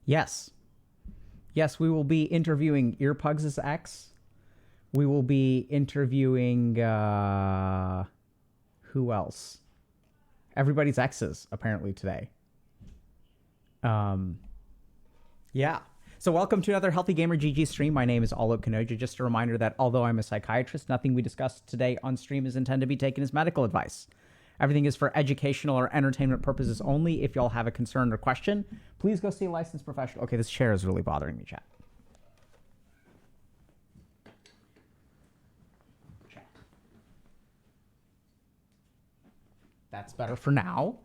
Yes. Yes, we will be interviewing Earpugs' ex. We will be interviewing who else? Everybody's exes apparently today. Yeah. So welcome to another Healthy Gamer GG stream. My name is Alok Kanoja. Just a reminder that although I'm a psychiatrist, nothing we discuss today on stream is intended to be taken as medical advice. Everything is for educational or entertainment purposes only. If y'all have a concern or question, please go see a licensed professional. Okay, this chair is really bothering me, chat. That's better for now.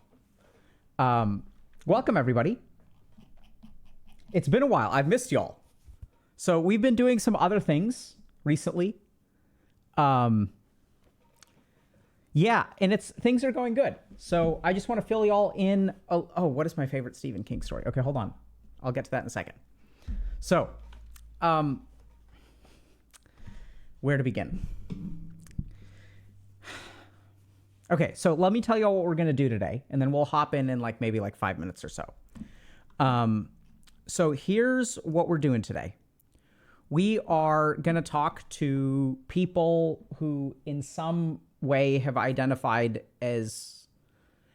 Welcome, everybody. It's been a while. I've missed y'all. So we've been doing some other things recently. Yeah, and things are going good. So I just want to fill y'all in. Oh, what is my favorite Stephen King story? Okay, hold on. I'll get to that in a second. So, where to begin? Okay, so let me tell you all what we're going to do today, and then we'll hop in maybe 5 minutes or so. So here's what we're doing today. We are going to talk to people who in some way have identified as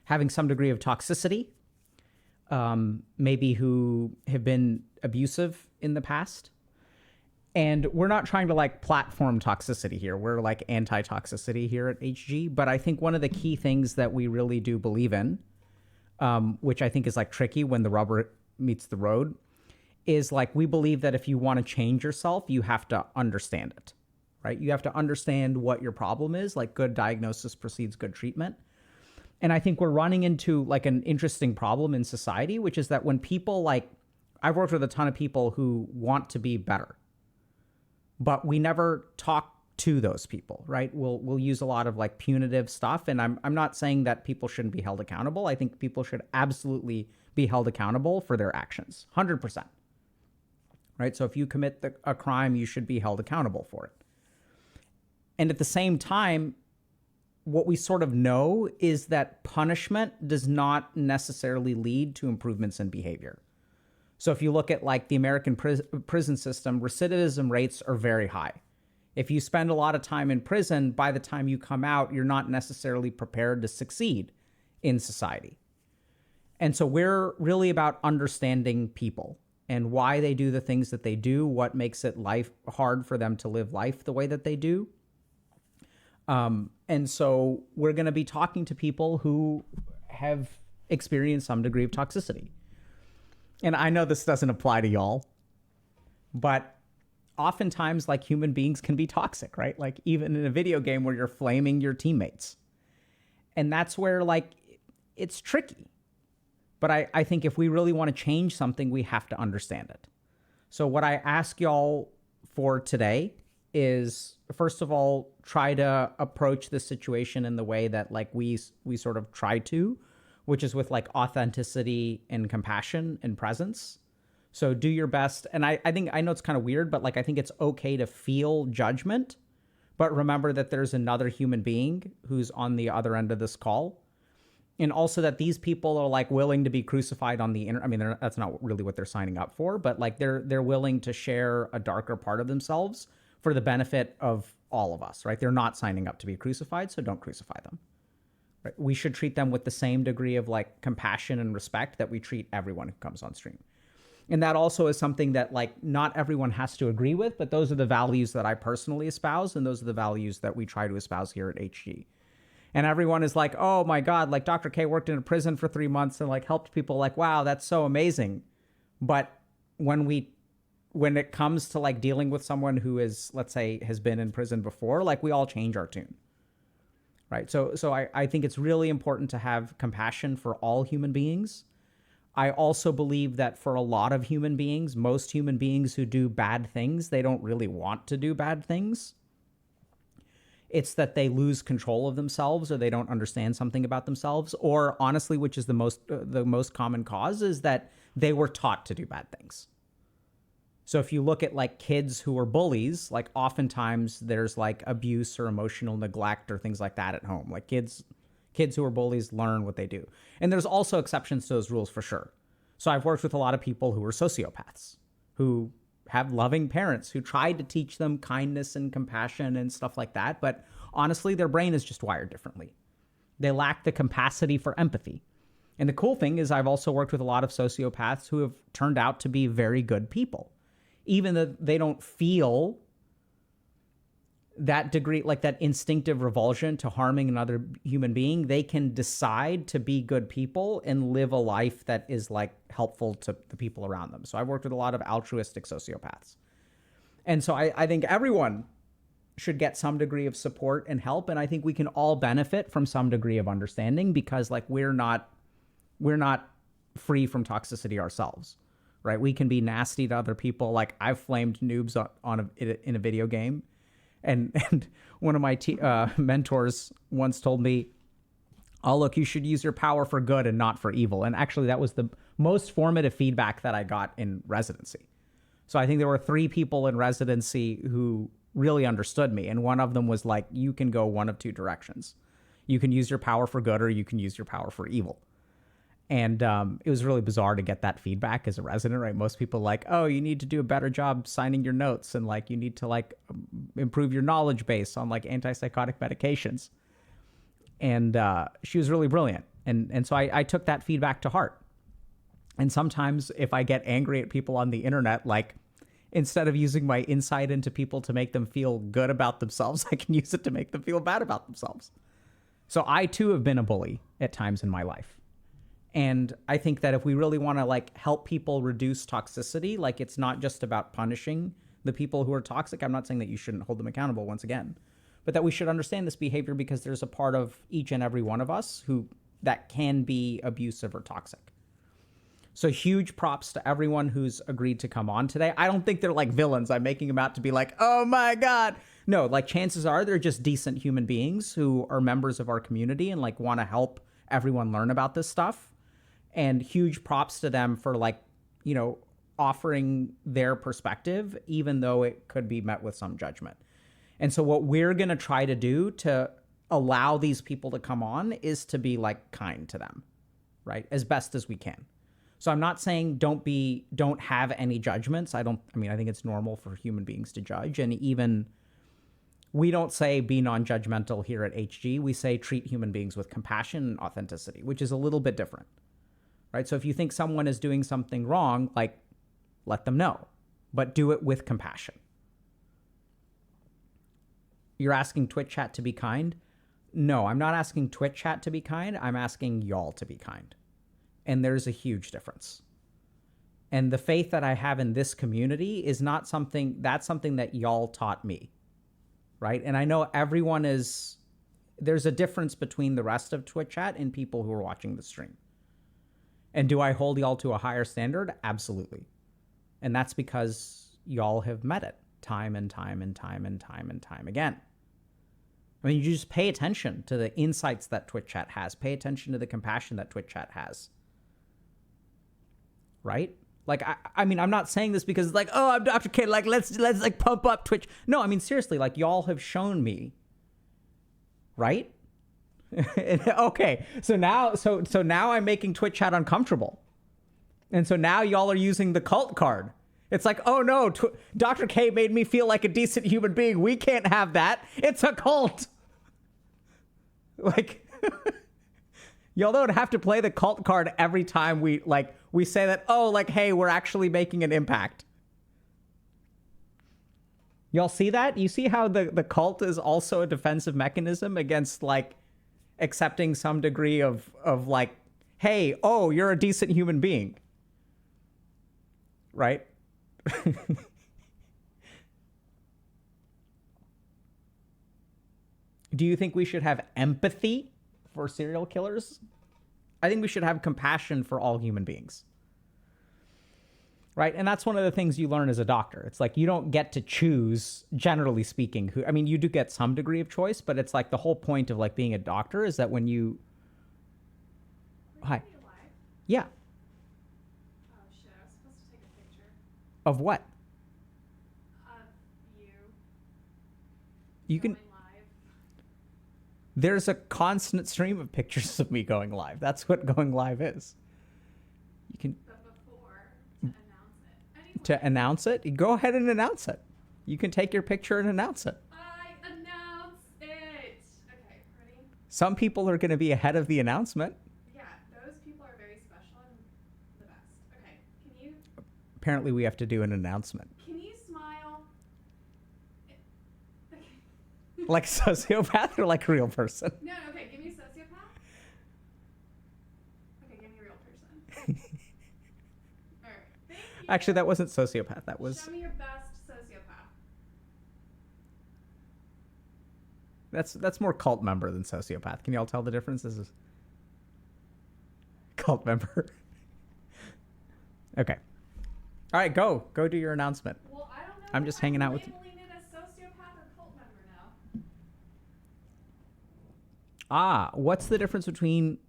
having some degree of toxicity, maybe who have been abusive in the past. And we're not trying to platform toxicity here. We're anti-toxicity here at HG. But I think one of the key things that we really do believe in, which I think is tricky when the rubber meets the road, is we believe that if you want to change yourself, you have to understand it, right? You have to understand what your problem is. Good diagnosis precedes good treatment. And I think we're running into an interesting problem in society, which is that when people I've worked with a ton of people who want to be better, but we never talk to those people, right? We'll use a lot of punitive stuff. And I'm not saying that people shouldn't be held accountable. I think people should absolutely be held accountable for their actions, 100%. Right? So if you commit a crime, you should be held accountable for it. And at the same time, what we sort of know is that punishment does not necessarily lead to improvements in behavior. So if you look at the American prison system, recidivism rates are very high. If you spend a lot of time in prison, by the time you come out, you're not necessarily prepared to succeed in society. And so we're really about understanding people and why they do the things that they do, what makes it hard for them to live life the way that they do. And so we're going to be talking to people who have experienced some degree of toxicity. And I know this doesn't apply to y'all, but oftentimes human beings can be toxic, right? Even in a video game where you're flaming your teammates. And that's where it's tricky. But I think if we really want to change something, we have to understand it. So what I ask y'all for today is, first of all, try to approach this situation in the way that we sort of try to, which is with authenticity and compassion and presence. So do your best. And I know it's kind of weird, but I think it's okay to feel judgment, but remember that there's another human being who's on the other end of this call. And also that these people are willing to be crucified on the internet. I mean, that's not really what they're signing up for, but they're willing to share a darker part of themselves for the benefit of all of us, right? They're not signing up to be crucified, so don't crucify them. Right? We should treat them with the same degree of compassion and respect that we treat everyone who comes on stream. And that also is something that not everyone has to agree with, but those are the values that I personally espouse, and those are the values that we try to espouse here at HG. And everyone is oh my God, Dr. K worked in a prison for 3 months and helped people. Wow, that's so amazing. But when it comes to dealing with someone who is, let's say, has been in prison before, we all change our tune. Right. So I think it's really important to have compassion for all human beings. I also believe that for a lot of human beings, most human beings who do bad things, they don't really want to do bad things. It's that they lose control of themselves, or they don't understand something about themselves, or honestly, which is the most common cause, is that they were taught to do bad things. So if you look at kids who are bullies, oftentimes there's abuse or emotional neglect or things like that at home. Kids who are bullies learn what they do. And there's also exceptions to those rules for sure. So I've worked with a lot of people who are sociopaths, who have loving parents who tried to teach them kindness and compassion and stuff like that. But honestly, their brain is just wired differently. They lack the capacity for empathy. And the cool thing is I've also worked with a lot of sociopaths who have turned out to be very good people. Even though they don't feel that degree, like that instinctive revulsion to harming another human being, they can decide to be good people and live a life that is like helpful to the people around them. So I've worked with a lot of altruistic sociopaths. And so I think everyone should get some degree of support and help. And I think we can all benefit from some degree of understanding, because like we're not free from toxicity ourselves, right? We can be nasty to other people. Like I've flamed noobs in a video game. And one of my mentors once told me, oh, look, you should use your power for good and not for evil. And actually, that was the most formative feedback that I got in residency. So I think there were 3 people in residency who really understood me. And one of them was like, you can go one of 2 directions. You can use your power for good, or you can use your power for evil. And it was really bizarre to get that feedback as a resident, right? Most people like, oh, you need to do a better job signing your notes, and like you need to like improve your knowledge base on like antipsychotic medications. And she was really brilliant. And so I took that feedback to heart. And sometimes if I get angry at people on the internet, like instead of using my insight into people to make them feel good about themselves, I can use it to make them feel bad about themselves. So I too have been a bully at times in my life. And I think that if we really want to like help people reduce toxicity, like it's not just about punishing the people who are toxic. I'm not saying that you shouldn't hold them accountable once again, but that we should understand this behavior, because there's a part of each and every one of us who that can be abusive or toxic. So huge props to everyone who's agreed to come on today. I don't think they're like villains. I'm making them out to be like, oh my God. No, like chances are they're just decent human beings who are members of our community and like want to help everyone learn about this stuff. And huge props to them for like, you know, offering their perspective, even though it could be met with some judgment. And so what we're going to try to do to allow these people to come on is to be like kind to them, right? As best as we can. So I'm not saying don't have any judgments. I think it's normal for human beings to judge. And even we don't say be non-judgmental here at HG. We say treat human beings with compassion and authenticity, which is a little bit different. Right? So if you think someone is doing something wrong, like let them know, but do it with compassion. You're asking Twitch chat to be kind? No, I'm not asking Twitch chat to be kind. I'm asking y'all to be kind. And there's a huge difference. And the faith that I have in this community is not something that y'all taught me. Right? And I know there's a difference between the rest of Twitch chat and people who are watching the stream. And do I hold y'all to a higher standard? Absolutely. And that's because y'all have met it time and time and time and time and time again. I mean, you just pay attention to the insights that Twitch chat has. Pay attention to the compassion that Twitch chat has. Right? Like, I mean, I'm not saying this because it's like, oh, I'm Dr. K, like, let's like pump up Twitch. No, I mean, seriously, like y'all have shown me, right? Okay, so now I'm making Twitch chat uncomfortable, and so now y'all are using the cult card. It's like, oh no, Dr. K made me feel like a decent human being. We can't have that. It's a cult. Like, y'all don't have to play the cult card every time we say that. Oh, like, hey, we're actually making an impact. Y'all see that? You see how the cult is also a defensive mechanism against like accepting some degree of like, hey, oh, you're a decent human being. Right? Do you think we should have empathy for serial killers? I think we should have compassion for all human beings. Right? And that's one of the things you learn as a doctor. It's like you don't get to choose, generally speaking, who, I mean, you do get some degree of choice, but it's like the whole point of like being a doctor is that when you... Hi. Yeah. Oh shit, I was supposed to take a picture. Of what? Of you. You can... Live. There's a constant stream of pictures of me going live. That's what going live is. You can... But to announce it, go ahead and announce it. You can take your picture and announce it. I announced it. Okay, ready? Some people are going to be ahead of the announcement. Yeah, those people are very special and the best. Okay, Apparently, we have to do an announcement. can you smile? Okay. Like a sociopath or like a real person? No, okay, give me a sociopath. Okay, give me a real person. All right, thank you. Actually, that wasn't sociopath. That was Show me your best sociopath. that's more cult member than sociopath. Can y'all tell the difference? This is cult member. Okay. All right, go do your announcement. Well, I don't know. I'm if just hanging out with. labeling it as sociopath or cult member now. What's the difference between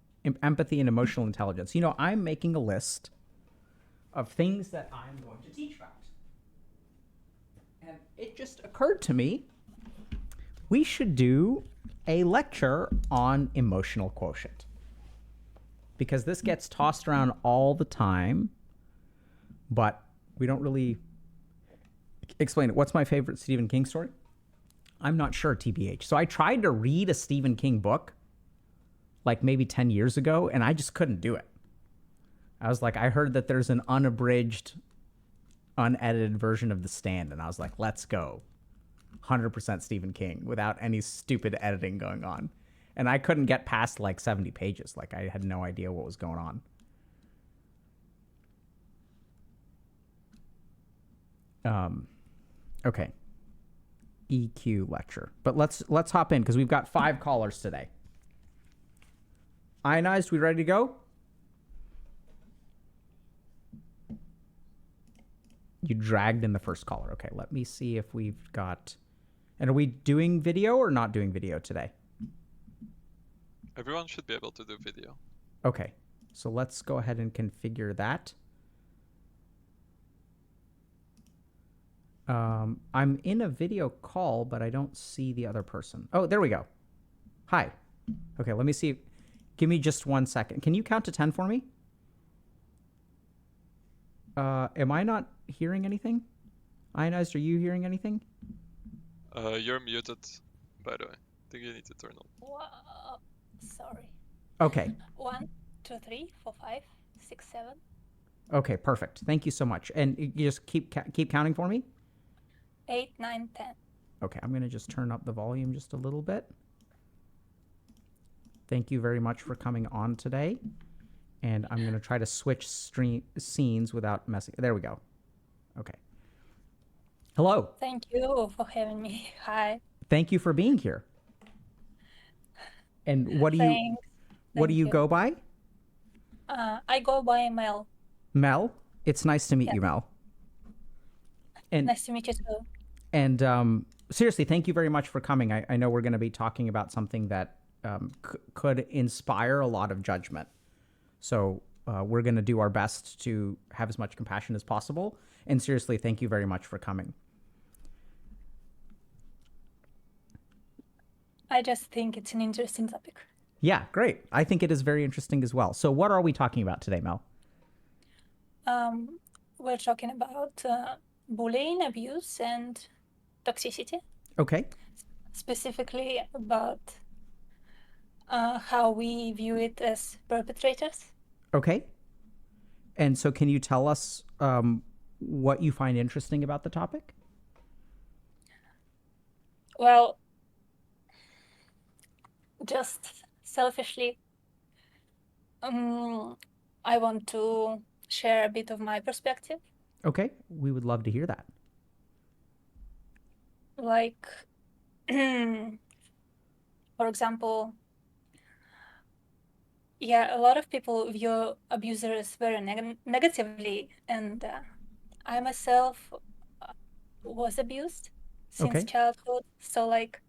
empathy and emotional intelligence? You know, I'm making a list of things that I'm going to teach about. And it just occurred to me we should do a lecture on emotional quotient. Because this gets tossed around all the time, but we don't really explain it. What's my favorite Stephen King story? I'm not sure, TBH. So I tried to read a Stephen King book like maybe 10 years ago, and I just couldn't do it. I was like, I heard that there's an unabridged, unedited version of The Stand, and I was like, let's go. 100% Stephen King without any stupid editing going on. And I couldn't get past like 70 pages. Like I had no idea what was going on. Okay. EQ lecture. But let's hop in because we've got 5 callers today. Ionized, we ready to go? You dragged in the first caller. Okay, let me see if we've got... And are we doing video or not doing video today? Everyone should be able to do video. Okay, so let's go ahead and configure that. I'm in a video call, but I don't see the other person. Oh, there we go. Hi. Okay, let me see. Give me just 1 second. Can you count to 10 for me? Am I not hearing anything? Ionized, are you hearing anything? You're muted, by the way. I think you need to turn on. Wow. Sorry. Okay. 1, 2, 3, 4, 5, 6, 7. Okay, perfect. Thank you so much. And you just keep counting for me? 8, 9, 10. Okay, I'm going to just turn up the volume just a little bit. Thank you very much for coming on today. And I'm going to try to switch scenes without messing. There we go. Okay. Hello. Thank you for having me. Hi. Thank you for being here. And what do Thanks. what do Thank you you. go by? I go by Mel. Mel. It's nice to meet you, Mel. And Nice to meet you too. And seriously, thank you very much for coming. I know we're going to be talking about something that could inspire a lot of judgment. So we're going to do our best to have as much compassion as possible. And seriously, thank you very much for coming. I just think it's an interesting topic. Yeah, great. I think it is very interesting as well. So what are we talking about today, Mel? We're talking about bullying, abuse, and toxicity. Okay. Specifically about how we view it as perpetrators. Okay. And so can you tell us what you find interesting about the topic? Well, just selfishly, I want to share a bit of my perspective. Okay. We would love to hear that. Like, for example, yeah, a lot of people view abusers very negatively, and I myself was abused since Okay. childhood, so like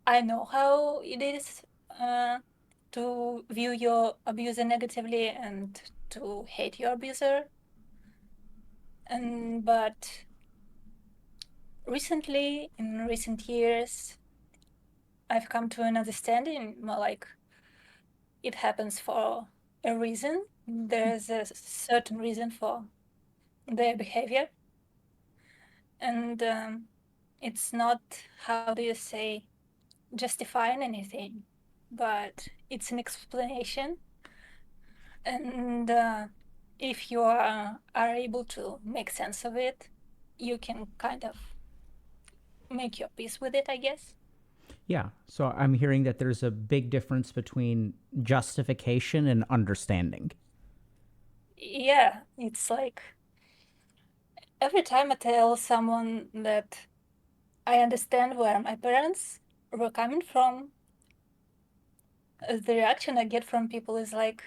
I know how it is to view your abuser negatively and to hate your abuser. But recently, in recent years, I've come to an understanding more like it happens for a reason. There's a certain reason for their behavior. and it's not, how do you say, justifying anything, but it's an explanation. And if you are able to make sense of it, you can kind of make your peace with it, I guess. Yeah. So I'm hearing that there's a big difference between justification and understanding. Yeah, it's like every time I tell someone that I understand where my parents were coming from, the reaction I get from people is like,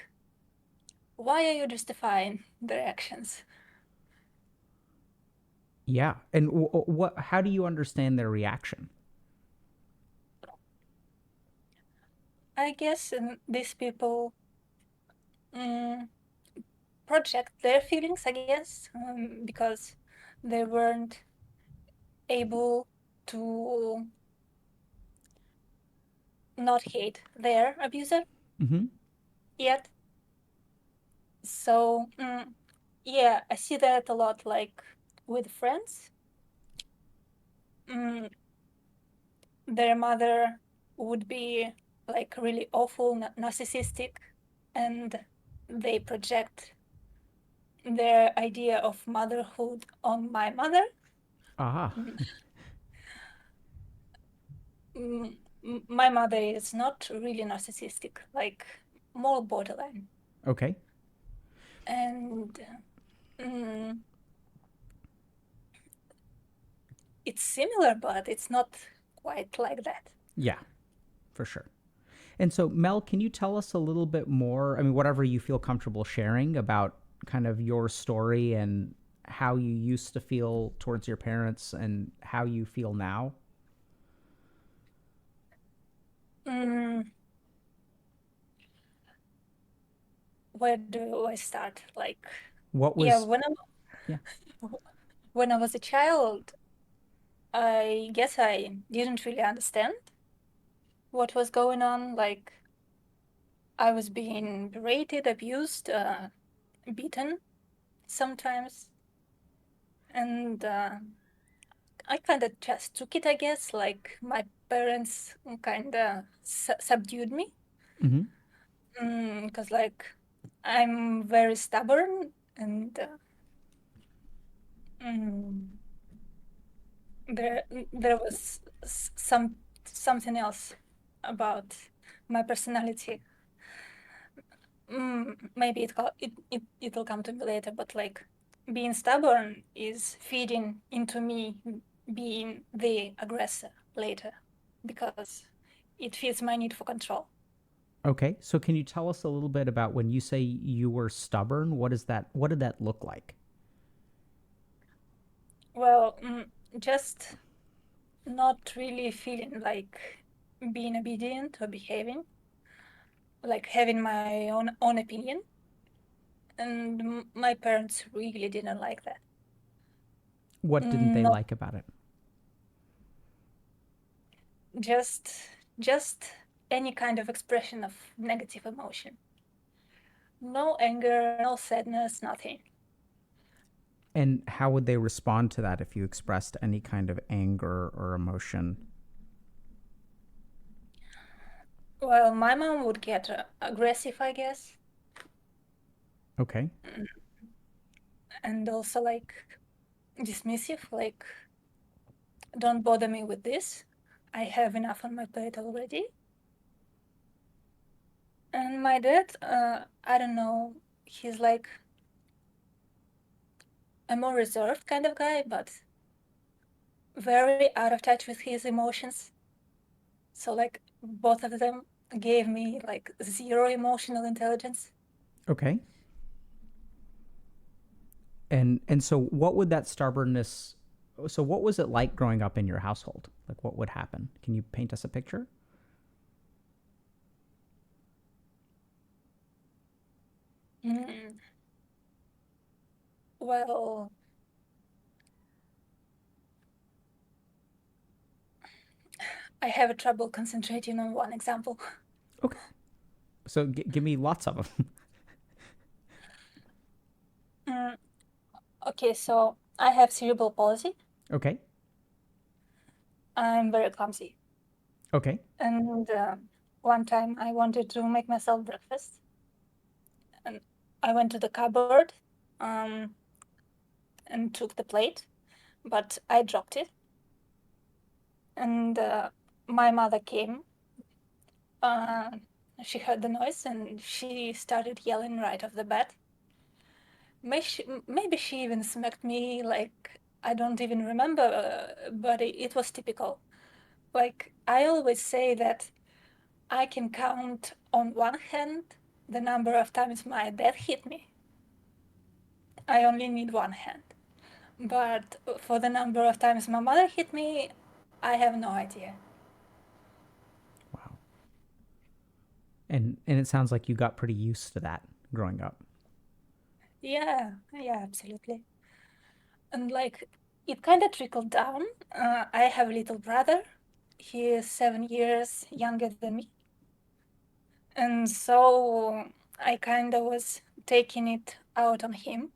why are you justifying their actions? Yeah. And what? How do you understand their reaction? I guess these people mm, project their feelings, I guess, because they weren't able to not hate their abuser Mm-hmm. yet. So, yeah, I see that a lot, like with friends. Mm, their mother would be like really awful, narcissistic, and they project their idea of motherhood on my mother. Ah. Mm, my mother is not really narcissistic, like more borderline. Okay. And mm, it's similar, but it's not quite like that. Yeah, for sure. And so, Mel, can you tell us a little bit more? I mean, whatever you feel comfortable sharing about kind of your story and how you used to feel towards your parents and how you feel now? Mm, where do I start? Like, What yeah, was, yeah. when I was a child, I guess I didn't really understand what was going on. Like, I was being berated, abused, beaten sometimes, and I kind of just took it, I guess. Like, my parents kind of subdued me, Mm-hmm. because, like, I'm very stubborn, and mm, there there was something else about my personality. Maybe it'll come to me later, but like being stubborn is feeding into me being the aggressor later because it feeds my need for control. Okay. So, can you tell us a little bit about when you say you were stubborn? What is that? What did that look like? Well, just not really feeling like being obedient or behaving, like having my own opinion. And my parents really didn't like that. What didn't they Not like about it? just just any kind of expression of negative emotion. No anger, no sadness, nothing. And how would they respond to that if you expressed any kind of anger or emotion? Well, my mom would get aggressive, I guess, Okay. and also like dismissive, like don't bother me with this. I have enough on my plate already. And my dad, I don't know, he's like a more reserved kind of guy, but very out of touch with his emotions. So like both of them gave me like zero emotional intelligence. Okay. And so what would that stubbornness, so what was it like growing up in your household? Like what would happen? Can you paint us a picture? Mm, well, I have a trouble concentrating on one example. Okay. So give me lots of them. Mm, okay, so I have cerebral palsy. Okay. I'm very clumsy. Okay. And one time I wanted to make myself breakfast. And I went to the cupboard um, and took the plate, but I dropped it. And my mother came. Uh, she heard the noise and she started yelling right off the bat. Maybe she even smacked me, like, I don't even remember, but it was typical. Like, I always say that I can count on one hand the number of times my dad hit me. I only need one hand. But for the number of times my mother hit me, I have no idea. Wow. And it sounds like you got pretty used to that growing up. Yeah, absolutely. And like, it kind of trickled down. I have a little brother. He is 7 years younger than me. And so I kind of was taking it out on him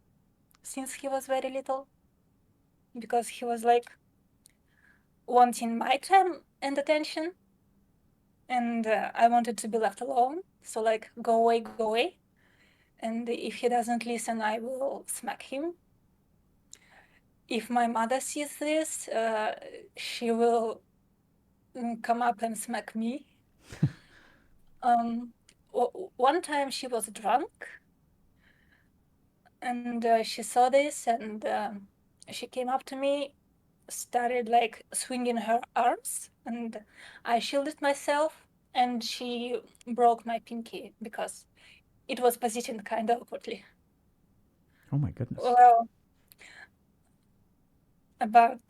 since he was very little because he was like wanting my time and attention. And I wanted to be left alone. So, like, go away, go away. And if he doesn't listen, I will smack him. If my mother sees this, she will come up and smack me. Um, One time she was drunk and she saw this and she came up to me, started like swinging her arms, and I shielded myself, and she broke my pinky because it was positioned kind of awkwardly. Oh my goodness. Well, about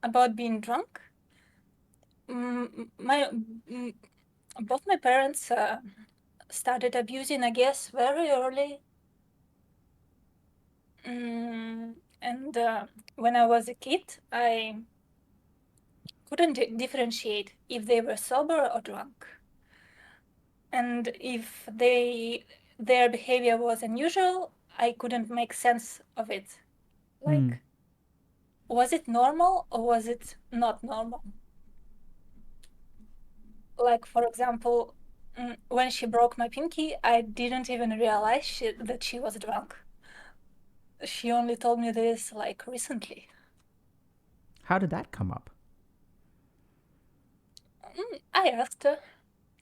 about being drunk, my both my parents started abusing, I guess, very early. And when I was a kid, I couldn't differentiate if they were sober or drunk. And if their behavior was unusual, I couldn't make sense of it. Mm. Like, was it normal or was it not normal? Like, for example, when she broke my pinky, I didn't even realize that she was drunk. She only told me this like recently. How did that come up? I asked her,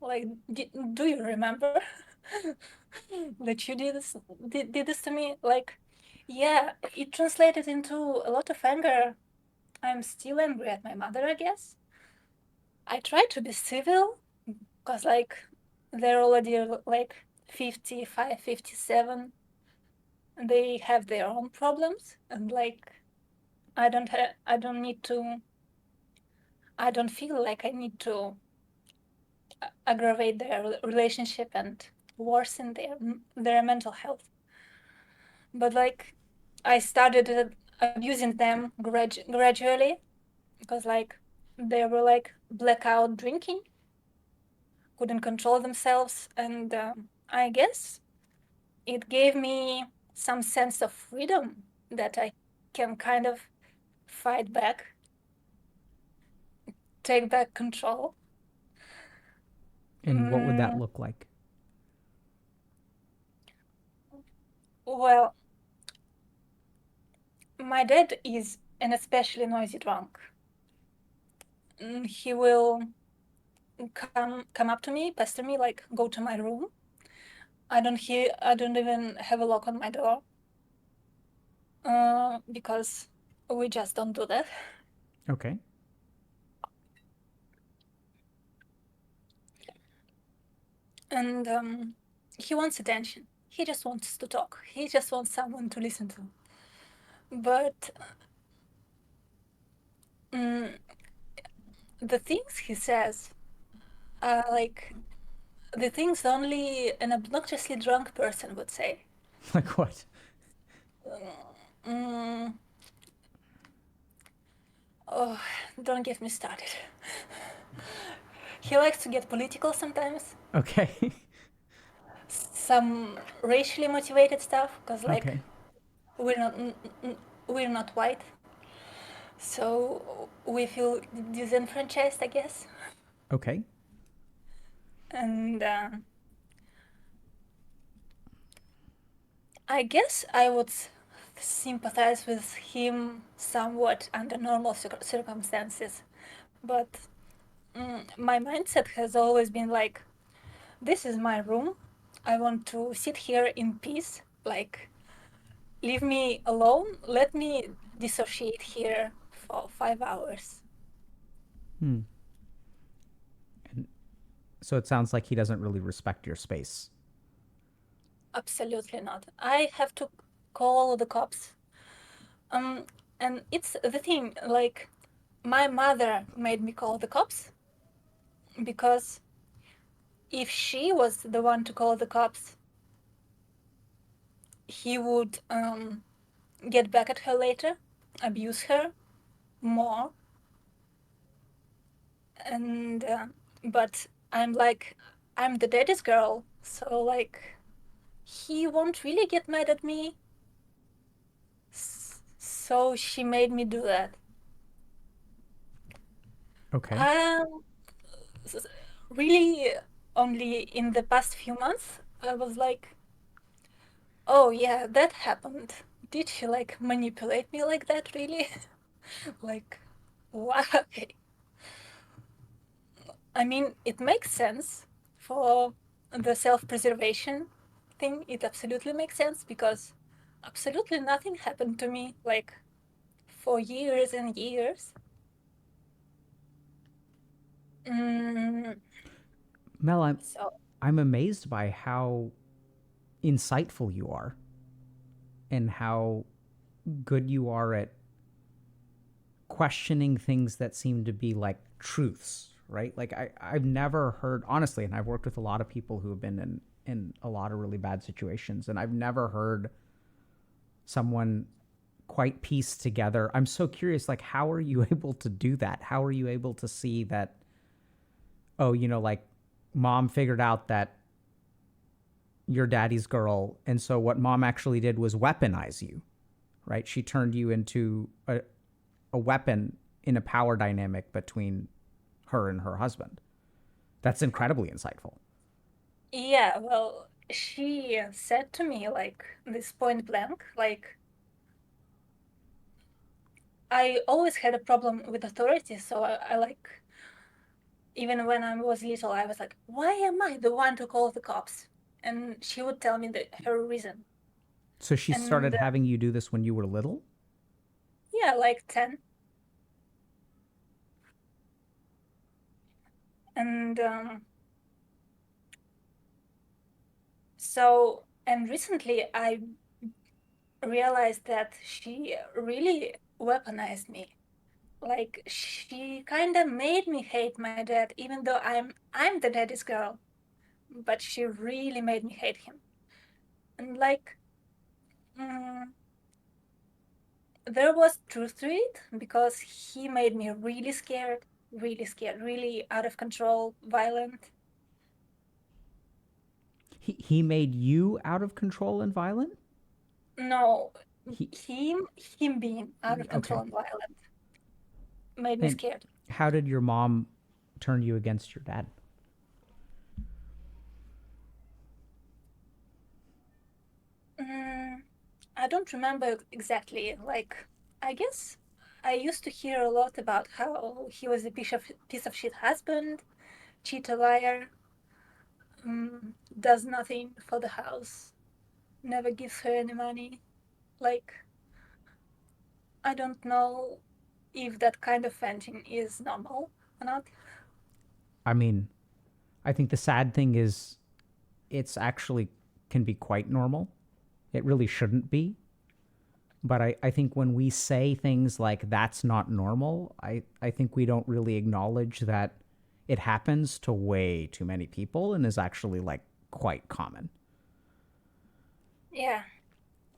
like, do you remember that you did this to me? Like, yeah, it translated into a lot of anger. I'm still angry at my mother, I guess. I try to be civil because, like, they're already like 55, 57. They have their own problems, and like, I don't need to. I don't feel like I need to aggravate their relationship and worsen their mental health. But like, I started abusing them gradually because like they were like blackout drinking, couldn't control themselves, and I guess it gave me some sense of freedom that I can kind of fight back, take back control. And what would that Mm, look like? well, my dad is an especially noisy drunk. He will come up to me, pester me, like, go to my room. I don't even have a lock on my door because we just don't do that. Okay. And he wants attention. He just wants to talk. He just wants someone to listen to. But um, the things he says are like the things only an obnoxiously drunk person would say. Like what? Mm, oh, don't get me started. He likes to get political sometimes. Okay. Some racially motivated stuff, because like Okay. we're not we're not white, so we feel disenfranchised, I guess. Okay. And I guess I would sympathize with him somewhat under normal circumstances, but my mindset has always been like, this is my room. I want to sit here in peace. Like, leave me alone. Let me dissociate here for 5 hours. So it sounds like he doesn't really respect your space. Absolutely not. I have to call the cops. Um, and it's the thing, like, my mother made me call the cops because if she was the one to call the cops, he would get back at her later, abuse her more. And but I'm the daddy's girl, so like he won't really get mad at me. So she made me do that. Okay. Um, really, only in the past few months, I was like, oh yeah, that happened. Did she like manipulate me like that, really? Like, why? I mean, it makes sense for the self-preservation thing. It absolutely makes sense because absolutely nothing happened to me like for years and years. Mm, Mel, so I'm amazed by how insightful you are and how good you are at questioning things that seem to be like truths, right? Like I've never heard, honestly, and I've worked with a lot of people who have been in a lot of really bad situations, and I've never heard someone quite piece together. I'm so curious, like, how are you able to do that? How are you able to see that, oh, like mom figured out that you're daddy's girl, and so what mom actually did was weaponize you, right? She turned you into a weapon in a power dynamic between her and her husband. That's incredibly insightful. yeah, well, she said to me like this point blank, like I always had a problem with authority, so I like even when I was little, I was like, why am I the one to call the cops? And she would tell me her reason. So she And started having you do this when you were little? yeah, like 10. And and recently I realized that she really weaponized me. Like she kind of made me hate my dad, even though I'm the daddy's girl. But she really made me hate him. And like, mm, there was truth to it because he made me really scared, really out of control, violent. He made you out of control and violent? No, He him being out of control Okay. and violent made me And scared. how did your mom turn you against your dad? Mm, I don't remember exactly. Like, I guess I used to hear a lot about how he was a piece of shit husband, cheater, liar, does nothing for the house, never gives her any money. Like, I don't know if that kind of venting is normal or not. I mean, I think the sad thing is it's actually can be quite normal. It really shouldn't be. But I think when we say things like that's not normal, I think we don't really acknowledge that it happens to way too many people and is actually like quite common. Yeah,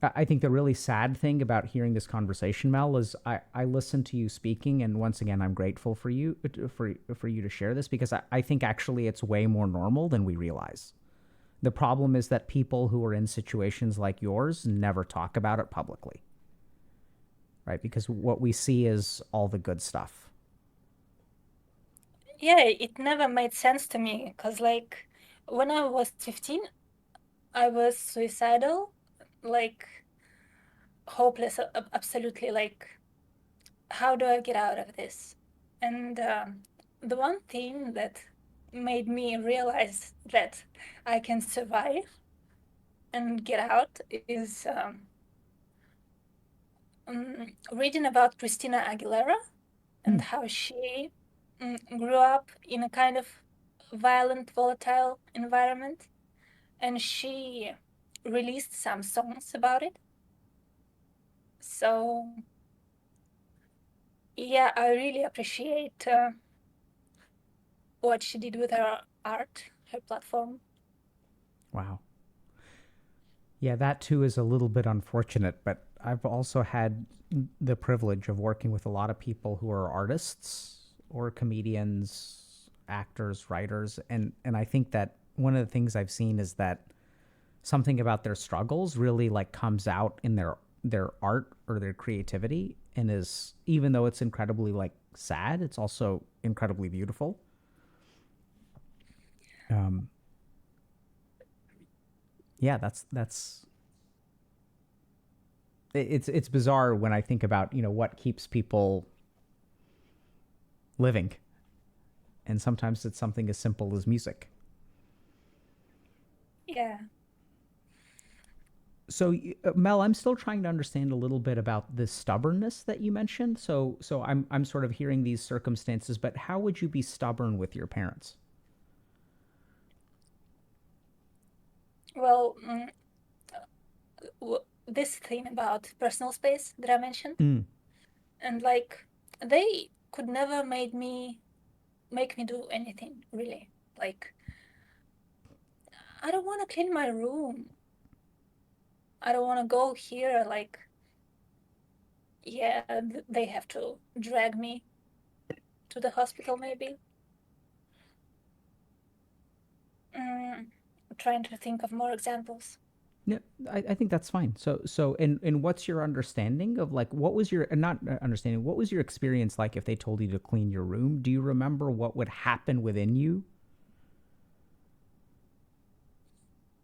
I think the really sad thing about hearing this conversation, Mel, is I listened to you speaking, and once again, I'm grateful for you for you to share this because I think actually it's way more normal than we realize. The problem is that people who are in situations like yours never talk about it publicly. right? Because what we see is all the good stuff. Yeah, it never made sense to me because, like, when I was 15, I was suicidal, like, hopeless, absolutely. Like, how do I get out of this? And the one thing that made me realize that I can survive and get out is reading about Christina Aguilera Hmm. and how she grew up in a kind of violent, volatile environment. And she released some songs about it. So, yeah, I really appreciate what she did with her art, her platform. Wow. Yeah, that too is a little bit unfortunate, but I've also had the privilege of working with a lot of people who are artists or comedians, actors, writers, and I think that one of the things I've seen is that something about their struggles really like comes out in their art or their creativity, and is, even though it's incredibly like sad, it's also incredibly beautiful. Um, yeah, that's it's bizarre when I think about, what keeps people living, and sometimes it's something as simple as music. Yeah. So Mel, I'm still trying to understand a little bit about this stubbornness that you mentioned. So I'm sort of hearing these circumstances, but how would you be stubborn with your parents? Well, this thing about personal space that I mentioned, Mm. and like they could never make me do anything really. Like I don't want to clean my room. I don't want to go here. Like yeah, they have to drag me to the hospital maybe. Mm, trying to think of more examples. Yeah, I think that's fine. And what's your understanding of like what was your not understanding, what was your experience like if they told you to clean your room? Do you remember what would happen within you?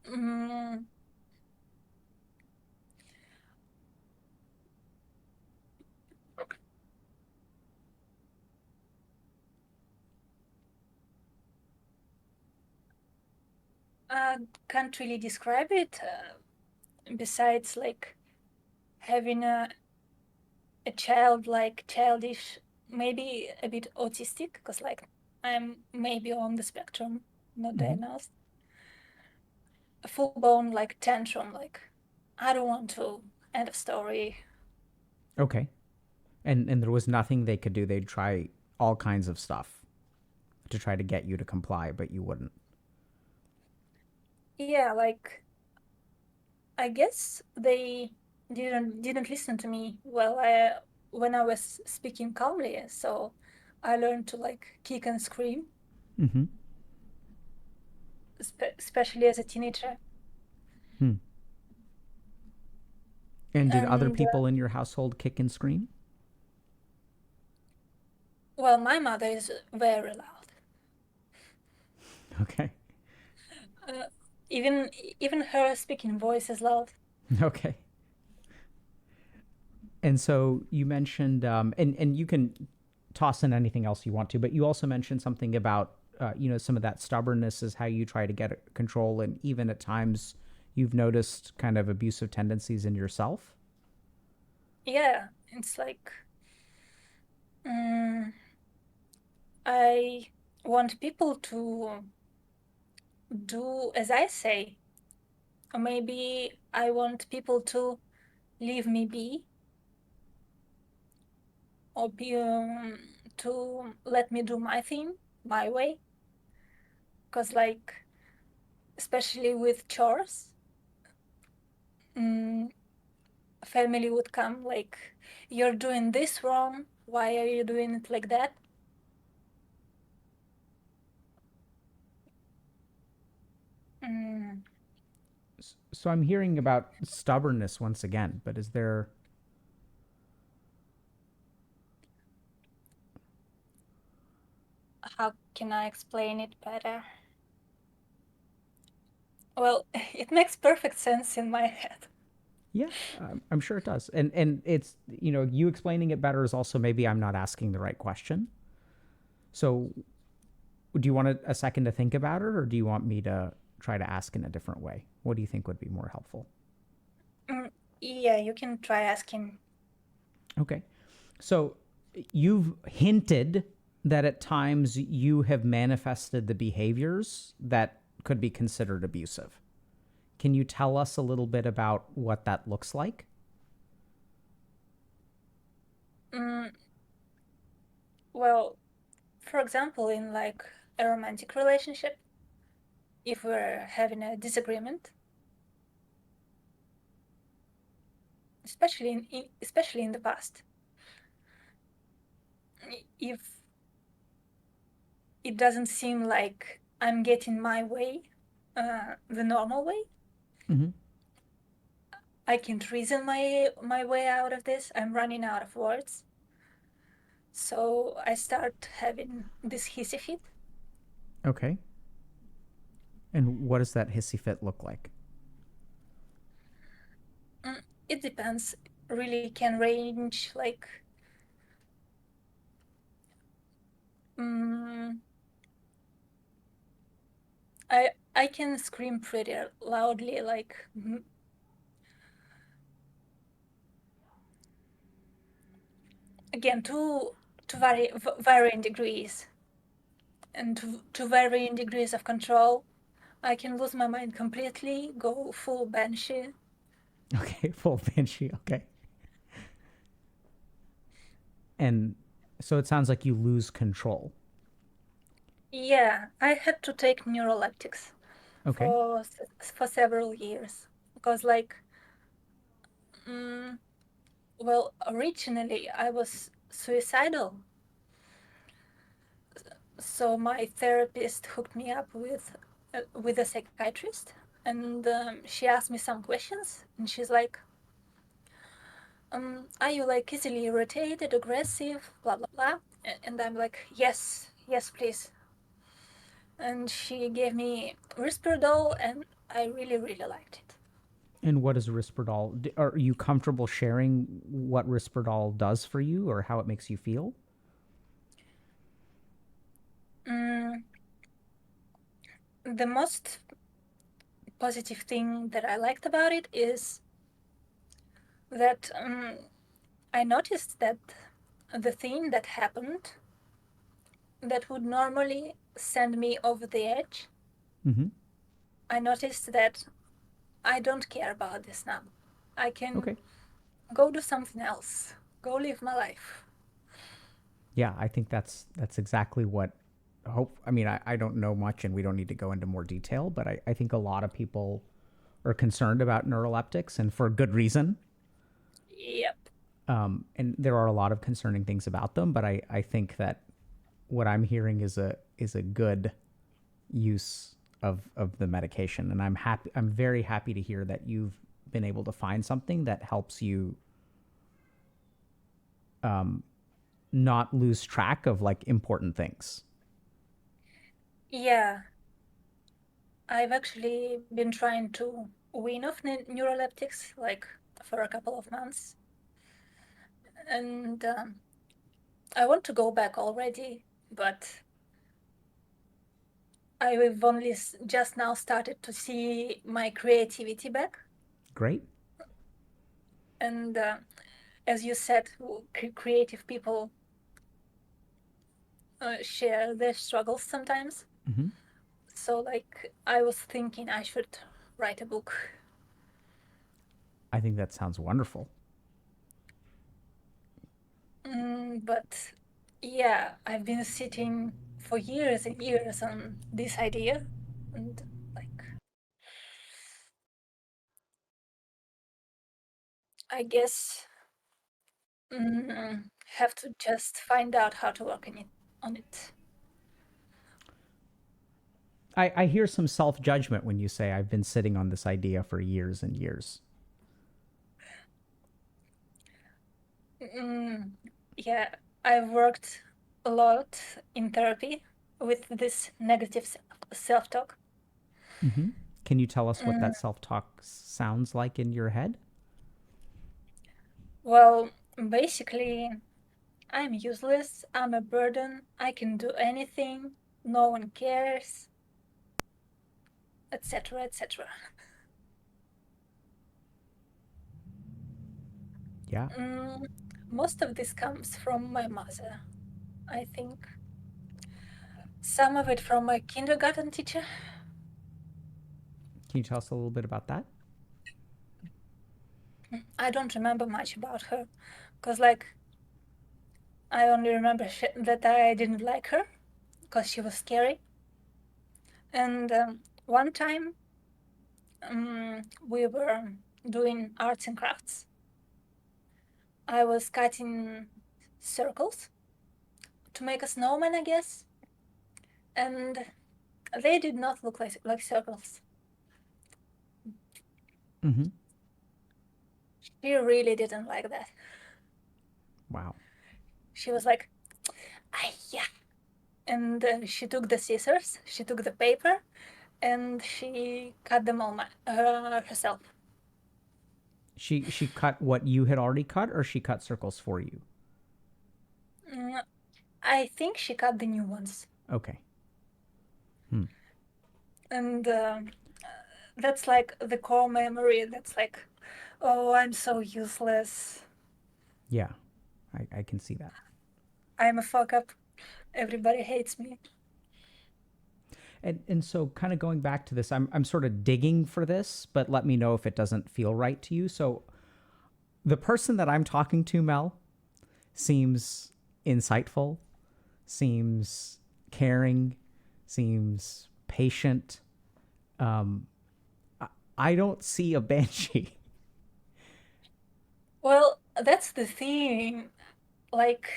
Mm, I can't really describe it. Besides, like having a child, like childish, maybe a bit autistic, because like I'm maybe on the spectrum, not Hmm. diagnosed. A full blown like tantrum, like I don't want to. End of story. Okay. And there was nothing they could do. They'd try all kinds of stuff to try to get you to comply, but you wouldn't. Yeah, like I guess they didn't listen to me well. When I was speaking calmly, so I learned to like kick and scream, Mm-hmm. especially as a teenager. Hmm. And did other And people in your household kick and scream? well, my mother is very loud. Okay. Uh, even even her speaking voice is loud. Okay. And so you mentioned, and you can toss in anything else you want to, but you also mentioned something about, some of that stubbornness is how you try to get control, and even at times you've noticed kind of abusive tendencies in yourself. Yeah, it's like mm, I want people to do as I say, or maybe I want people to leave me be, or to let me do my thing my way. Because like, especially with chores, mm, family would come like, you're doing this wrong. Why are you doing it like that? Mm, So I'm hearing about stubbornness once again, but is there, can I explain it better? Well, it makes perfect sense in my head. Yeah, I'm sure it does. And it's, you explaining it better is also maybe I'm not asking the right question. So do you want a second to think about it, or do you want me to try to ask in a different way? What do you think would be more helpful? Mm, yeah, you can try asking. Okay. So you've hinted that at times you have manifested the behaviors that could be considered abusive. Can you tell us a little bit about what that looks like? Mm, well, for example, in like a romantic relationship, if we're having a disagreement, especially in the past, if it doesn't seem like I'm getting my way, the normal way, Mm-hmm. I can't reason my way out of this. I'm running out of words. So I start having this hissy fit. Okay. And what does that hissy fit look like? It depends. Really can range like mm, I can scream pretty loudly, like again to varying degrees and to varying degrees of control. I can lose my mind completely, go full banshee. Okay, full banshee. Okay. And so it sounds like you lose control. Yeah, I had to take neuroleptics Okay. for several years because like mm, well, originally I was suicidal. So my therapist hooked me up with a psychiatrist, and she asked me some questions, and she's like, "Are you like easily irritated, aggressive, blah blah blah?" And I'm like, "Yes, yes, please." And she gave me Risperdal, and I really really liked it. And what is Risperdal? Are you comfortable sharing what Risperdal does for you or how it makes you feel? Mm, the most positive thing that I liked about it is that I noticed that the thing that happened that would normally send me over the edge, Mm-hmm. I noticed that I don't care about this now. I can Okay. go do something else, go live my life. Yeah, I think that's exactly what hope. I mean, I don't know much and we don't need to go into more detail, but I think a lot of people are concerned about neuroleptics and for good reason. Yep. And there are a lot of concerning things about them, but I think that what I'm hearing is a good use of the medication. And I'm very happy to hear that you've been able to find something that helps you not lose track of like important things. Yeah, I've actually been trying to wean off neuroleptics like for a couple of months. And I want to go back already, but I've only just now started to see my creativity back. Great. And as you said, creative people share their struggles sometimes. Mm-hmm. So, like, I was thinking I should write a book. I think that sounds wonderful. But yeah, I've been sitting for years and years on this idea. And, like, I guess have to just find out how to work on it. I hear some self judgment when you say I've been sitting on this idea for years and years. Mm, yeah, I've worked a lot in therapy with this negative self-talk. Mm-hmm. Can you tell us what that self-talk sounds like in your head? Well, basically, I'm useless, I'm a burden, I can do anything, no one cares, etc., etc. Yeah. Most of this comes from my mother, I think. Some of it from my kindergarten teacher. Can you tell us a little bit about that? I don't remember much about her, because, like, I only remember that I didn't like her, because she was scary. And one time, we were doing arts and crafts. I was cutting circles to make a snowman, I guess, and they did not look like circles. Mm-hmm. She really didn't like that. Wow. She was like, "Ah, yeah," and she took the scissors, she took the paper, and she cut them all herself. She cut what you had already cut, or she cut circles for you? Mm, I think she cut the new ones, Okay. and that's like the core memory. That's like, oh, I'm so useless. Yeah. I can see that. I'm a fuck up. Everybody hates me. And so kind of going back to this, I'm sort of digging for this, but let me know if it doesn't feel right to you. So the person that I'm talking to, Mel, seems insightful, seems caring, seems patient. I don't see a banshee. Well, that's the thing. Like,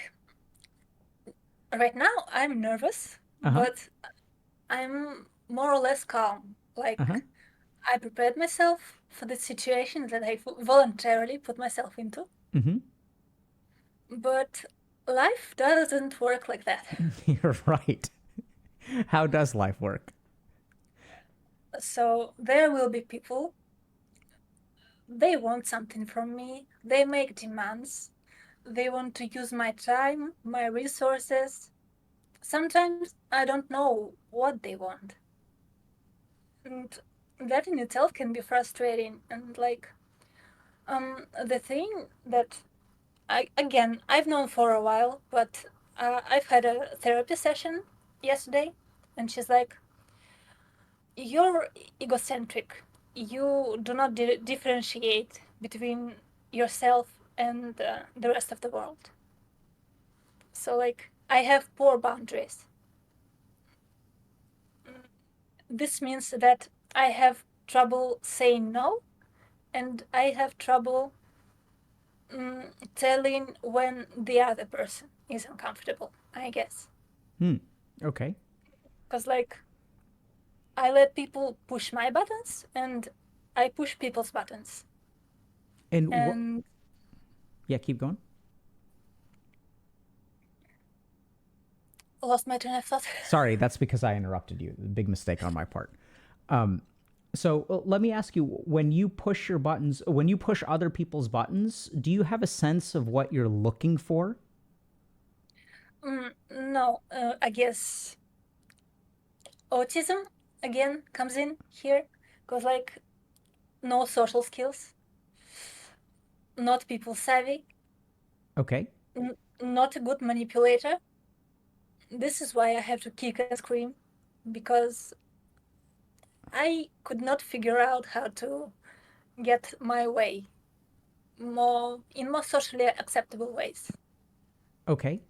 right now, I'm nervous, Uh huh. but I'm more or less calm. Uh huh. Like, I prepared myself for the situation that I voluntarily put myself into, Mm-hmm. but life doesn't work like that. You're right. How does life work? So there will be people, they want something from me, they make demands, they want to use my time, my resources. Sometimes I don't know what they want. And that in itself can be frustrating. And like, the thing that I've known for a while, but I've had a therapy session yesterday, and she's like, "You're egocentric. You do not differentiate between yourself and the rest of the world. So like, I have poor boundaries. This means that I have trouble saying no, and I have trouble telling when the other person is uncomfortable, I guess. Okay. Because, like, I let people push my buttons and I push people's buttons. And what? And Yeah, keep going. lost my train of thought. Sorry, that's because I interrupted you. Big mistake on my part. So let me ask you: when you push your buttons, when you push other people's buttons, do you have a sense of what you're looking for? No, I guess autism again comes in here. Because, like, no social skills, not people savvy, Okay. not a good manipulator. This is why I have to kick and scream, because I could not figure out how to get my way more socially acceptable ways. Okay.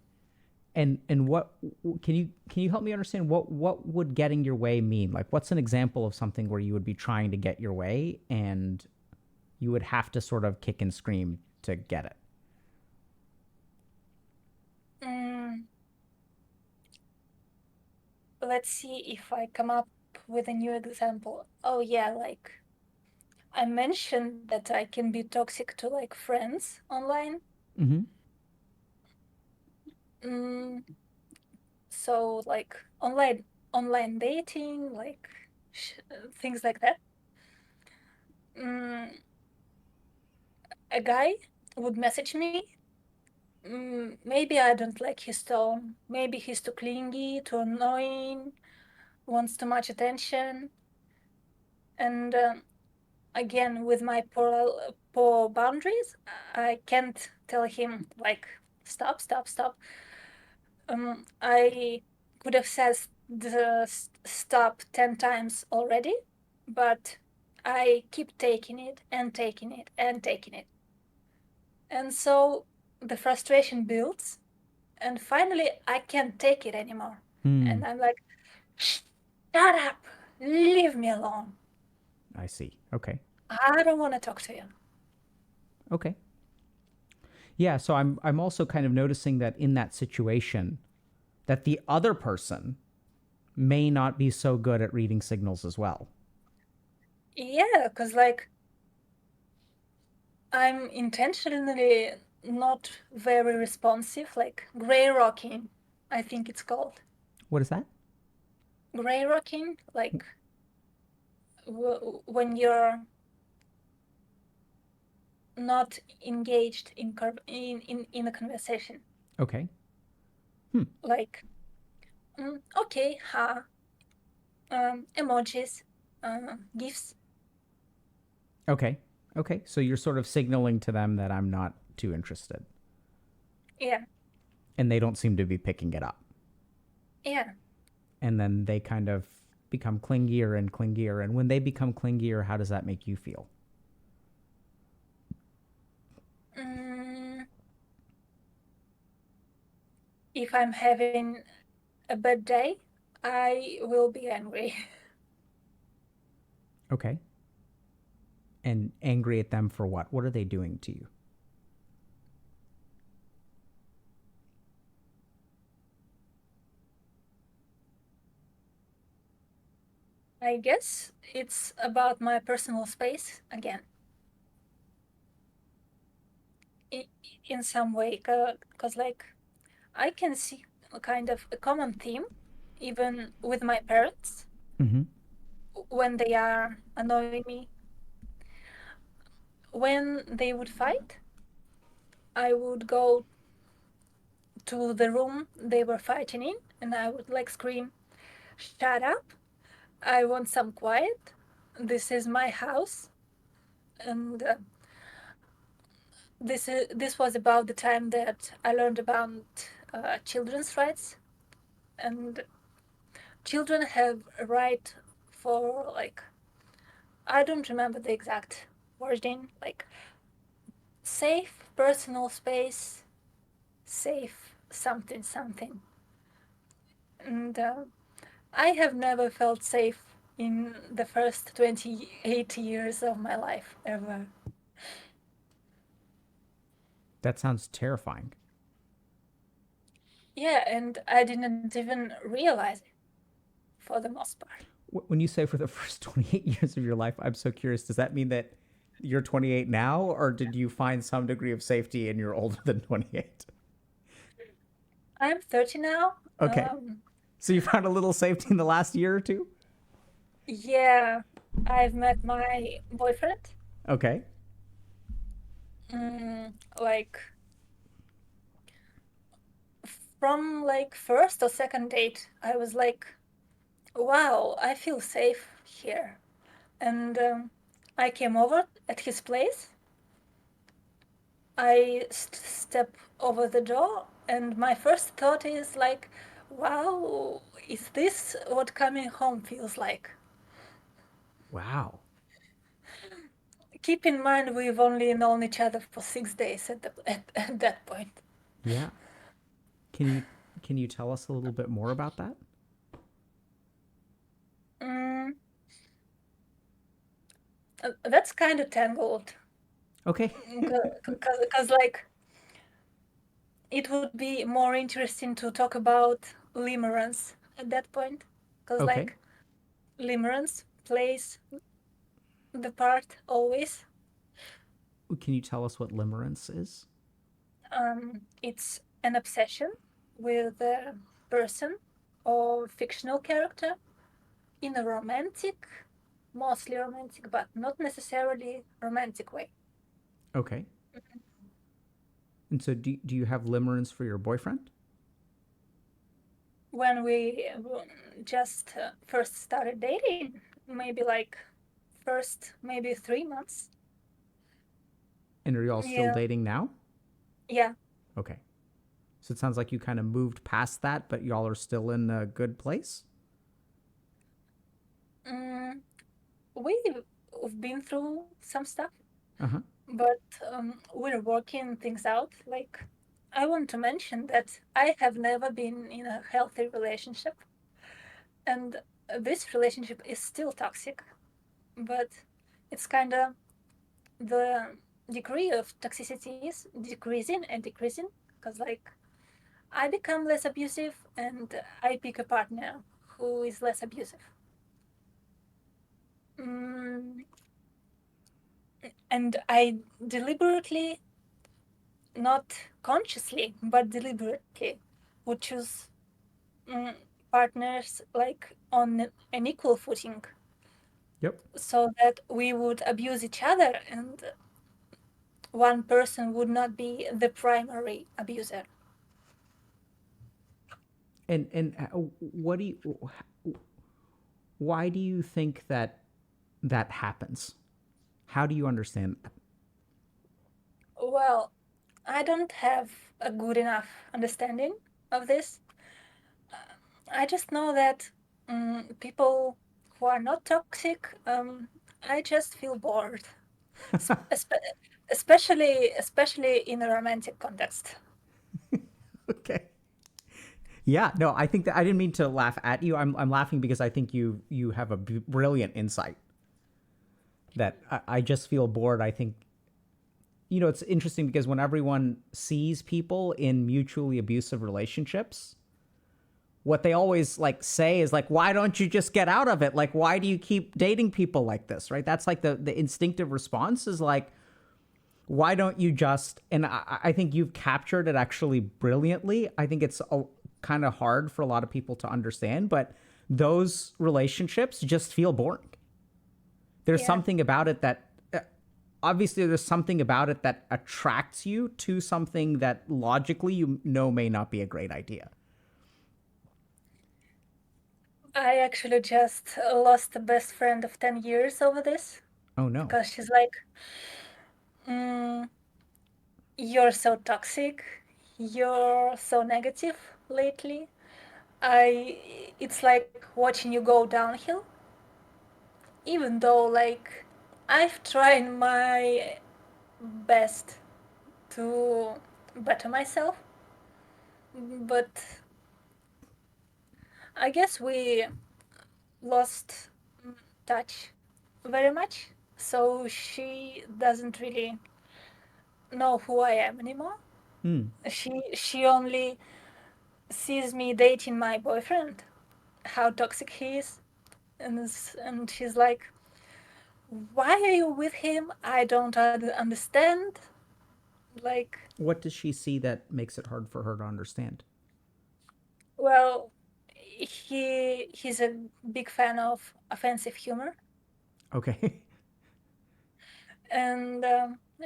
And what can you help me understand what would getting your way mean? Like, what's an example of something where you would be trying to get your way and you would have to sort of kick and scream to get it? Mm, let's see if I come up with a new example. Oh yeah, like, I mentioned that I can be toxic to, like, friends online. Mm-hmm. Mm, So like online dating, like things like that. Mm, a guy would message me. Maybe I don't like his tone. Maybe he's too clingy, too annoying, wants too much attention. And again, with my poor boundaries, I can't tell him like stop, stop, stop. I could have said the stop 10 times already, but I keep taking it and taking it and taking it. And so the frustration builds, and finally I can't take it anymore. Hmm. And I'm like, shut up, leave me alone. I see. Okay. I don't want to talk to you. Okay. Yeah, so I'm also kind of noticing that in that situation that the other person may not be so good at reading signals as well. Yeah, because like I'm intentionally not very responsive, like gray rocking, I think it's called. What is that? Gray rocking, like when you're not engaged in a conversation. Okay. Like, okay, emojis, gifs. Okay. Okay. So you're sort of signaling to them that I'm not too interested. Yeah, And they don't seem to be picking it up. yeah. And then they kind of become clingier and clingier. And when they become clingier, how does that make you feel? Mm, if I'm having a bad day, I will be angry. Okay. And angry at them for what? What are they doing to you? I guess it's about my personal space again. In some way, because like I can see a kind of a common theme, even with my parents Mm-hmm. when they are annoying me. When they would fight, I would go to the room they were fighting in, and I would like scream, "Shut up! I want some quiet. This is my house." And this was about the time that I learned about children's rights, and children have a right for like I don't remember the exact wording, like safe personal space, safe something something. And I have never felt safe in the first 28 years of my life ever. That sounds terrifying. Yeah, and I didn't even realize it for the most part. When you say for the first 28 years of your life, I'm so curious. Does that mean that you're 28 now, or did you find some degree of safety and you're older than 28? I'm 30 now. Okay. So you found a little safety in the last year or two? Yeah, I've met my boyfriend. Okay. Like from like first or second date, I was like, wow, I feel safe here. And I came over at his place. I step over the door, and my first thought is like, wow, is this what coming home feels like? Wow. Keep in mind, we've only known each other for 6 days at that point. Yeah. Can you can you tell us a little bit more about that? Mm, that's kind of tangled. Okay. Because like it would be more interesting to talk about limerence at that point, because Okay. like limerence plays the part always. Can you tell us what limerence is? It's an obsession with a person, or fictional character in a romantic, mostly romantic, but not necessarily romantic way. Okay. And so do you have limerence for your boyfriend? When we just first started dating, maybe like first maybe 3 months. And are y'all still Yeah, dating now? yeah. Okay. So it sounds like you kind of moved past that, but y'all are still in a good place? Mm, we've been through some stuff, Uh-huh. but we're working things out. Like, I want to mention that I have never been in a healthy relationship, and this relationship is still toxic, but it's kind of the degree of toxicity is decreasing and decreasing because, like, I become less abusive and I pick a partner who is less abusive. Mm, and I deliberately, not consciously, but deliberately, would choose mm, partners like on an equal footing Yep. so that we would abuse each other and one person would not be the primary abuser. And what do you why do you think that that happens? How do you understand that? Well, I don't have a good enough understanding of this. I just know that people who are not toxic, I just feel bored, especially in a romantic context. Okay. Yeah, no, I think that I didn't mean to laugh at you. I'm laughing because I think you have a brilliant insight that I just feel bored. I think it's interesting because when everyone sees people in mutually abusive relationships, what they always like say is like, why don't you just get out of it? Like, why do you keep dating people like this? Right? That's like the instinctive response is like, why don't you just, and I think you've captured it actually brilliantly. I think it's kind of hard for a lot of people to understand, but those relationships just feel boring. There's Yeah, something about it that obviously there's something about it that attracts you to something that logically you know may not be a great idea. I actually just lost a best friend of 10 years over this Oh no. because she's like, mm, you're so toxic, you're so negative lately. It's like watching you go downhill, even though, like, I've tried my best to better myself, but I guess we lost touch very much. So she doesn't really know who I am anymore. Hmm. She only sees me dating my boyfriend, how toxic he is, and she's like, "Why are you with him? I don't understand." Like, What does she see that makes it hard for her to understand? well, he's a big fan of offensive humor, Okay. and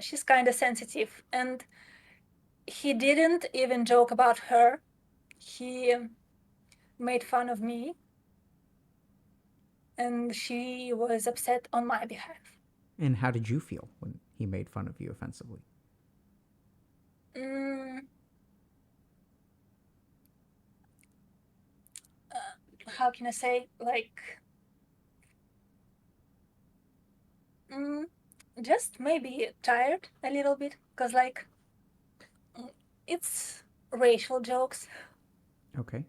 she's kind of sensitive. And he didn't even joke about her. He made fun of me, and she was upset on my behalf. And how did you feel when he made fun of you offensively? Mm, how can I say? Like, mm, just maybe tired a little bit, because, like, mm, it's racial jokes. Okay.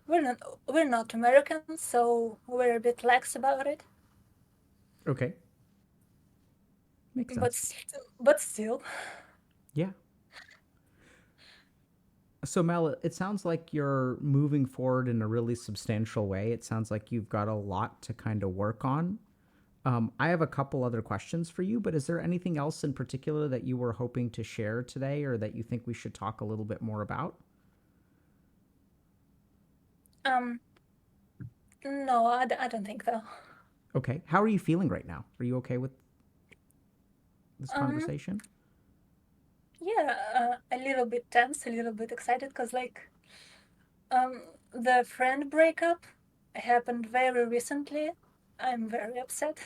We're not we're not Americans, so we're a bit lax about it. Okay. Makes But sense. still, Yeah. So Mel, it sounds like you're moving forward in a really substantial way. It sounds like you've got a lot to kind of work on. I have a couple other questions for you, but is there anything else in particular that you were hoping to share today or that you think we should talk a little bit more about? Um, no, I don't think so. Okay. How are you feeling right now? Are you okay with this Um, conversation? yeah, a little bit tense, a little bit excited, because um, the friend breakup happened very recently. I'm very upset.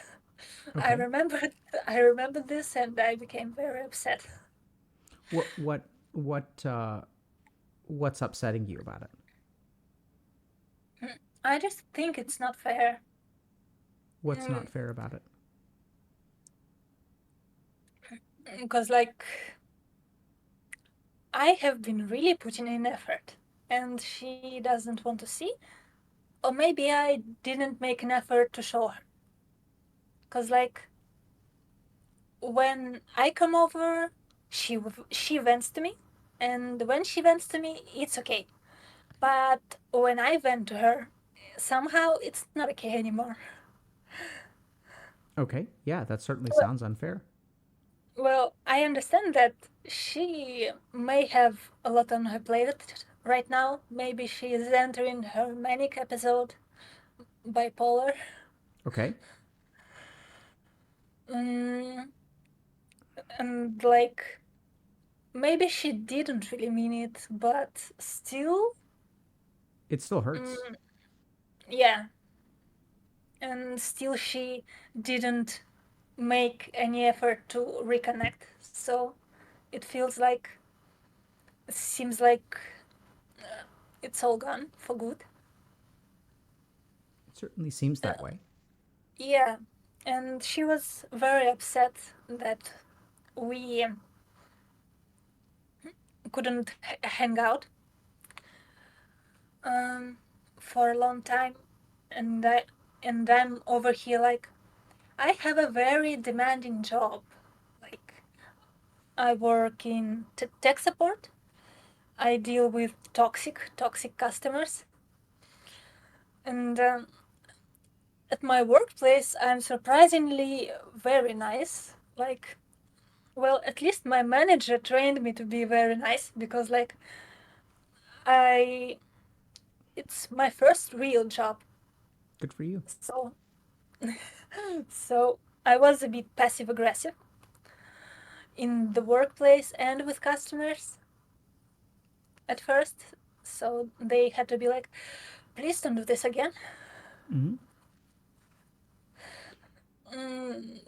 I Okay. remembered I remembered this and I became very upset. What what's upsetting you about it? I just think it's not fair. What's not fair about it? Because I have been really putting in effort and she doesn't want to see. Or maybe I didn't make an effort to show her. Because when I come over, she vents to me, and when she vents to me, it's okay. But when I vent to her, somehow it's not okay anymore. Okay. Yeah, that certainly Well, sounds unfair. well, I understand that she may have a lot on her plate right now. Maybe she is entering her manic episode, bipolar. Okay. Mm, and maybe she didn't really mean it, but still, It still hurts. mm, yeah. And still, she didn't make any effort to reconnect. So it feels like, it seems like it's all gone for good. It certainly seems Uh, that way. yeah. And she was very upset that we couldn't hang out um, for a long time. And I'm over here I have a very demanding job. Like I work in tech support. I deal with toxic customers, and at my workplace, I'm surprisingly very nice. Well, at least my manager trained me to be very nice because, I, it's my first real job. Good for you. So, so I was a bit passive aggressive in the workplace and with customers at first. So they had to be like, please don't do this again. Hmm.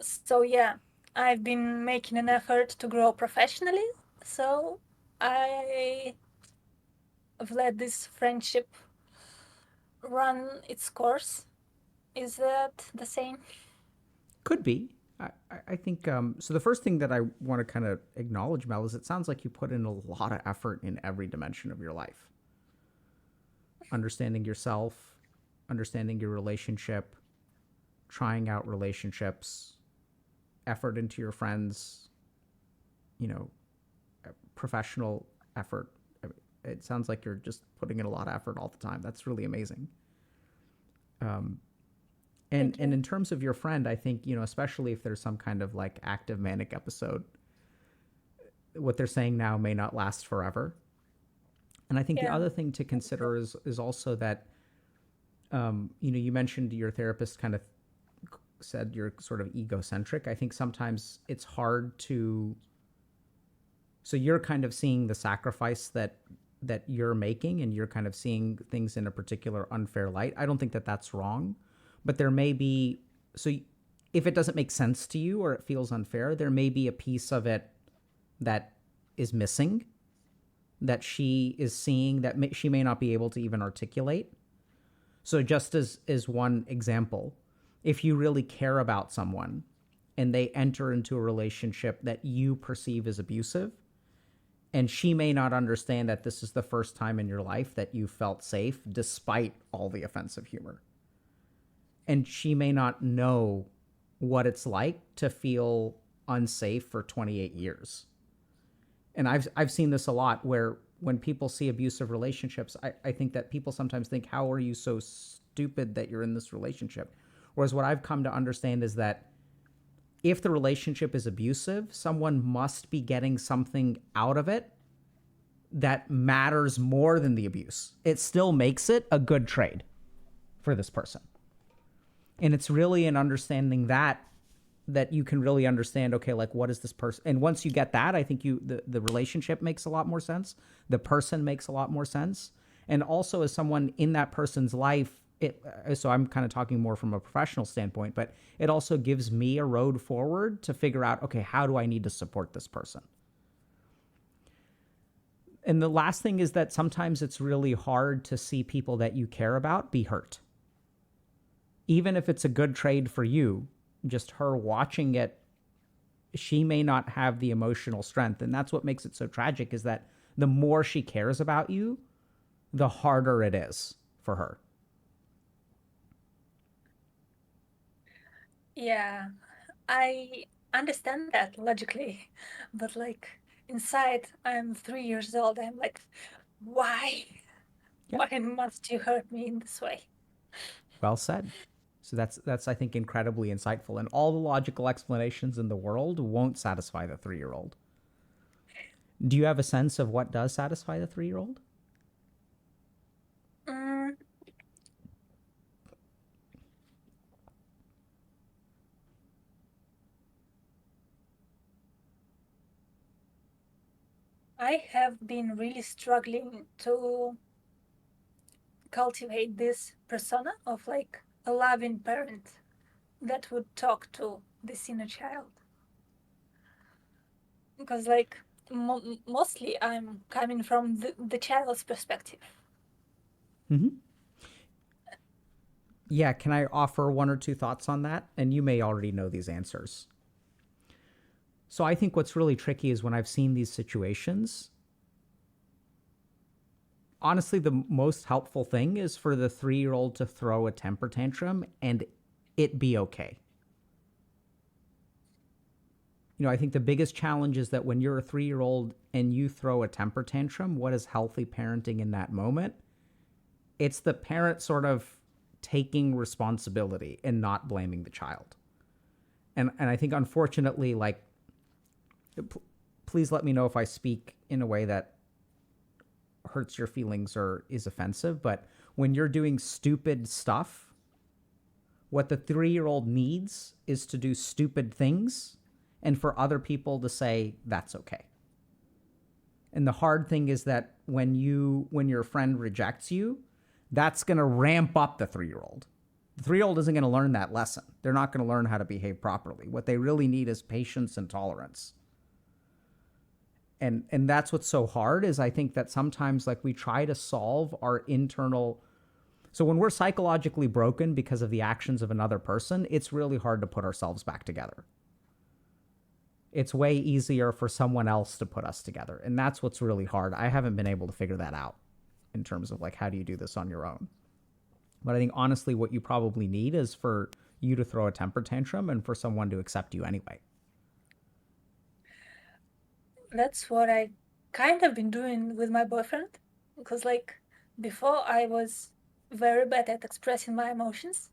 So yeah, I've been making an effort to grow professionally. So I've let this friendship run its course. Is that the same? Could be. I think so. The first thing that I want to kind of acknowledge, Mel, is it sounds like you put in a lot of effort in every dimension of your life. Understanding yourself, understanding your relationship, trying out relationships, effort into your friends, you know, professional effort. It sounds like you're just putting in a lot of effort all the time. That's really amazing. Um, Thank and you. in terms of your friend, I think, especially if there's some kind of like active manic episode, what they're saying now may not last forever. And I think the Yeah. other thing to consider is also that you mentioned your therapist kind of said you're sort of egocentric. I think sometimes it's hard to, so you're kind of seeing the sacrifice that you're making, and you're kind of seeing things in a particular unfair light. I don't think that that's wrong, but there may be, so if it doesn't make sense to you or it feels unfair, there may be a piece of it that is missing, that she is seeing, that she may not be able to even articulate. So just as one example, if you really care about someone and they enter into a relationship that you perceive as abusive, and she may not understand that this is the first time in your life that you felt safe despite all the offensive humor. And she may not know what it's like to feel unsafe for 28 years. And I've seen this a lot where when people see abusive relationships, I think that people sometimes think, how are you so stupid that you're in this relationship? Whereas what I've come to understand is that if the relationship is abusive, someone must be getting something out of it that matters more than the abuse, it still makes it a good trade for this person. And it's really in understanding that you can really understand, okay, like what is this person? And once you get that, I think the relationship makes a lot more sense. The person makes a lot more sense. And also as someone in that person's life, so I'm kind of talking more from a professional standpoint, but it also gives me a road forward to figure out, okay, how do I need to support this person? And the last thing is that sometimes it's really hard to see people that you care about be hurt. Even if it's a good trade for you, just her watching it, she may not have the emotional strength. And that's what makes it so tragic, is that the more she cares about you, the harder it is for her. Yeah, I understand that logically, but like inside, I'm 3 years old. I'm like, why? Yeah. Why must you hurt me in this way? Well said. So that's I think incredibly insightful. And all the logical explanations in the world won't satisfy the 3-year-old. Do you have a sense of what does satisfy the 3-year-old? Mm, I have been really struggling to cultivate this persona of like a loving parent that would talk to this inner child. Because like mostly I'm coming from the child's perspective. Mm-hmm. Yeah, can I offer one or two thoughts on that? And you may already know these answers. So I think what's really tricky is when I've seen these situations, honestly, the most helpful thing is for the 3-year-old to throw a temper tantrum and it be okay. You know, I think the biggest challenge is that when you're a 3-year-old and you throw a temper tantrum, what is healthy parenting in that moment? It's the parent sort of taking responsibility and not blaming the child. And I think unfortunately, like, please let me know if I speak in a way that hurts your feelings or is offensive, but when you're doing stupid stuff, what the 3-year-old needs is to do stupid things and for other people to say that's okay. And the hard thing is that when your friend rejects you, that's going to ramp up the 3-year-old. The 3-year-old isn't going to learn that lesson. They're not going to learn how to behave properly. What they really need is patience and tolerance. And that's what's so hard, is I think that sometimes like we try to solve our internal. So when we're psychologically broken because of the actions of another person, it's really hard to put ourselves back together. It's way easier for someone else to put us together. And that's what's really hard. I haven't been able to figure that out in terms of like, how do you do this on your own? But I think honestly, what you probably need is for you to throw a temper tantrum and for someone to accept you anyway. That's what I kind of been doing with my boyfriend. Because like before I was very bad at expressing my emotions,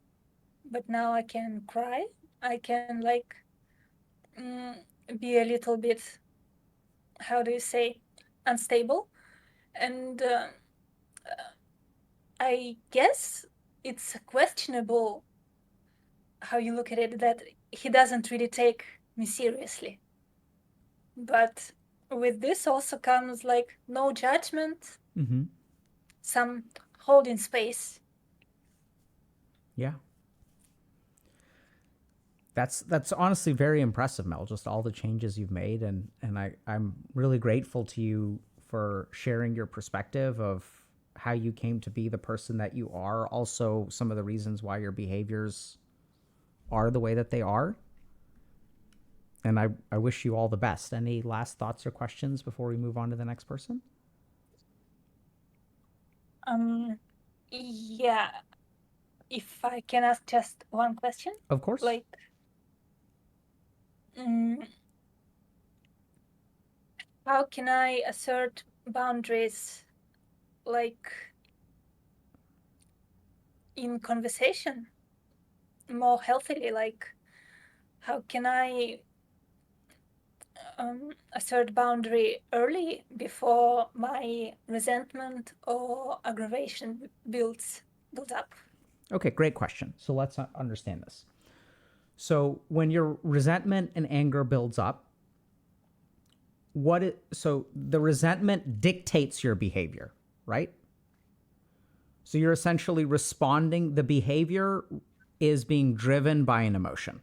but now I can cry. I can like mm, be a little bit, how do you say, unstable. And I guess it's questionable how you look at it, that he doesn't really take me seriously. But with this also comes like no judgment, Mm-hmm. some holding space. Yeah. That's honestly very impressive, Mel, just all the changes you've made. And I'm really grateful to you for sharing your perspective of how you came to be the person that you are. Also, some of the reasons why your behaviors are the way that they are. And I wish you all the best. Any last thoughts or questions before we move on to the next person? Yeah, if I can ask just one question, Of course. like, mm, how can I assert boundaries, like in conversation, more healthily? Like, how can I assert boundary early before my resentment or aggravation builds up? Okay, great question. So let's understand this. So when your resentment and anger builds up, so the resentment dictates your behavior, right? So you're essentially responding, the behavior is being driven by an emotion.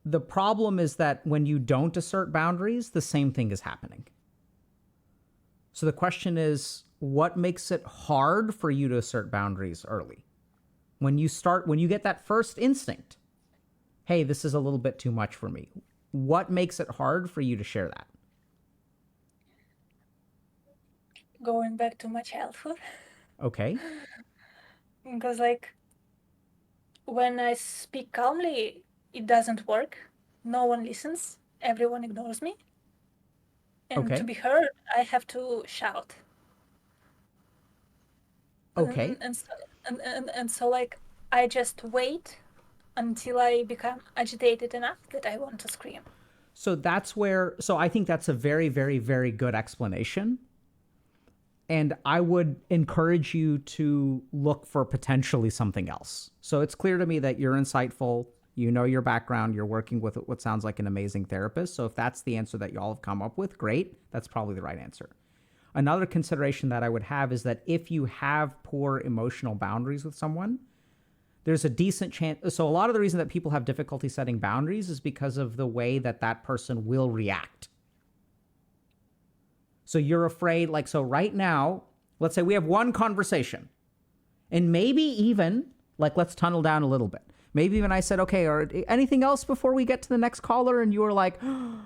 The problem is that when you don't assert boundaries, the same thing is happening. So the question is, what makes it hard for you to assert boundaries early? When you get that first instinct, hey, this is a little bit too much for me. What makes it hard for you to share that? Going back to my childhood. Okay. Because when I speak calmly, it doesn't work. No one listens. Everyone ignores me. And Okay. to be heard, I have to shout. Okay. And so I just wait until I become agitated enough that I want to scream. So I think that's a very, very, very good explanation. And I would encourage you to look for potentially something else. So it's clear to me that you're insightful, you know your background, you're working with what sounds like an amazing therapist. So if that's the answer that y'all have come up with, great. That's probably the right answer. Another consideration that I would have is that if you have poor emotional boundaries with someone, there's a decent chance. So a lot of the reason that people have difficulty setting boundaries is because of the way that that person will react. So you're afraid, so right now, let's say we have one conversation, and maybe even, let's tunnel down a little bit. Maybe even I said, okay, or anything else before we get to the next caller? And you were like, oh,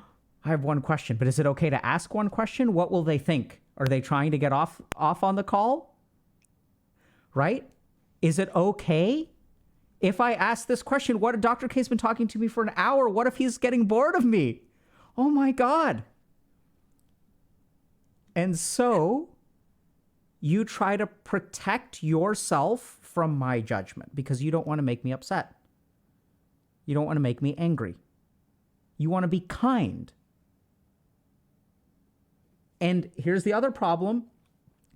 I have one question, but is it okay to ask one question? What will they think? Are they trying to get off on the call? Right? Is it okay if I ask this question? What, Dr. K's been talking to me for an hour. What if he's getting bored of me? Oh my God. And so you try to protect yourself from my judgment because you don't want to make me upset. You don't want to make me angry. You want to be kind. And here's the other problem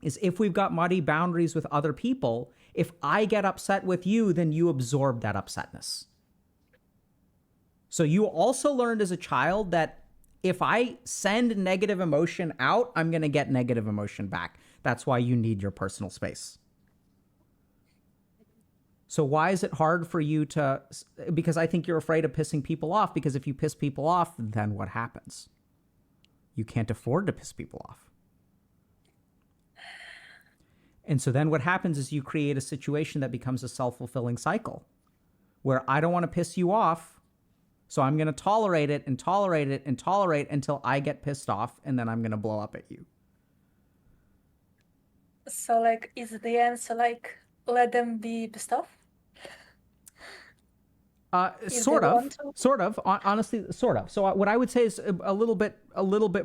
is if we've got muddy boundaries with other people, if I get upset with you, then you absorb that upsetness. So you also learned as a child that if I send negative emotion out, I'm going to get negative emotion back. That's why you need your personal space. So why is it hard for you because I think you're afraid of pissing people off, because if you piss people off, then what happens? You can't afford to piss people off. And so then what happens is you create a situation that becomes a self-fulfilling cycle where I don't want to piss you off, so I'm going to tolerate it and tolerate it and tolerate until I get pissed off, and then I'm going to blow up at you. So is the answer let them be pissed off? Sort of, honestly, sort of. So what I would say is a little bit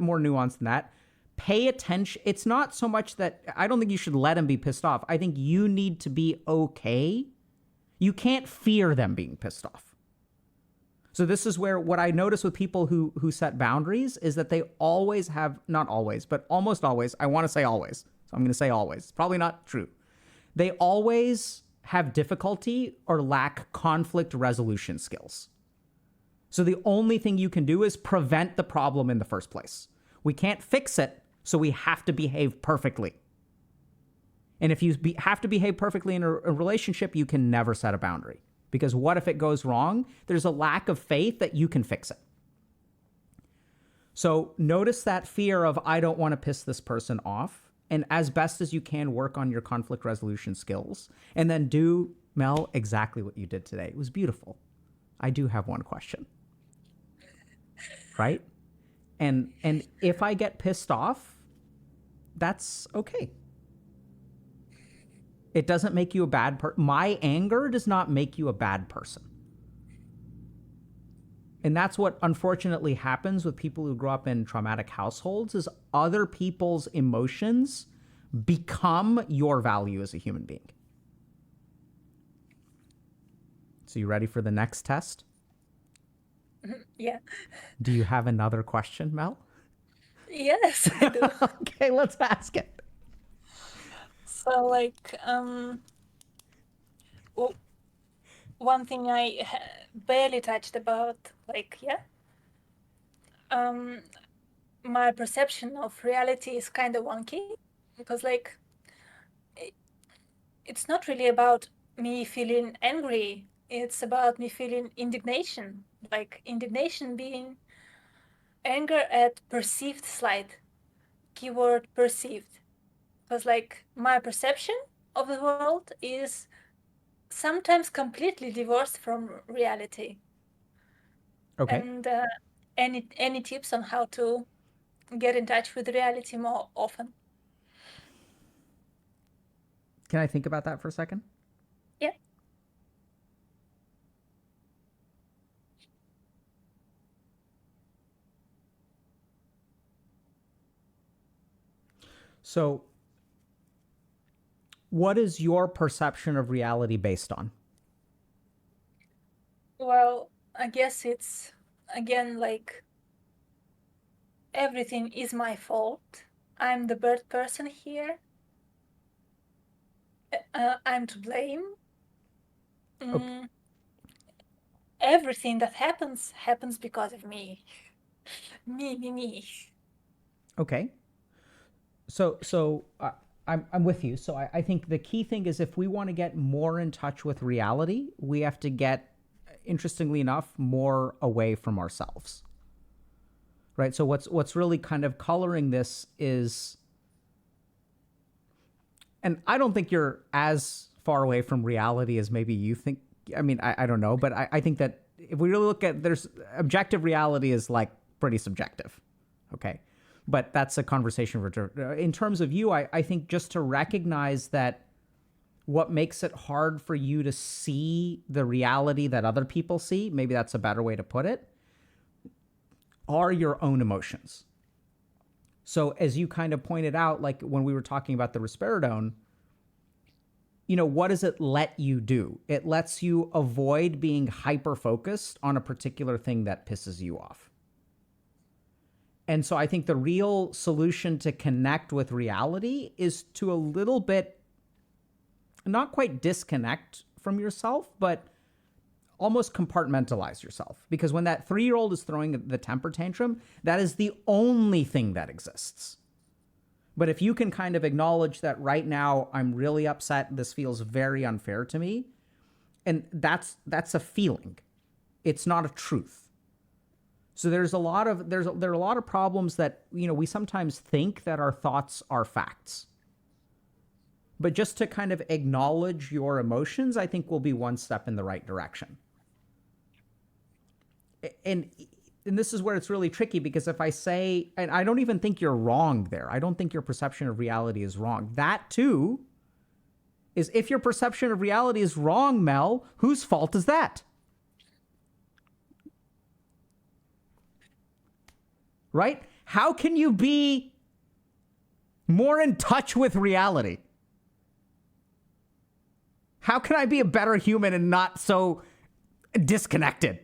more nuanced than that. Pay attention. It's not so much that I don't think you should let them be pissed off. I think you need to be okay. You can't fear them being pissed off. So this is where what I notice with people who set boundaries is that they always have, not always, but almost always, I want to say always, so I'm going to say always. It's probably not true. They always have difficulty or lack conflict resolution skills. So the only thing you can do is prevent the problem in the first place. We can't fix it, so we have to behave perfectly. And if you have to behave perfectly in a relationship, you can never set a boundary. Because what if it goes wrong? There's a lack of faith that you can fix it. So notice that fear of, I don't want to piss this person off. And as best as you can, work on your conflict resolution skills. And then do, Mel, exactly what you did today. It was beautiful. I do have one question. Right? And if I get pissed off, that's okay. It doesn't make you a bad person. My anger does not make you a bad person. And that's what unfortunately happens with people who grow up in traumatic households is other people's emotions become your value as a human being. So you ready for the next test? Yeah. Do you have another question, Mel? Yes, I do. Okay, let's ask it. So, like, one thing I barely touched about, like, yeah, um, my perception of reality is kind of wonky because, like, it's not really about me feeling angry. It's about me feeling indignation, like indignation being anger at perceived slight. Keyword perceived. Because, like, my perception of the world is sometimes completely divorced from reality. Okay. And any tips on how to get in touch with reality more often? Can I think about that for a second? Yeah. So, what is your perception of reality based on? Well, I guess it's again like everything is my fault. I'm the bad person here. I'm to blame. Okay. Mm, everything that happens because of me. Me. Okay. So I'm with you. So I think the key thing is if we want to get more in touch with reality, we have to get, interestingly enough, more away from ourselves. Right. So what's really kind of coloring this is, and I don't think you're as far away from reality as maybe you think. I mean, I don't know, but I think that if we really look at, there's objective reality is like pretty subjective. Okay. But that's a conversation for, in terms of you, I think just to recognize that what makes it hard for you to see the reality that other people see, maybe that's a better way to put it, are your own emotions. So as you kind of pointed out, like when we were talking about the risperidone, what does it let you do? It lets you avoid being hyper focused on a particular thing that pisses you off. And so I think the real solution to connect with reality is to a little bit, not quite disconnect from yourself, but almost compartmentalize yourself. Because when that 3-year-old is throwing the temper tantrum, that is the only thing that exists. But if you can kind of acknowledge that right now I'm really upset, this feels very unfair to me, and that's a feeling. It's not a truth. So there are a lot of problems that, we sometimes think that our thoughts are facts. But just to kind of acknowledge your emotions, I think will be one step in the right direction. And this is where it's really tricky, because if I say, and I don't even think you're wrong there, I don't think your perception of reality is wrong. That too is, if your perception of reality is wrong, Mel, whose fault is that? Right? How can you be more in touch with reality? How can I be a better human and not so disconnected?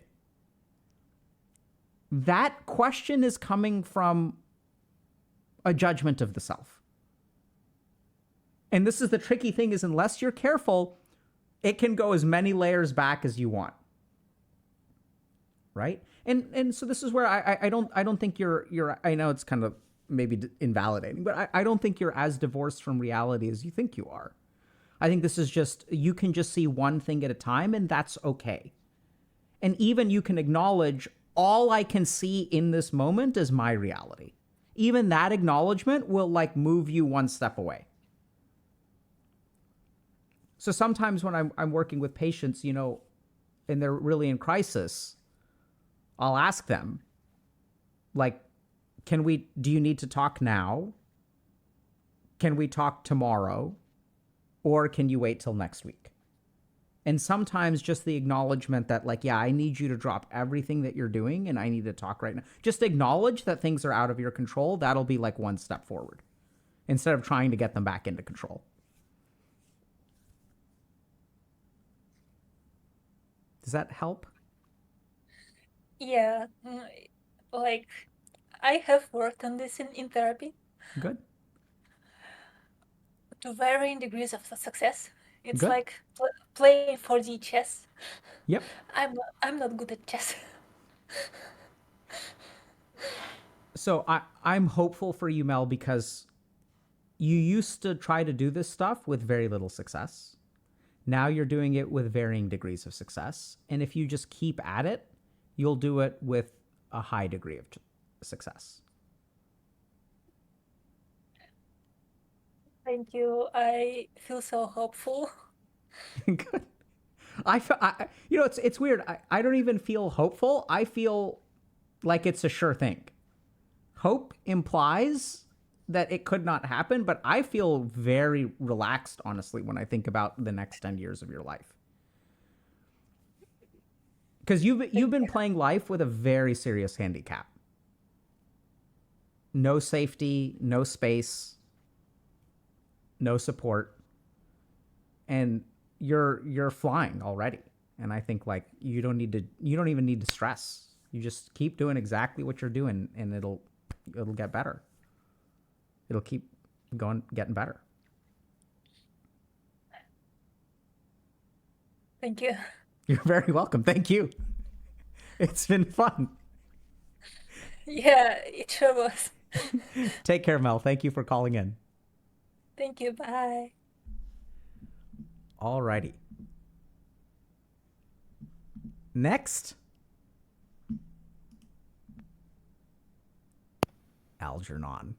That question is coming from a judgment of the self. And this is the tricky thing, is unless you're careful, it can go as many layers back as you want. Right? And so this is where I don't think you're I know it's kind of maybe invalidating, but I don't think you're as divorced from reality as you think you are. I think this is just, you can just see one thing at a time, and that's okay. And even you can acknowledge, all I can see in this moment is my reality. Even that acknowledgement will like move you one step away. So sometimes when I'm working with patients, and they're really in crisis, I'll ask them, like, do you need to talk now? Can we talk tomorrow? Or can you wait till next week? And sometimes just the acknowledgement that, like, yeah, I need you to drop everything that you're doing and I need to talk right now. Just acknowledge that things are out of your control. That'll be like one step forward, instead of trying to get them back into control. Does that help? Yeah, like I have worked on this in therapy Good. to varying degrees of success. It's Good. like playing 4D chess. Yep. I'm not good at chess. So I'm hopeful for you, Mel, because you used to try to do this stuff with very little success. Now you're doing it with varying degrees of success. And if you just keep at it, you'll do it with a high degree of success. Thank you. I feel so hopeful. Good. It's weird. I don't even feel hopeful. I feel like it's a sure thing. Hope implies that it could not happen, but I feel very relaxed, honestly, when I think about the next 10 years of your life. Because you've been playing life with a very serious handicap. No safety, no space, no support, and you're flying already. And I think like you don't even need to stress. You just keep doing exactly what you're doing, and it'll get better. It'll keep getting better. Thank you. You're very welcome. Thank you. It's been fun. Yeah, it sure was. Take care, Mel. Thank you for calling in. Thank you. Bye. Alrighty. Next, Algernon.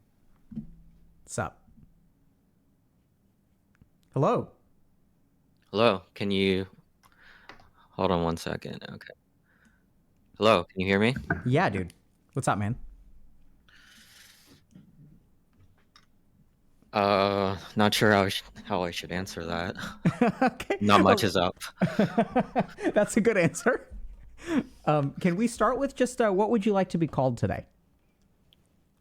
What's up? Hello. Hello, can you hold on one second? Okay. Hello, can you hear me? Yeah, dude. What's up, man? Not sure how I should answer that. Okay. Not much is up. That's a good answer. Can we start with just what would you like to be called today?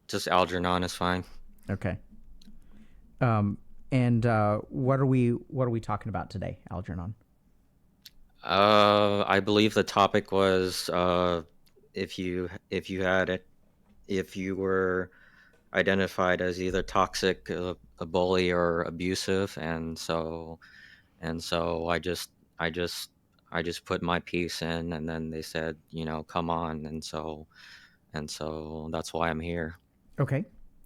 Just Algernon is fine. Okay. And what are we talking about today, Algernon? I believe the topic was if you were identified as either toxic, a bully, or abusive, and so I just put my piece in, and then they said, come on, and so that's why I'm here. Okay.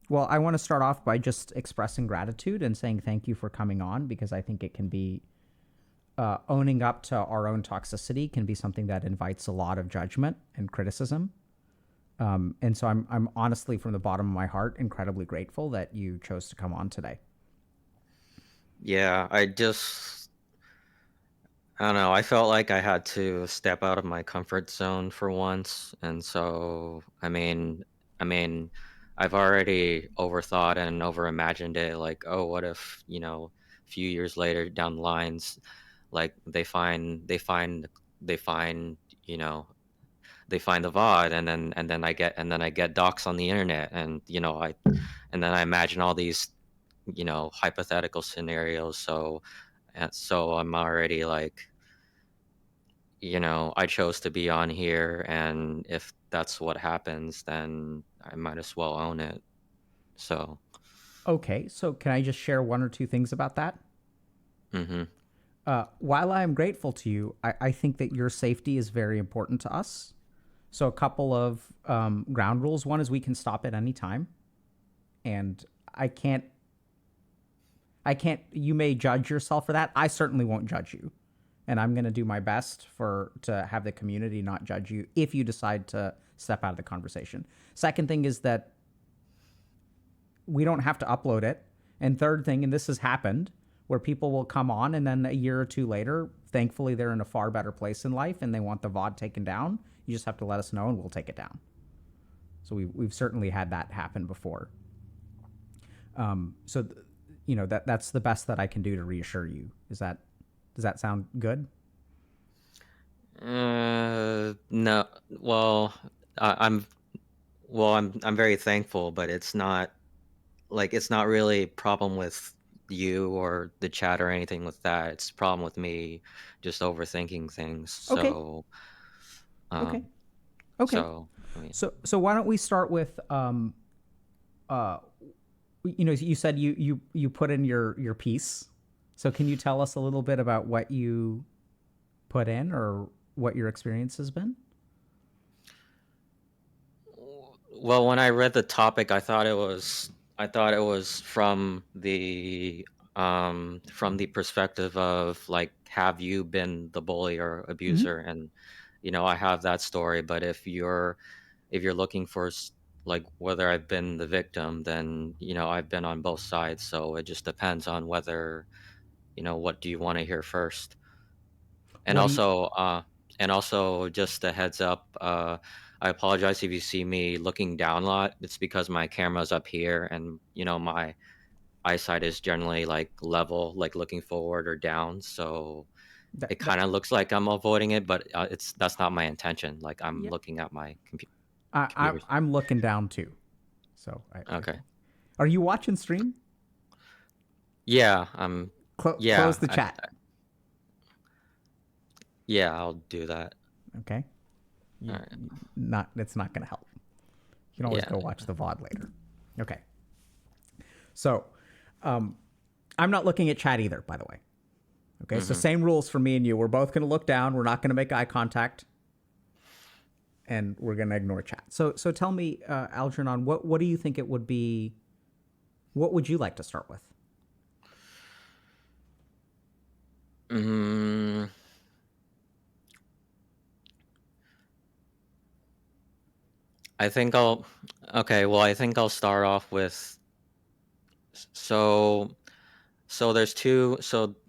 Well, I want to start off by just expressing gratitude and saying thank you for coming on, because I think it can be owning up to our own toxicity can be something that invites a lot of judgment and criticism. And so I'm honestly, from the bottom of my heart, incredibly grateful that you chose to come on today. Yeah, I don't know. I felt like I had to step out of my comfort zone for once, and so I mean, I've already overthought and overimagined it. Like, oh, what if a few years later down the lines, like they find you know they find the VOD, and then I get docs on the internet, and and then I imagine all these hypothetical scenarios. So I'm already like, I chose to be on here, and if that's what happens, then I might as well own it. So, Okay, so can I just share one or two things about that? mm-hmm. While I am grateful to you, I think that your safety is very important to us. So a couple of ground rules. One is we can stop at any time, and I can't. You may judge yourself for that. I certainly won't judge you, and I'm going to do my best to have the community not judge you if you decide to step out of the conversation. Second thing is that we don't have to upload it. And third thing, and this has happened, where people will come on and then a year or two later, thankfully they're in a far better place in life and they want the VOD taken down. You just have to let us know and we'll take it down. So we've certainly had that happen before. That's the best that I can do to reassure you. Does that sound good? No. Well, I'm very thankful, but it's not really a problem with you or the chat or anything with that. It's a problem with me just overthinking things. Okay. So, Okay. Okay. So I mean, So why don't we start with uh, you said you put in your piece. So can you tell us a little bit about what you put in or what your experience has been? well, when I read the topic, I thought it was from the perspective of like, have you been the bully or Mm-hmm. abuser? And I have that story. But if you're looking for like whether I've been the victim, then I've been on both sides. So it just depends on whether what do you want to hear first. And What do you? also just a heads up, I apologize if you see me looking down a lot. It's because my camera's up here, and my eyesight is generally like level, like looking forward or down. So That, it that, kind of looks like I'm avoiding it, but that's not my intention. Like I'm yeah, looking at my I computer. I'm looking down too. So I Okay. think. Are you watching stream? Yeah, Close yeah, the chat. yeah, I'll do that. Okay. All You, right. not. It's not going to help. You can always Yeah. go watch the VOD later. Okay. So, I'm not looking at chat either, by the way. Okay. So Mm-hmm. same rules for me and you. We're both going to look down. We're not going to make eye contact, and we're going to ignore chat. So tell me, Algernon, what do you think it would be? What would you like to start with? Mm, I think I'll okay, well, I think I'll start off with so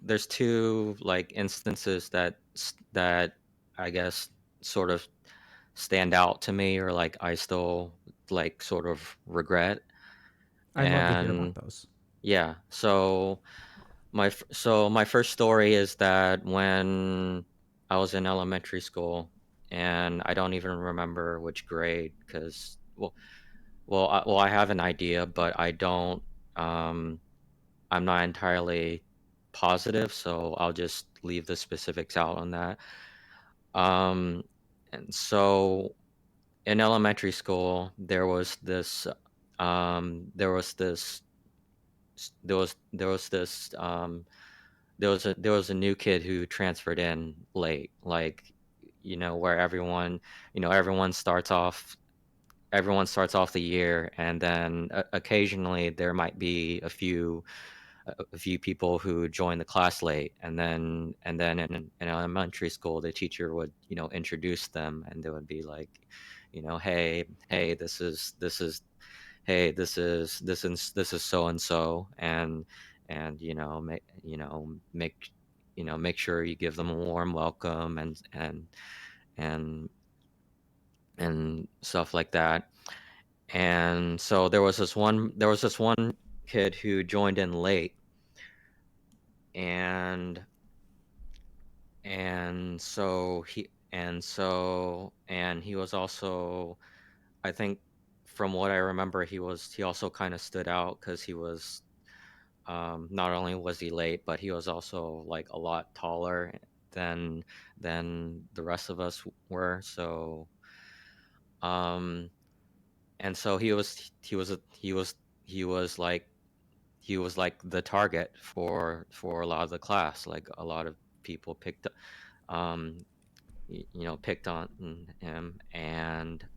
there's two like instances that I guess sort of stand out to me, or like I still like sort of regret. I'd love to hear about And those. yeah, so my first story is that when I was in elementary school, and I don't even remember which grade, because I have an idea, but um I'm not entirely positive, so I'll just leave the specifics out on that. Um, and so in elementary school, there was this there was a new kid who transferred in late, like where everyone starts off the year, and then occasionally there might be a few people who join the class late, and then in elementary school the teacher would introduce them, and they would be like, hey, this is so and so, and make sure you give them a warm welcome, and and stuff like that. And so there was this one kid who joined in late, and and he was also, I think, from what I remember, he also kind of stood out because he was, not only was he late, but he was also like a lot taller than the rest of us were. So um and so he was like the target for a lot of the class. Like a lot of people um picked on him. And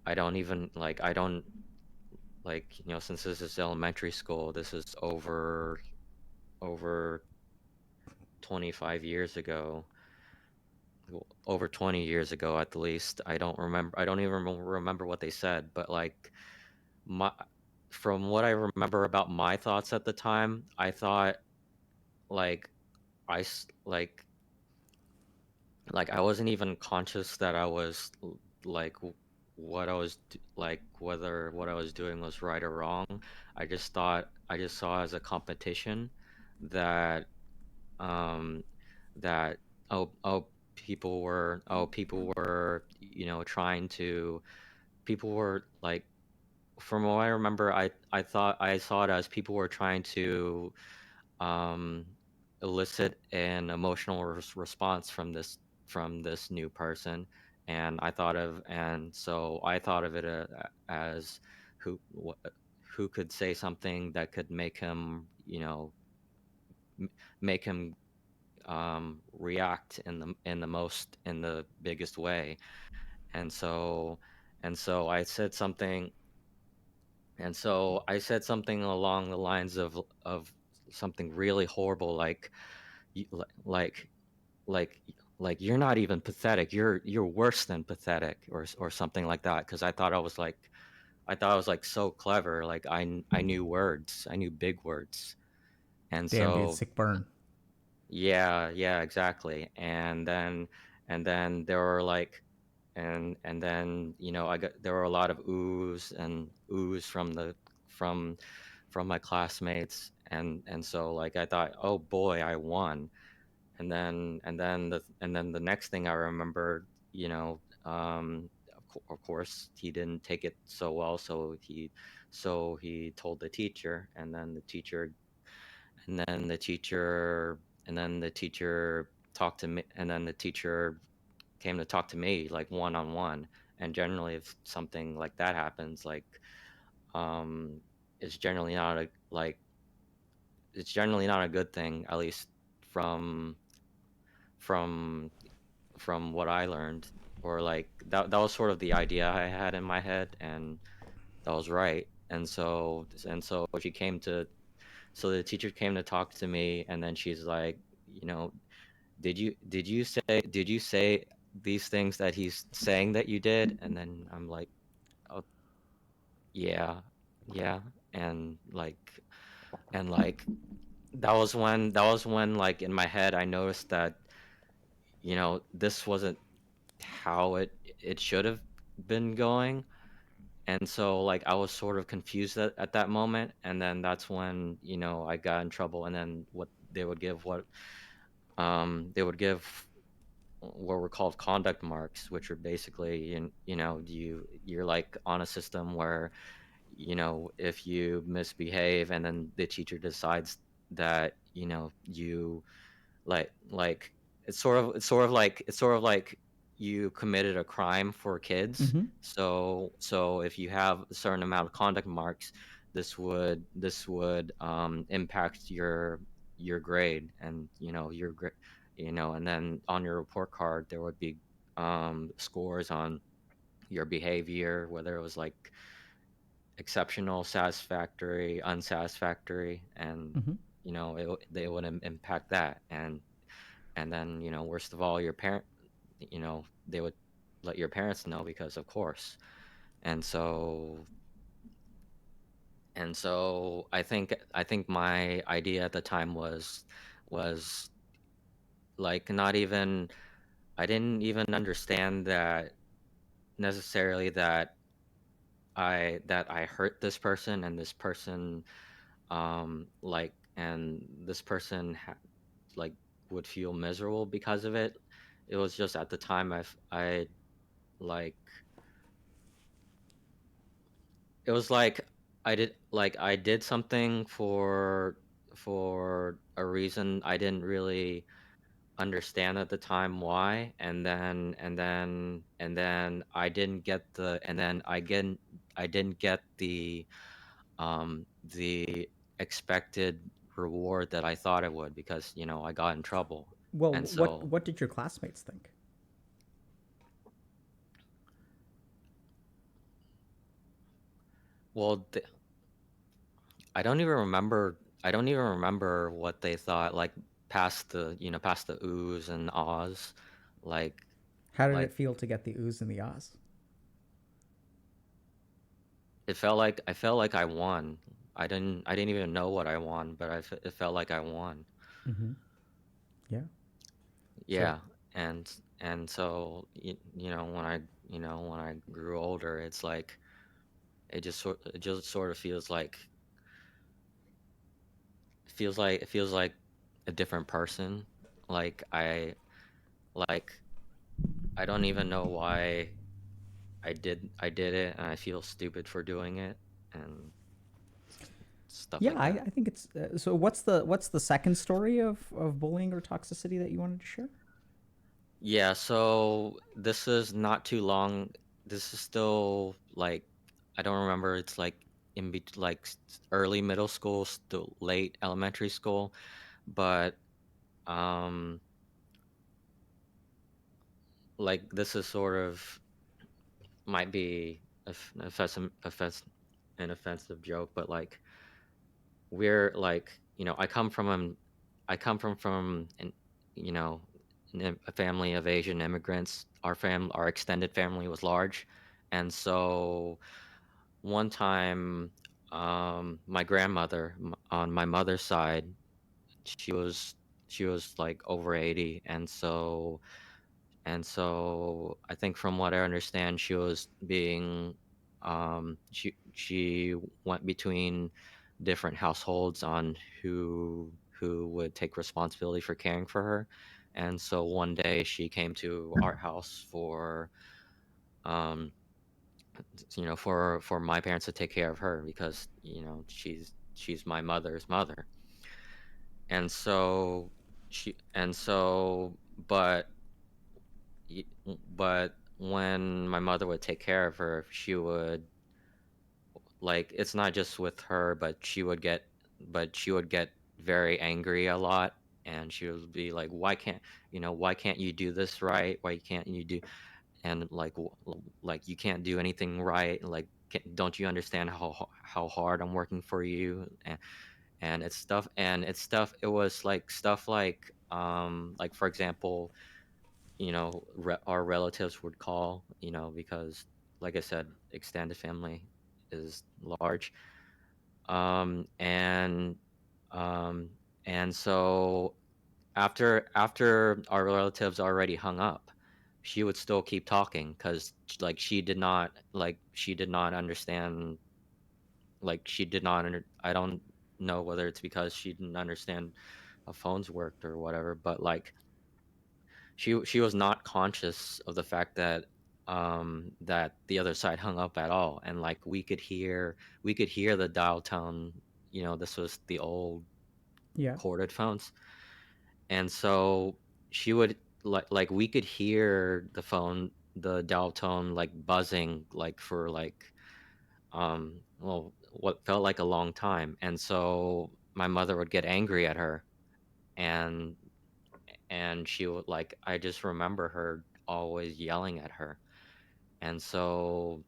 I don't like, since this is elementary school, this is over 25 years ago, over 20 years ago at the least. I don't even remember what they said, but like, my from what I remember about my thoughts at the time, I thought, like, I s- like I wasn't even conscious that I was like what like whether what I was doing was right or wrong. I just saw it as a competition, that um that people were trying to, people were like, from what I remember, I saw it as people were trying to um, elicit an emotional response from this new person. so I thought of it as who could say something that could make him, make him react in the biggest way. And so I said something, along the lines of something really horrible, like y- li- like you're not even pathetic, you're worse than pathetic, or something like that, because I thought I was like so clever, like I knew words, I knew big words. And Damn, dude, so sick burn. yeah, exactly. And then there were like and then I got there were a lot of oohs from from my classmates. And so like I thought, oh boy, I won. And then the next thing I remember, of course he didn't take it so well, so he told the teacher. And then the teacher talked to me, and then the teacher came to talk to me, like, one on one. And generally, if something like that happens, like, um it's generally not a like it's generally not a good thing, at least from from what I learned. Or like that was sort of the idea I had in my head, and that was right. And so she came to so the teacher came to talk to me, and then she's like, you know did you say these things that he's saying that you did? And then I'm like, oh, yeah, yeah. And like and like that was when like in my head I noticed that this wasn't how it should have been going. And so like I was sort of confused at that moment. And then that's when I got in trouble. And then what they would give what they would give what were called conduct marks, which are basically, you're like on a system where, if you misbehave, and then the teacher decides that you like it's sort of like you committed a crime for kids. Mm-hmm. So if you have a certain amount of conduct marks, this would impact your grade. And your grade, and then on your report card there would be scores on your behavior, whether it was like exceptional, satisfactory, unsatisfactory. And Mm-hmm. they would impact that. And then worst of all, your parent, they would let your parents know, because of course. And so and so I think my idea at the time was like, not even I didn't even understand that necessarily, that I hurt this person, and this person and this person like would feel miserable because of it. It was just at the time I like it was like I did something for a reason I didn't really understand at the time why. And then I didn't get the expected reward that I thought it would, because I got in trouble. Well, And what so, what did your classmates think? well, I don't even remember what they thought, like, past the oohs and ahs. like How did like it feel to get the oohs and the ahs? I felt like I won. I didn't even know what I won, but it felt like I won. Mm-hmm. Yeah. So Yeah. And so, when I grew older, it's like it just sort of feels like a different person. Like like I don't even know why I did it, and I feel stupid for doing it, and stuff yeah, like I that. think it's so. What's the second story of bullying or toxicity that you wanted to share? Yeah, so this is not too long. This is still like I don't remember. It's like in bet like early middle school, still late elementary school, but um like this is sort of might be an offensive joke, but like we're like, I come from an, you know, a family of Asian immigrants. Our extended family was large, and so one time, my grandmother on my mother's side, she was she was like over 80, and so I think from what I understand, she was being she went between different households on who would take responsibility for caring for her. And so one day she came to our house for um for my parents to take care of her because she's my mother's mother. And so and so but when my mother would take care of her, she would like it's not just with her, but she would get very angry a lot, and she would be like, why can't you do this right? Why can't you do and like like you can't do anything right? Like don't you understand how hard I'm working for you? And it's stuff it was like stuff like for example, our relatives would call, because like I said, extended family is large. Um, and um, and so after our relatives already hung up, she would still keep talking because she did not understand, I don't know whether it's because she didn't understand how phones worked or whatever, but like she was not conscious of the fact that the other side hung up at all, and like we could hear the dial tone. This was the old Yeah. corded phones, and so she would like we could hear the dial tone like buzzing like for like well, what felt like a long time. And so my mother would get angry at her, and she would like I just remember her always yelling at her. And so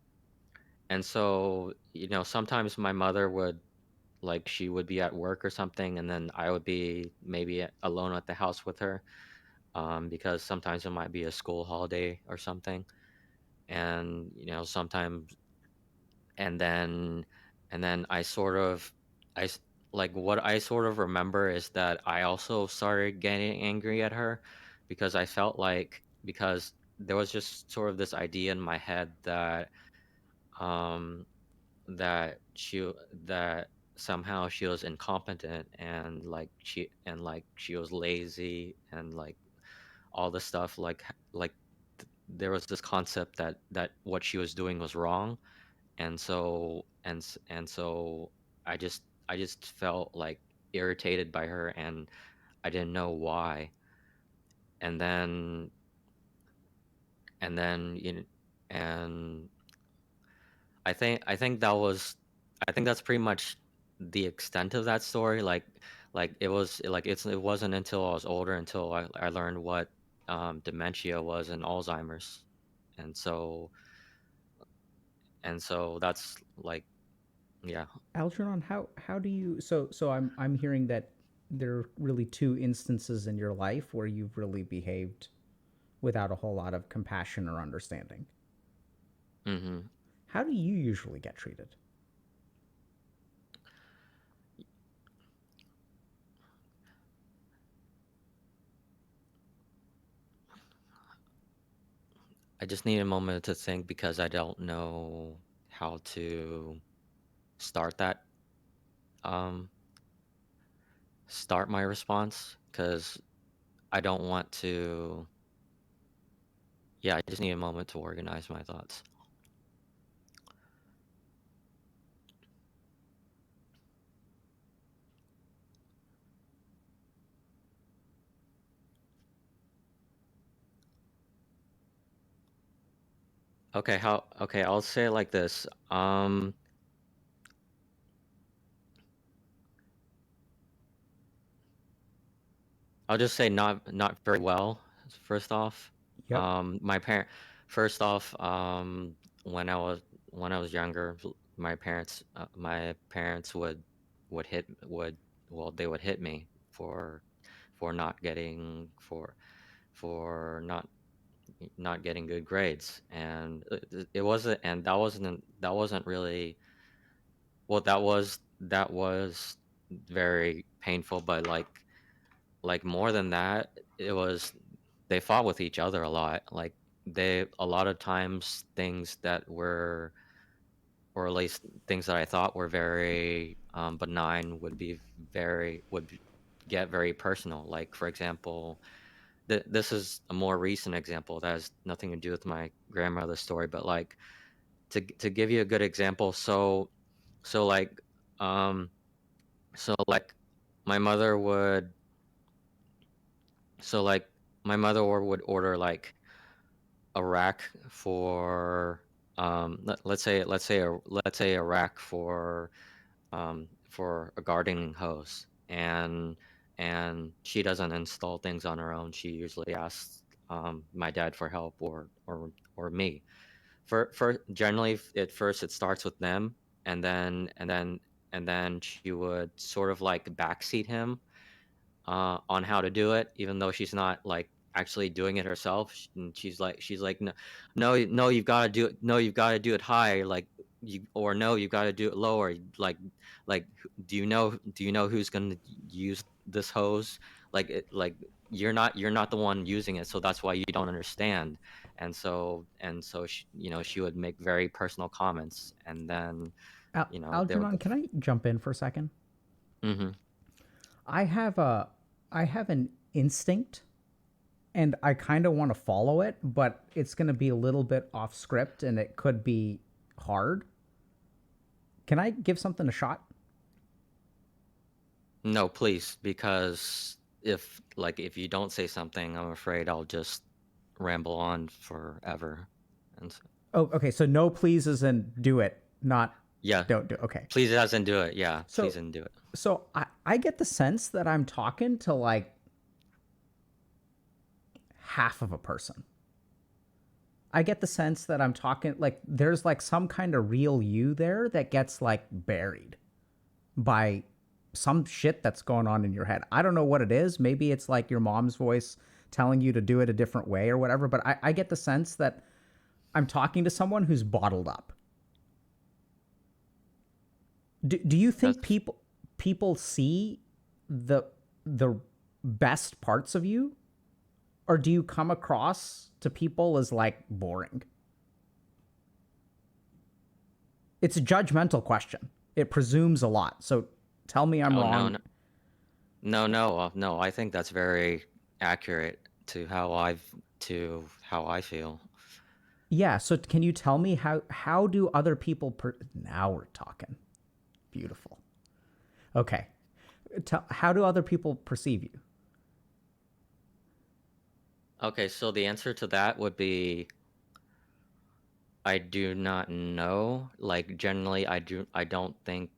sometimes my mother would like she would be at work or something, and then I would be maybe alone at the house with her, because sometimes it might be a school holiday or something. And sometimes and then I sort of I s- like what I sort of remember is that I also started getting angry at her because I felt like because there was just sort of this idea in my head um that somehow she was incompetent, and she was lazy, and like all the stuff there was this concept that what she was doing was wrong. And so I just felt like irritated by her, and I didn't know why. And then and then you know, and I think that's pretty much the extent of that story. It wasn't until I was older until I learned what dementia was and Alzheimer's. And so that's like, yeah. Algernon, how do you so I'm hearing that there are really two instances in your life where you've really behaved without a whole lot of compassion or understanding. hmm How do you usually get treated? I just need a moment to think because I don't know how to start that um start my response, because I don't want to. Yeah, I just need a moment to organize my thoughts. Okay, I'll say it like this. I'll just say not very well, first off. Yep. My parent First off, when I was younger, my parents would hit would well, they would hit me for not getting for not getting good grades. And it wasn't and that wasn't really, well, that was very painful, but like more than that, it was, they fought with each other a lot. Like, they a lot of times, things that were, or at least things that I thought were very benign, get very personal. Like, for example, this is a more recent example that has nothing to do with my grandmother's story, but like, to give you a good example, so like um so like my mother would so like my mother would order like a rack for, let's say a rack for a gardening hose, and she doesn't install things on her own. She usually asks my dad for help, or me. For generally, at first it starts with them, and then she would sort of like backseat him on how to do it, even though she's not like actually doing it herself. And she's like, no, no, you've got to do it. No, you've got to do it higher, like or no, you've got to do it lower. Like, do you know who's gonna use this hose? Like, you're not the one using it, so that's why you don't understand. And so she would make very personal comments, and then they would Algernon, can I jump in for a second? mm-hmm. I have a I have an instinct and I kind of want to follow it, but it's going to be a little bit off script and it could be hard. Can I give something a shot? No, please, because if you don't say something, I'm afraid I'll just ramble on forever. And so, Oh, okay. So no pleases and do it, not yeah, don't do. Okay. please doesn't do it. Yeah, So please didn't do it. I get the sense that I'm talking to like half of a person. I get the sense that I'm talking like there's like some kind of real you there that gets like buried by some shit that's going on in your head. I don't know what it is. Maybe it's like your mom's voice telling you to do it a different way or whatever, but I get the sense that I'm talking to someone who's bottled up. Do you think That's people see the the best parts of you, or do you come across to people as like boring? It's a judgmental question. It presumes a lot. So tell me I'm oh no, wrong. no, no. I think that's very accurate to how I feel. Yeah, so can you tell me how do other people now we're talking. Beautiful. Okay. How do other people perceive you? Okay, so the answer to that would be, I do not know. Like, generally, I don't think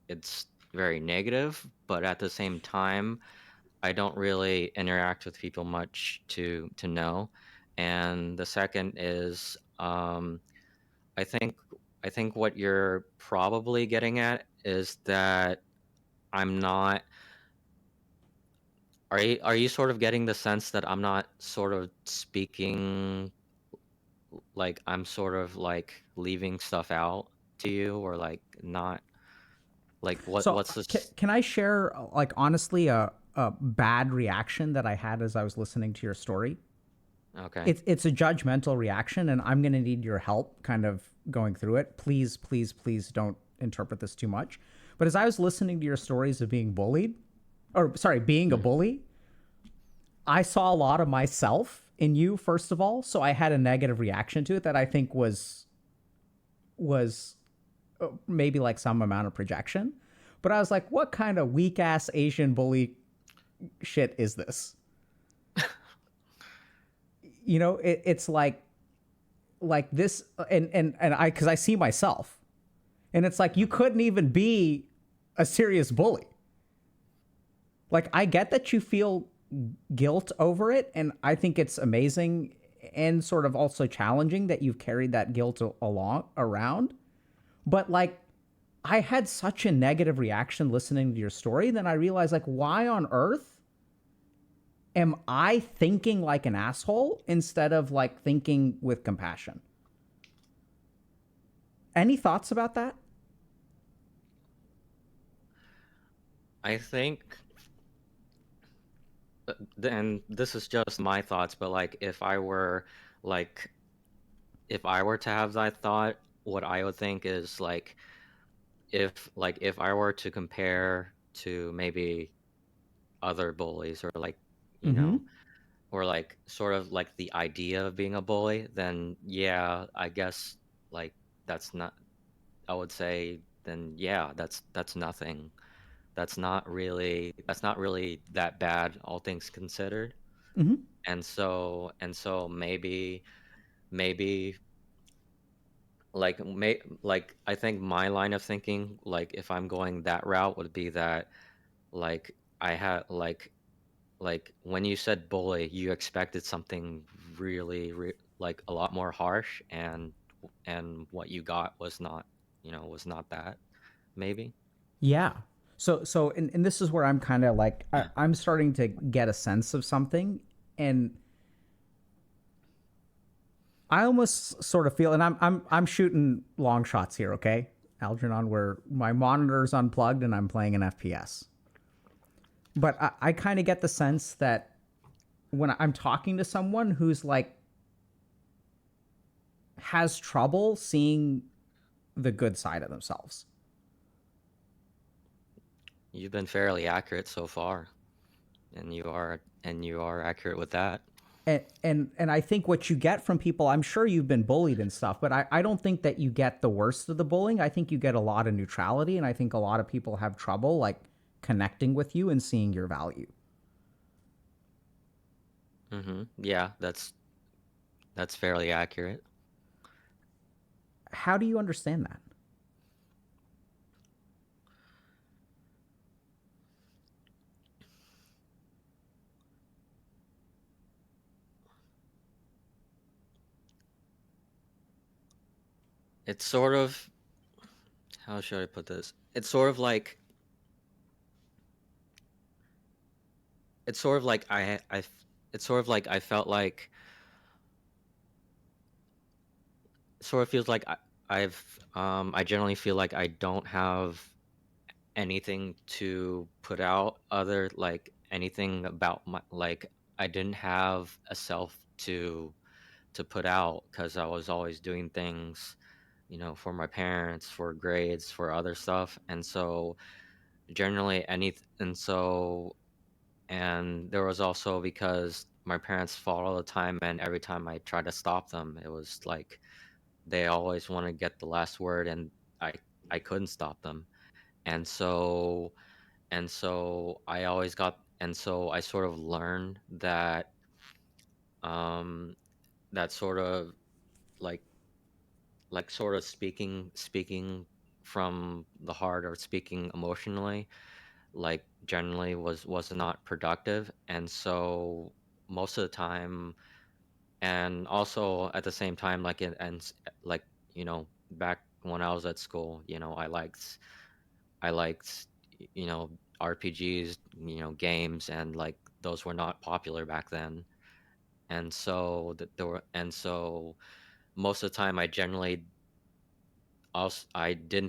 it's very negative, but at the same time, I don't really interact with people much to know. And the second is, I think I think what you're probably getting at is that I'm not. Are you sort of getting the sense that I'm not sort of speaking, like I'm sort of like leaving stuff out to you, or like not, like So what's this? can I share like honestly a bad reaction that I had as I was listening to your story? Okay. It's a judgmental reaction and I'm going to need your help kind of going through it. Please, please, please don't interpret this too much. But as I was listening to your stories of being bullied, or sorry, being a Mhm. bully, I saw a lot of myself in you first of all, so I had a negative reaction to it that I think was maybe like some amount of projection. But I was like, what kind of weak ass Asian bully shit is this? It's like like this, and I, because I see myself, and it's like you couldn't even be a serious bully. Like, I get that you feel guilt over it, and I think it's amazing and sort of also challenging that you've carried that guilt along around. But like, I had such a negative reaction listening to your story, then I realized, like, why on earth am I thinking like an asshole instead of like thinking with compassion? Any thoughts about that? I think, and this is just my thoughts, but like like if I were to have that thought, what I would think is if I were to compare to maybe other bullies, or like, you Mm-hmm. know, or like sort of like the idea of being a bully, then yeah, I guess like that's not, I would say then yeah, that's nothing. That's not really that bad, all things considered. Mm-hmm. And so maybe like I think my line of thinking, like if I'm going that route, would be that like I had like when you said bully, you expected something like a lot more harsh, and what you got was not, was not that, maybe. Yeah. And this is where I'm kind of like, I'm starting to get a sense of something. And I almost sort of feel, and I'm shooting long shots here, okay? Algernon, where my monitor's unplugged and I'm playing an FPS. But I kind of get the sense that when I'm talking to someone who's like has trouble seeing the good side of themselves. You've been fairly accurate so far, and you are accurate with that. And I think what you get from people, I'm sure you've been bullied and stuff, but I don't think that you get the worst of the bullying. I think you get a lot of neutrality, and I think a lot of people have trouble like connecting with you and seeing your value. Yeah, that's fairly accurate. How do you understand that? It's sort of, how should I put this? It's sort of like it's sort of like I felt like, sort of feels like I generally feel like I don't have anything to put out, other like anything about my, like I didn't have a self to put out, because I was always doing things, for my parents, for grades, for other stuff. And so generally any and so and there was also, because my parents fought all the time, and every time I tried to stop them, it was like they always want to get the last word, and I I couldn't stop them. And so I sort of learned that, um that sort of like sort of speaking from the heart, or speaking emotionally, like generally was not productive. And so most of the time, and also at the same time, like like, back when I was at school, I liked you know RPGs, games, and like those were not popular back then. And so that there were and so most of the time, I didn't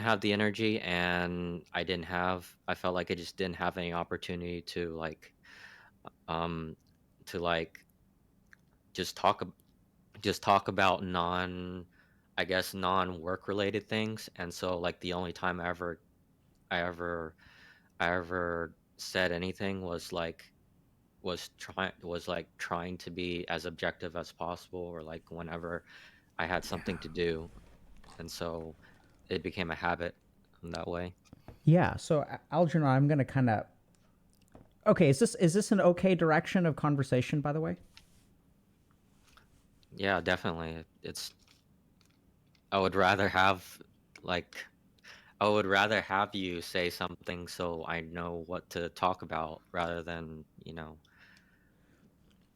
have the energy, and I felt like I just didn't have any opportunity um to like just talk about I guess non work related things. And so like the only time I ever I ever said anything was like trying to be as objective as possible, or like whenever I had something to do. And so it became a habit in that way. Yeah. So Algernon, I'm gonna kind of. Okay, is this an okay direction of conversation, by the way? Yeah, definitely. I would rather have like I would rather have you say something so I know what to talk about rather than,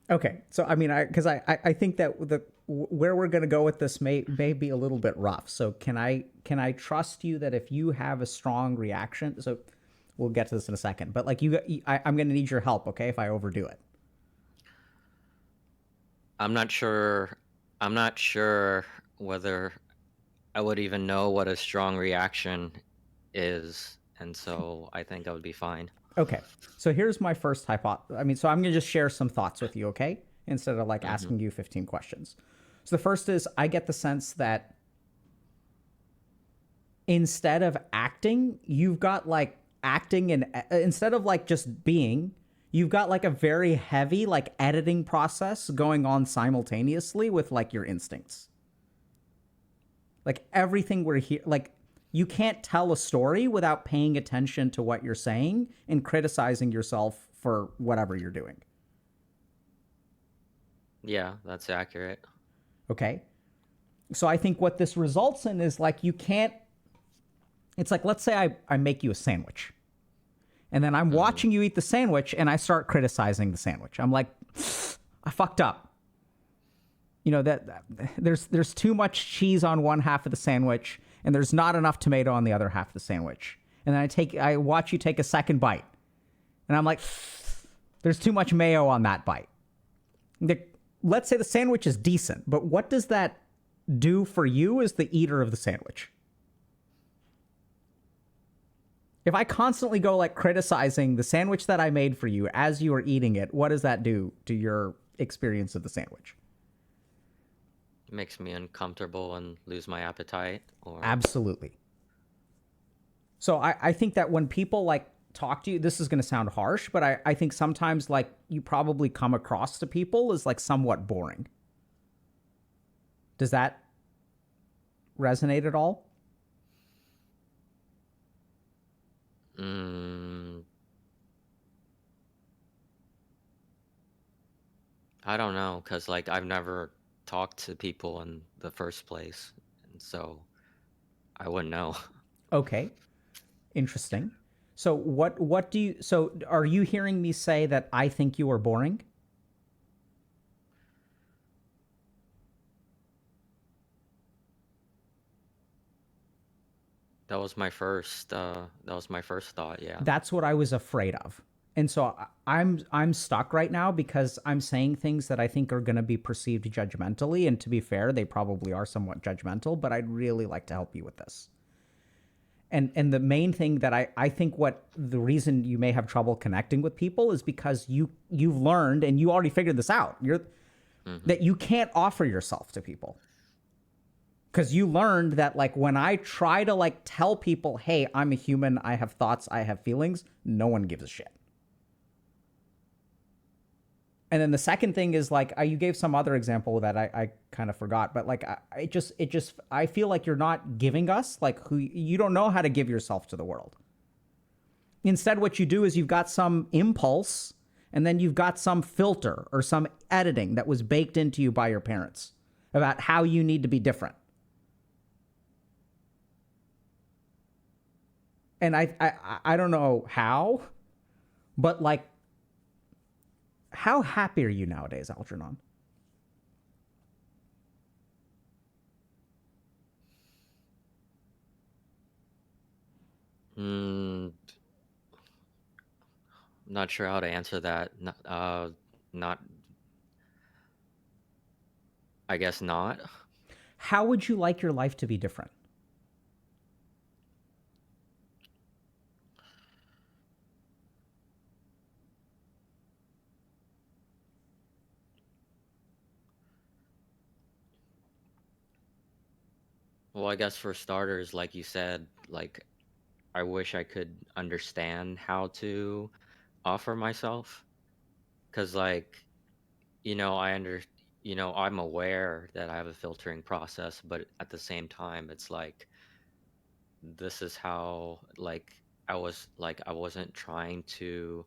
Okay, so I mean, I think that where we're gonna go with this may be a little bit rough. So can I trust you that if you have a strong reaction, so we'll get to this in a second, but like I'm gonna need your help, okay? If I overdo it. I'm not sure I'm not sure whether I would even know what a strong reaction is, and so I think I would be fine. Okay, so here's my first hypothesis. I mean, so I'm gonna just share some thoughts with you, okay? Instead of like Mm-hmm. asking you 15 questions. So the first is I get the sense that instead of acting, you've got like acting and instead of like just being, you've got like a very heavy like editing process going on simultaneously with like your instincts. Like everything we're here, like you can't tell a story without paying attention to what you're saying and criticizing yourself for whatever you're doing. Yeah, that's accurate. Okay. So I think what this results in is like you can't, it's like, let's say I make you a sandwich and then I'm watching you eat the sandwich and I start criticizing the sandwich. I'm like, I fucked up. You know, that there's too much cheese on one half of the sandwich and there's not enough tomato on the other half of the sandwich. And then I watch you take a second bite and I'm like, there's too much mayo on that bite. Let's say the sandwich is decent, but what does that do for you as the eater of the sandwich? If I constantly go like criticizing the sandwich that I made for you as you are eating it, what does that do to your experience of the sandwich? It makes me uncomfortable and lose my appetite, or Absolutely. So I think that when people like talk to you, this is going to sound harsh, but I think sometimes like you probably come across to people as like somewhat boring. Does that resonate at all? I don't know, because like I've never talked to people in the first place, and so I wouldn't know. Okay. Interesting. So what do you so are you hearing me say that I think you are boring? That was my first thought, yeah. That's what I was afraid of. And so I'm stuck right now because I'm saying things that I think are going to be perceived judgmentally, and to be fair, they probably are somewhat judgmental, but I'd really like to help you with this. And the main thing that I think what the reason you may have trouble connecting with people is because you've learned and you already figured this out. That you can't offer yourself to people. Because you learned that like when I try to like tell people, hey, I'm a human, I have thoughts, I have feelings, no one gives a shit. And then the second thing is like you gave some other example that I kind of forgot, but like I feel like you're not giving us like who you don't know how to give yourself to the world. Instead, what you do is you've got some impulse and then you've got some filter or some editing that was baked into you by your parents about how you need to be different. And I don't know how, but like, how happy are you nowadays, Algernon? Mm, Not sure how to answer that. Not. I guess not. How would you like your life to be different? Well, I guess for starters, like you said, like I wish I could understand how to offer myself, because like I I'm aware that I have a filtering process, but at the same time, it's like this is how like I wasn't trying to,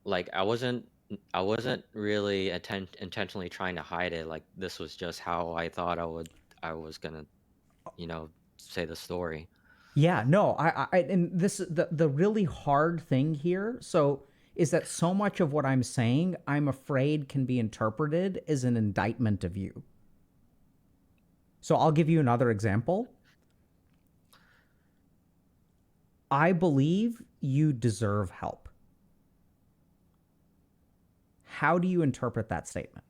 like I wasn't I wasn't really intentionally trying to hide it. Like this was just how I thought I was gonna, you know, say the story. Yeah, no, and this the really hard thing here. So is that so much of what I'm saying, I'm afraid, can be interpreted as an indictment of you. So I'll give you another example. I believe you deserve help. How do you interpret that statement?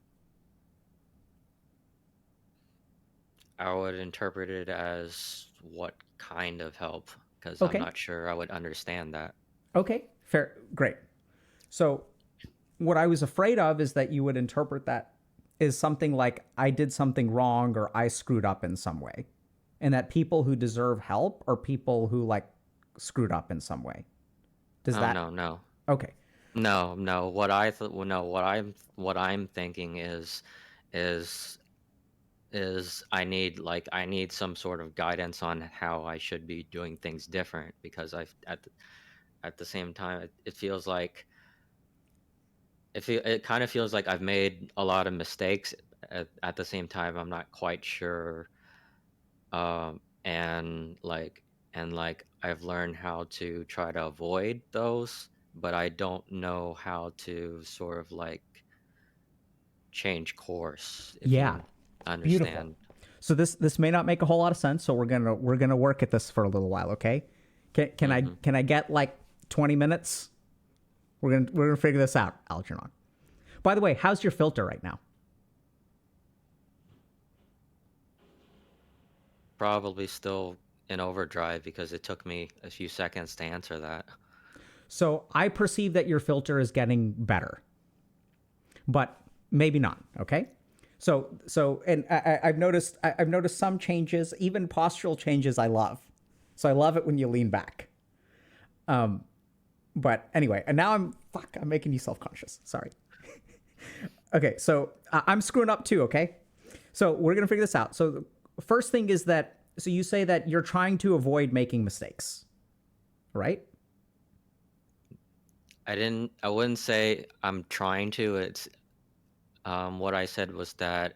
I would interpret it as what kind of help, because I'm Okay. not sure I would understand that. Okay. Fair. Great. So what I was afraid of is that you would interpret that as something like I did something wrong or I screwed up in some way. And that people who deserve help are people who like screwed up in some way. Does Oh that? no, no. Okay. No. What I'm thinking is I need some sort of guidance on how I should be doing things different, because at the same time it feels like it kind of feels like I've made a lot of mistakes. At the same time, I'm not quite sure, um and like I've learned how to try to avoid those, but I don't know how to sort of like change course, if Yeah. you Beautiful. understand. So this may not make a whole lot of sense. So we're gonna work at this for a little while. Okay. Hmm. Can I get like 20 minutes? We're gonna figure this out, Algernon. By the way, how's your filter right now? Probably still in overdrive because it took me a few seconds to answer that. So I perceive that your filter is getting better, but maybe not. Okay. And I've noticed some changes, even postural changes. I love. So I love it when you lean back. But anyway, and now I'm making you self conscious. Sorry. Okay, so I'm screwing up too. Okay, so we're gonna figure this out. So the first thing is that so you say that you're trying to avoid making mistakes, right? I wouldn't say I'm trying to. It's what I said was that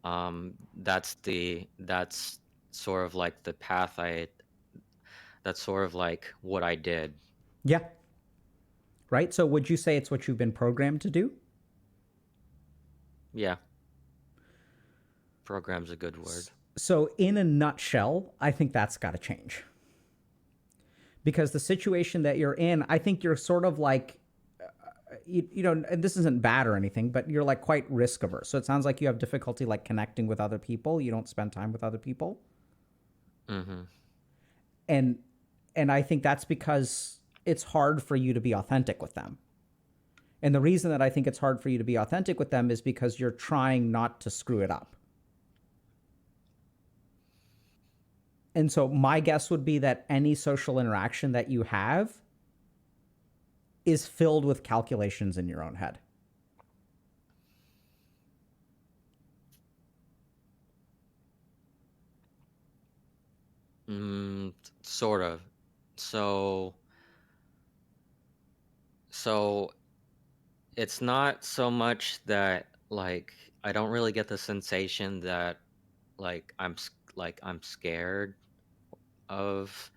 that's sort of like the path I that's sort of like what I did. Yeah. Right. So would you say it's what you've been programmed to do? Yeah, program's a good word. So in a nutshell, I think that's got to change because the situation that you're in, I think you're sort of like you know, and this isn't bad or anything, but you're like quite risk averse. So it sounds like you have difficulty like connecting with other people. You don't spend time with other people. Mm-hmm. And I think that's because it's hard for you to be authentic with them. And the reason that I think it's hard for you to be authentic with them is because you're trying not to screw it up. And so my guess would be that any social interaction that you have is filled with calculations in your own head. Sort of. So so it's not so much that like I don't really get the sensation that like I'm scared of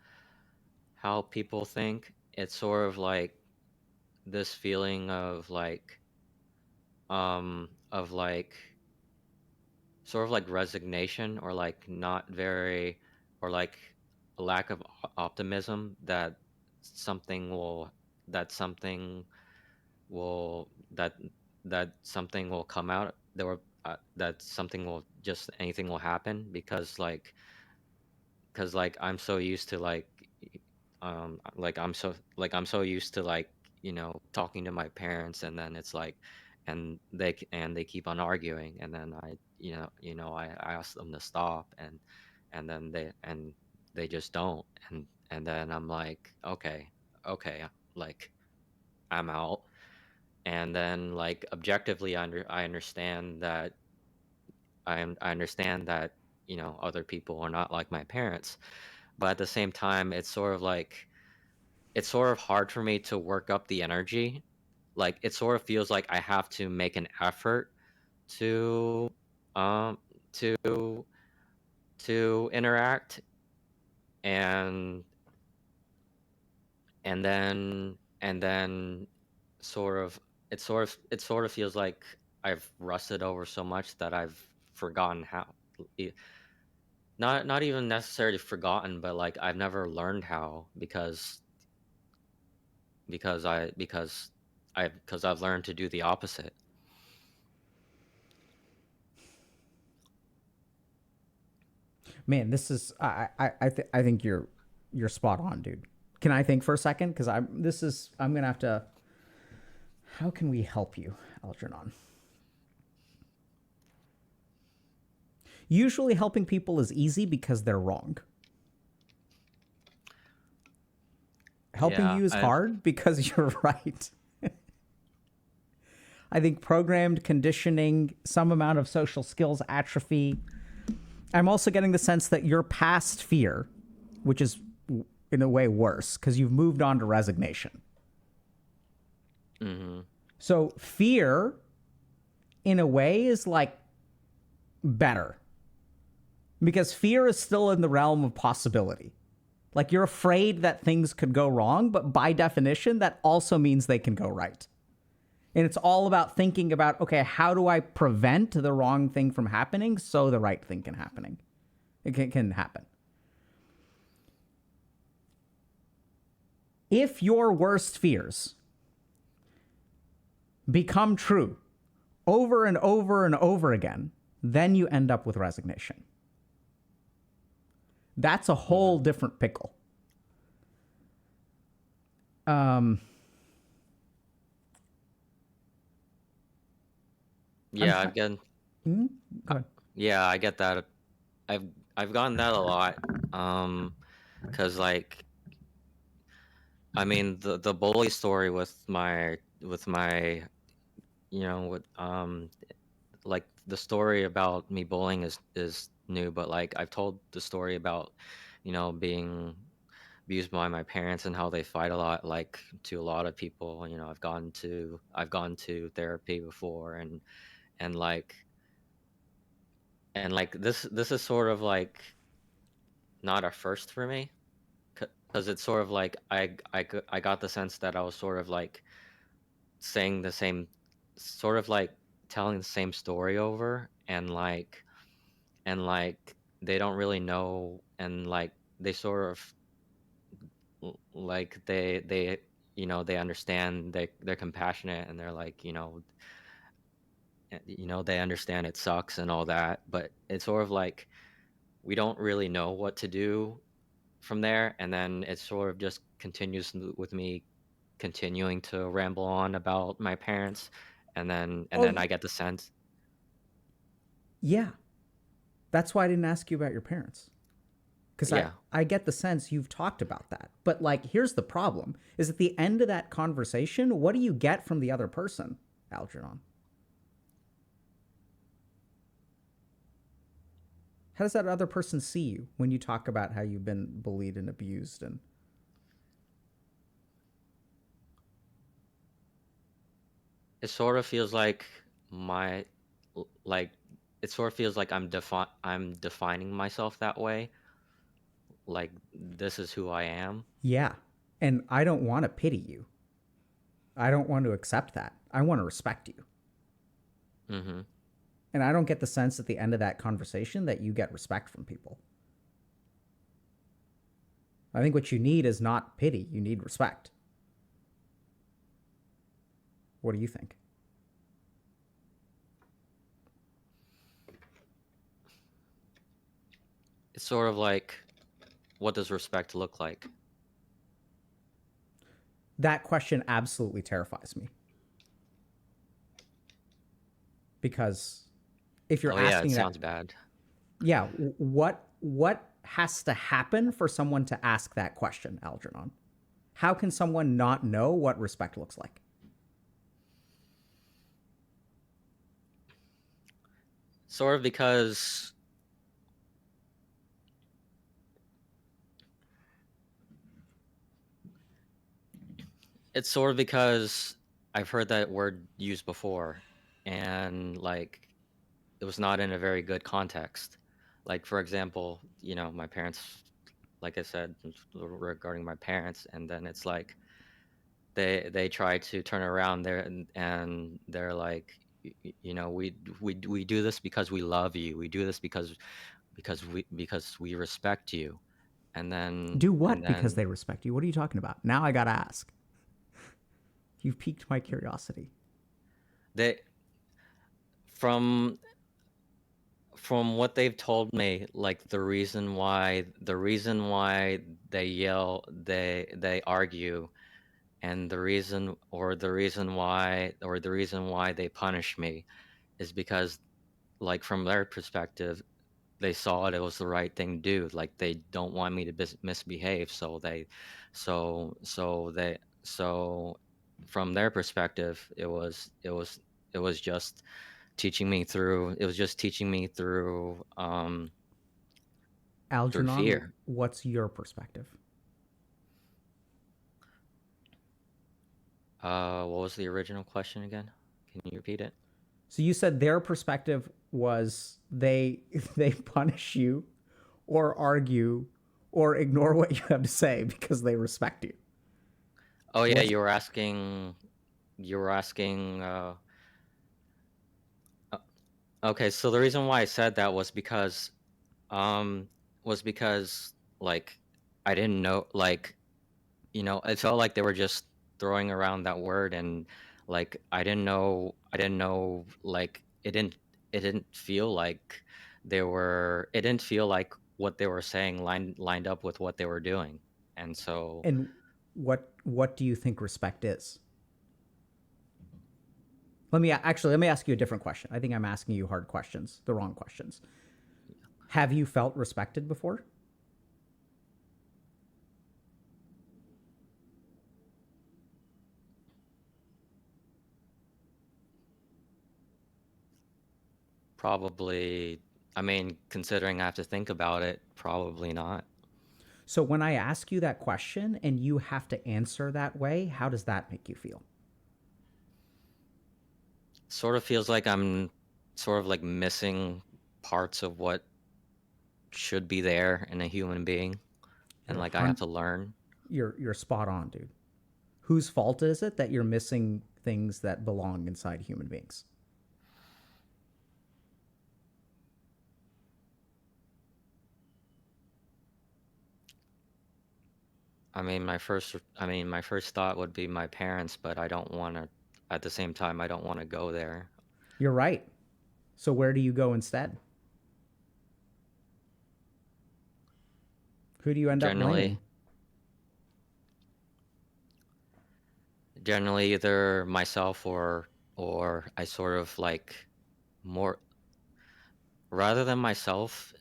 how people think. It's sort of like this feeling of like sort of like resignation, or like not very, or like a lack of optimism that something will that something will that that something will come out, that something will just anything will happen, because like I'm so used to I'm so used to like, talking to my parents, and then it's like, and they keep on arguing, and then I ask them to stop, and they just don't, and then I'm like, okay, like I'm out. And then like objectively I understand that I understand that other people are not like my parents, but at the same time it's sort of hard for me to work up the energy like it sort of feels like I have to make an effort to um to interact, and then it sort of feels like I've rusted over so much that I've forgotten how, e- not even necessarily forgotten, but like I've never learned how, because I've learned to do the opposite. Man, this is I think you're spot on, dude. Can I think for a second? Because I'm gonna have to. How can we help you, Algernon? Usually, helping people is easy because they're wrong. Helping Yeah, you is hard because you're right. I think programmed conditioning, some amount of social skills atrophy. I'm also getting the sense that you're past fear, which is in a way worse because you've moved on to resignation. mm-hmm. So fear, in a way, is like better because fear is still in the realm of possibility. Like you're afraid that things could go wrong, but by definition, that also means they can go right. And it's all about thinking about, okay, how do I prevent the wrong thing from happening so the right thing can happening? It can happen. If your worst fears become true over and over and over again, then you end up with resignation. That's a whole different pickle. Yeah, try- I've gotten Go ahead. yeah, I get that. I've I've gotten that a lot. Because like, I mean, the bully story with my with like the story about me bullying is new, but like I've told the story about being abused by my parents and how they fight a lot, like to a lot of people. I've gone to therapy before, and like this is sort of like not a first for me, because it's sort of like I got the sense that I was sort of like saying the same, sort of like telling the same story over, and like they don't really know, and like they sort of like they understand, they're compassionate, and they're like they understand it sucks and all that, but it's sort of like we don't really know what to do from there, and then it sort of just continues with me continuing to ramble on about my parents, and then I get the sense. Yeah. That's why I didn't ask you about your parents. Because Yeah, I get the sense you've talked about that. But like, here's the problem is at the end of that conversation, what do you get from the other person, Algernon? How does that other person see you when you talk about how you've been bullied and abused? And it sort of feels like my like it sort of feels like I'm defining myself that way, like this is who I am. yeah, and I don't want to pity you. I don't want to accept that. I want to respect you. Mm-hmm. And I don't get the sense at the end of that conversation that you get respect from people. I think what you need is not pity, you need respect. What do you think? It's sort of like, what does respect look like? That question absolutely terrifies me. Because if you're Oh yeah, it asking that, sounds bad. yeah, what has to happen for someone to ask that question, Algernon? How can someone not know what respect looks like? Sort of because it's sort of because I've heard that word used before, and like it was not in a very good context. Like for example, you know, my parents, like I said regarding my parents, and then it's like they try to turn around there and they're like, you know, we do this because we love you. We do this because we respect you. Do And what because then they respect you? What are you talking about? Now I gotta ask. You've piqued my curiosity. they from from what they've told me, like the reason why they yell, they argue, and the reason why they punish me is because, like, from their perspective, they saw it was the right thing to do. Like they don't want me to misbehave, so so from their perspective, it was just teaching me through. It was just teaching me through Algernon, fear. what's your perspective? What was the original question again? Can you repeat it? So you said their perspective was they punish you or argue or ignore what you have to say because they respect you. Oh yeah, What's you were asking. Uh, okay, so the reason why I said that um was because like I didn't know, like, you know, it felt like they were just throwing around that word, and like I didn't know, like it didn't feel like it didn't feel like what they were saying lined up with what they were doing. And so and what do you think respect is? Let me ask you a different question. I think I'm asking you hard questions, the wrong questions. Have you felt respected before? probably, I mean, considering I have to think about it, probably not. So when I ask you that question and you have to answer that way, how does that make you feel? Sort of feels like I'm sort of like missing parts of what should be there in a human being, and You're like I have to learn. you're spot on, dude. Whose fault is it that you're missing things that belong inside human beings? I mean, my first thought would be my parents, but I don't want to, at the same time, I don't want to go there. You're right. So where do you go instead? Who do you end up blaming? Generally, generally either myself or I sort of like more rather than myself.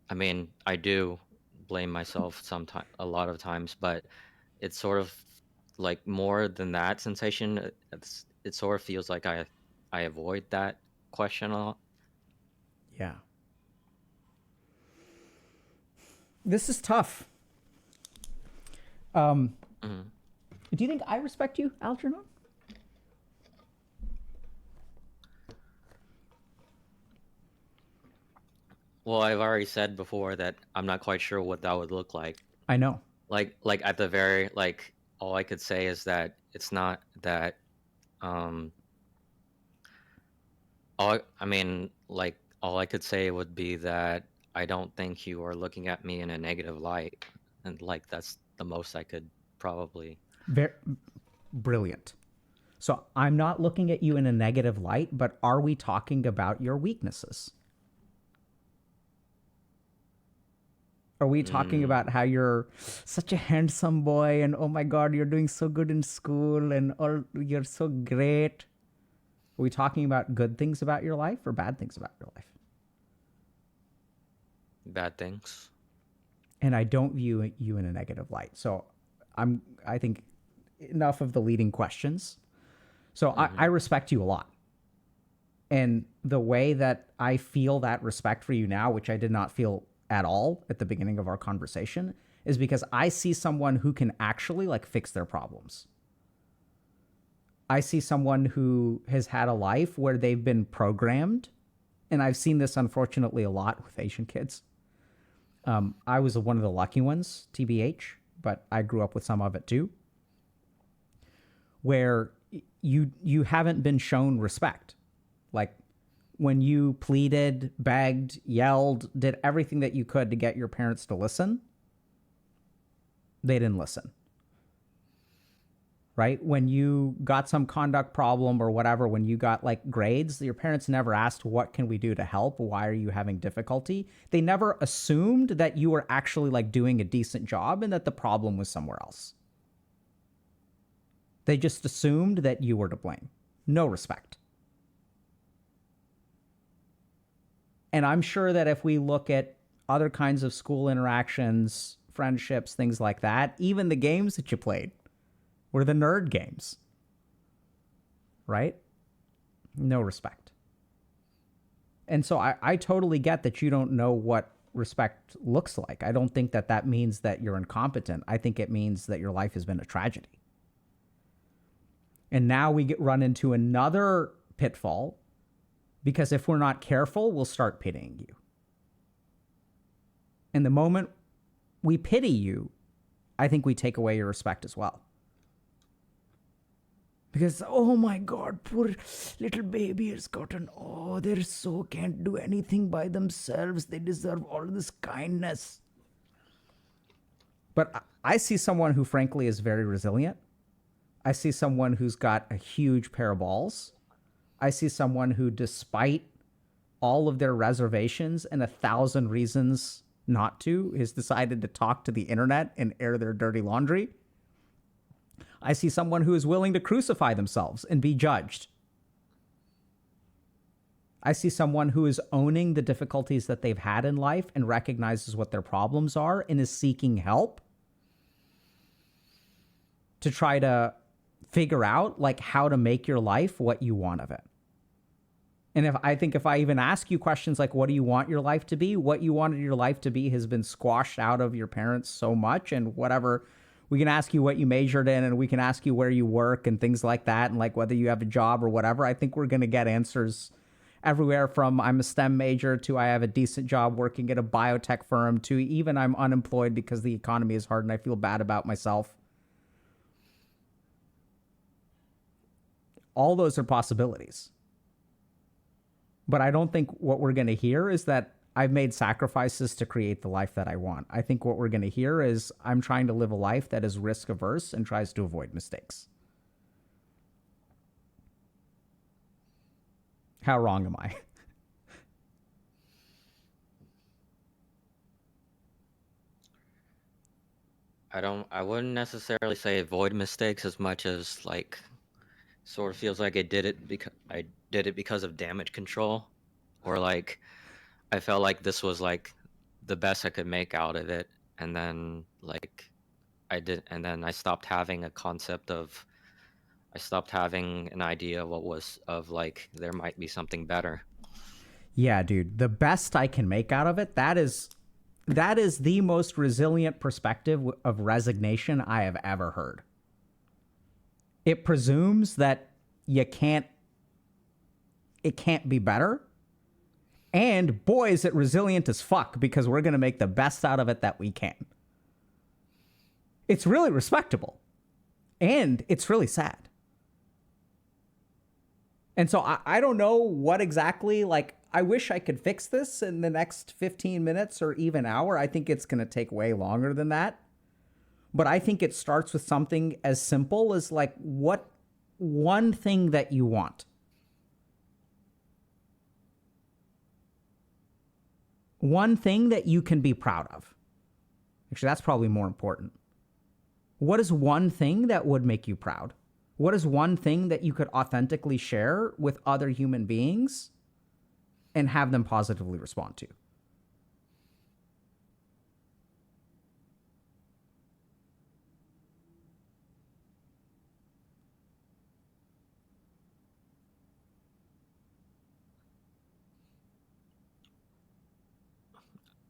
I mean, I do blame myself sometimes, a lot of times, but it's sort of like more than that sensation. It sort of feels like I avoid that question a lot. Yeah. This is tough. Um, Mhm. do you think I respect you, Algernon? Well, I've already said before that I'm not quite sure what that would look like. I know. Like at the very, like, all I could say is that it's not that um I mean, like, all I could say would be that I don't think you are looking at me in a negative light, and like that's the most I could probably. Very brilliant. So I'm not looking at you in a negative light, but are we talking about your weaknesses? Are we talking Mm, about how you're such a handsome boy and oh my god, you're doing so good in school and oh, you're so great? Are we talking about good things about your life or bad things about your life? bad things. And I don't view you in a negative light. So I think enough of the leading questions. So I Mm-hmm. respect you a lot. And the way that I feel that respect for you now, which I did not feel at all at the beginning of our conversation, is because I see someone who can actually like fix their problems. I see someone who has had a life where they've been programmed, and I've seen this unfortunately a lot with Asian kids. I was one of the lucky ones, TBH, but I grew up with some of it too, where you haven't been shown respect. Like when you pleaded, begged, yelled, did everything that you could to get your parents to listen, they didn't listen. Right? When you got some conduct problem or whatever, when you got like grades, your parents never asked, what can we do to help? Why are you having difficulty? They never assumed that you were actually like doing a decent job and that the problem was somewhere else. They just assumed that you were to blame. No respect. And I'm sure that if we look at other kinds of school interactions, friendships, things like that, even the games that you played, were the nerd games, right? No respect. And so I totally get that you don't know what respect looks like. I don't think that that means that you're incompetent. I think it means that your life has been a tragedy. And now we run into another pitfall, because if we're not careful, we'll start pitying you. And the moment we pity you, I think we take away your respect as well. Because, oh my God, poor little baby has gotten, oh, they so can't do anything by themselves. They deserve all this kindness. But I see someone who, frankly, is very resilient. I see someone who's got a huge pair of balls. I see someone who, despite all of their reservations and 1,000 reasons not to, has decided to talk to the internet and air their dirty laundry. I see someone who is willing to crucify themselves and be judged. I see someone who is owning the difficulties that they've had in life and recognizes what their problems are and is seeking help to try to figure out like how to make your life what you want of it. And if I even ask you questions like, what do you want your life to be? What you wanted your life to be has been squashed out of your parents so much, and whatever. We can ask you what you majored in, and we can ask you where you work and things like that, and like whether you have a job or whatever. I think we're going to get answers everywhere from I'm a STEM major to I have a decent job working at a biotech firm to even I'm unemployed because the economy is hard and I feel bad about myself. All those are possibilities. But I don't think what we're going to hear is that I've made sacrifices to create the life that I want. I think what we're going to hear is I'm trying to live a life that is risk averse and tries to avoid mistakes. How wrong am I? I wouldn't necessarily say avoid mistakes as much as like sort of feels like I did it because of damage control, or like I felt like this was like the best I could make out of it, and then like I stopped having a concept of I stopped having an idea of what was of like there might be something better. Yeah, dude, the best I can make out of it, that is the most resilient perspective of resignation I have ever heard. It presumes that it can't be better. And boy, is it resilient as fuck, because we're going to make the best out of it that we can. It's really respectable. And it's really sad. And so I don't know what exactly, like, I wish I could fix this in the next 15 minutes or even hour. I think it's going to take way longer than that. But I think it starts with something as simple as like, what one thing that you want? One thing that you can be proud of. Actually, that's probably more important. What is one thing that would make you proud? What is one thing that you could authentically share with other human beings and have them positively respond to?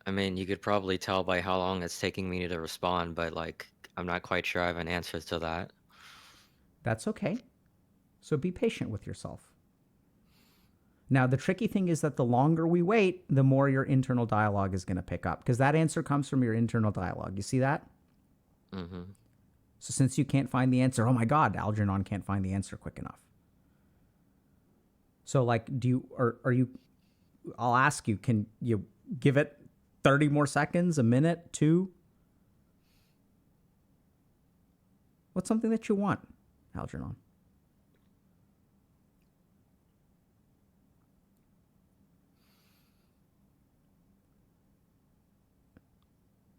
I mean, you could probably tell by how long it's taking me to respond, but like I'm not quite sure I have an answer to that. That's okay. So be patient with yourself. Now, the tricky thing is that the longer we wait, the more your internal dialogue is going to pick up, because that answer comes from your internal dialogue. You see that? Mm-hmm. So since you can't find the answer, oh my God, Algernon can't find the answer quick enough. So like, are you, I'll ask you, can you give it 30 more seconds, a minute, 2? What's something that you want, Algernon?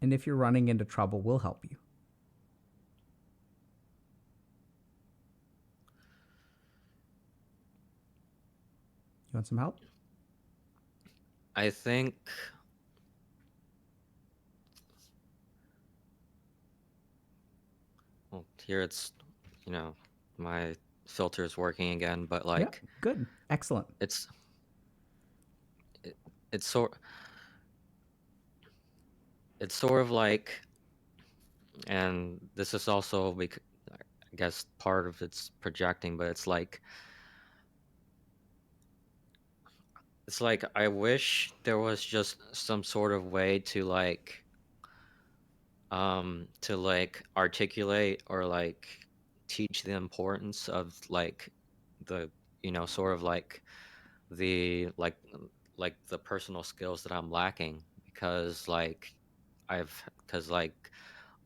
And if you're running into trouble, we'll help you. You want some help? I think well, here it's, my filter is working again, but like good, excellent. It's sort of like, and this is also I guess part of it's projecting, but it's like I wish there was just some sort of way to articulate or like teach the importance of like the sort of like the the personal skills that I'm lacking, because like because like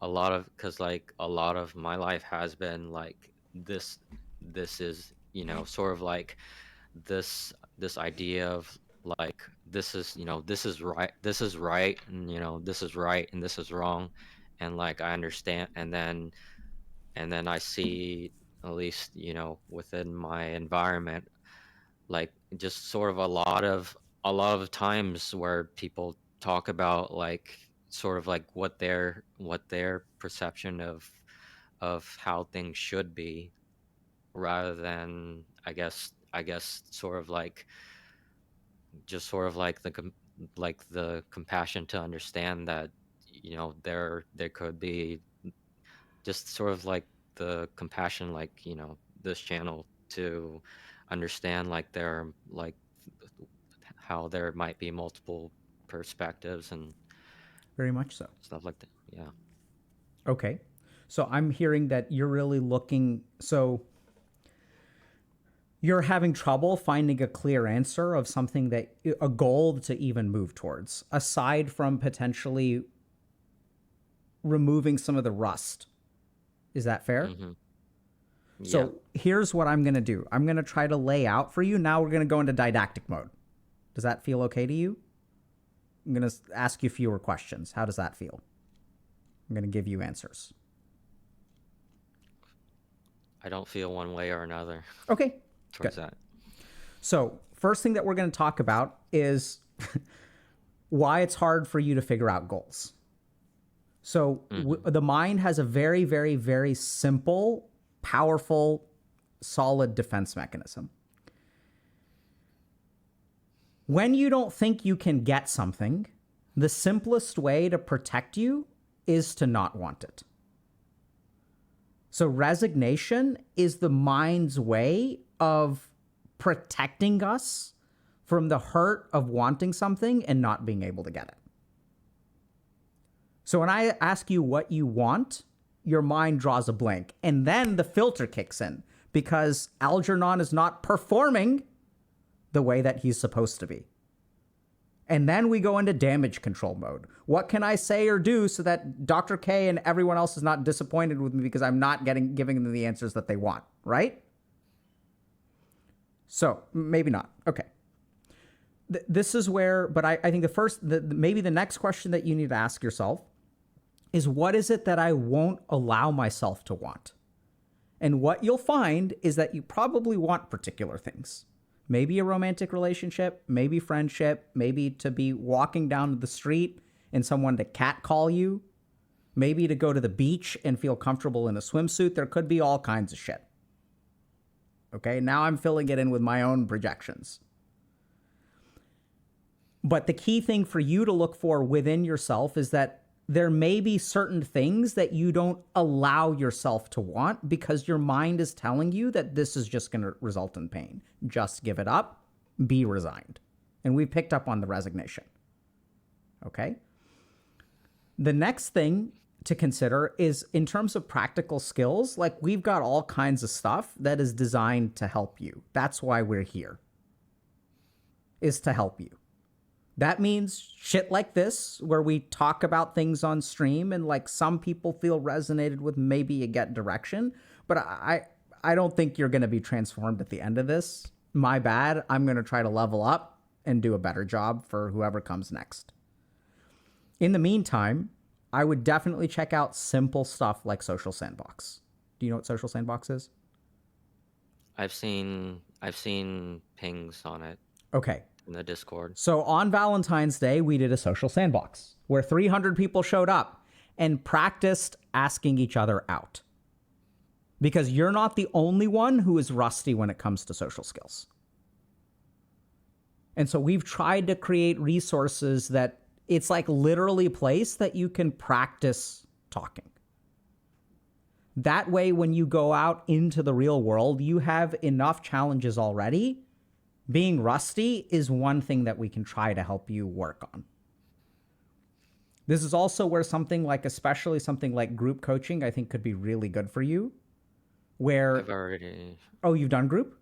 a lot of my life has been like this is sort of like this idea of like this is this is right, and this is right and this is wrong, and like I understand, and then I see, at least within my environment, like just sort of a lot of times where people talk about like sort of like what their perception of how things should be, rather than I guess sort of like just sort of like the compassion to understand that there could be just sort of like the compassion, like this channel, to understand like there like how there might be multiple perspectives and Very much so. stuff like that. Yeah. Okay. So I'm hearing that you're really looking, so you're having trouble finding a clear answer of something that, a goal to even move towards, aside from potentially removing some of the rust. Is that fair? Mm-hmm. Yeah. So here's what I'm going to do. I'm going to try to lay out for you. Now we're going to go into didactic mode. Does that feel okay to you? I'm going to ask you fewer questions. How does that feel? I'm going to give you answers. I don't feel one way or another Okay. towards Good. that. So first thing that we're going to talk about is why it's hard for you to figure out goals. So the mind has a very, very, very simple, powerful, solid defense mechanism. When you don't think you can get something, the simplest way to protect you is to not want it. So resignation is the mind's way of protecting us from the hurt of wanting something and not being able to get it. So when I ask you what you want, your mind draws a blank. And then the filter kicks in because Algernon is not performing the way that he's supposed to be. And then we go into damage control mode. What can I say or do so that Dr. K and everyone else is not disappointed with me because I'm not giving them the answers that they want, right? So maybe not. Okay. This is where, but I think maybe the next question that you need to ask yourself is, what is it that I won't allow myself to want? And what you'll find is that you probably want particular things. Maybe a romantic relationship, maybe friendship, maybe to be walking down the street and someone to catcall you, maybe to go to the beach and feel comfortable in a swimsuit. There could be all kinds of shit. Okay, now I'm filling it in with my own projections. But the key thing for you to look for within yourself is that there may be certain things that you don't allow yourself to want because your mind is telling you that this is just going to result in pain. Just give it up, be resigned. And we picked up on the resignation. Okay? The next thing to consider is in terms of practical skills, like we've got all kinds of stuff that is designed to help you. That's why we're here, is to help you. That means shit like this, where we talk about things on stream and like some people feel resonated with, maybe you get direction, but I don't think you're going to be transformed at the end of this. My bad. I'm going to try to level up and do a better job for whoever comes next. In the meantime, I would definitely check out simple stuff like Social Sandbox. Do you know what Social Sandbox is? I've seen pings on it Okay. in the Discord. So on Valentine's Day, we did a Social Sandbox where 300 people showed up and practiced asking each other out. Because you're not the only one who is rusty when it comes to social skills. And so we've tried to create resources that it's like literally a place that you can practice talking. That way, when you go out into the real world, you have enough challenges already. Being rusty is one thing that we can try to help you work on. This is also where something like, especially something like group coaching, I think could be really good for you. Where, oh, you've done group?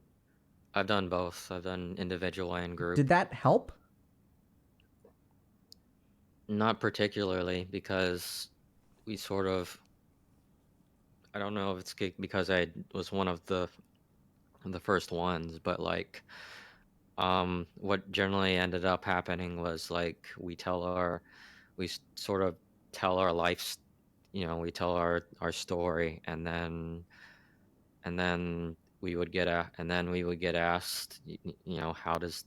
I've done both. I've done individual and group. Did that help? Not particularly, because we sort of, I don't know if it's because I was one of the first ones, but like what generally ended up happening was like we sort of tell our life, we tell our story, and then we would get asked, how does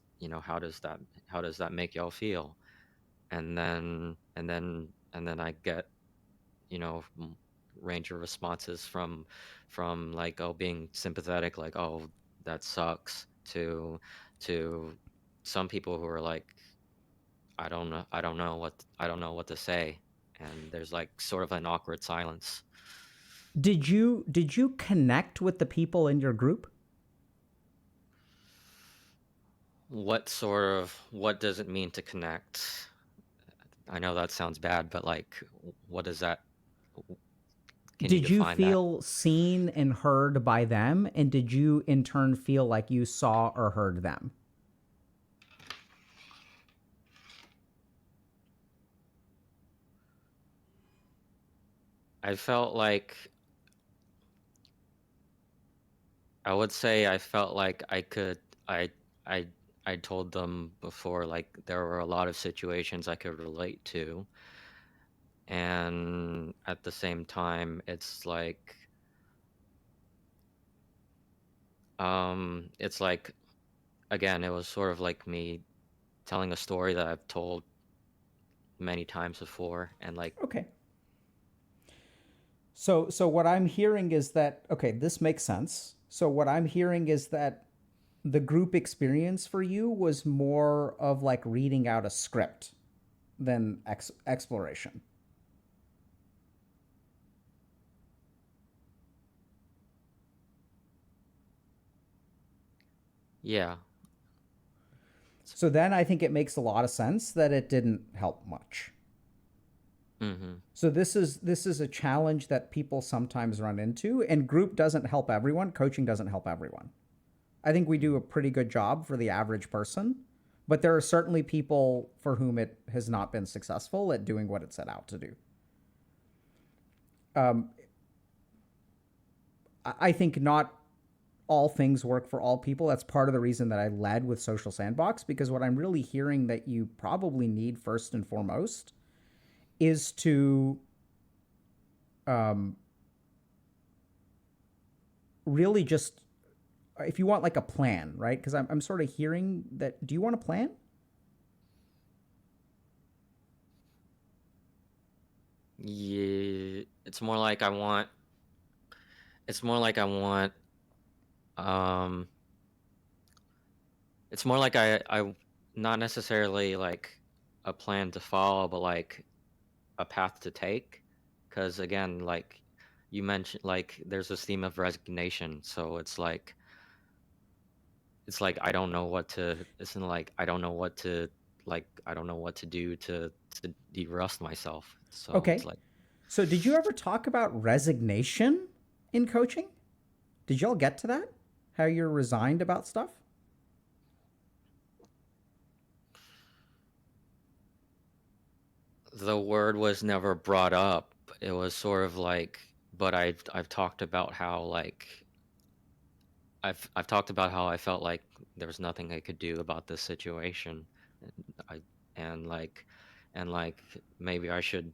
that make y'all feel? And then I get, range of responses from like, oh, being sympathetic, like, oh, that sucks, to some people who are like, I don't know what to say, and there's like sort of an awkward silence. Did you connect with the people in your group? What does it mean to connect? I know that sounds bad, but like, what does that? Did you feel seen and heard by them? And did you in turn feel like you saw or heard them? I felt like, I would say I felt like I told them before, like, there were a lot of situations I could relate to. And at the same time, it's like, again, it was sort of like me telling a story that I've told many times before, and like, okay. So what I'm hearing is that, okay, this makes sense. So what I'm hearing is that the group experience for you was more of like reading out a script than exploration. yeah. So then I think it makes a lot of sense that it didn't help much. Mm-hmm. So this is a challenge that people sometimes run into, and group doesn't help everyone. Coaching doesn't help everyone. I think we do a pretty good job for the average person, but there are certainly people for whom it has not been successful at doing what it set out to do. I think not all things work for all people. That's part of the reason that I led with Social Sandbox, because what I'm really hearing that you probably need first and foremost is to really just, if you want like a plan, right? Because I'm sort of hearing that, do you want a plan? Yeah, it's more like I want, it's more like I not necessarily like a plan to follow, but like a path to take, because again, like you mentioned, like there's this theme of resignation, so it's like I don't know what to, it's like I don't know what to, like I don't know what to do to de-rust myself, so it's Okay. like So did you ever talk about resignation in coaching? Did y'all get to that? How you're resigned about stuff? the word was never brought up. It was sort of like, but I've talked about how like I've talked about how I felt like there was nothing I could do about this situation, and I and like and like maybe I should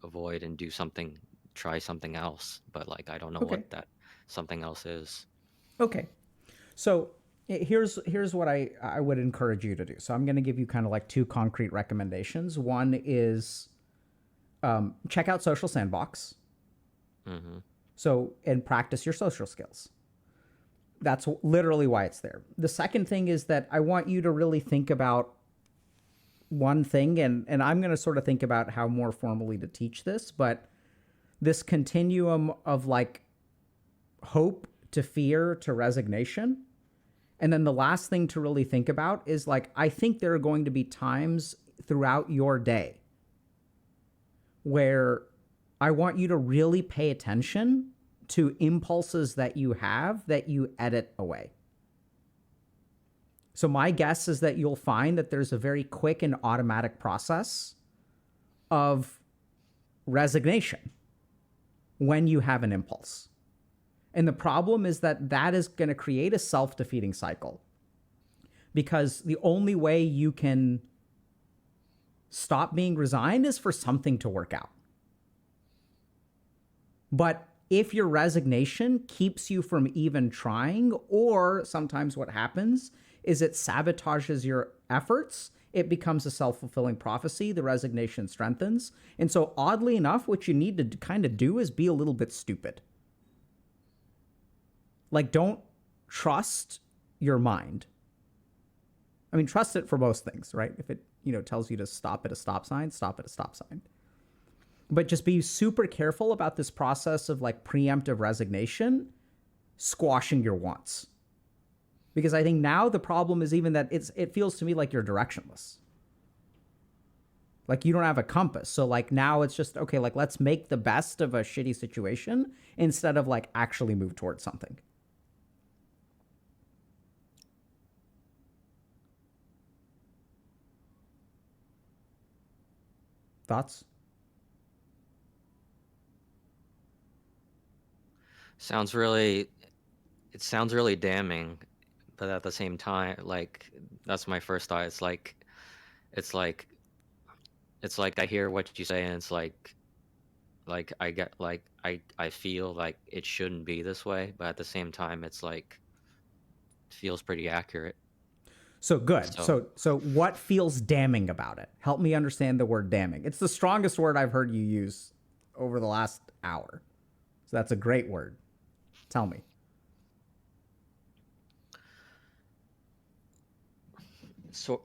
avoid and do something, try something else, but like I don't know Okay. what that something else is. Okay. So here's what I would encourage you to do. So I'm going to give you kind of like two concrete recommendations. One is check out Social Sandbox. Mm-hmm. So and practice your social skills. That's literally why it's there. The second thing is that I want you to really think about one thing, and I'm going to sort of think about how more formally to teach this, but this continuum of like hope to fear to resignation. And then the last thing to really think about is like, I think there are going to be times throughout your day where I want you to really pay attention to impulses that you have that you edit away. So my guess is that you'll find that there's a very quick and automatic process of resignation when you have an impulse. And the problem is that that is going to create a self-defeating cycle, because the only way you can stop being resigned is for something to work out. But if your resignation keeps you from even trying, or sometimes what happens is it sabotages your efforts, it becomes a self-fulfilling prophecy, the resignation strengthens. And so oddly enough, what you need to kind of do is be a little bit stupid. Like, don't trust your mind. I mean, trust it for most things, right? If it, tells you to stop at a stop sign, stop at a stop sign. But just be super careful about this process of like preemptive resignation, squashing your wants. Because I think now the problem is even that it feels to me like you're directionless. Like you don't have a compass. So like now it's just, okay, like let's make the best of a shitty situation instead of like actually move towards something. Thoughts? It sounds really damning, but at the same time, like that's my first thought. It's like it's like I hear what you say, and it's like I get like I feel like it shouldn't be this way, but at the same time, it's like it feels pretty accurate. So good. So So what feels damning about it? Help me understand the word damning. It's the strongest word I've heard you use over the last hour. So that's a great word. Tell me. so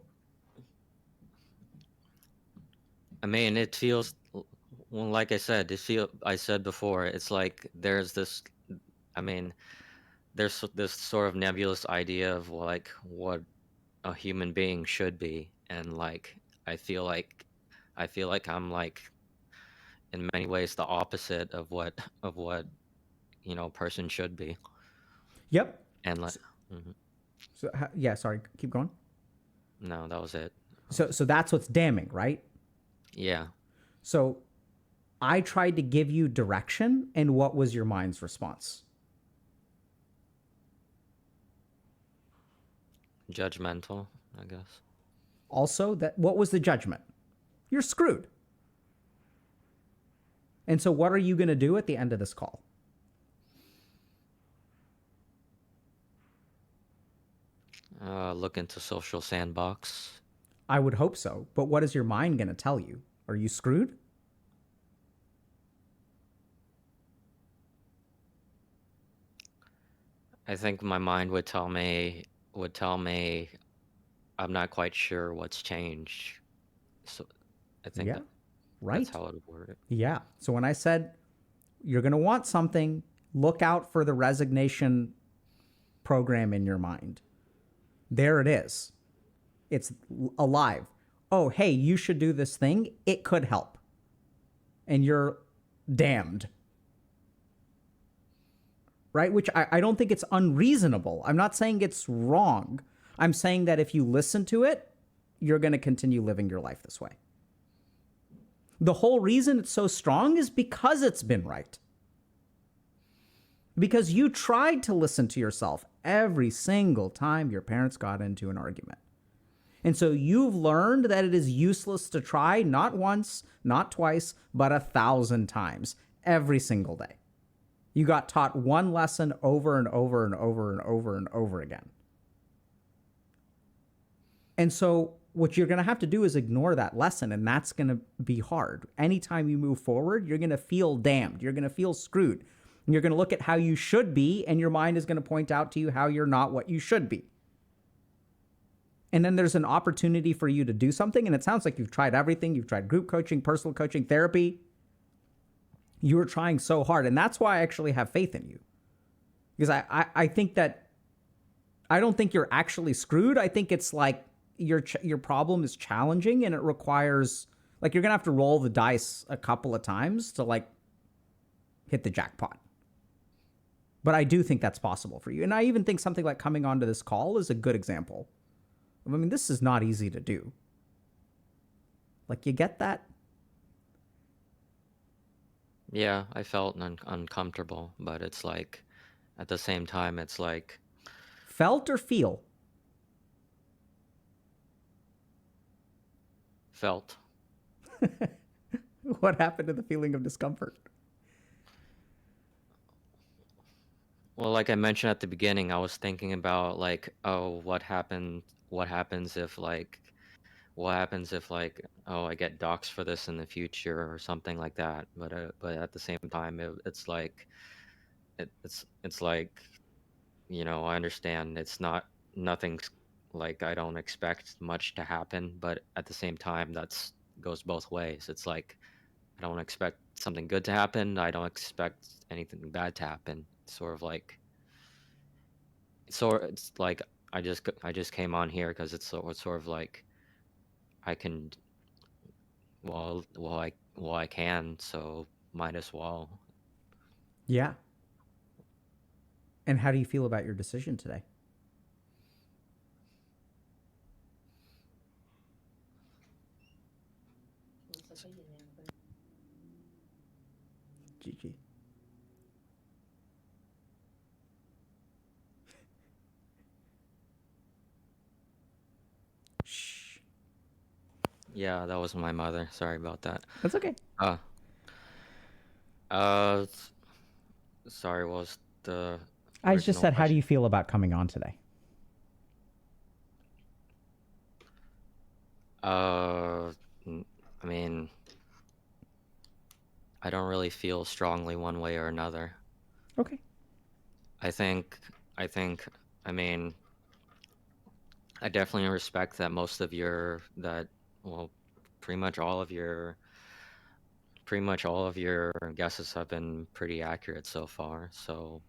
I mean, it feels well, like I said before, it's like there's this. I mean, there's this sort of nebulous idea of like what a human being should be, and like I feel like I'm like in many ways the opposite of what a person should be, Yep. and like So, mhm. yeah, sorry. Keep going. No, that was it. So that's what's damning, right? Yeah, So I tried to give you direction, and what was your mind's response? judgmental, I guess. Also, that what was the judgment? You're screwed. And so what are you going to do at the end of this call? Look into Social Sandbox. I would hope so. But what is your mind going to tell you? Are you screwed? I think my mind would tell me I'm not quite sure what's changed. So I think Yeah. that. right? That's how it would word it. Yeah. So when I said you're going to want something, look out for the resignation program in your mind. There it is. It's alive. Oh, hey, you should do this thing. It could help. And you're damned. Right? Which I don't think it's unreasonable. I'm not saying it's wrong. I'm saying that if you listen to it, you're going to continue living your life this way. The whole reason it's so strong is because it's been right. Because you tried to listen to yourself every single time your parents got into an argument. And so you've learned that it is useless to try, not once, not twice, but 1,000 times every single day. You got taught one lesson over and over and over and over and over again. And so what you're going to have to do is ignore that lesson, and that's going to be hard. Anytime you move forward, you're going to feel damned. You're going to feel screwed. And you're going to look at how you should be, and your mind is going to point out to you how you're not what you should be. And then there's an opportunity for you to do something, and it sounds like you've tried everything. You've tried group coaching, personal coaching, therapy. You were trying so hard, and that's why I actually have faith in you. Because I think that I don't think you're actually screwed. I think it's like your problem is challenging, and it requires, like, you're going to have to roll the dice a couple of times to, like, hit the jackpot. But I do think that's possible for you. And I even think something like coming onto this call is a good example. I mean, this is not easy to do. Like, you get that? Yeah, I felt uncomfortable, but it's like, at the same time, it's like, Felt or feel? felt. What happened to the feeling of discomfort? Well, like I mentioned at the beginning, I was thinking about like, oh, what happens if like, oh, I get doxxed for this in the future or something like that. But at the same time, it's like, it's like, I understand it's nothing's like, I don't expect much to happen, but at the same time, goes both ways. It's like, I don't expect something good to happen. I don't expect anything bad to happen. Sort of like, it's like I just came on here because it's sort of like I can, I can, so might as well. Yeah. And how do you feel about your decision today? GG. Shh. Yeah, that was my mother. Sorry about that. That's okay. Uh, sorry, what was the I just original said, how do question? you feel about coming on today? I mean, I don't really feel strongly one way or another. Okay. I think, I mean, I definitely respect that pretty much all of your guesses have been pretty accurate so far. So,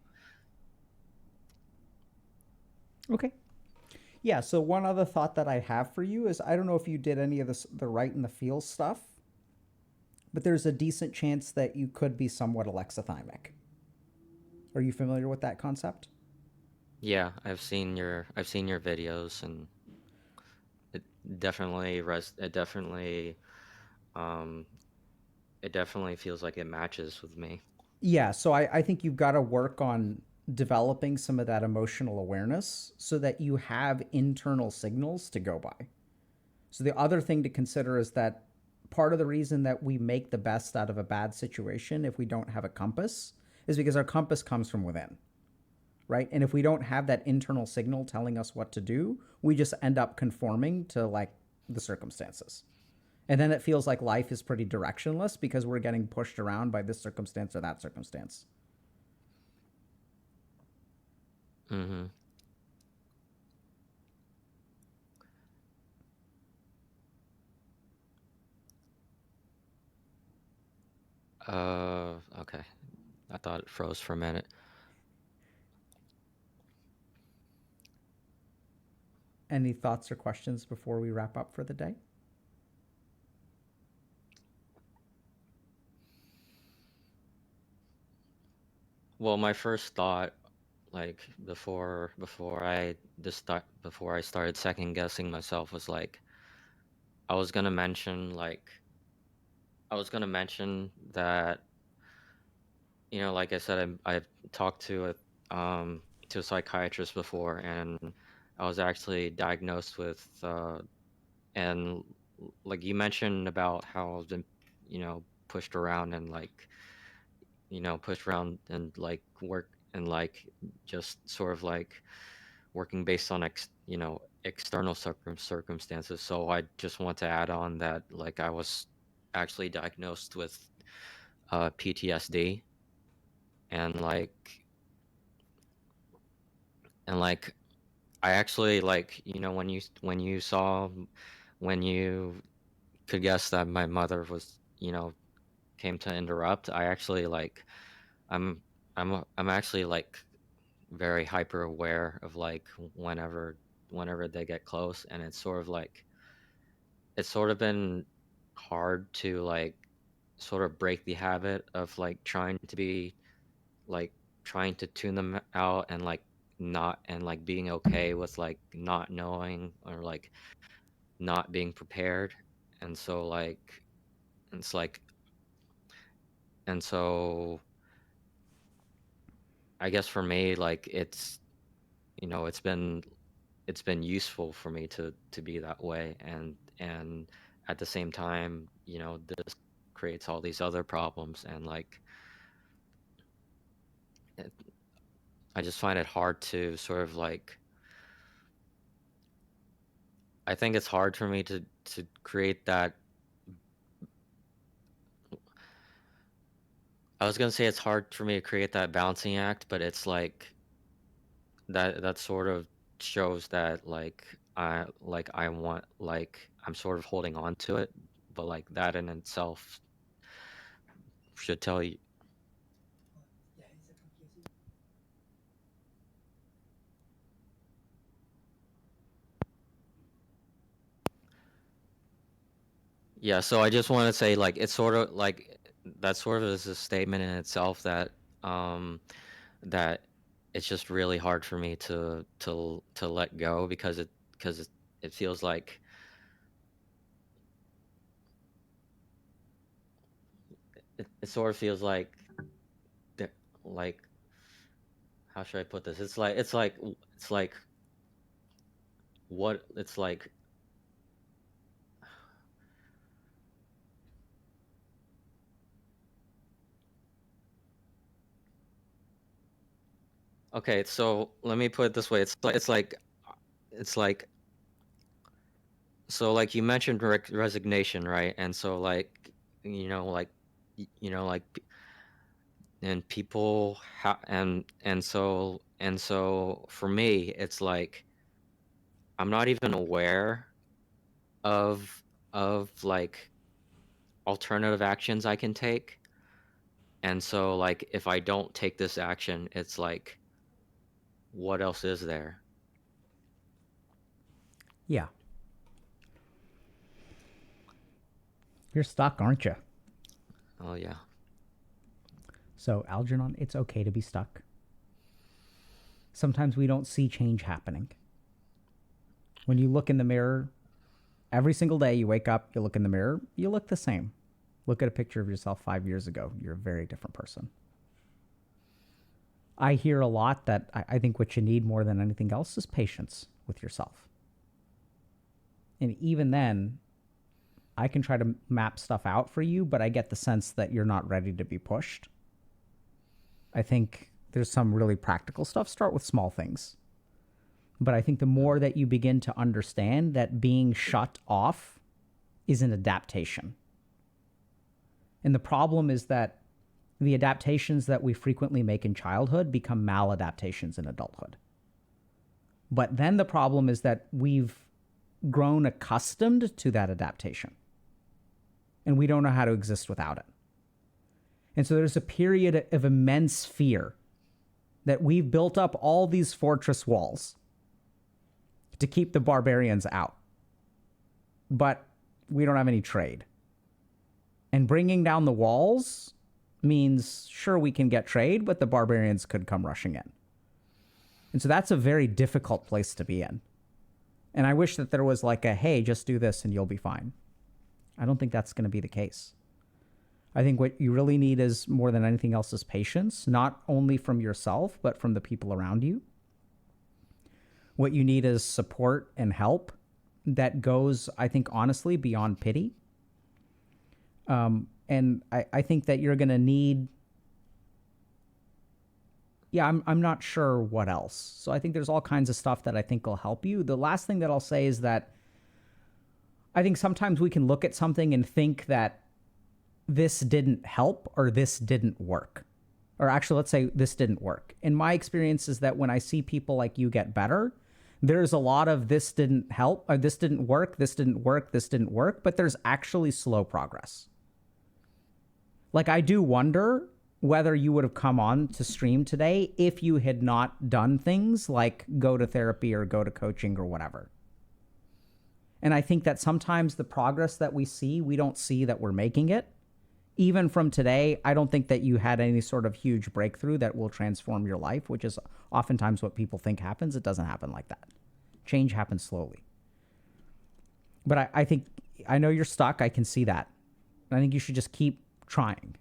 Okay. Yeah, so one other thought that I have for you is, I don't know if you did any of the right and the feel stuff, but there's a decent chance that you could be somewhat alexithymic. Are you familiar with that concept? yeah, I've seen your videos, and it definitely um it definitely feels like it matches with me. Yeah, so I think you've got to work on developing some of that emotional awareness so that you have internal signals to go by. So the other thing to consider is that part of the reason that we make the best out of a bad situation if we don't have a compass is because our compass comes from within, right? And if we don't have that internal signal telling us what to do, we just end up conforming to, like, the circumstances. And then it feels like life is pretty directionless because we're getting pushed around by this circumstance or that circumstance. Mm-hmm. Okay. I thought it froze for a minute. Any thoughts or questions before we wrap up for the day? Well, my first thought, like before I started second guessing myself, was like I was gonna mention that, like I said, I've talked to a psychiatrist before, and I was actually diagnosed with and like you mentioned about how I've been, pushed around and pushed around and like work and like just sort of like working based on external circumstances. So I just want to add on that like I was actually diagnosed with PTSD, and like I actually like when you could guess that my mother was came to interrupt. I actually like I'm I'm actually like very hyper aware of like whenever they get close, and it's sort of been hard to like sort of break the habit of like like trying to tune them out, and like not and like being okay with like not knowing or like not being prepared. And so like it's like and so I guess for me, like it's been useful for me to be that way, and at the same time, this creates all these other problems, and like it, I just find it hard to sort of like I think it's hard for me to create that. I was gonna say it's hard for me to create that balancing act, but it's like that sort of shows that I want like I'm sort of holding on to it, but like that in itself should tell you. Yeah, so I just want to say like it's sort of like that sort of is a statement in itself um that it's just really hard for me to let go, because it feels like it sort of feels like that, like how should I put this? It's like what it's like. Okay, so let me put it this way. It's like so like you mentioned resignation, right? And so like like like and people and so for me it's like I'm not even aware of like alternative actions I can take. And so like if I don't take this action, it's like what else is there? Yeah. You're stuck, aren't you? Oh yeah. So, Algernon, it's okay to be stuck. Sometimes we don't see change happening. When you look in the mirror, every single day you wake up, you look in the mirror, you look the same. Look at a picture of yourself 5 years ago. You're a very different person. I hear a lot that I think what you need more than anything else is patience with yourself. And even then, I can try to map stuff out for you, but I get the sense that you're not ready to be pushed. I think there's some really practical stuff. Start with small things. But I think the more that you begin to understand that being shut off is an adaptation. And the problem is that the adaptations that we frequently make in childhood become maladaptations in adulthood. But then the problem is that we've grown accustomed to that adaptation, and we don't know how to exist without it. And so there's a period of immense fear that we've built up all these fortress walls to keep the barbarians out. But we don't have any trade. And bringing down the walls means, sure, we can get trade, but the barbarians could come rushing in. And so that's a very difficult place to be in. And I wish that there was like a, hey, just do this and you'll be fine. I don't think that's going to be the case. I think what you really need is, more than anything else, is patience, not only from yourself, but from the people around you. What you need is support and help that goes, I think, honestly, beyond pity. And I think that you're going to need, I'm not sure what else. So I think there's all kinds of stuff that I think will help you. The last thing that I'll say is that I think sometimes we can look at something and think that this didn't help or this didn't work. Or actually, let's say this didn't work. In my experience is that when I see people like you get better, there's a lot of this didn't help, or this didn't work, this didn't work, this didn't work, but there's actually slow progress. Like, I do wonder whether you would have come on to stream today if you had not done things like go to therapy or go to coaching or whatever. And I think that sometimes the progress that we see, we don't see that we're making it. Even from today, I don't think that you had any sort of huge breakthrough that will transform your life, which is oftentimes what people think happens. It doesn't happen like that. Change happens slowly. But I think, I know you're stuck. I can see that. I think you should just keep trying.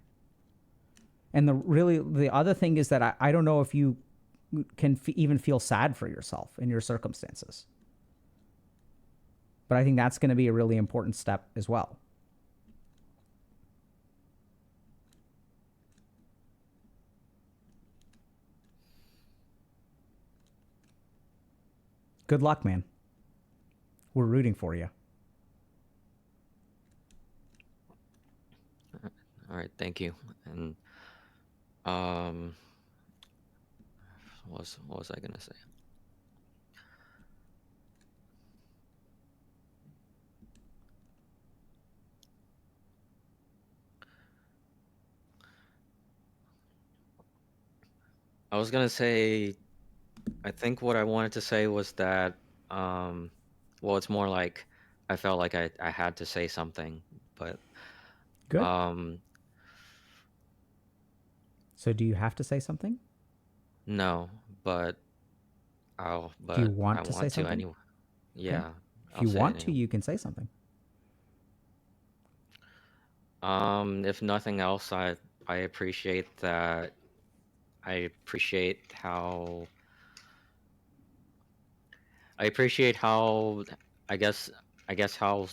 And the other thing is that I don't know if you can even feel sad for yourself in your circumstances. But I think that's going to be a really important step as well. Good luck, man. We're rooting for you. All right, thank you. And what was I gonna say? I was gonna say, I think what I wanted to say was that, well, it's more like I felt like I had to say something, but Good. So do you have to say something? no, but Do you want I to say want to something? anyway. Yeah, Okay. If I'll you say it want to, anyway. you can say something. If nothing else, I appreciate that. I appreciate how I appreciate how I guess how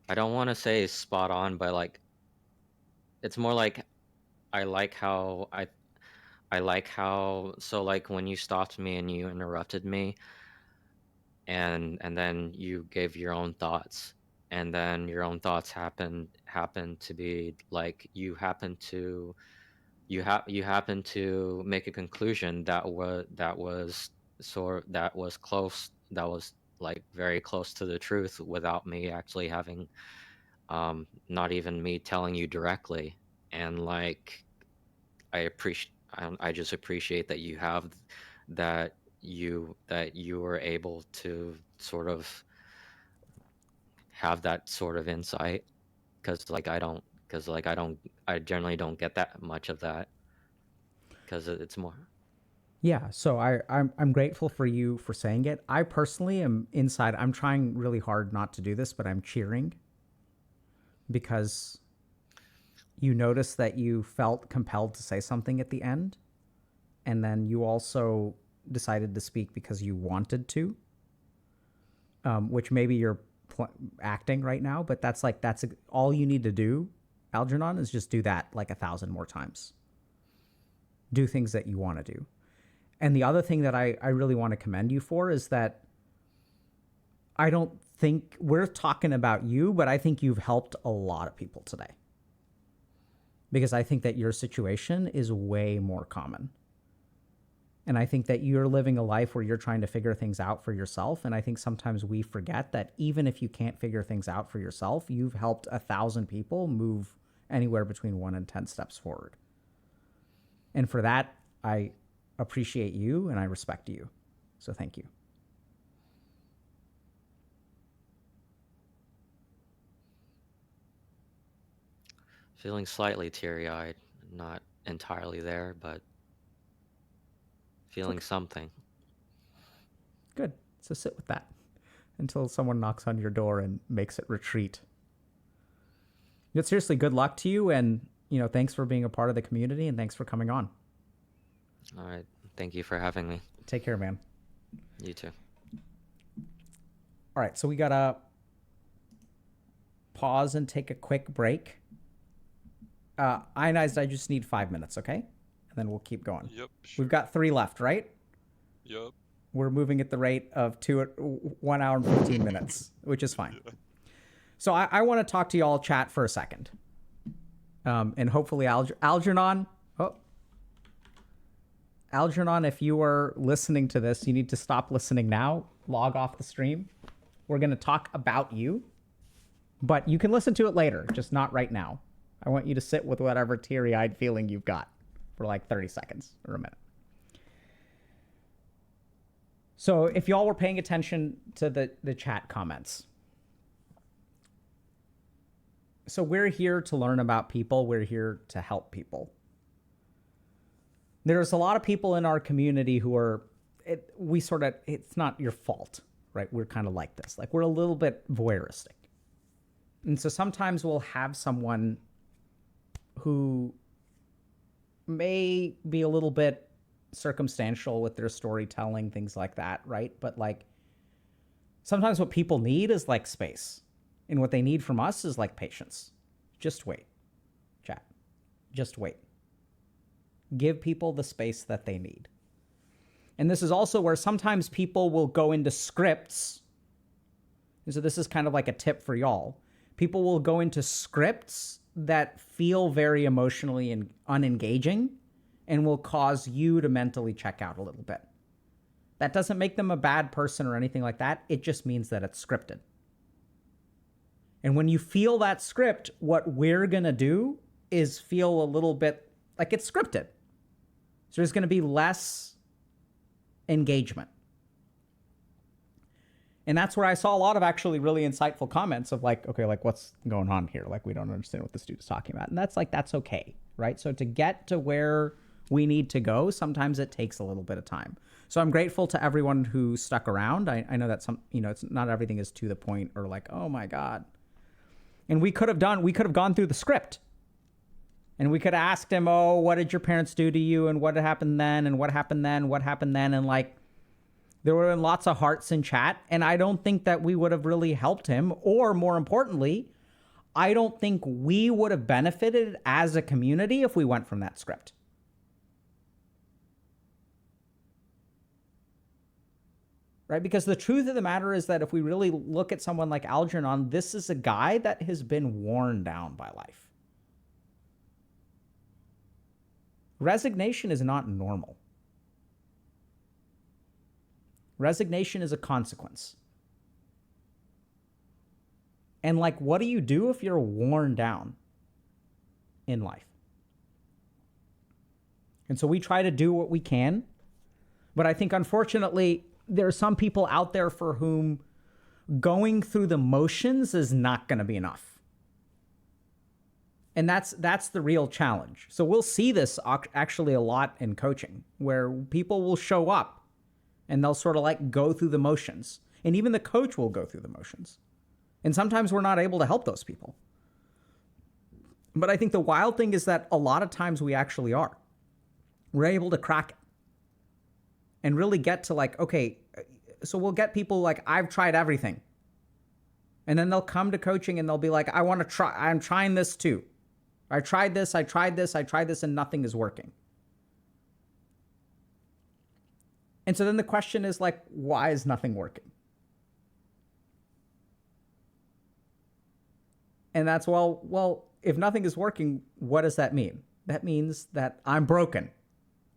I don't want to say spot on, but like it's more like I like how I like how, so like when you stopped me and you interrupted me, and then you gave your own thoughts, and then your own thoughts happened to be like you happen to make a conclusion that was close, that was like very close to the truth without me actually having, not even me telling you directly. And like I just appreciate that you have that you were able to sort of have that sort of insight, because I generally don't get that much of that, because it's more. Yeah, so I'm grateful for you for saying it. I personally am inside. I'm trying really hard not to do this, but I'm cheering because you noticed that you felt compelled to say something at the end, and then you also decided to speak because you wanted to, which maybe you're acting right now, but that's all you need to do, Algernon, is just do that like 1,000 more times. Do things that you want to do. And the other thing that I really want to commend you for is that I don't think we're talking about you, but I think you've helped a lot of people today. Because I think that your situation is way more common. And I think that you're living a life where you're trying to figure things out for yourself. And I think sometimes we forget that even if you can't figure things out for yourself, you've helped 1,000 people move anywhere between 1 and 10 steps forward. And for that, I appreciate you and I respect you. So thank you. Feeling slightly teary-eyed, not entirely there, but feeling something. Good. So sit with that until someone knocks on your door and makes it retreat. But seriously, good luck to you, and thanks for being a part of the community, and thanks for coming on. All right. Thank you for having me. Take care, man. You too. All right, so we gotta pause and take a quick break. Ionized, I just need 5 minutes, okay? And then we'll keep going. Yep, sure. We've got 3 left, right? Yep. We're moving at the rate of 1 hour and 15 minutes, which is fine. Yeah. So I want to talk to y'all chat for a second. And hopefully Algernon, Algernon, if you are listening to this, you need to stop listening now. Log off the stream. We're going to talk about you, but you can listen to it later, just not right now. I want you to sit with whatever teary-eyed feeling you've got for like 30 seconds or a minute. So if y'all were paying attention to the chat comments. So we're here to learn about people. We're here to help people. There's a lot of people in our community who are, it's not your fault, right? We're kind of like this. Like, we're a little bit voyeuristic. And so sometimes we'll have someone who may be a little bit circumstantial with their storytelling, things like that, right? But like, sometimes what people need is like space. And what they need from us is like patience. Just wait, chat. Just wait. Give people the space that they need. And this is also where sometimes people will go into scripts. And so this is kind of like a tip for y'all. People will go into scripts that feel very emotionally and unengaging and will cause you to mentally check out a little bit. That doesn't make them a bad person or anything like that. It just means that it's scripted. And when you feel that script, what we're going to do is feel a little bit like it's scripted. So there's going to be less engagement. And that's where I saw a lot of actually really insightful comments of like, okay, like what's going on here? Like, we don't understand what this dude is talking about. And that's okay, right? So to get to where we need to go, sometimes it takes a little bit of time. So I'm grateful to everyone who stuck around. I know that it's not everything is to the point or like, oh my God. And we could have gone through the script. And we could have asked him, oh, what did your parents do to you? And what happened then? And what happened then? What happened then? And like, there were lots of hearts in chat. And I don't think that we would have really helped him. Or more importantly, I don't think we would have benefited as a community if we went from that script. Right? Because the truth of the matter is that if we really look at someone like Algernon, this is a guy that has been worn down by life. Resignation is not normal. Resignation is a consequence. And like, what do you do if you're worn down in life? And so we try to do what we can. But I think, unfortunately, there are some people out there for whom going through the motions is not going to be enough. And that's the real challenge. So we'll see this actually a lot in coaching, where people will show up and they'll sort of like go through the motions. And even the coach will go through the motions. And sometimes we're not able to help those people. But I think the wild thing is that a lot of times we actually are. We're able to crack it and really get to like, okay, so we'll get people like, I've tried everything. And then they'll come to coaching and they'll be like, I'm trying this too. I tried this, and nothing is working. And so then the question is like, why is nothing working? And that's, well, if nothing is working, what does that mean? That means that I'm broken.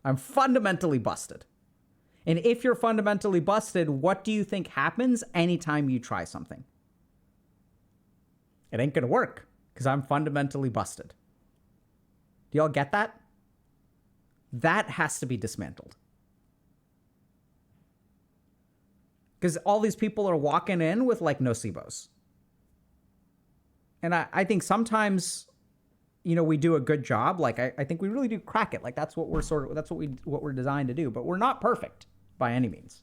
I'm fundamentally busted. And if you're fundamentally busted, what do you think happens anytime you try something? It ain't gonna work because I'm fundamentally busted. Do y'all get that? That has to be dismantled. Because all these people are walking in with like nocebos. And I think sometimes, we do a good job. Like I think we really do crack it. Like that's what we're designed to do. But we're not perfect by any means.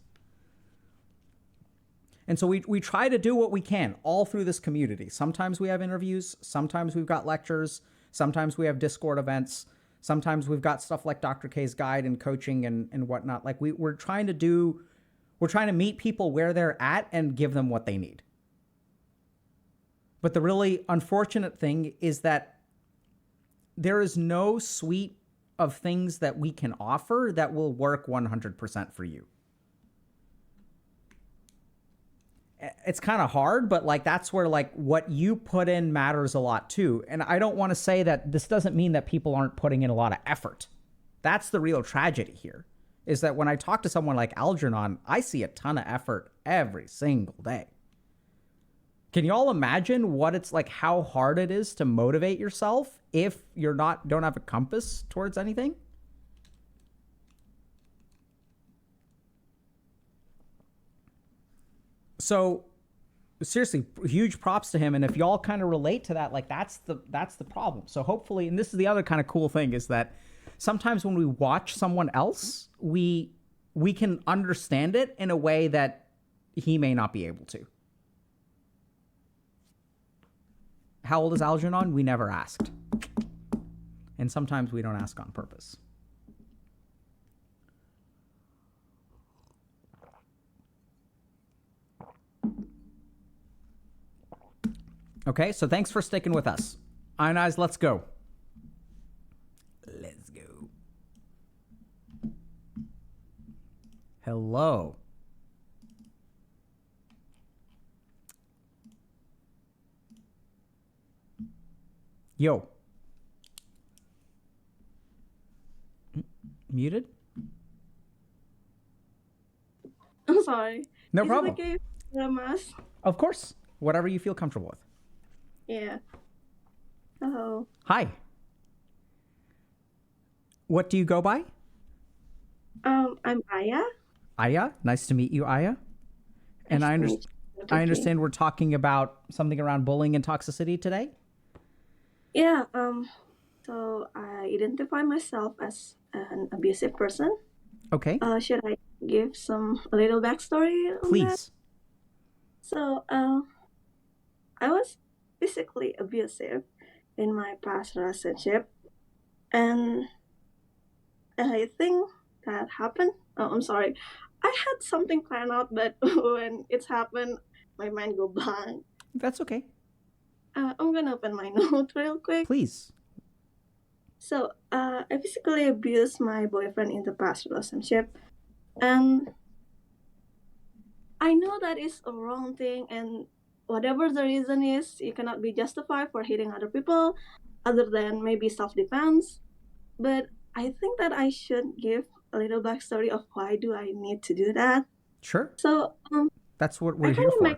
And so we try to do what we can all through this community. Sometimes we have interviews. Sometimes we've got lectures. Sometimes we have Discord events. Sometimes we've got stuff like Dr. K's guide and coaching and whatnot. Like we're trying to meet people where they're at and give them what they need. But the really unfortunate thing is that there is no suite of things that we can offer that will work 100% for you. It's kind of hard, but like that's where like what you put in matters a lot too. And I don't want to say that this doesn't mean that people aren't putting in a lot of effort. That's the real tragedy here, is that when I talk to someone like Algernon, I see a ton of effort every single day. Can you all imagine what it's like, how hard it is to motivate yourself if you're don't have a compass towards anything? So seriously, huge props to him. And if y'all kind of relate to that, like that's the problem. So hopefully, and this is the other kind of cool thing, is that sometimes when we watch someone else, we can understand it in a way that he may not be able to. How old is Algernon? We never asked. And sometimes we don't ask on purpose. Okay, so thanks for sticking with us. Ionize, let's go. Let's go. Hello. Yo. Muted? I'm sorry. No Is problem. it okay if I mask? Of course. Whatever you feel comfortable with. Yeah. Hello. Hi. What do you go by? I'm Aya. Aya. Nice to meet you, Aya. And I understand we're talking about something around bullying and toxicity today? Yeah, so I identify myself as an abusive person. Okay. Should I give a little backstory on that? Please. So, I was physically abusive in my past relationship, and I think that happened. Oh, I'm sorry. I had something planned out, but when it's happened, my mind go blank. That's okay. I'm gonna open my note real quick. Please. So, I physically abused my boyfriend in the past relationship, and I know that is a wrong thing, and whatever the reason is, you cannot be justified for hitting other people, other than maybe self-defense. But I think that I should give a little backstory of why do I need to do that. Sure. So, That's what we're here for.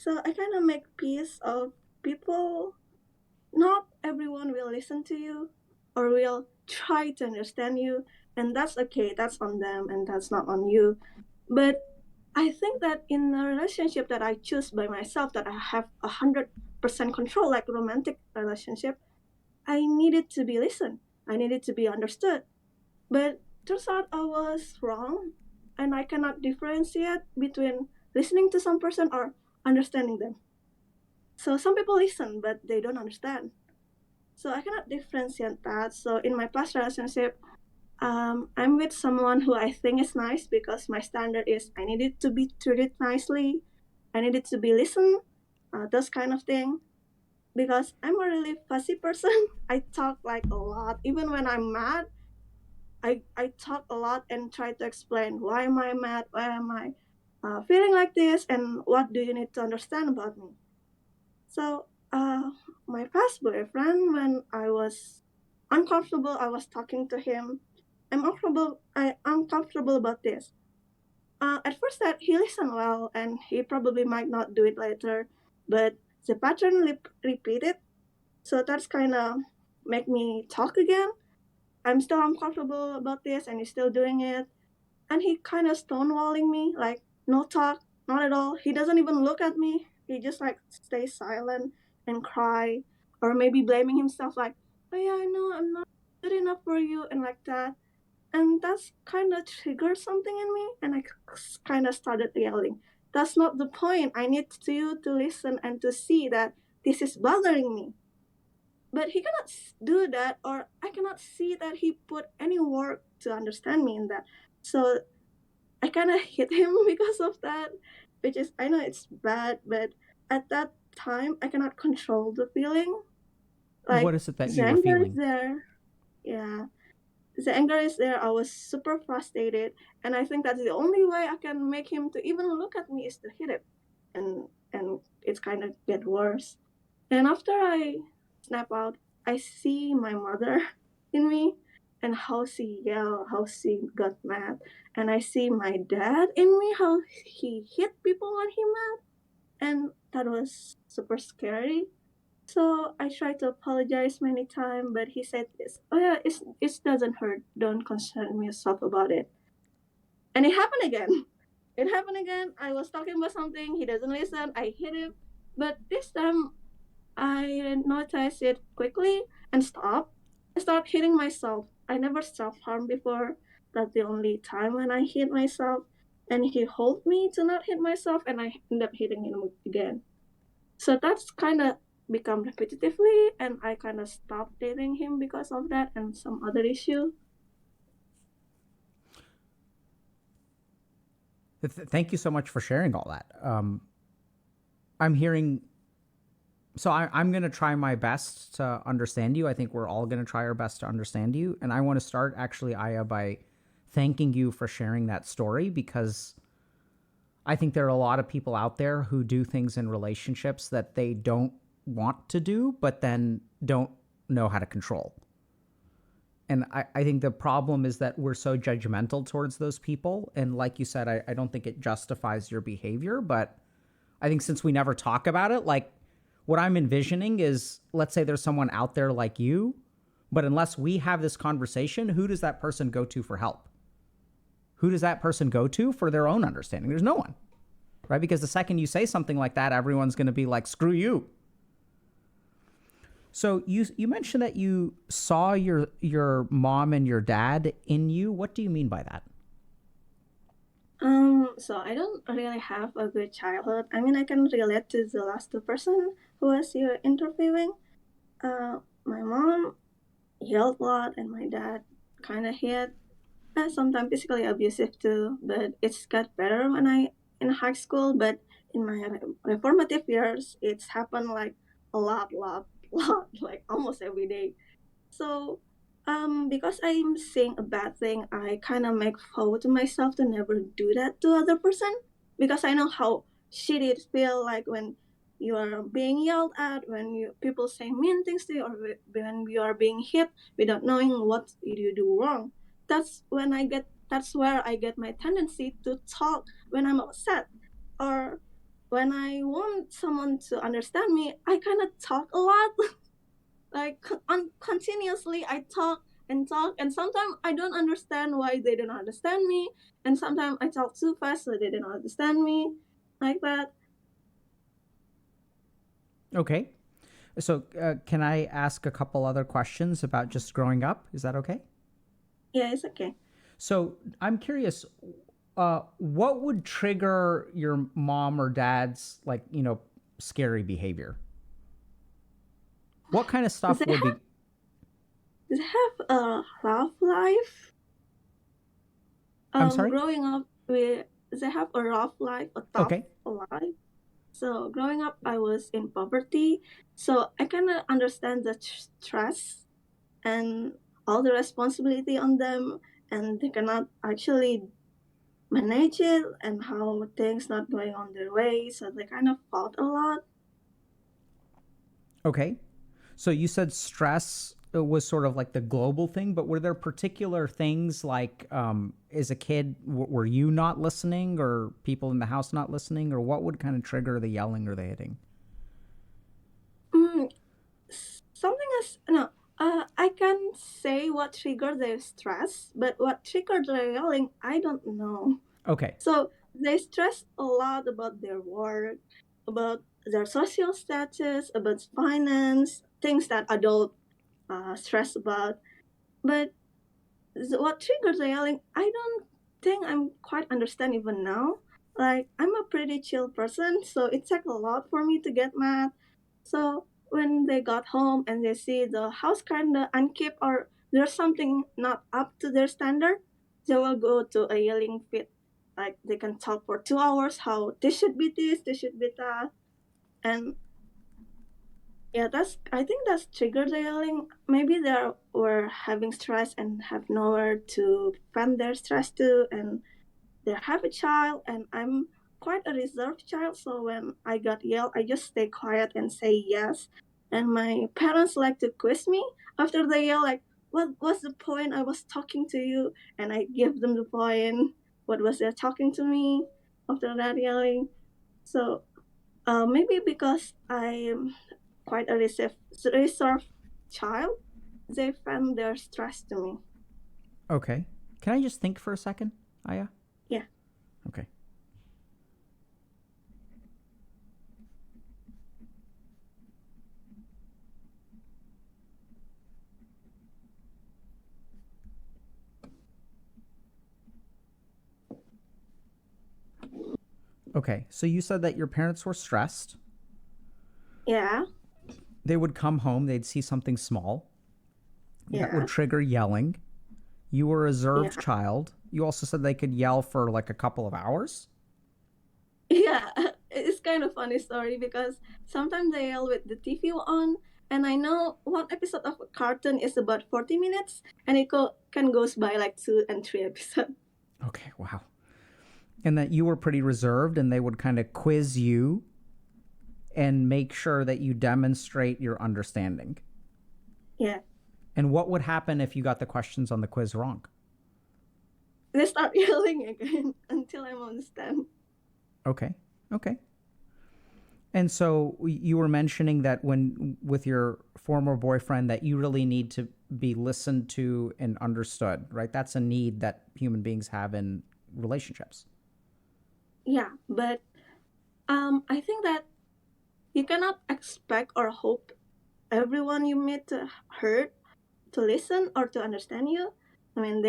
I kind of make peace of people. Not everyone will listen to you or will try to understand you, and that's okay. That's on them, and that's not on you. But I think that in a relationship that I choose by myself, that I have 100% control, like a romantic relationship, I needed to be listened. I needed to be understood. But turns out I was wrong, and I cannot differentiate between listening to some person or understanding them. So some people listen, but they don't understand. So I cannot differentiate that. So in my past relationship, I'm with someone who I think is nice because my standard is I needed to be treated nicely, I needed to be listened, those kind of thing. Because I'm a really fussy person, I talk like a lot. Even when I'm mad, I talk a lot and try to explain why am I mad, why am I feeling like this, and what do you need to understand about me. So my past boyfriend, when I was uncomfortable, I was talking to him. I'm uncomfortable about this. At first, that he listened well, and he probably might not do it later, but the pattern repeated. So that's kind of make me talk again. I'm still uncomfortable about this, and he's still doing it. And he kind of stonewalling me, like, no talk, not at all. He doesn't even look at me. He just like stays silent and cry, or maybe blaming himself, like, oh yeah, I know I'm not good enough for you, and like that. And that's kind of triggered something in me, and I kind of started yelling. That's not the point. I need you to listen and to see that this is bothering me. But he cannot do that, or I cannot see that he put any work to understand me in that. So I kind of hit him because of that, which is, I know it's bad, but at that time I cannot control the feeling. Like, What is it that the you were anger is feeling? there. Yeah, the anger is there. I was super frustrated, and I think that's the only way I can make him to even look at me is to hit him, and it's kind of get worse. And after I snap out, I see my mother in me, and how she yelled, how she got mad, and I see my dad in me, how he hit people when he mad, and that was super scary. So I tried to apologize many times, but he said this. Oh yeah, it doesn't hurt. Don't concern yourself about it. And it happened again. It happened again. I was talking about something. He doesn't listen. I hit him. But this time I noticed it quickly and stop. I start hitting myself. I never self-harm before. That's the only time when I hit myself. And he hold me to not hit myself, and I end up hitting him again. So that's kind of become repetitively, and I kind of stopped dating him because of that and some other issue. Thank you so much for sharing all that. I'm hearing. So I'm going to try my best to understand you. I think we're all going to try our best to understand you. And I want to start, actually, Aya, by thanking you for sharing that story, because I think there are a lot of people out there who do things in relationships that they don't want to do, but then don't know how to control. And I think the problem is that we're so judgmental towards those people. And like you said, I don't think it justifies your behavior, but I think since we never talk about it, like, what I'm envisioning is, let's say there's someone out there like you, but unless we have this conversation, who does that person go to for help? Who does that person go to for their own understanding? There's no one, right? Because the second you say something like that, everyone's going to be like, screw you. So you mentioned that you saw your mom and your dad in you. What do you mean by that? So I don't really have a good childhood. I mean, I can relate to the last two person who was you interviewing. My mom yelled a lot, and my dad kind of hit. Sometimes physically abusive too, but it's got better when I in high school. But in my reformative years, it's happened like a lot, like almost every day. So, because I'm saying a bad thing, I kind of make vow to myself to never do that to other person, because I know how shitty it feel like when you are being yelled at, when people say mean things to you, or when you are being hit without knowing what you do wrong. That's where I get my tendency to talk when I'm upset, or when I want someone to understand me. I kind of talk a lot. Like, continuously I talk and talk, and sometimes I don't understand why they don't understand me, and sometimes I talk too fast so they don't understand me, like that. Okay. So can I ask a couple other questions about just growing up? Is that okay? Yeah, it's okay. So I'm curious, what would trigger your mom or dad's, like, scary behavior? What kind of stuff they would have be? they have a rough life. I'm sorry? Growing up with They have a rough life, a tough Okay. life. So growing up, I was in poverty, so I kind of understand the stress and all the responsibility on them, and they cannot actually manage it, and how things not going on their way, so they kind of fought a lot. Okay. So you said stress was sort of like the global thing, but were there particular things, like, as a kid, were you not listening, or people in the house not listening, or what would kind of trigger the yelling or the hitting? mm, Something is no I can say what triggered their stress, but what triggered their yelling, I don't know. Okay. So they stress a lot about their work, about their social status, about finance, things that adults stress about. But what triggers the yelling, I don't think I'm quite understand even now. Like, I'm a pretty chill person, so it takes a lot for me to get mad. So when they got home and they see the house kinda unkept or there's something not up to their standard, they will go to a yelling fit. Like, they can talk for 2 hours how this should be this, this should be that. And yeah, I think that's triggered the yelling. Maybe they were having stress and have nowhere to vent their stress to, and they have a child. And I'm quite a reserved child, so when I got yelled, I just stay quiet and say yes. And my parents like to quiz me after they yell, like, "What was the point? I was talking to you," and I give them the point. What was they talking to me after that yelling? So maybe because I'm quite a reserved child, they found their stress to me. Okay. Can I just think for a second, Aya? Yeah. Okay. Okay. So you said that your parents were stressed. Yeah. They would come home, they'd see something small that Yeah. would trigger yelling. You were a reserved Yeah. child. You also said they could yell for like a couple of hours. Yeah. It's kind of funny story because sometimes they yell with the TV on, and I know one episode of a cartoon is about 40 minutes, and can goes by like 2 and 3 episodes. Okay, wow. And that you were pretty reserved and they would kind of quiz you and make sure that you demonstrate your understanding. Yeah. And what would happen if you got the questions on the quiz wrong? They start yelling again until I understand. Okay. Okay. And so you were mentioning that when with your former boyfriend that you really need to be listened to and understood, right? That's a need that human beings have in relationships. Yeah, but I think that you cannot expect or hope everyone you meet to hurt, to listen, or to understand you. I mean,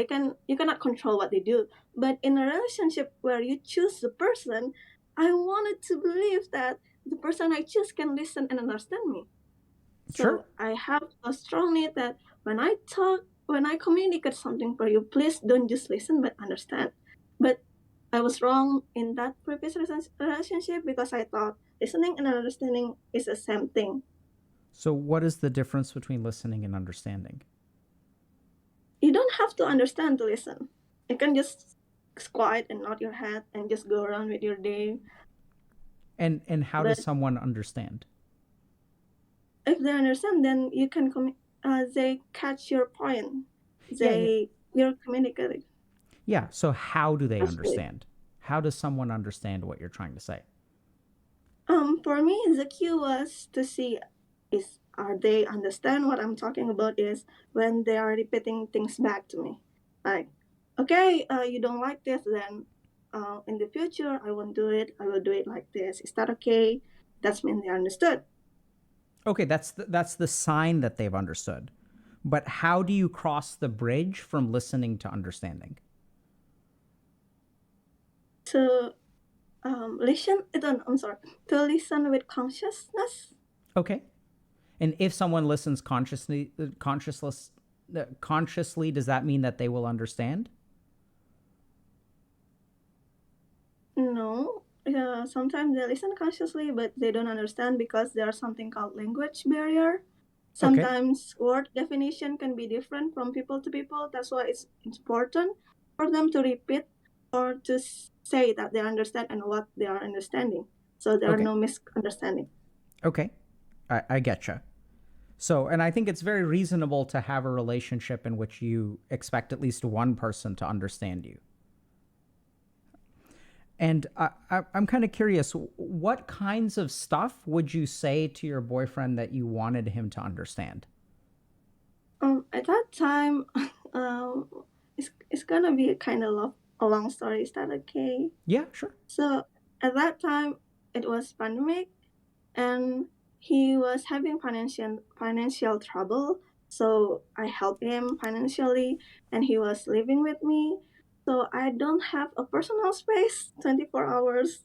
you cannot control what they do. But in a relationship where you choose the person, I wanted to believe that the person I choose can listen and understand me. Sure. So I have a strong need that when I talk, when I communicate something for you, please don't just listen but understand. But I was wrong in that previous relationship because I thought listening and understanding is the same thing. So what is the difference between listening and understanding? You don't have to understand to listen. You can just quiet and nod your head and just go around with your day. And how does But someone understand? if they understand, then you can they catch your point. Yeah. You're communicating. Yeah. So how do they Absolutely. understand? How does someone understand what you're trying to say? For me, the key was to see is are they understand what I'm talking about is when they are repeating things back to me, like, okay, you don't like this, then in the future I won't do it. I will do it like this. Is that okay? That's mean they understood. Okay, that's the sign that they've understood. But how do you cross the bridge from listening to understanding? To listen. I'm sorry. To listen with consciousness. Okay. And if someone listens consciously, does that mean that they will understand? No. Sometimes they listen consciously, but they don't understand because there's something called language barrier. Okay. Sometimes word definition can be different from people to people. That's why it's important for them to repeat or to say that they understand and what they are understanding. So there are Okay. no misunderstanding. Okay. I getcha. So, and I think it's very reasonable to have a relationship in which you expect at least one person to understand you. And I'm kind of curious, what kinds of stuff would you say to your boyfriend that you wanted him to understand? At that time, um, it's gonna be a kind of a long story. Is that okay? Yeah, sure. So at that time, it was pandemic, and he was having financial trouble. So I helped him financially, and he was living with me. So I don't have a personal space 24 hours.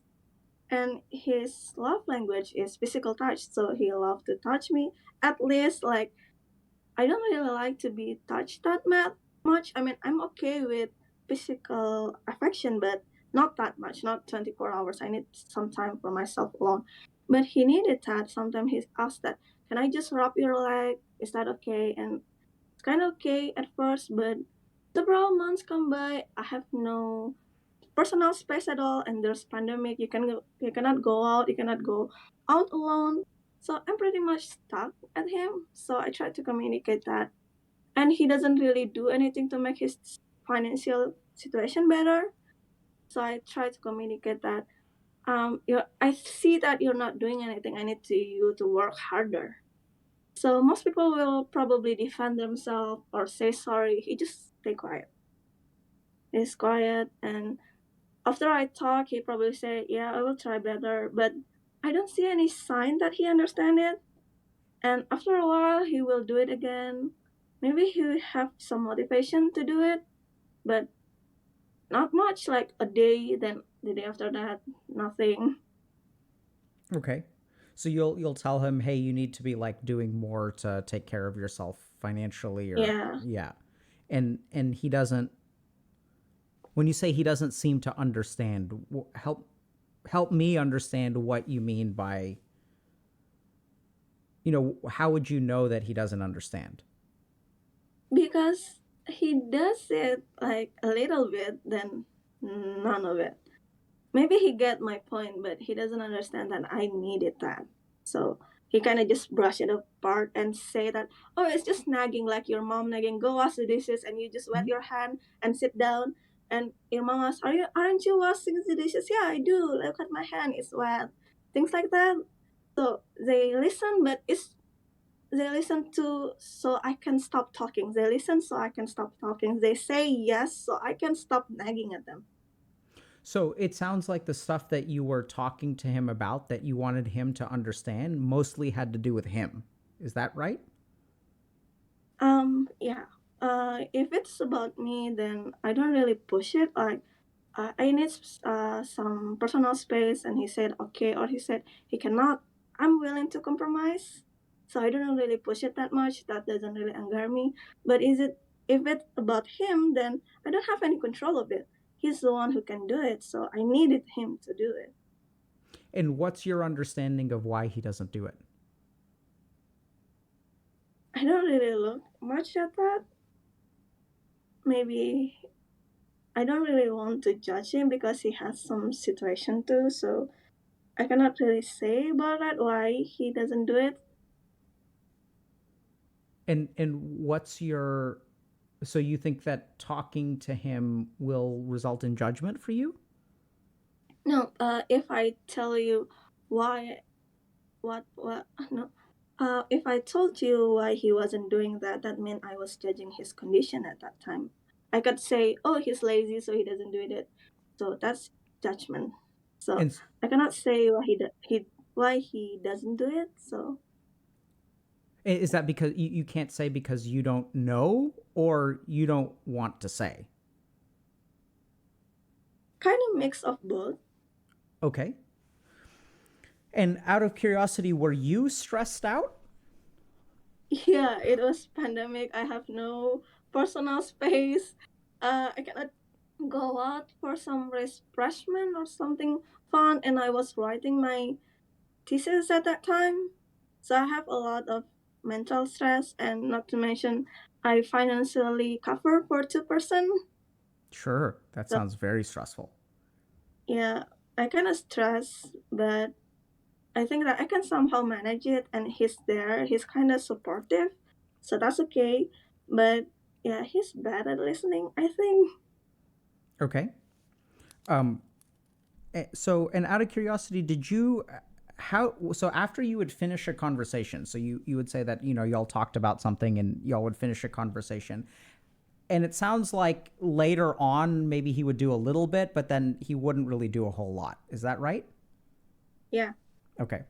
And his love language is physical touch. So he loved to touch me. At least, like, I don't really like to be touched that much. I mean, I'm okay with physical affection, but not that much, not 24 hours. I need some time for myself alone. But he needed that. Sometimes he asked that, can I just rub your leg? Is that okay? And it's kind of okay at first, but several months come by. I have no personal space at all, and there's pandemic. You cannot go out. You cannot go out alone. So I'm pretty much stuck at him. So I try to communicate that, and he doesn't really do anything to make his financial situation better. So I try to communicate that I see that you're not doing anything. I need you to work harder. So most people will probably defend themselves or say sorry. He just stay quiet. He's quiet, and after I talk, he probably say, "Yeah, I will try better," but I don't see any sign that he understand it. And after a while, he will do it again. Maybe he will have some motivation to do it, but not much. Like a day, then the day after that, nothing. Okay. So you'll tell him, "Hey, you need to be like doing more to take care of yourself financially," or Yeah, yeah. And he doesn't, when you say he doesn't seem to understand, help me understand what you mean by, how would you know that he doesn't understand? because he does it like a little bit, then none of it. Maybe he get my point, but he doesn't understand that I needed that. So he kind of just brush it apart and say that, oh, it's just nagging, like your mom nagging. Go wash the dishes, and you just wet Mhm. your hand and sit down. And your mom asks, aren't you washing the dishes? Yeah, I do. Look at my hand, it's wet. Things like that. So they listen, but they listen to so I can stop talking. They listen so I can stop talking. They say yes so I can stop nagging at them. So it sounds like the stuff that you were talking to him about that you wanted him to understand mostly had to do with him. Is that right? Yeah. If it's about me, then I don't really push it. Like, I need some personal space, and he said okay, or he said he cannot. I'm willing to compromise, so I don't really push it that much. That doesn't really anger me. But if it's about him, then I don't have any control of it. He's the one who can do it, so I needed him to do it. And what's your understanding of why he doesn't do it? I don't really look much at that. Maybe I don't really want to judge him because he has some situation too, so I cannot really say about that why he doesn't do it. And what's your, so you think that talking to him will result in judgment for you? No, if I tell you why, what, no, if I told you why he wasn't doing that, that meant I was judging his condition at that time. I could say, oh, he's lazy, so he doesn't do it. So that's judgment. So And I cannot say why he doesn't do it. So is that because you can't say because you don't know or you don't want to say? kind of mix of both. Okay. And out of curiosity, were you stressed out? Yeah, it was pandemic. I have no personal space. I cannot go out for some refreshment or something fun, and I was writing my thesis at that time. So I have a lot of mental stress, and not to mention, I financially cover for 2%. Sure. That So sounds very stressful. yeah, I kind of stress, but I think that I can somehow manage it, and he's there. He's kind of supportive, so that's okay. But yeah, he's bad at listening, I think. Okay. Um, so, and out of curiosity, did you so after you would finish a conversation, so you would say that, y'all talked about something and y'all would finish a conversation. And it sounds like later on, maybe he would do a little bit, but then he wouldn't really do a whole lot. Is that right? Yeah. Okay.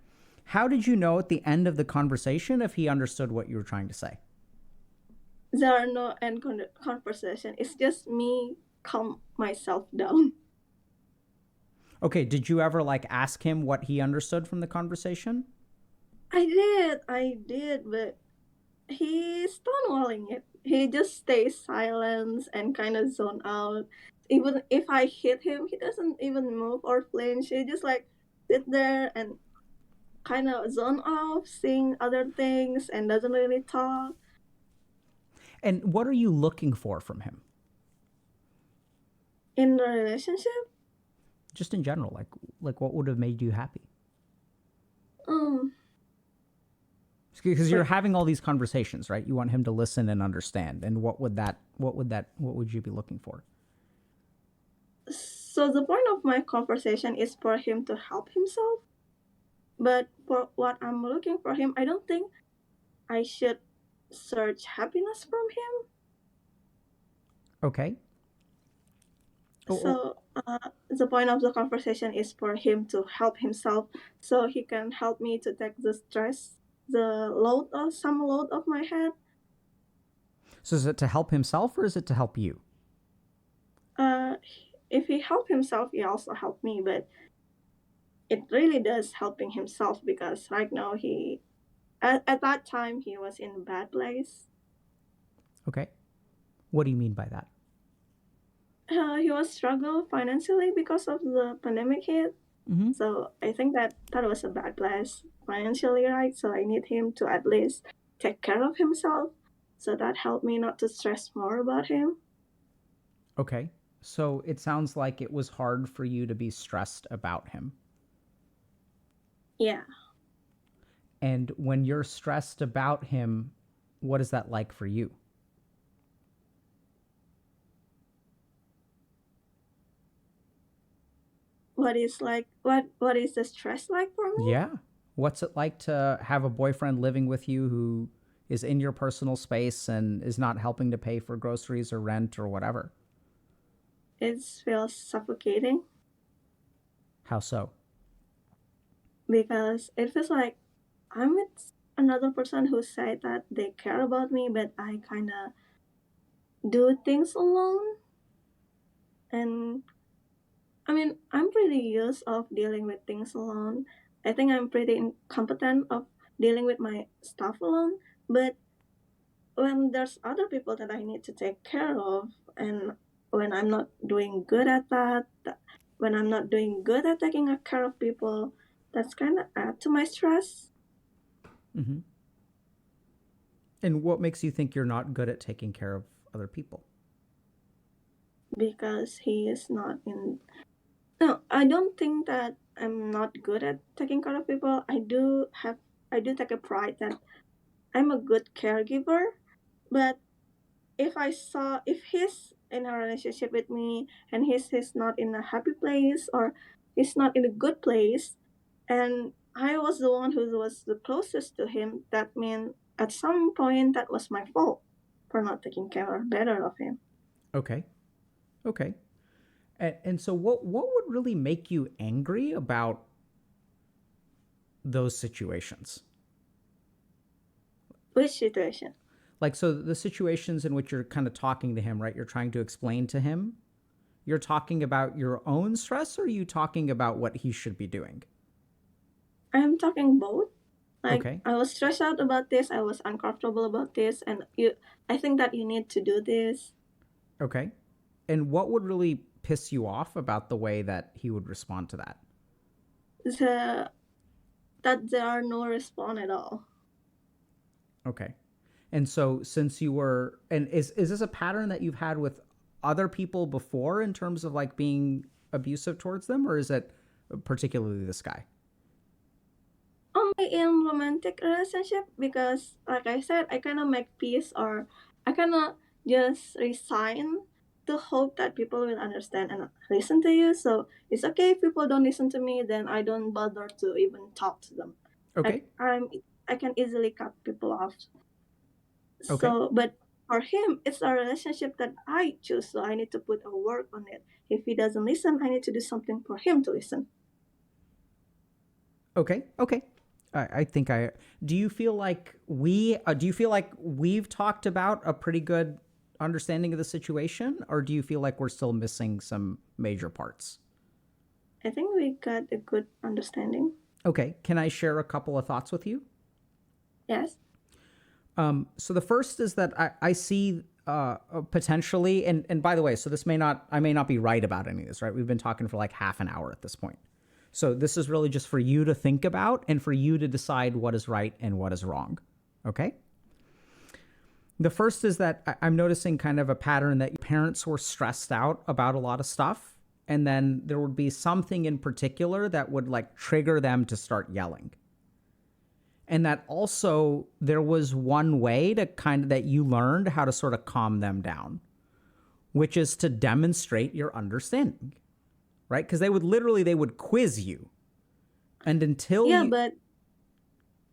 How did you know at the end of the conversation if he understood what you were trying to say? There are no end conversation. It's just me calm myself down. Okay. Did you ever ask him what he understood from the conversation? I did, but he's stonewalling it. He just stays silent and kind of zone out. Even if I hit him, he doesn't even move or flinch. He just sit there and kind of zone off, seeing other things, and doesn't really talk. And what are you looking for from him? In the relationship, Just in general, like what would have made you happy? Because you're having all these conversations, right? You want him to listen and understand. And what would you be looking for? So the point of my conversation is for him to help himself. But for what I'm looking for him, I don't think I should search happiness from him. Okay. So the point of the conversation is for him to help himself, so he can help me to take the stress, some load of my head. So is it to help himself or is it to help you? If he help himself, he also help me, but it really does helping himself because right now at that time he was in a bad place. Okay. What do you mean by that? He was struggle financially because of the pandemic hit. Mm-hmm. So I think that was a bad place financially, right? So I need him to at least take care of himself. So that helped me not to stress more about him. Okay. So it sounds like it was hard for you to be stressed about him. Yeah. And when you're stressed about him, what is that like for you? What is the stress like for me? Yeah. What's it like to have a boyfriend living with you who is in your personal space and is not helping to pay for groceries or rent or whatever? It feels suffocating. How so? Because it feels like I'm with another person who said that they care about me, but I kind of do things alone. And I mean, I'm pretty used of dealing with things alone. I think I'm pretty incompetent of dealing with my stuff alone. But when there's other people that I need to take care of, and when I'm not doing good at that, when I'm not doing good at taking care of people, that's kind of add to my stress. Mm-hmm. And what makes you think you're not good at taking care of other people? Because he is not in. No, I don't think that I'm not good at taking care of people. I do take a pride that I'm a good caregiver, but if he's in a relationship with me and he's not in a happy place or he's not in a good place, and I was the one who was the closest to him, that means at some point that was my fault for not taking care better of him. Okay. Okay. And so what would really make you angry about those situations? Which situation? So the situations in which you're kind of talking to him, right? You're trying to explain to him. You're talking about your own stress, or are you talking about what he should be doing? I'm talking both. Okay. I was stressed out about this. I was uncomfortable about this, and I think that you need to do this. Okay. And what would really piss you off about the way that he would respond to that? That there are no response at all. Okay. And so since you were, and is this a pattern that you've had with other people before in terms of being abusive towards them, or is it particularly this guy? Only in romantic relationship, because like I said, I kind of make peace, or I kind of just resign to hope that people will understand and listen to you. So it's okay if people don't listen to me, then I don't bother to even talk to them. Okay. Like, I can easily cut people off. Okay. So, but for him, it's a relationship that I choose, so I need to put a work on it. If he doesn't listen, I need to do something for him to listen. Okay. I think do you feel like we've talked about a pretty good understanding of the situation, or do you feel like we're still missing some major parts? I think we got a good understanding. Okay. Can I share a couple of thoughts with you? Yes. So the first is that I see potentially, and by the way, so I may not be right about any of this, right? We've been talking for like half an hour at this point. So this is really just for you to think about and for you to decide what is right and what is wrong. Okay? The first is that I'm noticing kind of a pattern that parents were stressed out about a lot of stuff. And then there would be something in particular that would like trigger them to start yelling. And that also there was one way to that you learned how to sort of calm them down, which is to demonstrate your understanding, right? Because they would quiz you. And until but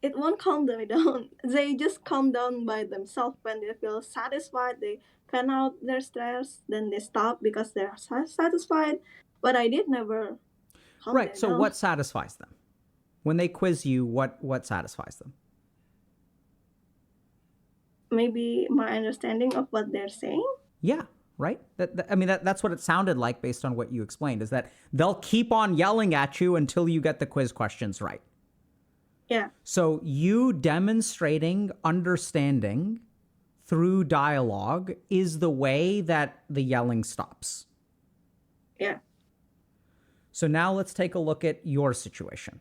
it won't calm them down. They just calm down by themselves when they feel satisfied. They fan out their stress, then they stop because they're satisfied. But I did never calm them so down. What satisfies them? When they quiz you, what satisfies them? Maybe my understanding of what they're saying. Yeah, right? That's what it sounded like based on what you explained, is that they'll keep on yelling at you until you get the quiz questions right. Yeah. So you demonstrating understanding through dialogue is the way that the yelling stops. Yeah. So now let's take a look at your situation.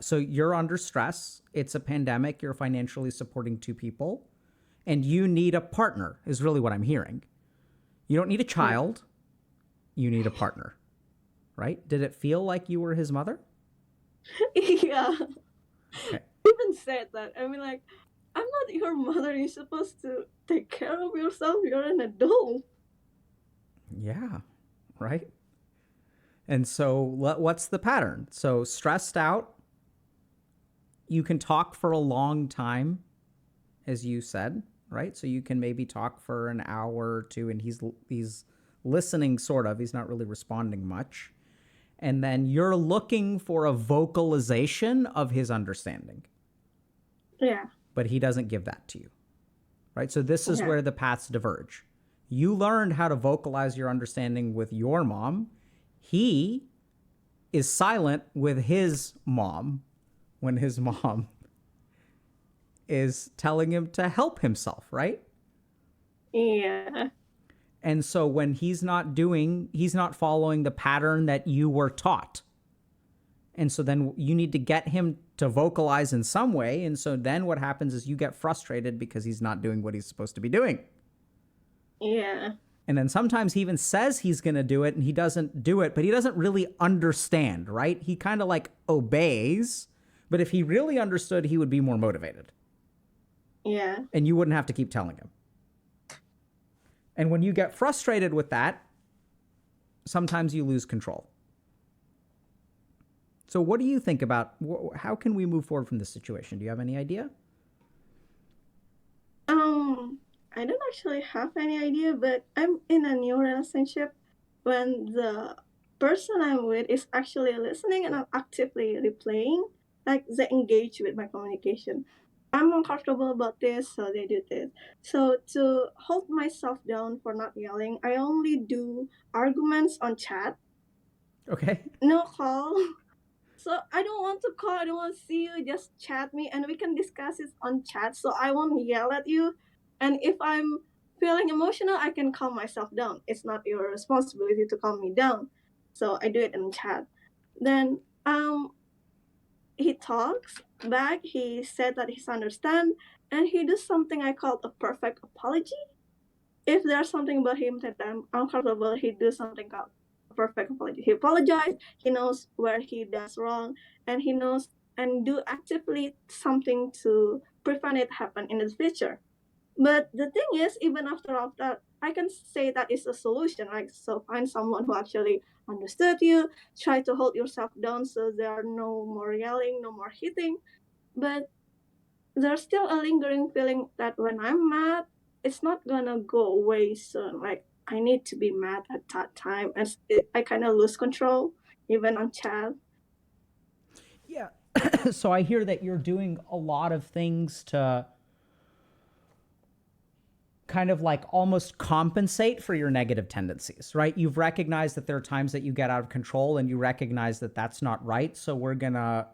So you're under stress. It's a pandemic. You're financially supporting two people. And you need a partner, is really what I'm hearing. You don't need a child. You need a partner. Right? Did it feel like you were his mother? Yeah. Okay. Even said that. I mean, like, I'm not your mother. You're supposed to take care of yourself. You're an adult. Yeah. Right? And so what's the pattern? So stressed out. You can talk for a long time, as you said, right? So you can maybe talk for an hour or two, and he's listening sort of. He's not really responding much. And then you're looking for a vocalization of his understanding. Yeah. But he doesn't give that to you, right? So this is where the paths diverge. You learned how to vocalize your understanding with your mom. He is silent with his mom when his mom is telling him to help himself, right? Yeah. And so when he's not following the pattern that you were taught. And so then you need to get him to vocalize in some way. And so then what happens is you get frustrated because he's not doing what he's supposed to be doing. Yeah. And then sometimes he even says he's going to do it and he doesn't do it, but he doesn't really understand, right? He kind of like obeys, but if he really understood, he would be more motivated. Yeah. And you wouldn't have to keep telling him. And when you get frustrated with that, sometimes you lose control. So what do you think about, how can we move forward from this situation? Do you have any idea? I don't actually have any idea, but I'm in a new relationship when the person I'm with is actually listening and I'm actively replaying, like they engage with my communication. I'm uncomfortable about this, so they do this. So to hold myself down for not yelling, I only do arguments on chat. Okay. No call. So I don't want to call, I don't want to see you, just chat me and we can discuss it on chat. So I won't yell at you. And if I'm feeling emotional, I can calm myself down. It's not your responsibility to calm me down. So I do it in chat. Then he talks back, he said that he's understand, and he does something I call a perfect apology. If there's something about him that I'm uncomfortable, he does something called a perfect apology. He apologizes, he knows where he does wrong, and he knows and do actively something to prevent it happen in the future. But the thing is, even after all that, I can say that is a solution, right? So find someone who actually understood you, try to hold yourself down so there are no more yelling, no more hitting. But there's still a lingering feeling that when I'm mad, it's not gonna go away soon. Like I need to be mad at that time, and I kind of lose control even on chat. Yeah. So I hear that you're doing a lot of things to kind of like almost compensate for your negative tendencies, right? You've recognized that there are times that you get out of control and you recognize that that's not right. So we're going to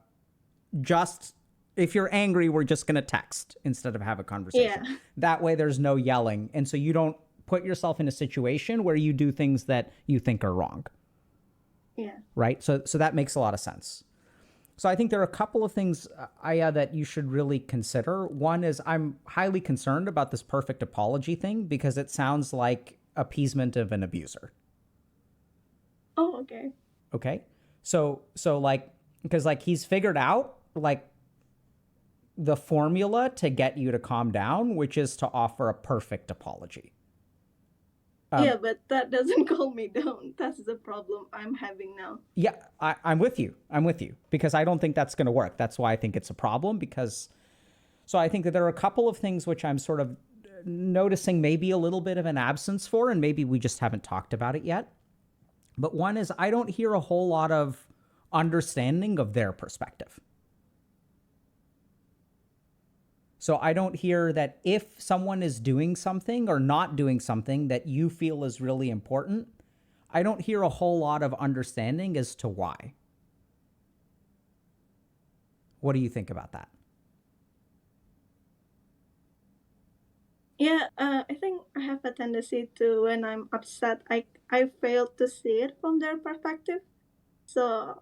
just, if you're angry, we're just going to text instead of have a conversation. Yeah. That way there's no yelling. And so you don't put yourself in a situation where you do things that you think are wrong. Yeah. Right? So that makes a lot of sense. So I think there are a couple of things, Aya, that you should really consider. One is I'm highly concerned about this perfect apology thing because it sounds like appeasement of an abuser. Oh, okay. Okay. So like, because like he's figured out like the formula to get you to calm down, which is to offer a perfect apology. Yeah, but that doesn't calm me down. That's the problem I'm having now. Yeah, I'm with you. I'm with you because I don't think that's going to work. That's why I think it's a problem because, so I think that there are a couple of things which I'm sort of noticing maybe a little bit of an absence for, and maybe we just haven't talked about it yet. But one is I don't hear a whole lot of understanding of their perspective. So I don't hear that if someone is doing something or not doing something that you feel is really important, I don't hear a whole lot of understanding as to why. What do you think about that? Yeah, I think I have a tendency to, when I'm upset, I fail to see it from their perspective. So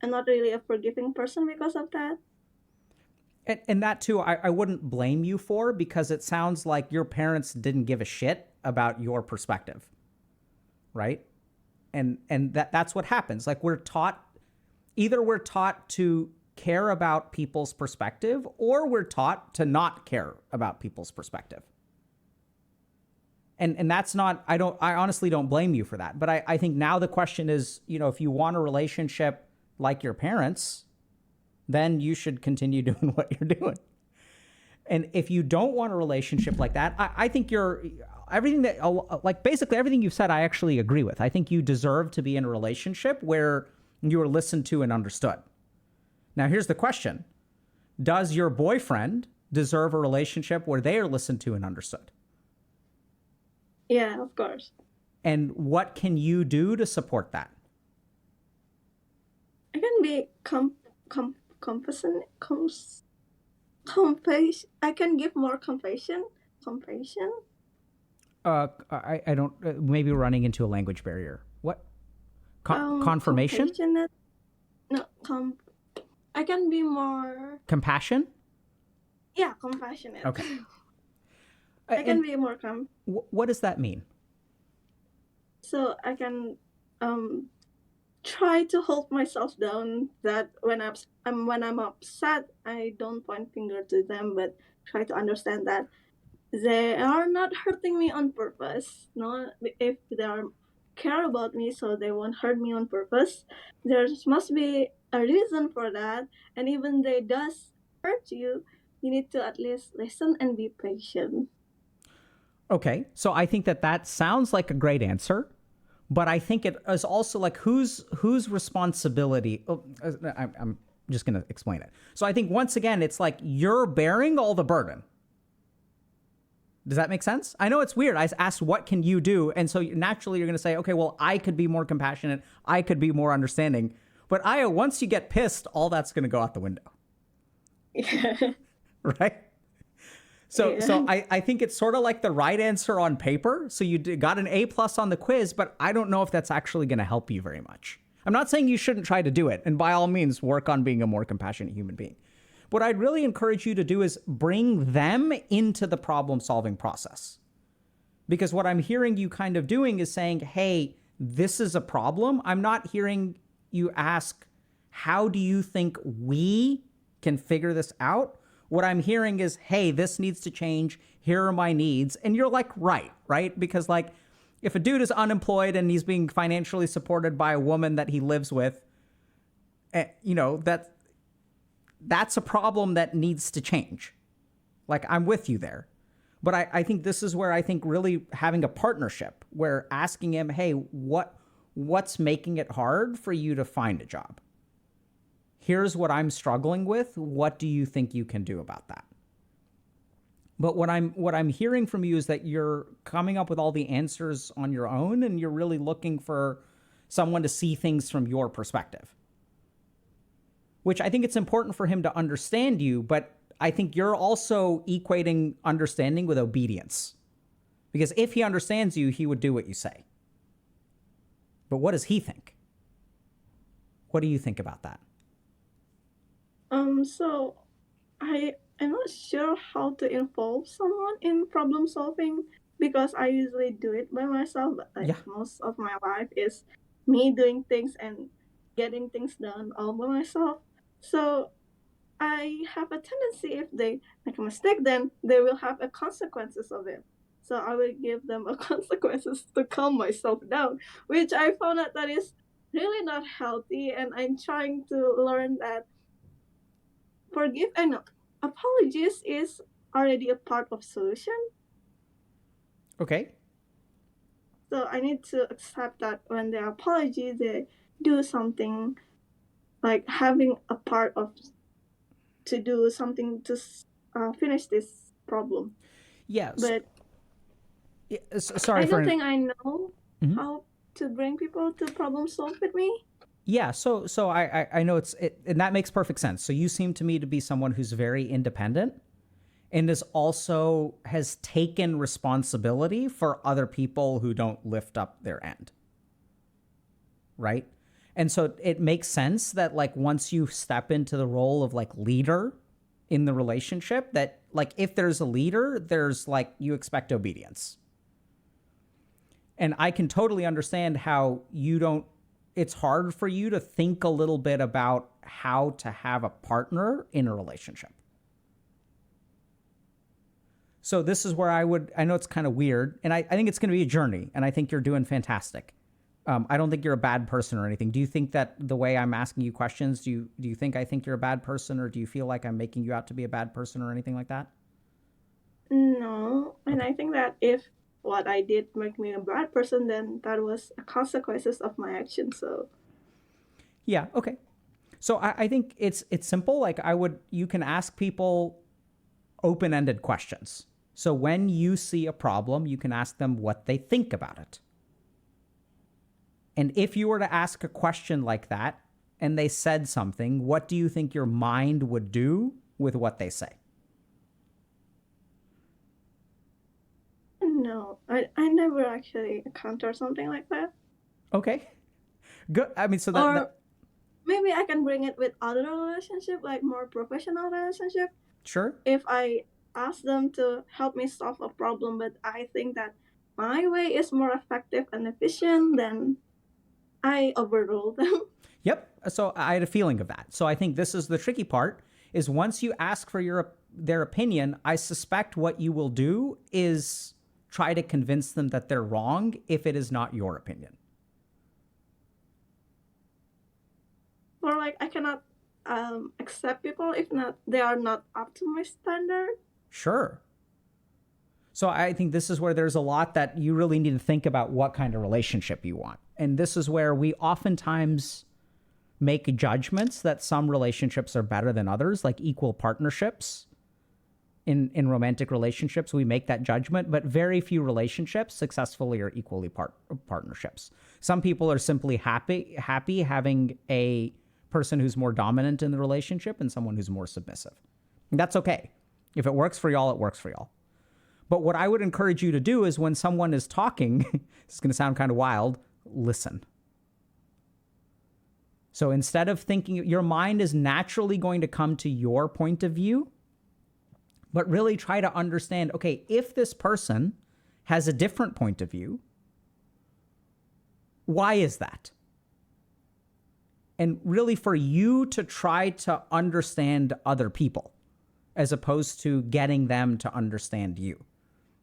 I'm not really a forgiving person because of that. And that too, I wouldn't blame you for, because it sounds like your parents didn't give a shit about your perspective, right? And that's what happens. Like we're taught to care about people's perspective, or we're taught to not care about people's perspective. And that's not, I honestly don't blame you for that. But I think now the question is, if you want a relationship like your parents, then you should continue doing what you're doing. And if you don't want a relationship like that, I think basically everything you've said, I actually agree with. I think you deserve to be in a relationship where you are listened to and understood. Now, here's the question. Does your boyfriend deserve a relationship where they are listened to and understood? Yeah, of course. And what can you do to support that? I can be compassion. I can give more compassion. I don't. Maybe we're running into a language barrier. What? Confirmation? No, I can be more compassion. Yeah, compassionate. Okay. I can be more What does that mean? So I can try to hold myself down. That when I'm upset, I don't point finger to them, but try to understand that they are not hurting me on purpose. No, if they care about me, so they won't hurt me on purpose. There must be a reason for that, and even they does hurt you, you need to at least listen and be patient. Okay, so I think that sounds like a great answer. But I think it is also like whose responsibility. Oh, I'm just going to explain it. So I think once again, it's like you're bearing all the burden. Does that make sense? I know it's weird. I asked, what can you do? And so naturally you're going to say, okay, well, I could be more compassionate. I could be more understanding. But once you get pissed, all that's going to go out the window. Yeah. Right? So I think it's sort of like the right answer on paper. So you got an A+ on the quiz, but I don't know if that's actually going to help you very much. I'm not saying you shouldn't try to do it. And by all means, work on being a more compassionate human being. What I'd really encourage you to do is bring them into the problem-solving process. Because what I'm hearing you kind of doing is saying, hey, this is a problem. I'm not hearing you ask, how do you think we can figure this out? what I'm hearing is, hey, this needs to change. Here are my needs. And you're like, right? Because like, if a dude is unemployed and he's being financially supported by a woman that he lives with, you know, that's a problem that needs to change. Like, I'm with you there. But I think this is where I think really having a partnership where asking him, hey, what's making it hard for you to find a job? Here's what I'm struggling with. What do you think you can do about that? But what I'm hearing from you is that you're coming up with all the answers on your own, and you're really looking for someone to see things from your perspective. Which I think it's important for him to understand you, but I think you're also equating understanding with obedience. Because if he understands you, he would do what you say. But what does he think? What do you think about that? So I'm not sure how to involve someone in problem solving because I usually do it by myself. But like most of my life is me doing things and getting things done all by myself. So I have a tendency, if they make a mistake, then they will have a consequences of it. So I will give them a consequences to calm myself down, which I found out that is really not healthy. And I'm trying to learn that apologies is already a part of solution. Okay. So I need to accept that when they apology, they do something like having a part of to do something to finish this problem. Yes. But sorry I for don't think I know how to bring people to problem solve with me. Yeah, so I know and that makes perfect sense. So you seem to me to be someone who's very independent and has taken responsibility for other people who don't lift up their end. Right? And so it makes sense that like once you step into the role of like leader in the relationship, that like if there's a leader, there's like you expect obedience. And I can totally understand how it's hard for you to think a little bit about how to have a partner in a relationship. So this is where I know it's kind of weird, and I think it's going to be a journey, and I think you're doing fantastic. I don't think you're a bad person or anything. Do you think that the way I'm asking you questions, do you think I think you're a bad person, or do you feel like I'm making you out to be a bad person or anything like that? No, and I think that if what I did make me a bad person, then that was a consequences of my action. So yeah, okay. So I think it's simple. Like you can ask people open-ended questions. So when you see a problem, you can ask them what they think about it. And if you were to ask a question like that and they said something, what do you think your mind would do with what they say? no, I never actually encountered something like that. Okay. Good. I mean, so maybe I can bring it with other relationship, like more professional relationship. Sure. If I ask them to help me solve a problem, but I think that my way is more effective and efficient, then I overrule them. Yep. So I had a feeling of that. So I think this is the tricky part, is once you ask for their opinion, I suspect what you will do is try to convince them that they're wrong if it is not your opinion. Or like I cannot accept people if they are not up to my standard. Sure. So I think this is where there's a lot that you really need to think about what kind of relationship you want. And this is where we oftentimes make judgments that some relationships are better than others, like equal partnerships. In romantic relationships, we make that judgment, but very few relationships successfully are equally partnerships. Some people are simply happy having a person who's more dominant in the relationship and someone who's more submissive. And that's okay. If it works for y'all, it works for y'all. But what I would encourage you to do is when someone is talking, this is going to sound kind of wild, listen. So instead of thinking, your mind is naturally going to come to your point of view, but really try to understand, okay, if this person has a different point of view, why is that? And really for you to try to understand other people. as opposed to getting them to understand you.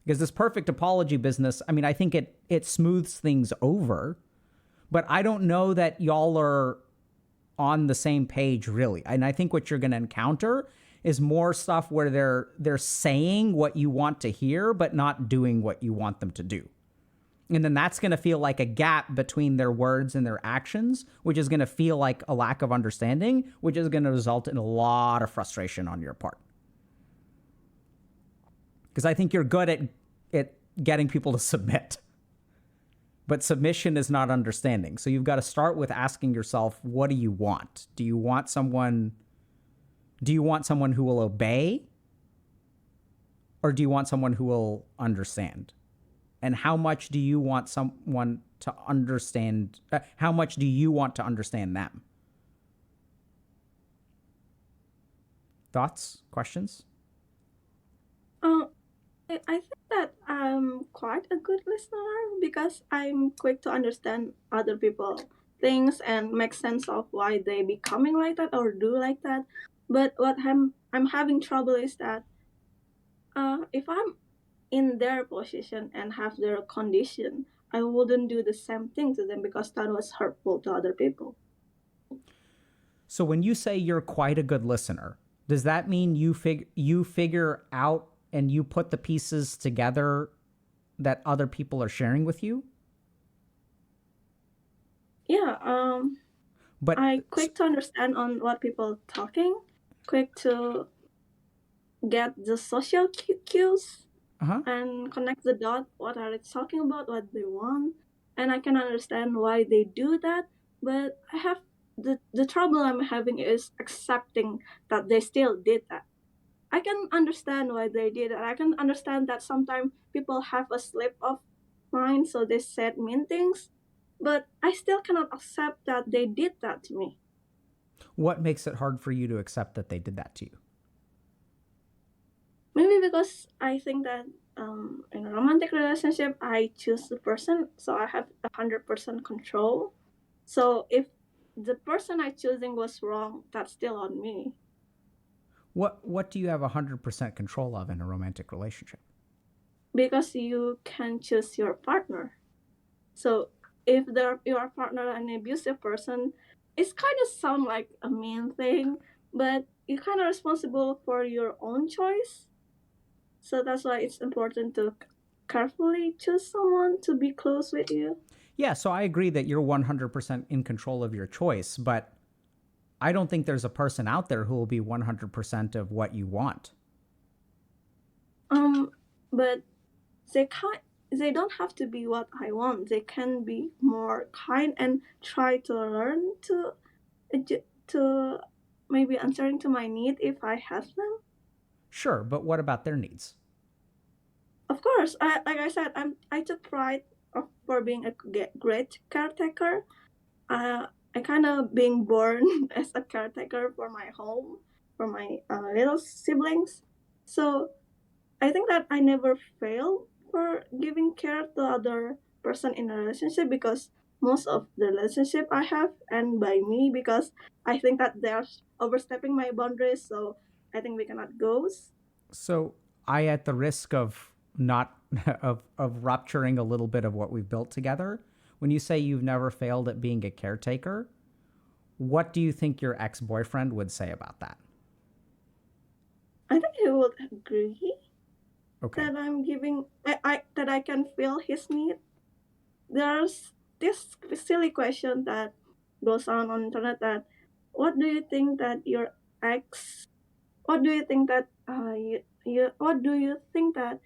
Because this perfect apology business, I mean, I think it smooths things over, but I don't know that y'all are on the same page really. And I think what you're going to encounter is more stuff where they're saying what you want to hear but not doing what you want them to do. And then that's going to feel like a gap between their words and their actions, which is going to feel like a lack of understanding, which is going to result in a lot of frustration on your part. Because I think you're good at getting people to submit. But submission is not understanding. So you've got to start with asking yourself, what do you want? Do you want someone who will obey? Or do you want someone who will understand? And how much do you want someone to understand? How much do you want to understand them? Thoughts? Questions? I think that I'm quite a good listener because I'm quick to understand other people things and make sense of why they becoming like that or do like that. But what I'm having trouble is that if I'm in their position and have their condition, I wouldn't do the same thing to them because that was hurtful to other people. So when you say you're quite a good listener, does that mean you figure out and you put the pieces together that other people are sharing with you? Yeah, but I quick to understand on what people talking, quick to get the social cues and connect the dot. What are they talking about? What they want, and I can understand why they do that. But I have the trouble I'm having is accepting that they still did that. I can understand why they did it. I can understand that sometimes people have a slip of mind, so they said mean things, but I still cannot accept that they did that to me. What makes it hard for you to accept that they did that to you? Maybe because I think that in a romantic relationship, I choose the person, so I have 100% control. So if the person I choosing was wrong, that's still on me. What do you have 100% control of in a romantic relationship? Because you can choose your partner. So if your partner an abusive person, it's kind of sound like a mean thing, but you're kind of responsible for your own choice. So that's why it's important to carefully choose someone to be close with you. Yeah, so I agree that you're 100% in control of your choice, but I don't think there's a person out there who will be 100% of what you want. But they don't have to be what I want. They can be more kind and try to learn to maybe answering to my need if I have them. Sure, but what about their needs? Of course, like I said, I took pride for being a great caretaker. I kind of being born as a caretaker for my home, for my little siblings. So I think that I never fail for giving care to other person in a relationship because most of the relationship I have end by me because I think that they're overstepping my boundaries. So I think we cannot go. So I, at the risk of not of rupturing a little bit of what we've built together, when you say you've never failed at being a caretaker, what do you think your ex-boyfriend would say about that? I think he would agree. Okay. That I'm giving, that I can feel his need. There's this silly question that goes on internet that, what do you think that your ex? What do you think that What do you think that?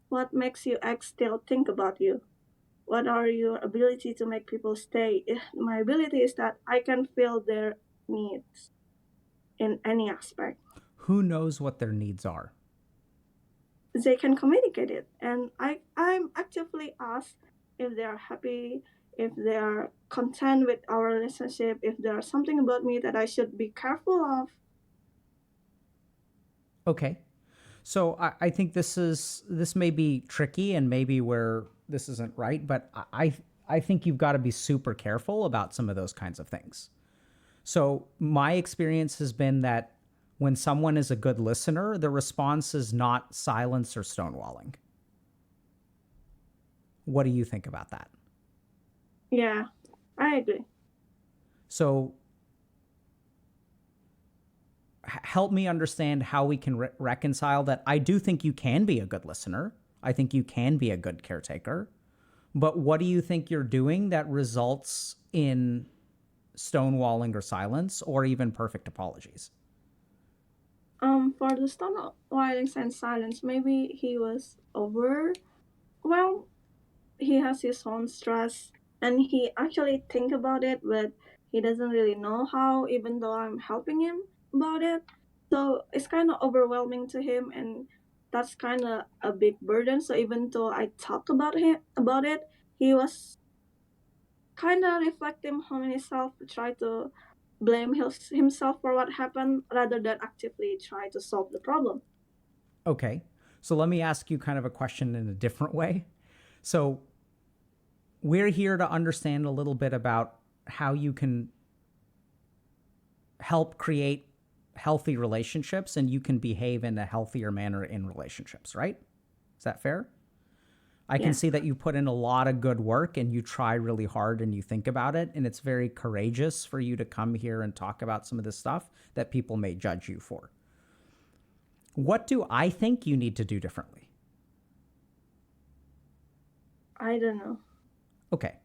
What makes your ex still think about you? What are your ability to make people stay? My ability is that I can feel their needs in any aspect. Who knows what their needs are? They can communicate it, and I'm actively asked if they are happy, if they are content with our relationship, if there is something about me that I should be careful of. Okay. So I think this may be tricky and maybe where this isn't right, but I think you've got to be super careful about some of those kinds of things. So my experience has been that when someone is a good listener, the response is not silence or stonewalling. What do you think about that? Yeah, I agree. So help me understand how we can reconcile that. I do think you can be a good listener. I think you can be a good caretaker. But what do you think you're doing that results in stonewalling or silence or even perfect apologies? For the stonewalling and silence, maybe he was overwhelmed. He has his own stress, and he actually think about it, but he doesn't really know how, even though I'm helping him about it. So it's kind of overwhelming to him, and that's kind of a big burden. So even though I talked about it, he was kind of reflecting on himself, try to blame himself for what happened rather than actively try to solve the problem. Okay. So let me ask you kind of a question in a different way. So we're here to understand a little bit about how you can help create healthy relationships and you can behave in a healthier manner in relationships, right? Is that fair? I can see that you put in a lot of good work and you try really hard and you think about it. And it's very courageous for you to come here and talk about some of this stuff that people may judge you for. What do I think you need to do differently? I don't know. Okay.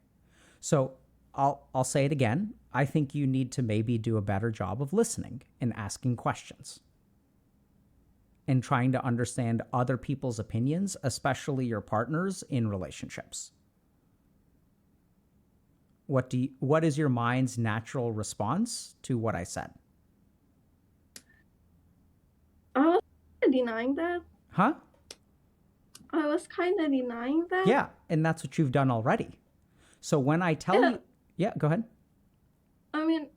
So I'll say it again. I think you need to maybe do a better job of listening and asking questions and trying to understand other people's opinions, especially your partners in relationships. What is your mind's natural response to what I said? I was denying that. Huh? I was kind of denying that. Yeah, and that's what you've done already. So when I tell you, yeah, go ahead. I mean,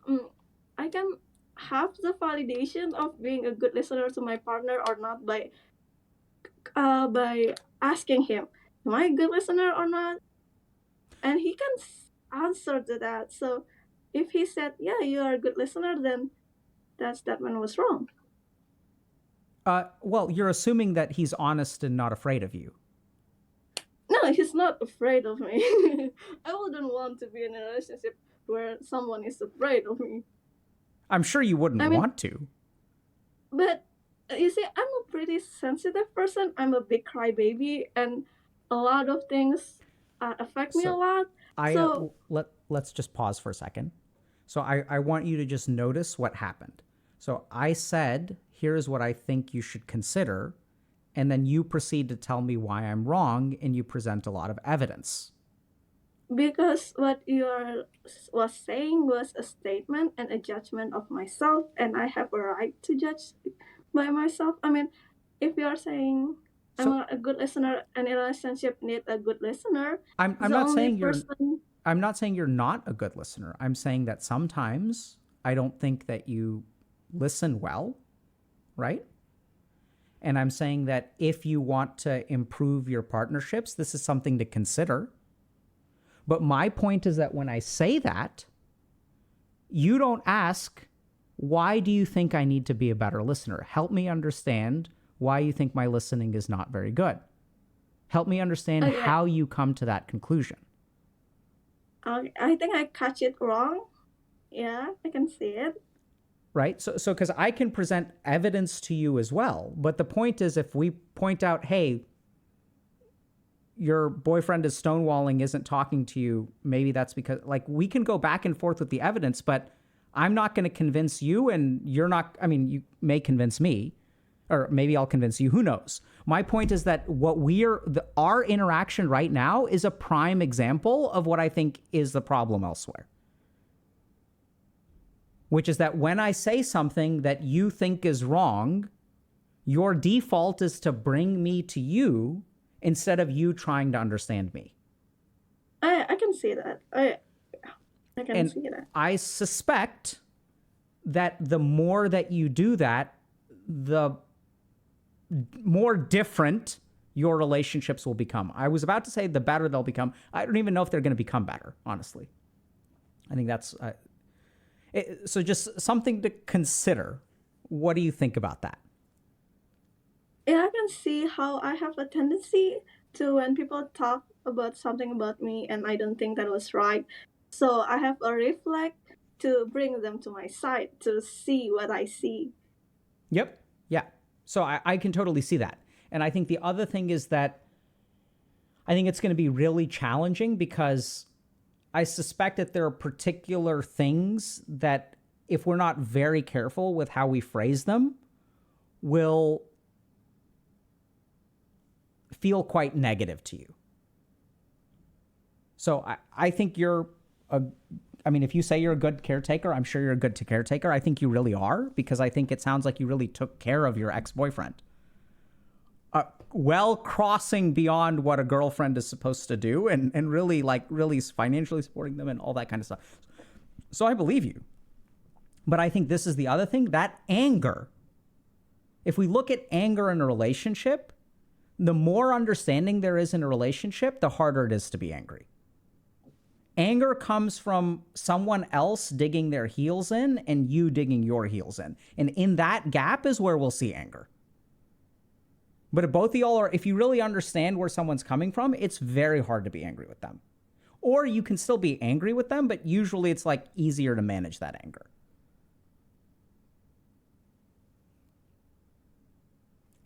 I can have the validation of being a good listener to my partner or not by asking him, am I a good listener or not? And he can answer to that. So if he said, yeah, you are a good listener, then that one was wrong. Well, you're assuming that he's honest and not afraid of you. No, he's not afraid of me. I wouldn't want to be in a relationship where someone is afraid of me. I'm sure you wouldn't want to. But you see, I'm a pretty sensitive person. I'm a big crybaby, and a lot of things affect me a lot. Let's just pause for a second. So I want you to just notice what happened. So I said, here's what I think you should consider. And then you proceed to tell me why I'm wrong, and you present a lot of evidence. Because what you was saying was a statement and a judgment of myself, and I have a right to judge by myself. I mean, if you are saying I'm a good listener and a relationship need a good listener, I'm not saying you're not a good listener. I'm saying that sometimes I don't think that you listen well, right? And I'm saying that if you want to improve your partnerships, this is something to consider. But my point is that when I say that, you don't ask, why do you think I need to be a better listener? Help me understand why you think my listening is not very good. Help me understand how you come to that conclusion. I think I catch it wrong. Yeah, I can see it. Right? So because I can present evidence to you as well. But the point is, if we point out, hey, your boyfriend is stonewalling, isn't talking to you, maybe that's because, like, we can go back and forth with the evidence, but I'm not going to convince you, and you're not, I mean, you may convince me, or maybe I'll convince you, who knows? My point is that our interaction right now is a prime example of what I think is the problem elsewhere. Which is that when I say something that you think is wrong, your default is to bring me to you instead of you trying to understand me. I can see that. I can see that. I suspect that the more that you do that, the more different your relationships will become. I was about to say the better they'll become. I don't even know if they're going to become better, honestly. I think that's... so just something to consider. What do you think about that? Yeah, I can see how I have a tendency to, when people talk about something about me and I don't think that was right, so I have a reflex to bring them to my side to see what I see. Yep. Yeah. So I can totally see that. And I think the other thing is that I think it's going to be really challenging because I suspect that there are particular things that, if we're not very careful with how we phrase them, will feel quite negative to you. So I think if you say you're a good caretaker, I'm sure you're a good caretaker. I think you really are, because I think it sounds like you really took care of your ex-boyfriend. Well, crossing beyond what a girlfriend is supposed to do, and really financially supporting them and all that kind of stuff. So I believe you. But I think this is the other thing, that anger. If we look at anger in a relationship, the more understanding there is in a relationship, the harder it is to be angry. Anger comes from someone else digging their heels in and you digging your heels in. And in that gap is where we'll see anger. But if both of y'all if you really understand where someone's coming from, it's very hard to be angry with them. Or you can still be angry with them, but usually it's like easier to manage that anger.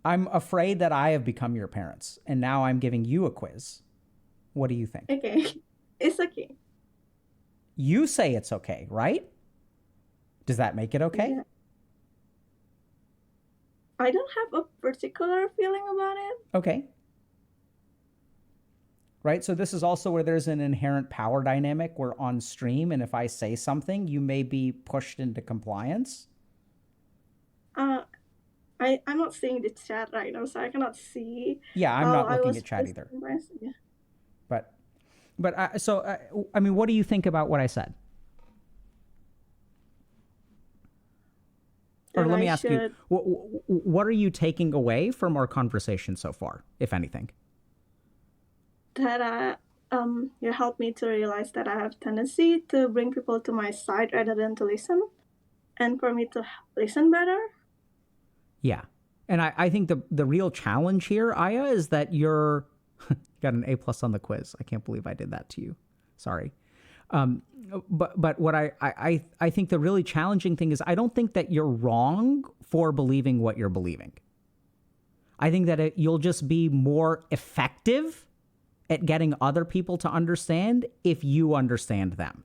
I'm afraid that I have become your parents, and now I'm giving you a quiz. What do you think? Okay, it's okay. You say it's okay, right? Does that make it okay? Yeah. I don't have a particular feeling about it. Okay. Right, so this is also where there's an inherent power dynamic where on stream, and if I say something, you may be pushed into compliance. I'm not seeing the chat right now, so I cannot see. Yeah, I'm not looking at chat either. Yeah. But what do you think about what I said? Or let me ask you, what are you taking away from our conversation so far, if anything? That you helped me to realize that I have tendency to bring people to my side rather than to listen, and for me to listen better. Yeah. And I think the real challenge here, Aya, is that you're got an A+ on the quiz. I can't believe I did that to you. Sorry. But what I think the really challenging thing is I don't think that you're wrong for believing what you're believing. I think that you'll just be more effective at getting other people to understand if you understand them.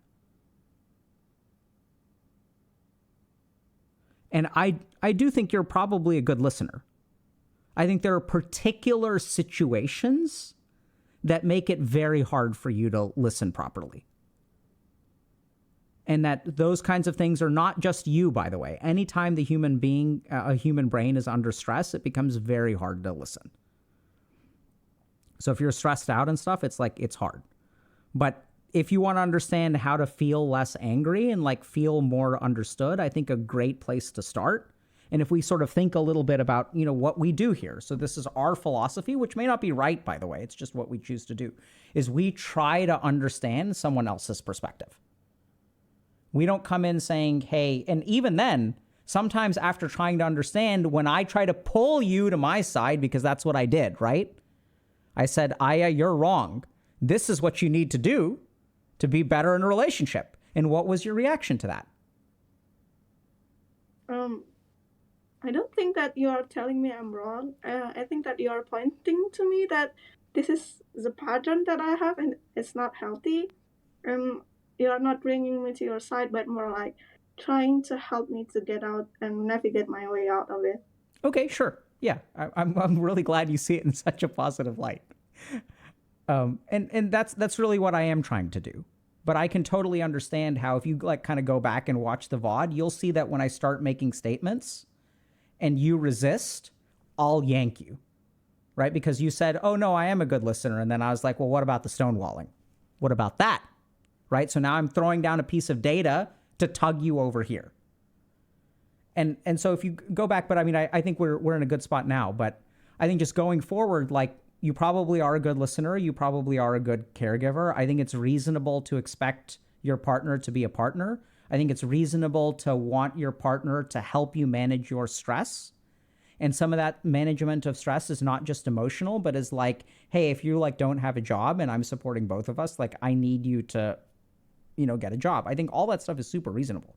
And I do think you're probably a good listener. I think there are particular situations that make it very hard for you to listen properly. And that those kinds of things are not just you, by the way. Anytime a human brain is under stress, it becomes very hard to listen. So if you're stressed out and stuff, it's hard. But if you want to understand how to feel less angry and feel more understood, I think a great place to start. And if we sort of think a little bit about, what we do here. So this is our philosophy, which may not be right, by the way. It's just what we choose to do, is we try to understand someone else's perspective. We don't come in saying, hey, and even then, sometimes after trying to understand, when I try to pull you to my side, because that's what I did, right? I said, Aya, you're wrong. This is what you need to do to be better in a relationship. And what was your reaction to that? I don't think that you are telling me I'm wrong. I think that you are pointing to me that this is the pattern that I have and it's not healthy. You are not bringing me to your side, but more like trying to help me to get out and navigate my way out of it. Okay, sure. Yeah, I'm really glad you see it in such a positive light. And that's really what I am trying to do. But I can totally understand how if you kind of go back and watch the VOD, you'll see that when I start making statements and you resist, I'll yank you, right? Because you said, oh no, I am a good listener. And then I was like, well, what about the stonewalling? What about that? Right? So now I'm throwing down a piece of data to tug you over here. And so if you go back, but I think we're in a good spot now, but I think just going forward, you probably are a good listener. You probably are a good caregiver. I think it's reasonable to expect your partner to be a partner. I think it's reasonable to want your partner to help you manage your stress. And some of that management of stress is not just emotional, but is like, hey, if you like don't have a job and I'm supporting both of us, like I need you to, get a job. I think all that stuff is super reasonable.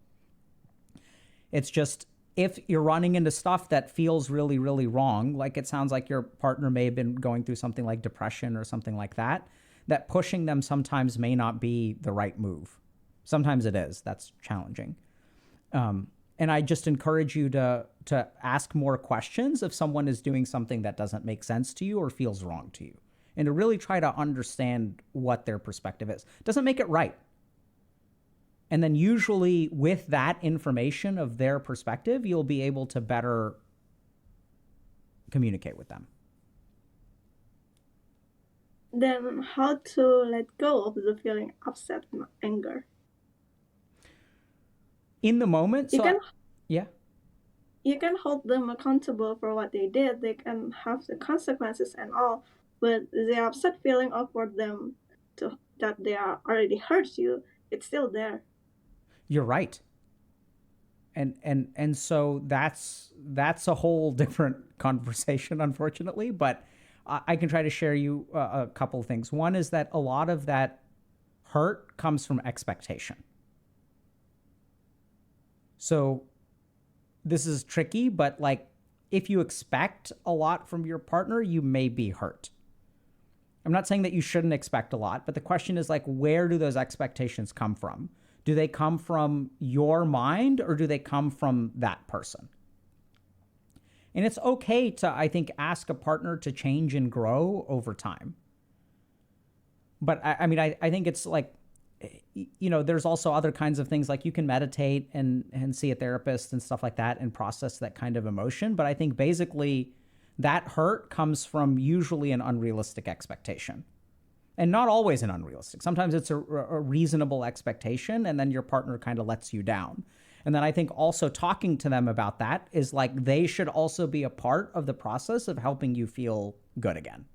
It's just, if you're running into stuff that feels really, really wrong, like it sounds like your partner may have been going through something like depression or something like that, that pushing them sometimes may not be the right move. Sometimes it is. That's challenging. And I just encourage you to ask more questions if someone is doing something that doesn't make sense to you or feels wrong to you, and to really try to understand what their perspective is. Doesn't make it right. And then usually with that information of their perspective, you'll be able to better communicate with them. Then how to let go of the feeling upset and anger? In the moment, You can hold them accountable for what they did. They can have the consequences and all, but the upset feeling over them that they are already hurt you, it's still there. You're right. And so that's a whole different conversation, unfortunately, but I can try to share you a couple of things. One is that a lot of that hurt comes from expectation. So this is tricky, but like if you expect a lot from your partner, you may be hurt. I'm not saying that you shouldn't expect a lot, but the question is like, where do those expectations come from? Do they come from your mind or do they come from that person? And it's okay to, I think, ask a partner to change and grow over time. But I mean, I think it's like, there's also other kinds of things, like you can meditate and see a therapist and stuff like that and process that kind of emotion. But I think basically that hurt comes from usually an unrealistic expectation. And not always an unrealistic. Sometimes it's a reasonable expectation, and then your partner kind of lets you down. And then I think also talking to them about that is like they should also be a part of the process of helping you feel good again.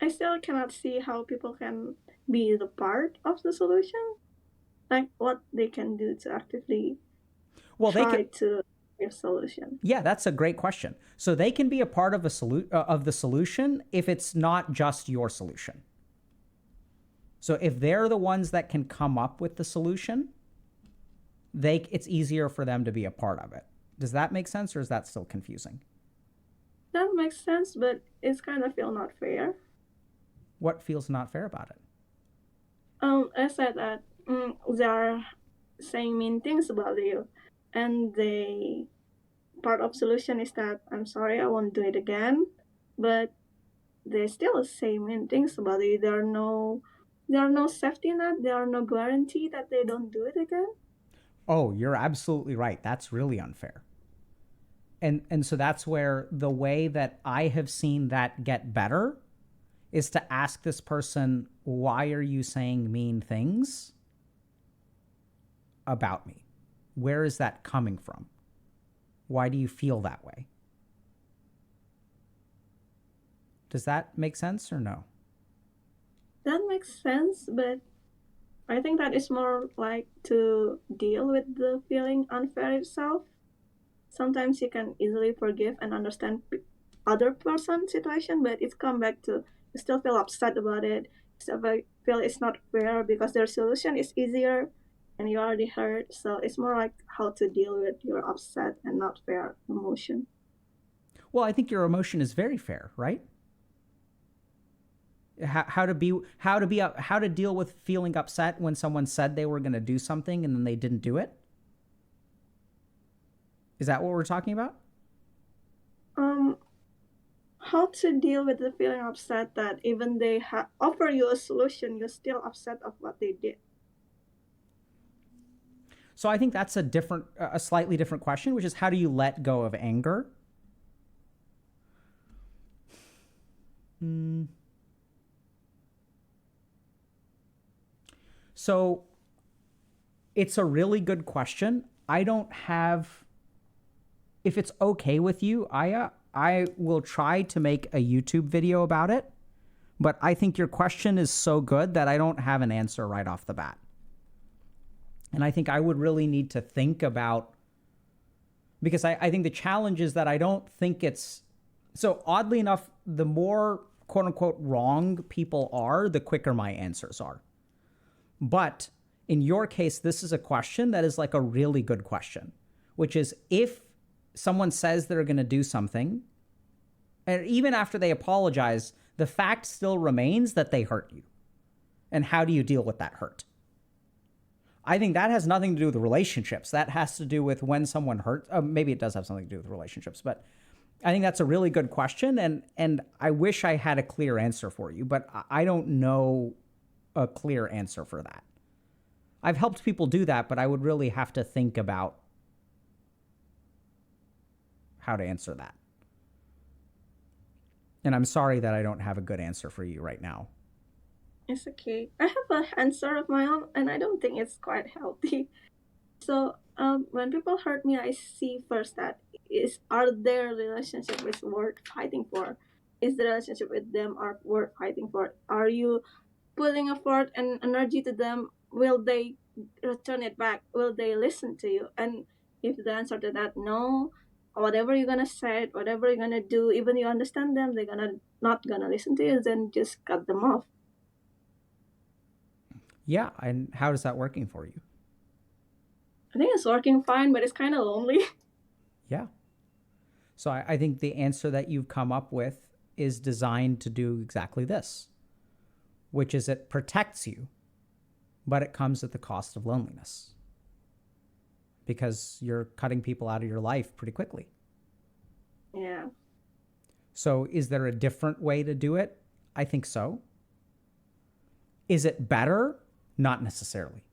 I still cannot see how people can be the part of the solution. Like what they can do to actively try to give a solution. Yeah, that's a great question. So they can be a part of the solution if it's not just your solution. So if they're the ones that can come up with the solution, it's easier for them to be a part of it. Does that make sense, or is that still confusing? That makes sense, but it's kind of feel not fair. What feels not fair about it? I said that they are saying mean things about you, and part of solution is that I'm sorry, I won't do it again, but they still say mean things about you. There are no safety net. There are no guarantee that they don't do it again. Oh, you're absolutely right. That's really unfair. And so that's where the way that I have seen that get better is to ask this person, why are you saying mean things about me? Where is that coming from? Why do you feel that way? Does that make sense or no? That makes sense, but I think that is more like to deal with the feeling unfair itself. Sometimes you can easily forgive and understand other person's situation, but it's come back to you still feel upset about it. You still feel it's not fair because their solution is easier and you already hurt. So it's more like how to deal with your upset and not fair emotion. Well, I think your emotion is very fair, right? How to deal with feeling upset when someone said they were going to do something and then they didn't do it? Is that what we're talking about? How to deal with the feeling upset that even they offer you a solution, you're still upset of what they did. So I think that's a slightly different question, which is how do you let go of anger? So it's a really good question. If it's okay with you, I will try to make a YouTube video about it, But I think your question is so good that I don't have an answer right off the bat. And I think I would really need to think about, because I think the challenge is that I don't think it's, so oddly enough, the more quote unquote wrong people are, the quicker my answers are. But in your case, this is a question that is like a really good question, which is if someone says they're going to do something, and even after they apologize, the fact still remains that they hurt you. And how do you deal with that hurt? I think that has nothing to do with relationships. That has to do with when someone hurts. Maybe it does have something to do with relationships, but I think that's a really good question. And I wish I had a clear answer for you, but I don't know a clear answer for that. I've helped people do that, but I would really have to think about how to answer that. And I'm sorry that I don't have a good answer for you right now. It's okay. I have an answer of my own, and I don't think it's quite healthy. So when people hurt me, I see first that are their relationship is worth fighting for? Is the relationship with them are worth fighting for? Are you putting effort and energy to them? Will they return it back? Will they listen to you? And if the answer to that no, whatever you're gonna say, whatever you're gonna do, even you understand them, they're not gonna listen to you. Then just cut them off. Yeah, and how is that working for you? I think it's working fine, but it's kind of lonely. Yeah. So I think the answer that you've come up with is designed to do exactly this, which is it protects you, but it comes at the cost of loneliness because you're cutting people out of your life pretty quickly. Yeah. So is there a different way to do it? I think so. Is it better? Not necessarily.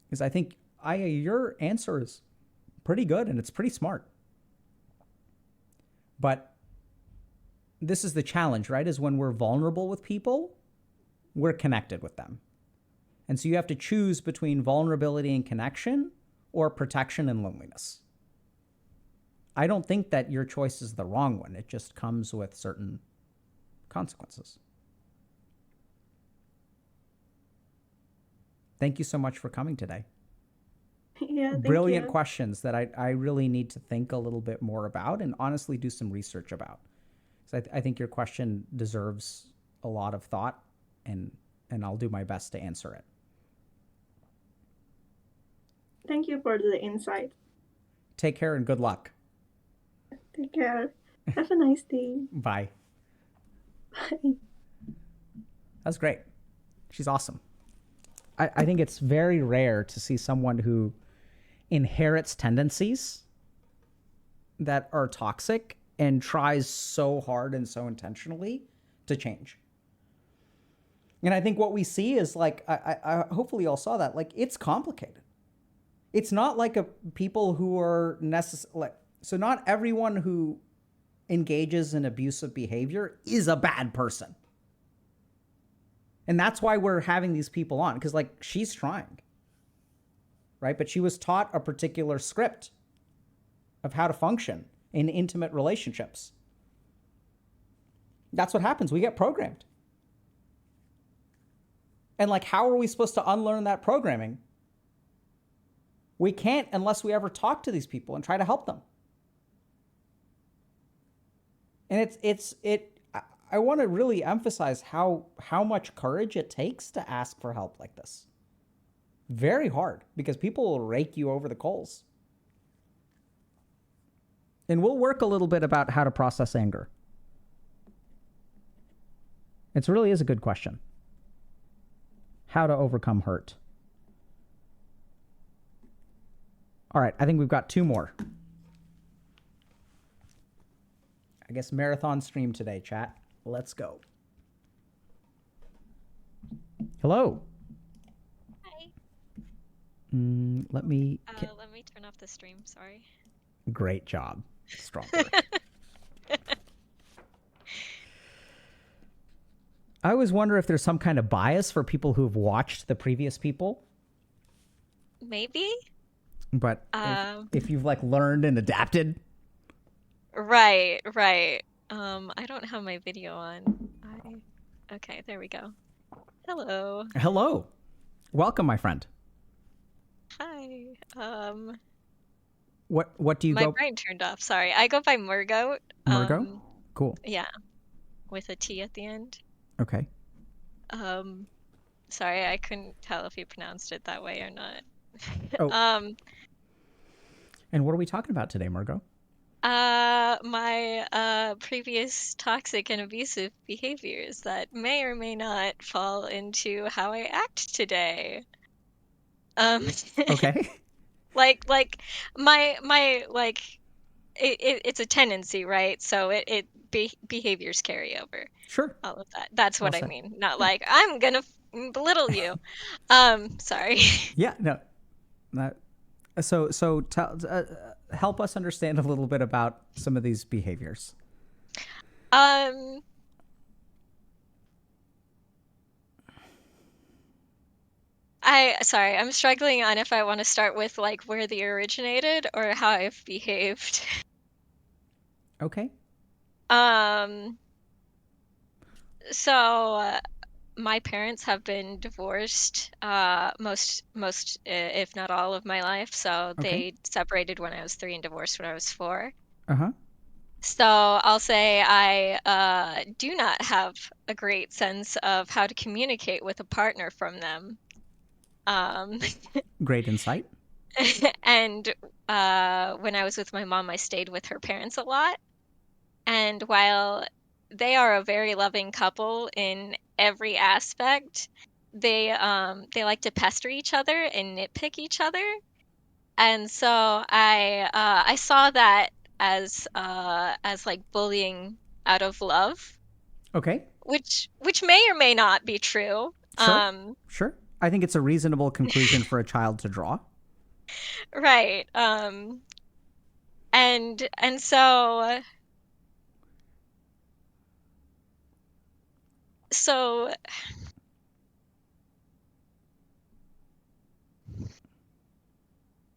Because I think your answer is pretty good and it's pretty smart. But this is the challenge, right? Is when we're vulnerable with people, we're connected with them. And so you have to choose between vulnerability and connection or protection and loneliness. I don't think that your choice is the wrong one. It just comes with certain consequences. Thank you so much for coming today. Yeah, thank Brilliant you. questions that I really need to think a little bit more about and honestly do some research about. So I think your question deserves a lot of thought, and I'll do my best to answer it. Thank you for the insight. Take care and good luck. Take care. Have a nice day. Bye. Bye. That's great. She's awesome. I think it's very rare to see someone who inherits tendencies that are toxic and tries so hard and so intentionally to change. And I think what we see is like, I hopefully y'all saw that, like it's complicated. It's not like people who are necessarily, so not everyone who engages in abusive behavior is a bad person. And that's why we're having these people on, because like she's trying, right? But she was taught a particular script of how to function in intimate relationships. That's what happens. We get programmed. And like, how are we supposed to unlearn that programming? We can't unless we ever talk to these people and try to help them. And I want to really emphasize how much courage it takes to ask for help like this. Very hard, because people will rake you over the coals. And we'll work a little bit about how to process anger. It really is a good question. How to overcome hurt. All right, I think we've got two more. I guess marathon stream today, chat. Let's go. Hello. Hi. Let me Let me turn off the stream. Sorry. Great job. Strong work. I always wonder if there's some kind of bias for people who've watched the previous people. Maybe. But if you've like learned and adapted. Right. I don't have my video on. Okay, there we go. Hello. Hello. Welcome, my friend. Hi. What do you My go? brain turned off. Sorry. I go by Murgo. Murgo? Cool. Yeah, with a T at the end. Okay. Sorry, I couldn't tell if you pronounced it that way or not. Oh. And what are we talking about today, Murgo? My previous toxic and abusive behaviors that may or may not fall into how I act today. Okay. like my like it's a tendency, right? So behaviors carry over. Sure. All of that. That's Well what I said. mean. Not Yeah. like I'm gonna belittle you. Sorry. Yeah. No. So tell help us understand a little bit about some of these behaviors. Um. Sorry, I'm struggling on if I want to start with like where they originated or how I've behaved. Okay. Um, so my parents have been divorced most if not all of my life. So Okay. they separated when I was 3 and divorced when I was 4. Uh-huh. So I'll say I do not have a great sense of how to communicate with a partner from them. Um, Great insight. and when I was with my mom, I stayed with her parents a lot. And while they are a very loving couple in every aspect, they like to pester each other and nitpick each other. And so I saw that as like bullying out of love, Okay. which may or may not be true. Sure. Sure. I think it's a reasonable conclusion for a child to draw. Right. And so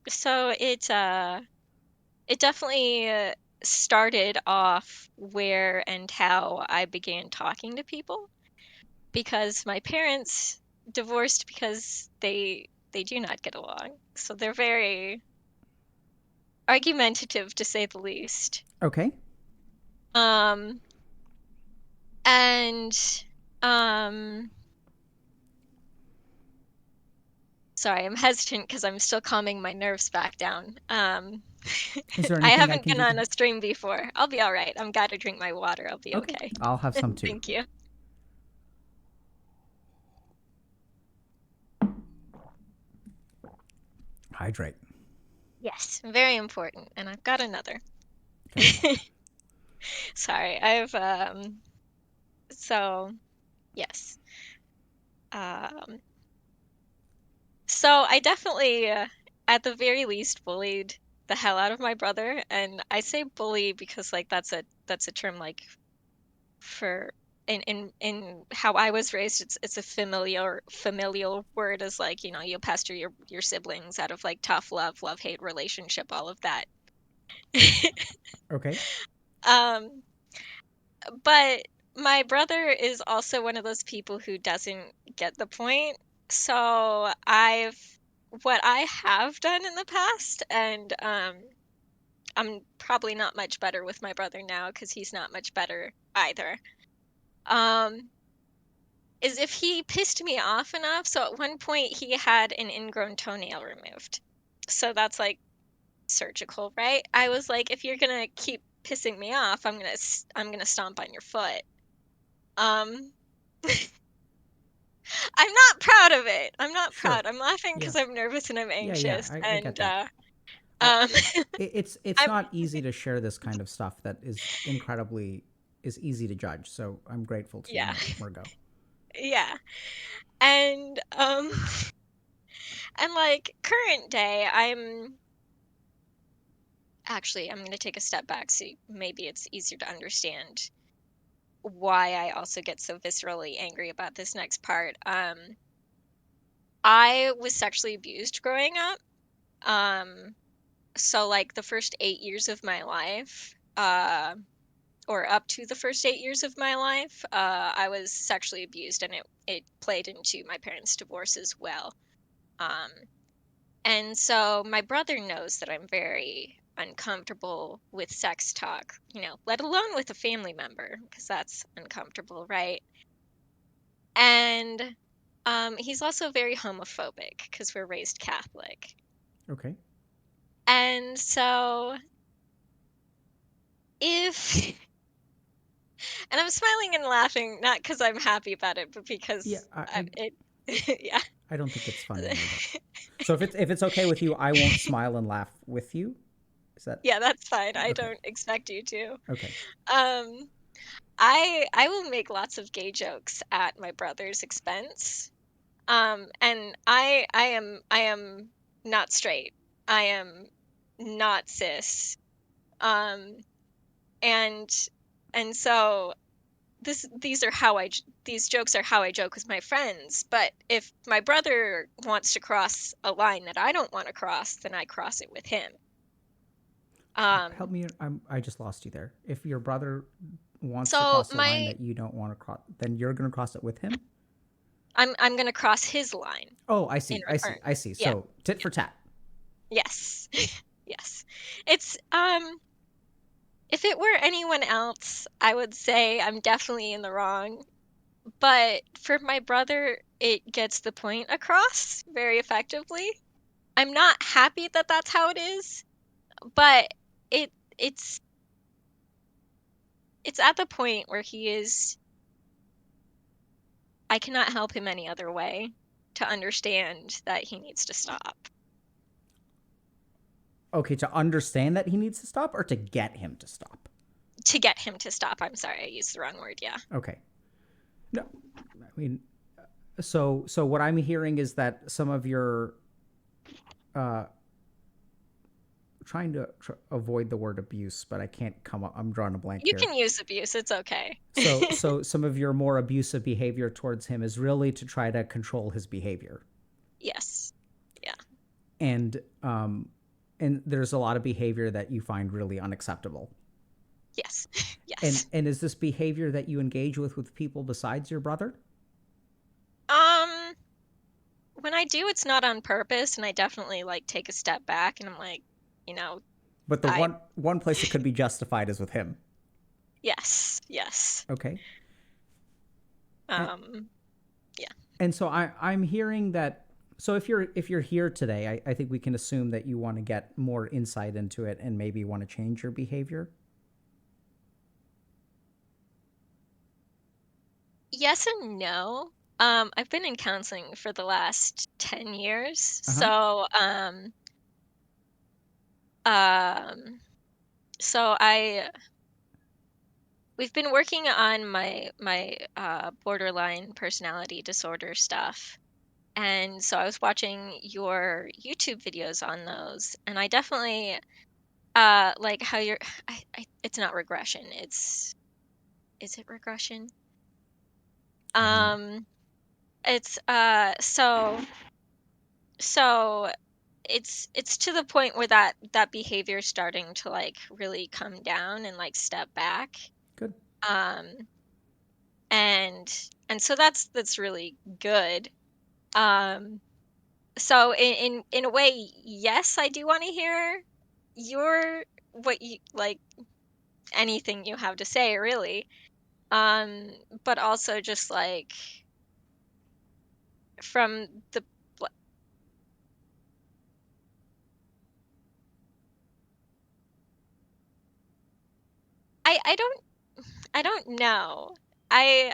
so it definitely started off where and how I began talking to people because my parents divorced because they do not get along. So they're very argumentative to say the least. Okay. Um and um sorry, I'm hesitant because I'm still calming my nerves back down. Is there I anything I haven't can been do to on a help? stream before. I'll be all right. I'm gotta drink my water. I'll be Okay. okay. I'll have some too. Thank you. Hydrate. Yes, very important. And I've got another. Okay. Sorry, I've so yes. Um so I definitely at the very least bullied the hell out of my brother, and I say bully because like that's a term like for in how I was raised, it's a familial word as like, you know, you pester your siblings out of like tough love-hate relationship, all of that. Okay. Um But my brother is also one of those people who doesn't get the point. So what I have done in the past, and I'm probably not much better with my brother now because he's not much better either. Um, is if he pissed me off enough. So at one point he had an ingrown toenail removed. So that's like surgical, right? I was like, if you're gonna keep pissing me off, I'm gonna stomp on your foot. Um, I'm not proud of it. I'm not Sure. proud. I'm laughing Yeah. because I'm nervous and I'm Yeah. anxious. I get And that. I, um, it's I'm not easy to share this kind of stuff that is easy to judge. So I'm grateful to you, yeah, Murgo. yeah. And and like current day, I'm gonna take a step back so maybe it's easier to understand why I also get so viscerally angry about this next part. I was sexually abused growing up. So like the first 8 years of my life, or up to the first 8 years of my life, I was sexually abused, and it played into my parents' divorce as well. And so my brother knows that I'm very uncomfortable with sex talk, let alone with a family member, because that's uncomfortable, right? And he's also very homophobic because we're raised Catholic. Okay. And so if, and I'm smiling and laughing, not because I'm happy about it, but because Yeah, yeah. I don't think it's funny either. So if it's okay with you, I won't smile and laugh with you. Is that Yeah, that's fine. I okay? don't expect you to. Okay. Um, I will make lots of gay jokes at my brother's expense. And I am not straight. I am not cis. Um, and and so these jokes are how I joke with my friends. But if my brother wants to cross a line that I don't want to cross, then I cross it with him. Help me. I just lost you there. If your brother wants to So cross a line that you don't want to cross, then you're going to cross it with him. I'm gonna cross his line Oh, I in see. I see. return. I see. Yeah. So tit for tat. Yes. Yes. It's if it were anyone else, I would say I'm definitely in the wrong. But for my brother, it gets the point across very effectively. I'm not happy that that's how it is, but it it's it's at the point where I cannot help him any other way to understand that he needs to stop. Okay, to understand that he needs to stop, or to get him to stop. To get him to stop. I'm sorry, I used the wrong word. Yeah. Okay. No, I mean, so what I'm hearing is that some of your trying to avoid the word abuse, but I can't come up. I'm drawing a blank You here. can use abuse. It's okay. So some of your more abusive behavior towards him is really to try to control his behavior. Yes. Yeah. And there's a lot of behavior that you find really unacceptable. Yes. Yes. And is this behavior that you engage with people besides your brother? When I do, it's not on purpose, and I definitely take a step back, and I'm like, you know, But the I one place it could be justified is with him. yes, yes. Okay. Yeah. And so I'm hearing that. So if you're here today, I think we can assume that you want to get more insight into it and maybe want to change your behavior. Yes and no. I've been in counseling for the last 10 years. Uh-huh. So we've been working on my borderline personality disorder stuff. And so I was watching your YouTube videos on those, and I definitely like how you're it's not regression. Is it regression? I don't know. It's so it's to the point where that behavior is starting to really come down and step back. Good. Um and so that's really good. Um so in a way, yes, I do want to hear your what you anything you have to say, really. But also just from the I don't know. I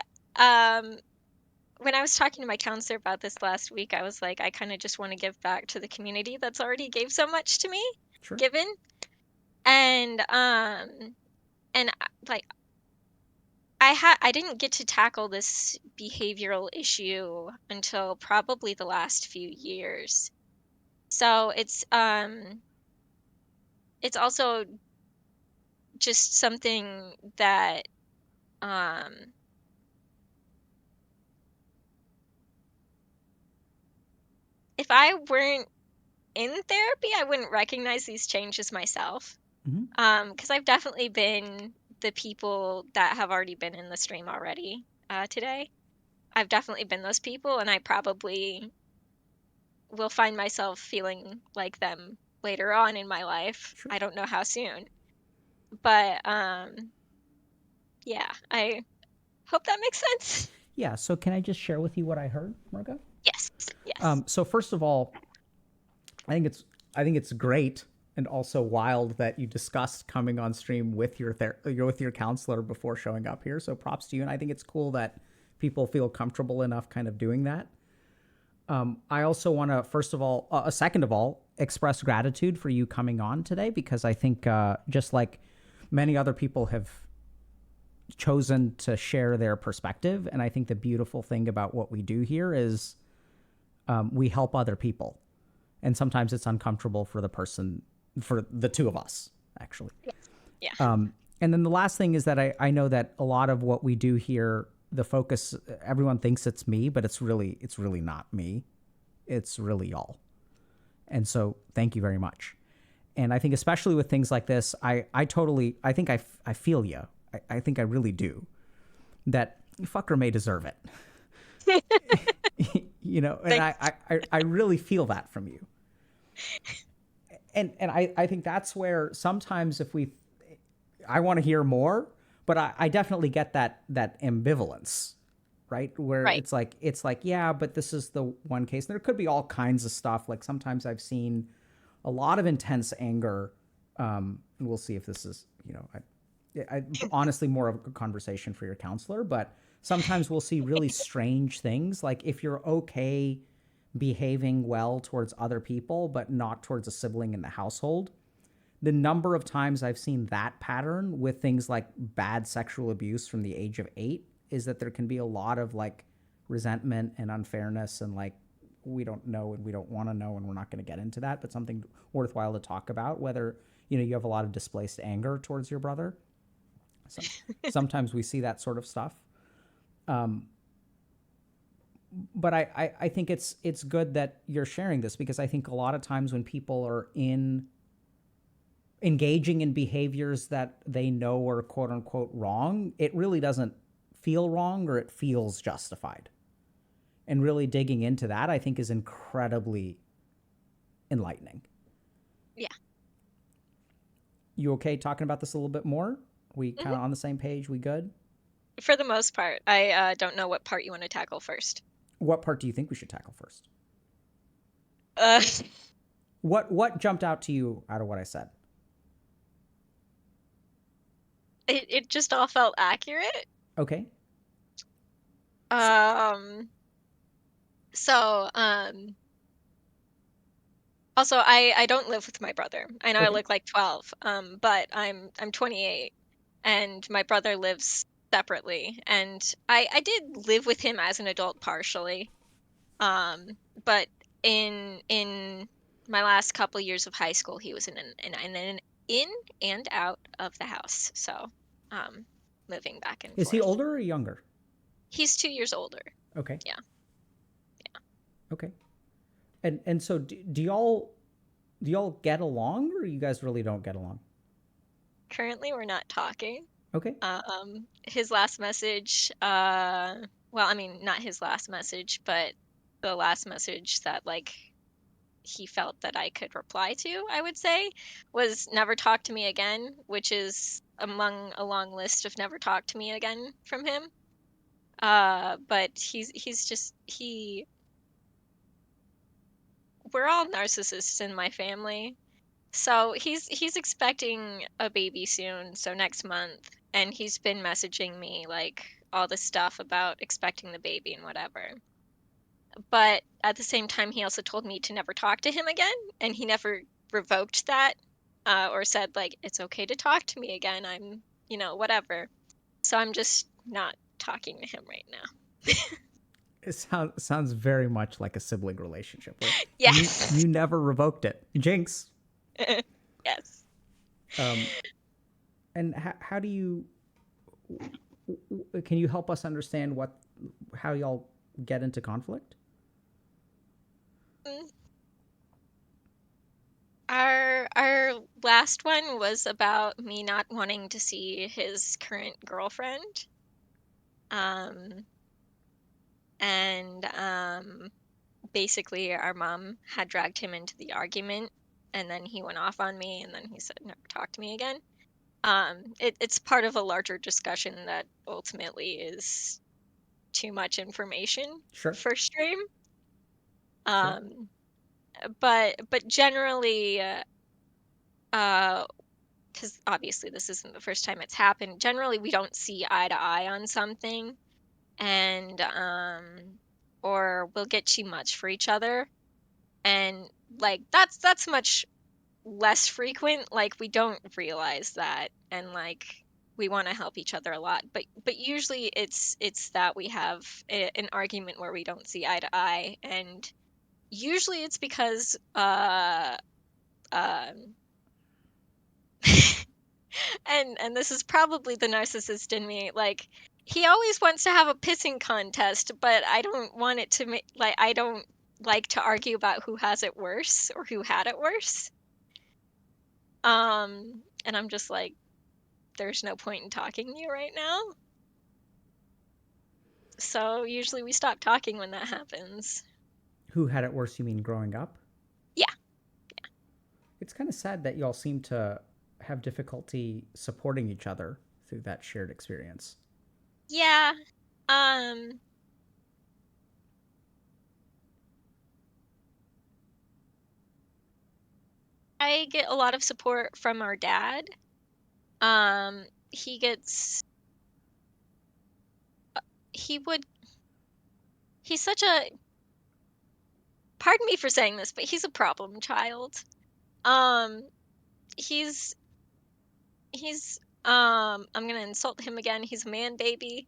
when I was talking to my counselor about this last week, I was like, I kind of just want to give back to the community that's already gave so much to me, Sure. given. And like I didn't get to tackle this behavioral issue until probably the last few years. So it's also just something that um if I weren't in therapy, I wouldn't recognize these changes myself. Mm-hmm. Because I've definitely been the people that have already been in the stream already today. I've definitely been those people, and I probably will find myself feeling like them later on in my life. Sure. I don't know how soon. But yeah, I hope that makes sense. Yeah. So can I just share with you what I heard, Margo? Yes. Yes. So first of all, I think it's great and also wild that you discussed coming on stream with your counselor before showing up here. So props to you, and I think it's cool that people feel comfortable enough kind of doing that. I also want to second of all, express gratitude for you coming on today, because I think just like many other people have chosen to share their perspective, and I think the beautiful thing about what we do here is we help other people. And sometimes it's uncomfortable for the two of us, actually. Yeah. And then the last thing is that I know that a lot of what we do here, the focus, everyone thinks it's me, but it's really not me. It's really y'all. And so thank you very much. And I think especially with things like this, I think I feel you. I think I really do. That fucker may deserve it. You know, and I really feel that from you. And I think that's where sometimes I want to hear more, but I definitely get that ambivalence, right? Where Right. it's like, yeah, but this is the one case. And there could be all kinds of stuff. Like sometimes I've seen a lot of intense anger. And we'll see if this is, you know, I honestly more of a conversation for your counselor, but sometimes we'll see really strange things. Like if you're okay behaving well towards other people, but not towards a sibling in the household, the number of times I've seen that pattern with things like bad sexual abuse from the age of 8 is that there can be a lot of like resentment and unfairness and like, we don't know and we don't want to know and we're not going to get into that, but something worthwhile to talk about, whether, you know, you have a lot of displaced anger towards your brother. So sometimes we see that sort of stuff. But I think it's good that you're sharing this, because I think a lot of times when people are engaging in behaviors that they know are quote unquote wrong, it really doesn't feel wrong, or it feels justified. And really digging into that, I think, is incredibly enlightening. Yeah. You okay talking about this a little bit more? We kind of on the same page? We good? For the most part. I don't know what part you want to tackle first. What part do you think we should tackle first? Uh, What jumped out to you out of what I said? it just all felt accurate. Okay. So, also I don't live with my brother. I know I Okay. look like 12, but I'm 28, and my brother lives separately, and I did live with him as an adult partially. But in my last couple years of high school, he was in and out of the house. So, moving back and Is he forth. older or younger? He's 2 years older. Okay. Yeah. Okay. And so do y'all get along, or you guys really don't get along? Currently, we're not talking. Okay. His last message, well, I mean, not his last message, but the last message that like he felt that I could reply to, I would say, was never talk to me again, which is among a long list of never talk to me again from him. But he's just we're all narcissists in my family. So he's expecting a baby soon, so next month, and he's been messaging me like all this stuff about expecting the baby and whatever. But at the same time, he also told me to never talk to him again, and he never revoked that or said like it's okay to talk to me again. I'm, whatever. So I'm just not talking to him right now. It sounds very much like a sibling relationship where Yes. you never revoked it. Jinx. Yes. And how do you, can you help us understand how y'all get into conflict? Our last one was about me not wanting to see his current girlfriend. And basically our mom had dragged him into the argument, and then he went off on me, and then he said never talk to me again. It's part of a larger discussion that ultimately is too much information Sure. for stream. Sure. But generally, because obviously this isn't the first time it's happened, generally we don't see eye to eye on something, and or we'll get too much for each other, and like that's much less frequent. Like we don't realize that, and like we want to help each other a lot, but usually it's that we have an argument where we don't see eye to eye, and usually it's because um and this is probably the narcissist in me, like he always wants to have a pissing contest, but I don't want it to like I don't like to argue about who has it worse or who had it worse. And I'm just like, there's no point in talking to you right now. So usually we stop talking when that happens. Who had it worse, you mean growing up? Yeah. It's kind of sad that y'all seem to have difficulty supporting each other through that shared experience. Yeah. Um I get a lot of support from our dad. He gets he would he's such a, pardon me for saying this, but he's a problem child. Um he's I'm gonna insult him again. He's a man baby.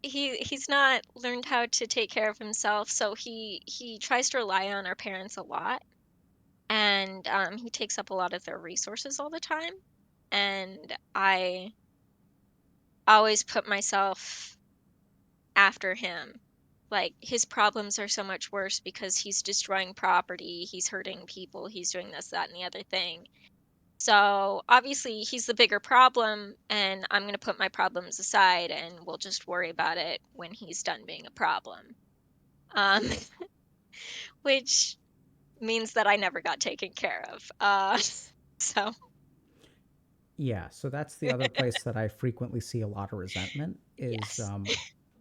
He's not learned how to take care of himself, so he tries to rely on our parents a lot, and he takes up a lot of their resources all the time, and I always put myself after him. Like his problems are so much worse because he's destroying property, he's hurting people, he's doing this, that, and the other thing. So obviously he's the bigger problem, and I'm going to put my problems aside and we'll just worry about it when he's done being a problem. Um, which means that I never got taken care of. So Yeah, so that's the other place that I frequently see a lot of resentment is yes.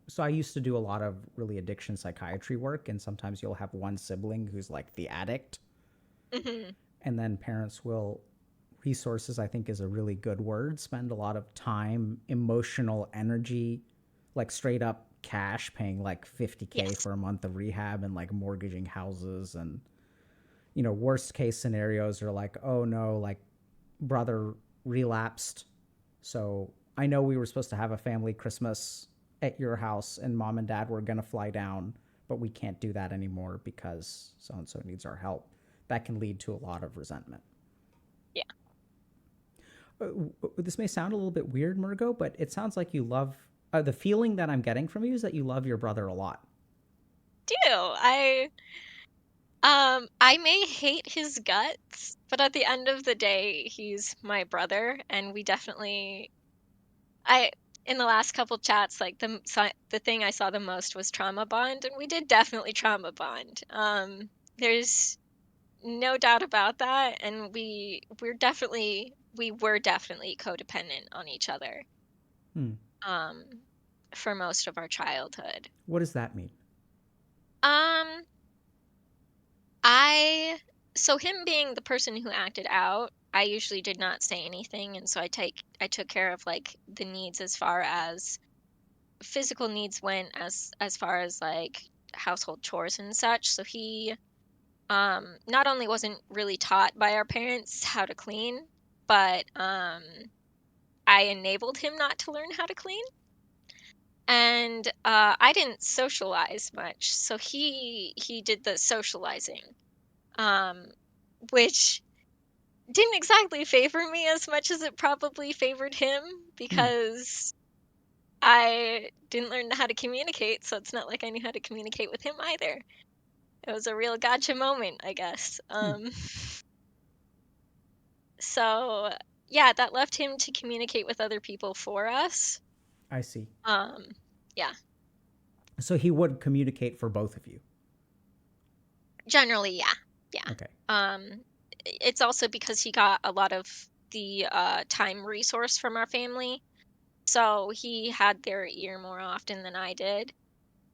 so I used to do a lot of really addiction psychiatry work, and sometimes you'll have one sibling who's like the addict, Hmm. and then parents will, resources I think is a really good word, spend a lot of time, emotional energy, like straight up cash, paying like 50K Yes. for a month of rehab and like mortgaging houses. And worst case scenarios are like, oh no, like brother relapsed, so I know we were supposed to have a family Christmas at your house and mom and dad were going to fly down, but we can't do that anymore because so and so needs our help. That can lead to a lot of resentment. Yeah. This may sound a little bit weird, Murgo, but it sounds like you love, the feeling that I'm getting from you is that you love your brother a lot. Do I may hate his guts, but at the end of the day, he's my brother, and we definitely I in the last couple chats, like the thing I saw the most was trauma bond, and we did definitely trauma bond. There's no doubt about that, and we were definitely codependent on each other. Hmm. Um, for most of our childhood. What does that mean? Um, I so him being the person who acted out, I usually did not say anything, and so I took care of like the needs as far as physical needs went, as far as like household chores and such. So he not only wasn't really taught by our parents how to clean, but I enabled him not to learn how to clean. And I didn't socialize much, so he did the socializing, um, which didn't exactly favor me as much as it probably favored him, Hmm. because I didn't learn how to communicate, so it's not like I knew how to communicate with him either. It was a real gotcha moment, I guess. Hmm. So yeah, that left him to communicate with other people for us. I see. Yeah, So he would communicate for both of you. generally, yeah. Okay. It's also because he got a lot of the time resource from our family, so he had their ear more often than I did.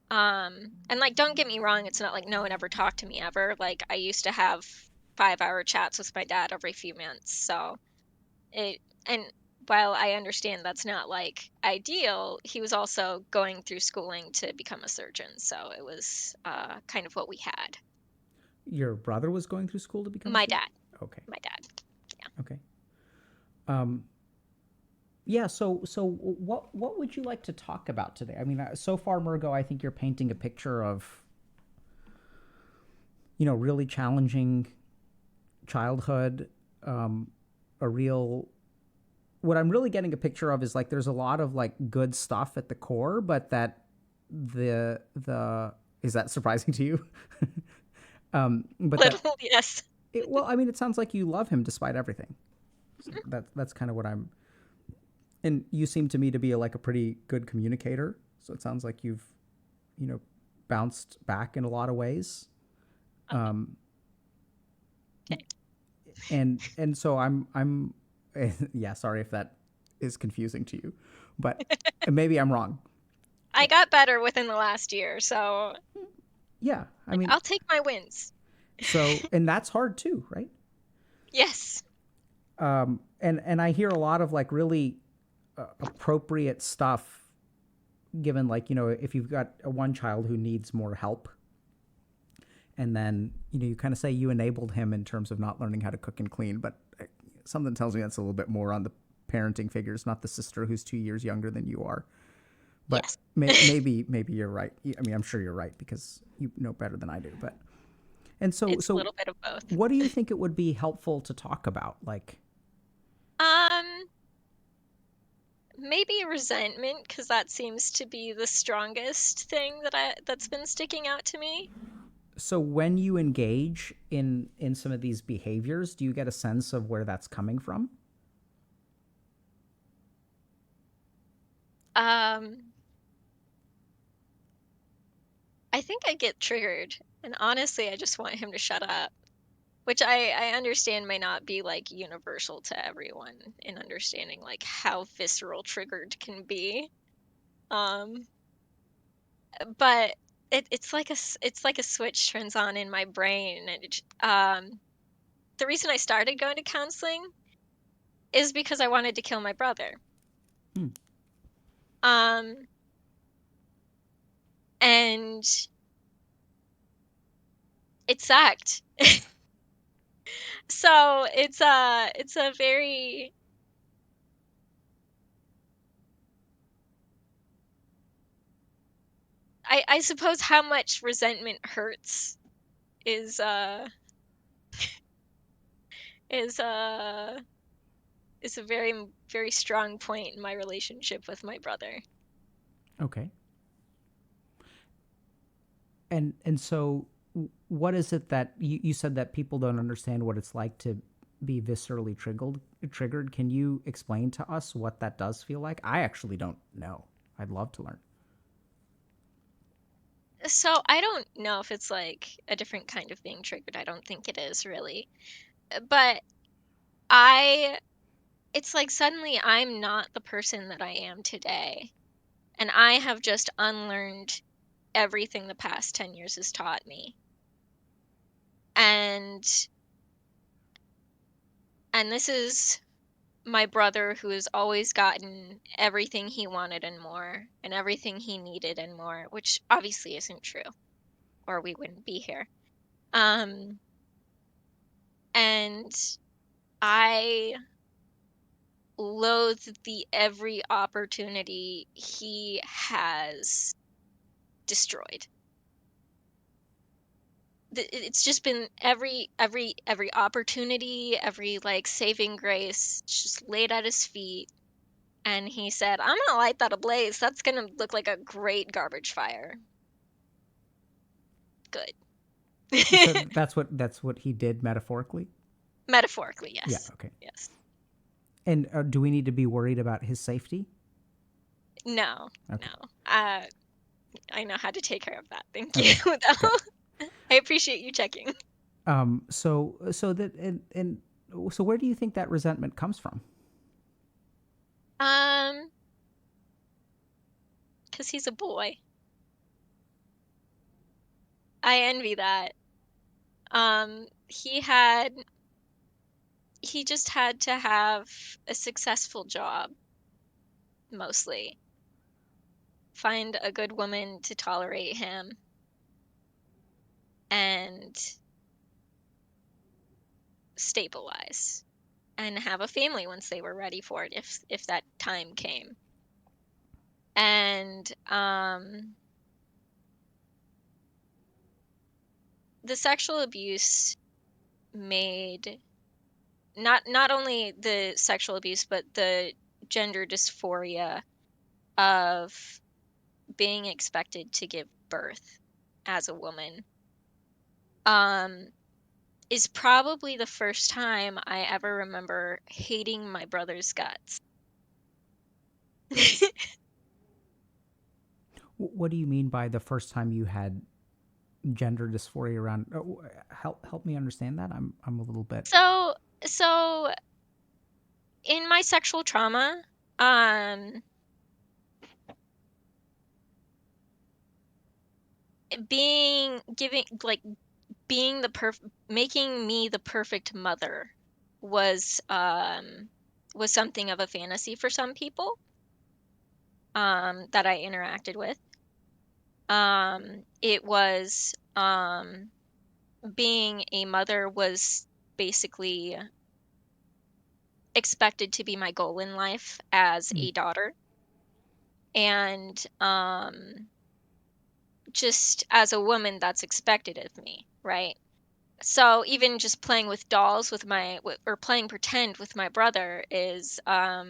And like, don't get me wrong, it's not like no one ever talked to me ever. Like, I used to have 5-hour chats with my dad every few months. So it, and while I understand that's not like ideal, he was also going through schooling to become a surgeon. So it was kind of what we had. Your brother was going through school to become a My surgeon? dad, Okay. my dad. Okay. Yeah. So what would you like to talk about today? I mean, so far, Murgo, I think you're painting a picture of, really challenging childhood, a real. What I'm really getting a picture of is like there's a lot of like good stuff at the core, but that the is that surprising to you? But that Little, yes. well, I mean, it sounds like you love him despite everything. So that's kind of what I'm. And you seem to me to be like a pretty good communicator. So it sounds like you've, bounced back in a lot of ways. Um, Okay. and so I'm, yeah. Sorry if that is confusing to you, but maybe I'm wrong. I got better within the last year, so Yeah, I mean, I'll take my wins. so and that's hard too, right? Yes. And I hear a lot of like really appropriate stuff given like if you've got a one child who needs more help and then you kind of say you enabled him in terms of not learning how to cook and clean, but something tells me that's a little bit more on the parenting figures, not the sister who's 2 years younger than you are. But Yes. maybe you're right. I mean, I'm sure you're right because you know better than I do. But and so It's a little bit of both. what do you think it would be helpful to talk about? Like, Maybe resentment, because that seems to be the strongest thing that's been sticking out to me. so when you engage in some of these behaviors, do you get a sense of where that's coming from? I think I get triggered, and honestly, I just want him to shut up, which I understand may not be like universal to everyone in understanding like how visceral triggered can be. Um, but it's like a switch turns on in my brain, and the reason I started going to counseling is because I wanted to kill my brother. Hmm. Um, and it sucked. So it's a very I suppose how much resentment hurts is is uh is a very strong point in my relationship with my brother. Okay. And so what is it that you said that people don't understand what it's like to be viscerally triggered? Can you explain to us what that does feel like? I actually don't know. I'd love to learn. So I don't know if it's like a different kind of being triggered. I don't think it is really. But I it's like suddenly I'm not the person that I am today. And I have just unlearned everything the past 10 years has taught me. And this is my brother who has always gotten everything he wanted and more, and everything he needed and more, which obviously isn't true, or we wouldn't be here. Um, and I loathe the every opportunity he has destroyed. It's just been every opportunity, every like saving grace just laid at his feet, and he said, I'm gonna light that ablaze. That's gonna look like a great garbage fire. Good. So that's what he did metaphorically. Metaphorically, yes. Yeah. Okay. Yes. And do we need to be worried about his safety? No. Okay. No. I know how to take care of that. Thank Okay. you. Though. I appreciate you checking. So where do you think that resentment comes from? Because he's a boy. I envy that. He just had to have a successful job, mostly. Find a good woman to tolerate him. And stabilize. And have a family once they were ready for it, if that time came. And the sexual abuse made not only the sexual abuse, but the gender dysphoria of being expected to give birth as a woman is probably the first time I ever remember hating my brother's guts. What do you mean by the first time you had gender dysphoria around? Help me understand that. I'm a little bit. So in my sexual trauma, making me the perfect mother was something of a fantasy for some people that I interacted with. It was being a mother was basically expected to be my goal in life as a daughter. And just as a woman, that's expected of me, right? So even just playing with dolls or playing pretend with my brother is I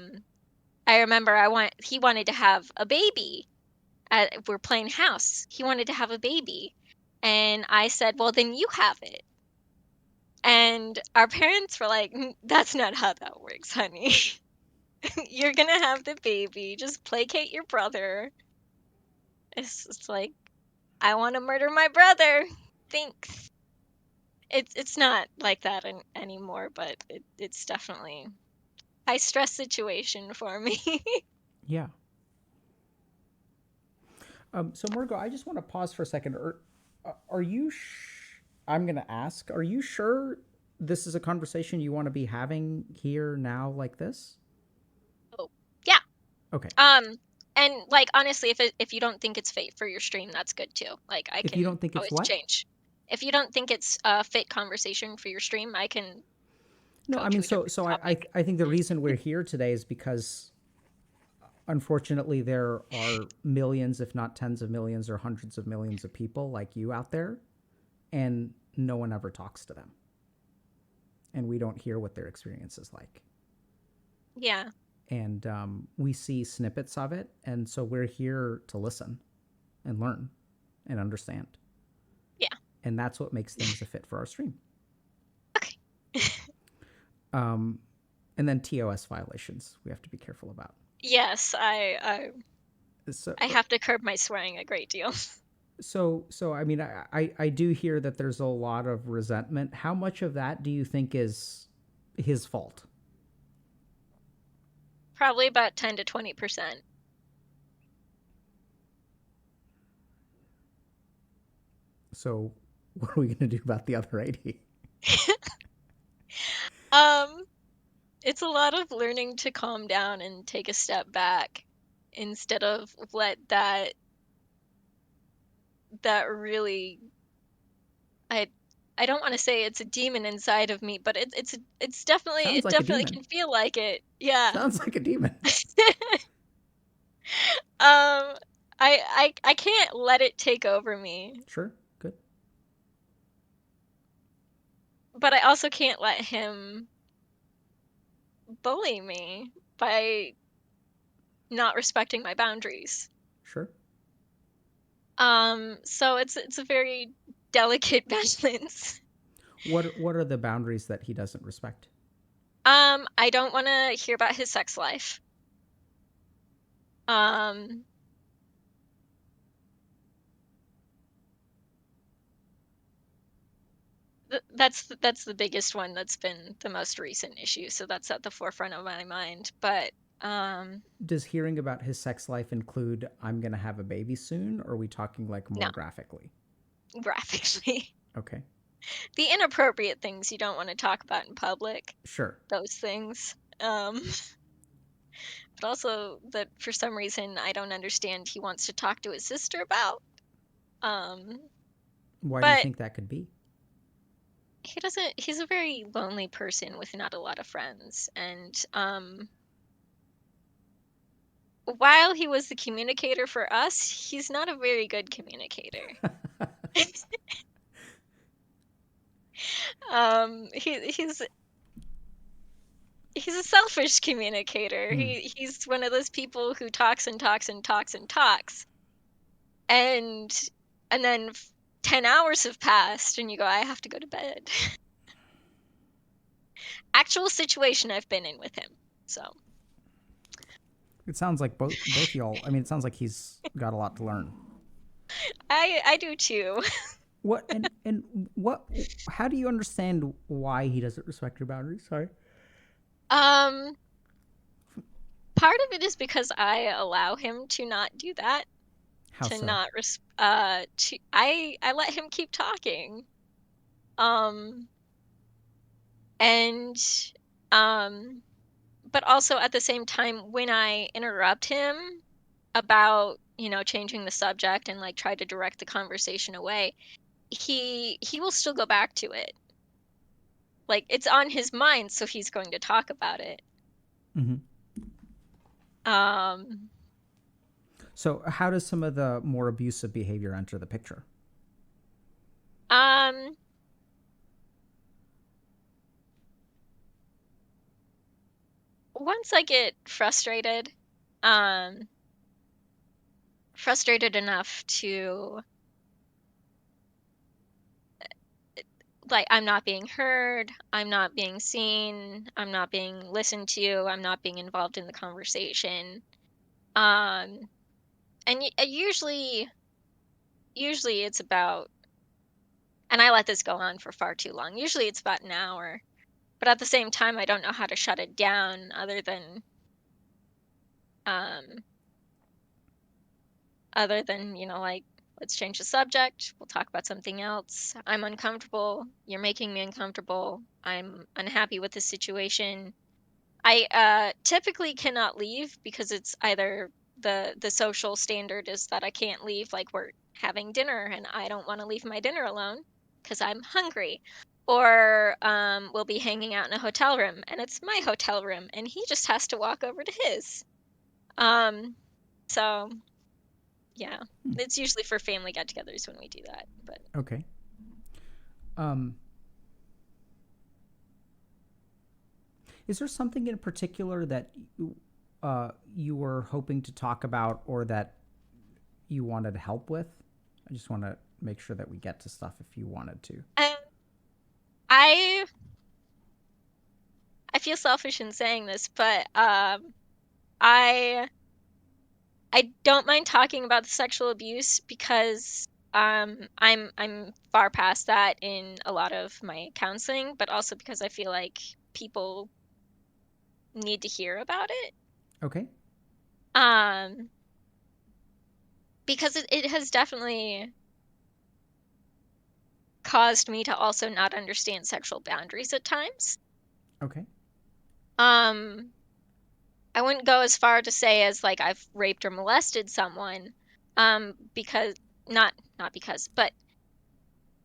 remember he wanted to have a baby. We're playing house. He wanted to have a baby. And I said, "Well, then you have it." And our parents were like, "That's not how that works, honey. You're going to have the baby. Just placate your brother." It's like, I want to murder my brother. Thanks. It's not like that anymore, but it's definitely high stress situation for me. Yeah. So Margot, I just want to pause for a second. Are you? I'm going to ask. Are you sure this is a conversation you want to be having here now, like this? Oh, yeah. Okay. And like honestly, if you don't think it's fit for your stream, that's good too. Like I If can you don't think it's always what? change. If you don't think it's a fit conversation for your stream, I can No, go I to mean, a different topic. I think the reason we're here today is because unfortunately there are millions, if not tens of millions or hundreds of millions of people like you out there, and no one ever talks to them. And we don't hear what their experience is like. Yeah. And we see snippets of it. And so we're here to listen and learn and understand. Yeah. And that's what makes things a fit for our stream. Okay. And then TOS violations we have to be careful about. Yes, I have to curb my swearing a great deal. So I mean, I do hear that there's a lot of resentment. How much of that do you think is his fault? Probably about 10 to 20%. So what are we going to do about the other 80? It's a lot of learning to calm down and take a step back instead of let that really I don't want to say it's a demon inside of me, but it's definitely Sounds it like a definitely demon. can feel like it. Yeah. Sounds like a demon. I can't let it take over me. Sure. Good. But I also can't let him bully me by not respecting my boundaries. Sure. So it's a very delicate balance. What are the boundaries that he doesn't respect? I don't want to hear about his sex life. That's the biggest one that's been the most recent issue, so that's at the forefront of my mind. But Does hearing about his sex life include I'm going to have a baby soon, or are we talking like more no, graphically? graphically. Okay. The inappropriate things you don't want to talk about in public, Sure. those things. But also that for some reason I don't understand he wants to talk to his sister about. Why do you But think that could be? he's a very lonely person with not a lot of friends. And while he was the communicator for us, he's not a very good communicator. He's a selfish communicator. He's one of those people who talks and talks and talks and talks. And then 10 hours have passed and you go, I have to go to bed. Actual situation I've been in with him. So It sounds like both y'all. I mean, it sounds like he's got a lot to learn. I do too. What and what? How do you understand why he doesn't respect your boundaries? Sorry. Um, Part of it is because I allow him to not do that. How To so? not I let him keep talking. And but also at the same time when I interrupt him about, changing the subject and like try to direct the conversation away, he will still go back to it. Like it's on his mind, so he's going to talk about it. Mm-hmm. Um So, how does some of the more abusive behavior enter the picture? um Once I get um frustrated enough to, like, I'm not being heard, I'm not being seen, I'm not being listened to, I'm not being involved in the conversation. Um, and usually it's about, and I let this go on for far too long. Usually it's about an hour, but at the same time, I don't know how to shut it down um, other than, like, let's change the subject. We'll talk about something else. I'm uncomfortable. You're making me uncomfortable. I'm unhappy with the situation. I typically cannot leave because it's either the social standard is that I can't leave, like we're having dinner and I don't want to leave my dinner alone because I'm hungry. Or we'll be hanging out in a hotel room and it's my hotel room and he just has to walk over to his. So yeah, it's usually for family get-togethers when we do that. But Okay. Um, is there something in particular that you were hoping to talk about or that you wanted help with? I just want to make sure that we get to stuff if you wanted to. I feel selfish in saying this, but I don't mind talking about the sexual abuse because I'm far past that in a lot of my counseling, but also because I feel like people need to hear about it. Okay. Because it has definitely caused me to also not understand sexual boundaries at times. Okay. I wouldn't go as far to say as like I've raped or molested someone, because not because, but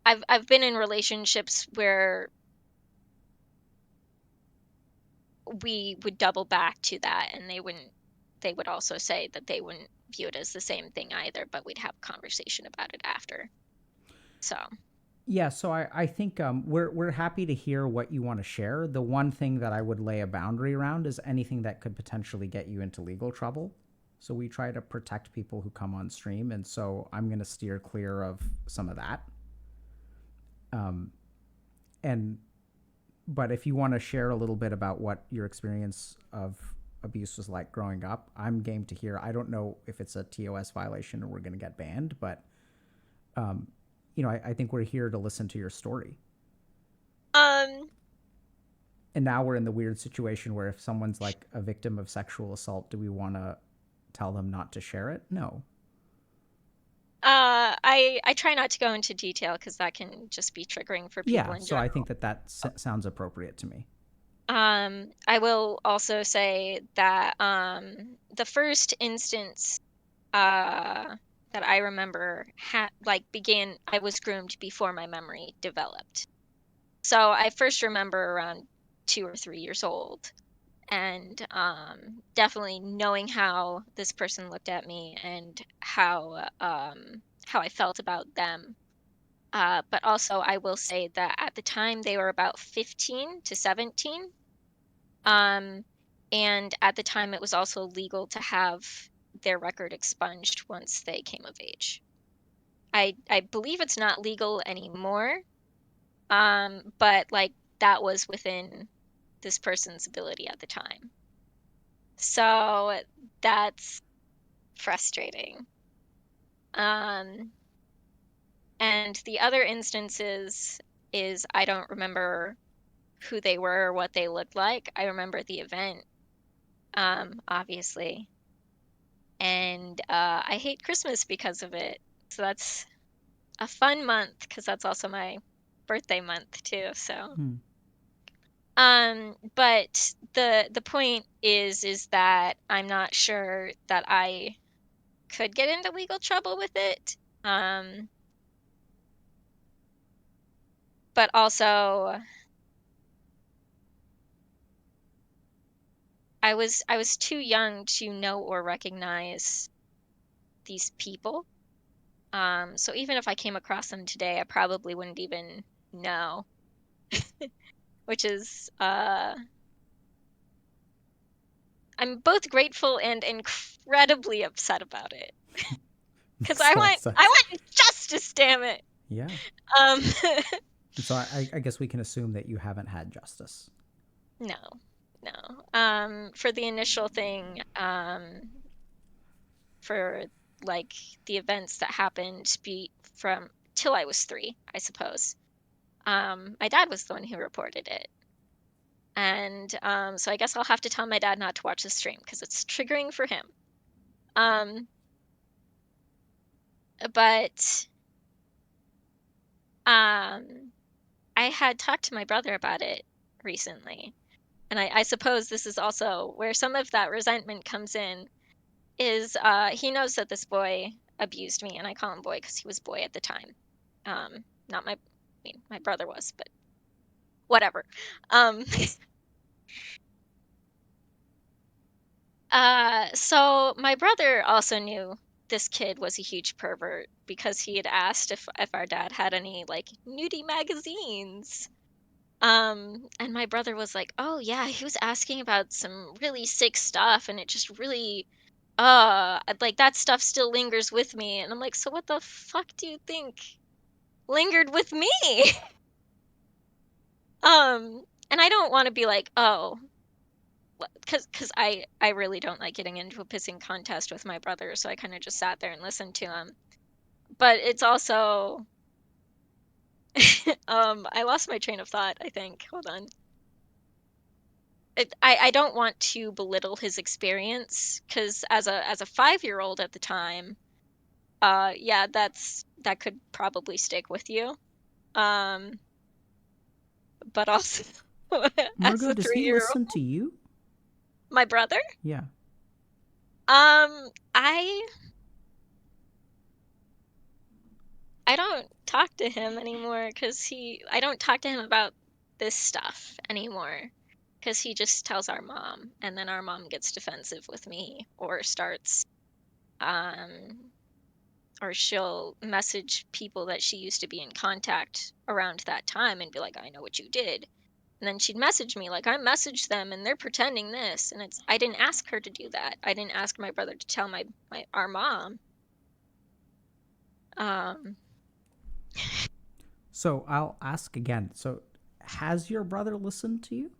I've been in relationships where we would double back to that, and they would also say that they wouldn't view it as the same thing either, but we'd have a conversation about it after. So Yeah, so I think we're happy to hear what you want to share. The one thing that I would lay a boundary around is anything that could potentially get you into legal trouble. So we try to protect people who come on stream, and so I'm going to steer clear of some of that. But if you want to share a little bit about what your experience of abuse was like growing up, I'm game to hear. I don't know if it's a TOS violation or we're going to get banned, but I think we're here to listen to your story. And now we're in the weird situation where if someone's like a victim of sexual assault, do we want to tell them not to share it? No. I try not to go into detail because that can just be triggering for people in So general. I think that sounds appropriate to me. I will also say that the first instance that I remember began, I was groomed before my memory developed. So I first remember around 2 or 3 years old, and definitely knowing how this person looked at me and how I felt about them. But also, I will say that at the time they were about 15 to 17. And at the time, it was also legal to have their record expunged once they came of age. I believe it's not legal anymore, but like that was within this person's ability at the time. So that's frustrating. And the other instances is I don't remember who they were or what they looked like. I remember the event, obviously. And I hate Christmas because of it. So that's a fun month because that's also my birthday month too. So, but the point is that I'm not sure that I could get into legal trouble with it. But also I was too young to know or recognize these people. So even if I came across them today, I probably wouldn't even know, which is I'm both grateful and incredibly upset about it because I want justice, damn it. Yeah. Um, So I guess we can assume that you haven't had justice. no. For the initial thing, for like the events that happened from till I was 3, I suppose. My dad was the one who reported it. And so I guess I'll have to tell my dad not to watch the stream because it's triggering for him. But I had talked to my brother about it recently. And I suppose this is also where some of that resentment comes in, is he knows that this boy abused me, and I call him boy because he was boy at the time. Not my, I mean, my brother was, but whatever. So my brother also knew this kid was a huge pervert because he had asked if our dad had any like nudie magazines. And my brother was like, "Oh yeah, he was asking about some really sick stuff, and it just really, like that stuff still lingers with me." And I'm like, "So what the fuck do you think lingered with me?" And I don't want to be like, "Oh," because I really don't like getting into a pissing contest with my brother, so I kind of just sat there and listened to him. But it's also, I lost my train of thought, I think. Hold on. I don't want to belittle his experience because as a 5-year-old at the time, yeah, that could probably stick with you. Um, but also as Margot, a does he 3-year-old, listen to you? my brother, Yeah. um, I I don't talk to him anymore because I don't talk to him about this stuff anymore because he just tells our mom, and then our mom gets defensive with me or starts um or she'll message people that she used to be in contact around that time and be like, I know what you did. And then she'd message me like, I messaged them and they're pretending this. And I didn't ask her to do that. I didn't ask my brother to tell our mom. So I'll ask again. So Has your brother listened to you?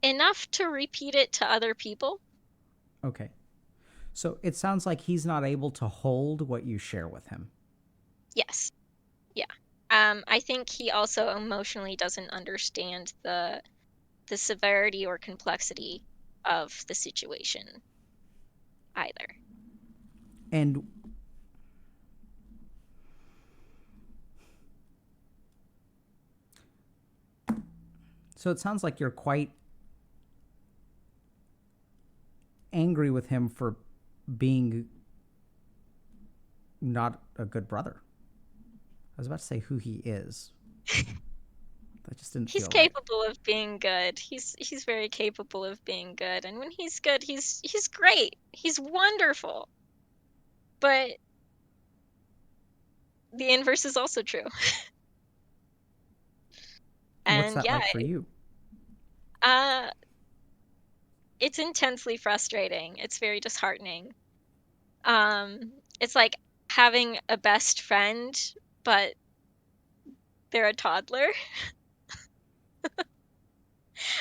Enough to repeat it to other people. Okay. So it sounds like he's not able to hold what you share with him. Yes. Yeah. I think he also emotionally doesn't understand the severity or complexity of the situation either. And so it sounds like you're quite angry with him for being not a good brother. I was about to say who he is. That just didn't He's feel right. capable of being good. He's very capable of being good. And when he's good, he's great. He's wonderful. But the inverse is also true. What's And that yeah, like for you? uh it's intensely frustrating. It's very disheartening. It's like having a best friend, but they're a toddler.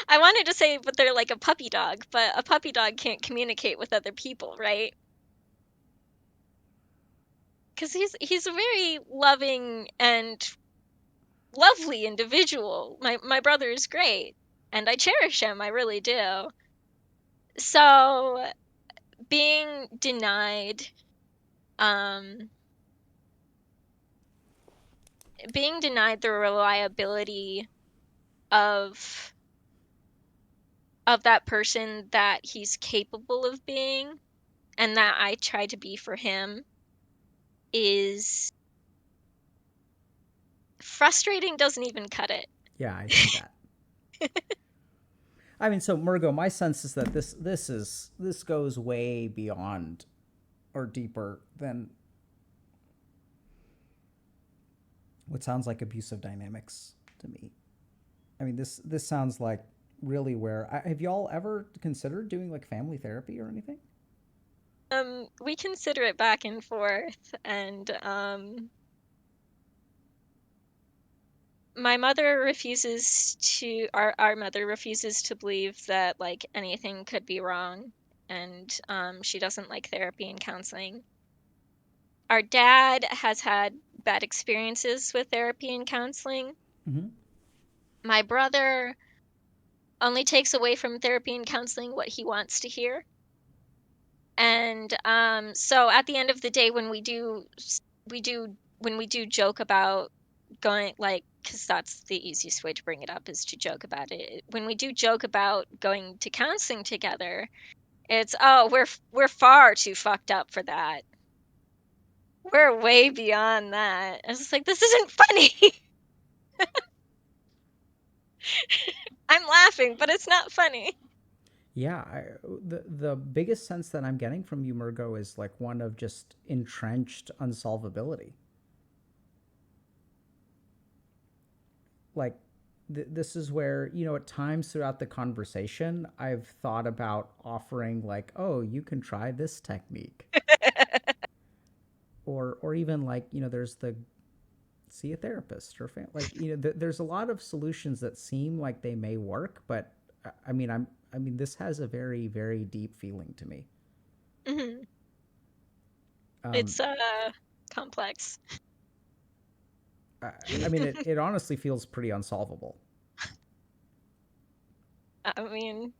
I wanted to say, but they're like a puppy dog, but a puppy dog can't communicate with other people, right? Because he's a very loving and lovely individual. My brother is great, and I cherish him. I really do. So being denied, um, the reliability of that person that he's capable of being and that I try to be for him is frustrating. Doesn't even cut it. Yeah, I see that. I mean, so Murgo, my sense is that this goes way beyond or deeper than what sounds like abusive dynamics to me. I mean, this sounds like really where have y'all ever considered doing like family therapy or anything? We consider it back and forth, and my mother refuses to our mother refuses to believe that like anything could be wrong, and she doesn't like therapy and counseling. Our dad has had bad experiences with therapy and counseling. Mm-hmm. My brother only takes away from therapy and counseling what he wants to hear. And so at the end of the day, when we do joke about going, like, because that's the easiest way to bring it up is to joke about it. When we do joke about going to counseling together, it's, oh, we're far too fucked up for that. We're way beyond that. I was just like, this isn't funny. I'm laughing, but it's not funny. Yeah, the biggest sense that I'm getting from you, Murgo, is like one of just entrenched unsolvability. Like, this is where, you know, at times throughout the conversation, I've thought about offering like, oh, you can try this technique, or even like, you know, there's the see a therapist or like, you know, there's a lot of solutions that seem like they may work, but I mean, I mean, this has a very, very deep feeling to me. Hmm. Um, It's complex. I, I mean, it honestly feels pretty unsolvable. I mean,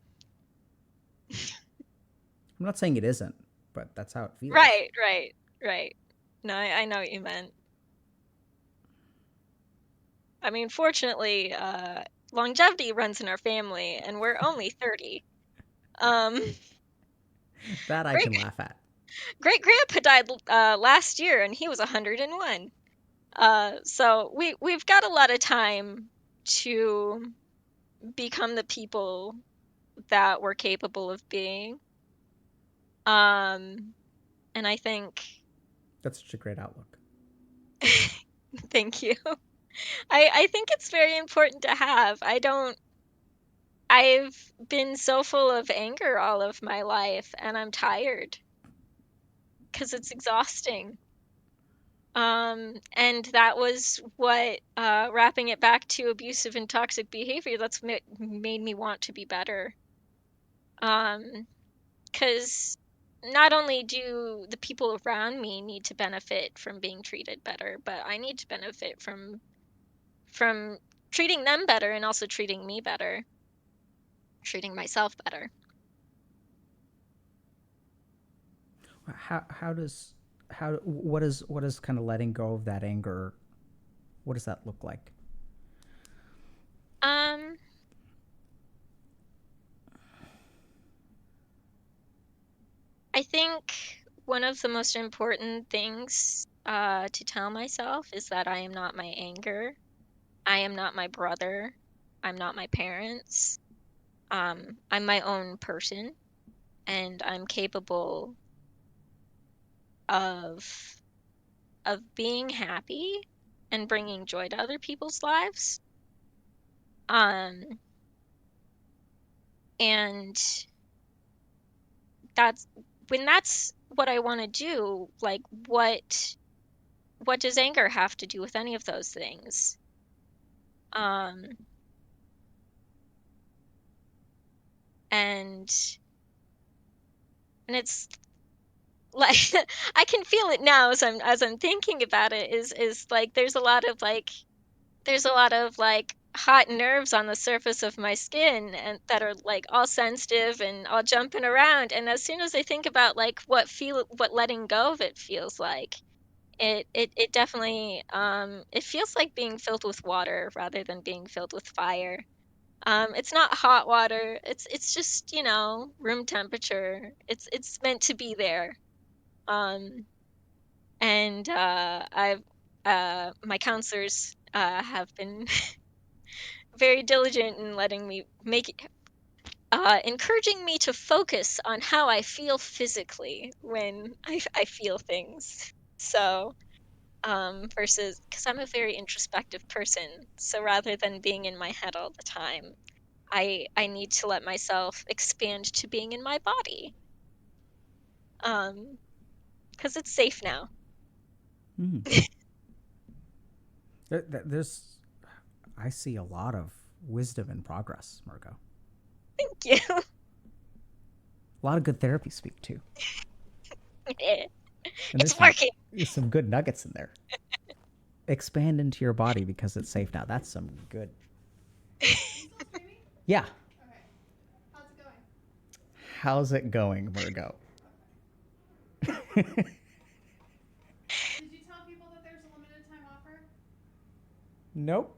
I'm not saying it isn't, but that's how it feels. right, right, right. No, I know what you meant. I mean, fortunately, longevity runs in our family, and we're only 30. Um, That I great can laugh at. great grandpa died last year, and he was 101. So we've got a lot of time to become the people that we're capable of being. Um, and I think, That's such a great outlook. thank you. I think it's very important to have. I've been so full of anger all of my life, and I'm tired because it's exhausting. And that was what, wrapping it back to abusive and toxic behavior, that's made me want to be better. Because not only do the people around me need to benefit from being treated better, but I need to benefit from treating them better and also treating me better, treating myself better. What is kind of letting go of that anger? What does that look like? I think one of the most important things to tell myself is that I am not my anger. I am not my brother. I'm not my parents. I'm my own person, and I'm capable of being happy and bringing joy to other people's lives. And that's what I want to do. Like, what does anger have to do with any of those things? And it's like I can feel it now as I'm thinking about it, is like there's a lot of hot nerves on the surface of my skin, and that are like all sensitive and all jumping around, and as soon as I think about like what letting go of it feels like, it definitely it feels like being filled with water rather than being filled with fire. It's not hot water. It's just, room temperature. It's meant to be there. Um, and I've my counselors have been very diligent in letting me encouraging me to focus on how I feel physically when I feel things. So, versus, because I'm a very introspective person, so rather than being in my head all the time, I need to let myself expand to being in my body. Because it's safe now. I see a lot of wisdom and progress, Margot. Thank you. A lot of good therapy speak too. And It's working. There's some good nuggets in there. Expand into your body because it's safe now. That's some good. Yeah. Okay. How's it going? How's it going, Margot? Did you tell people that there's a limited time offer? Nope.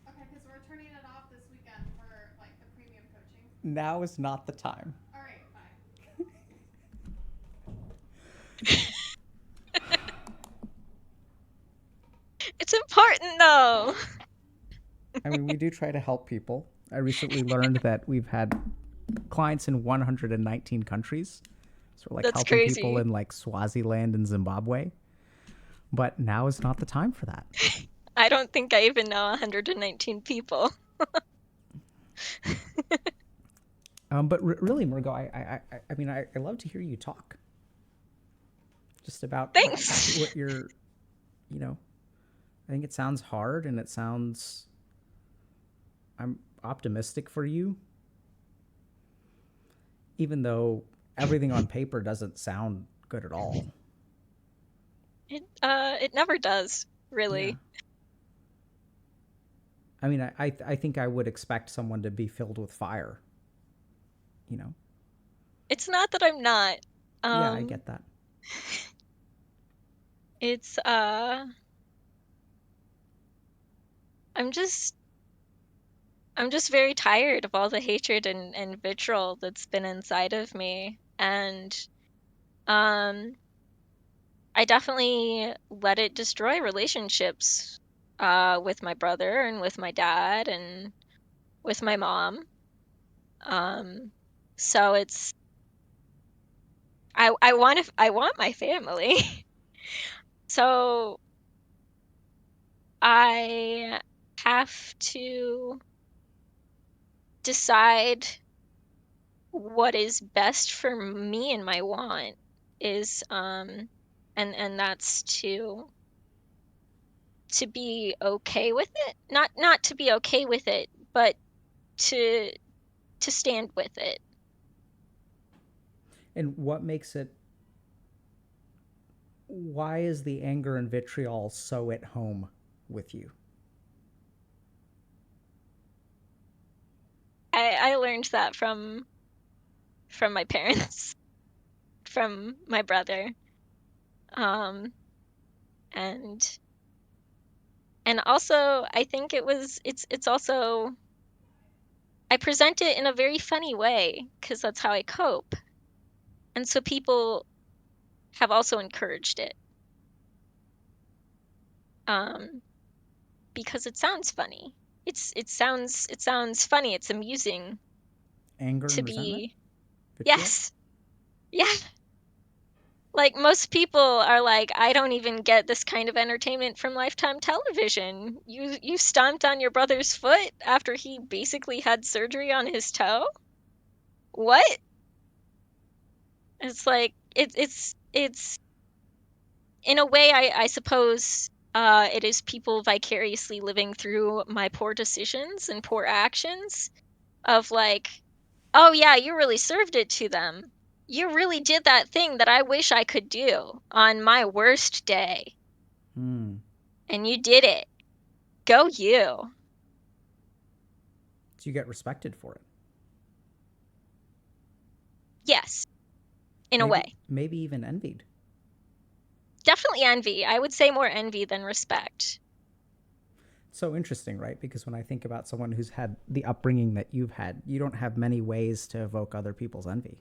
Okay, because we're turning it off this weekend for like the premium coaching. Now is not the time. All right, bye. It's important though. I mean, we do try to help people. I recently learned that we've had clients in 119 countries. So we're like That's helping crazy. people in like Swaziland and Zimbabwe. But now is not the time for that. I don't think I even know 119 people. But really, Margot, I mean, I love to hear you talk. Just about Thanks. what you're, I think it sounds hard, and I'm optimistic for you. Even though everything on paper doesn't sound good at all. It never does, really. Yeah. I mean, I think I would expect someone to be filled with fire. It's not that I'm not. Yeah, I get that. It's I'm just very tired of all the hatred and vitriol that's been inside of me. And I definitely let it destroy relationships with my brother and with my dad and with my mom. So it's I want my family. So I have to decide what is best for me and my want is and and that's to be okay with it. Not to be okay with it, but to stand with it. And what makes it? Why is the anger and vitriol so at home with you? I learned that from my parents, from my brother. Um and also I think it's also I present it in a very funny way because that's how I cope. And so people have also encouraged it. Um because it sounds funny. It sounds funny. It's amusing Anger to and resentment? be. Vitriol? Yes. Yeah. Like most people are like, I don't even get this kind of entertainment from Lifetime television. You stomped on your brother's foot after he basically had surgery on his toe? What? It's like it's in a way I suppose it is people vicariously living through my poor decisions and poor actions of like, oh yeah, you really served it to them. You really did that thing that I wish I could do on my worst day. Hmm. And you did it. Go you. So you get respected for it. Yes, in a Maybe way. maybe even envied. Definitely envy. I would say more envy than respect. So interesting, right? Because when I think about someone who's had the upbringing that you've had, you don't have many ways to evoke other people's envy.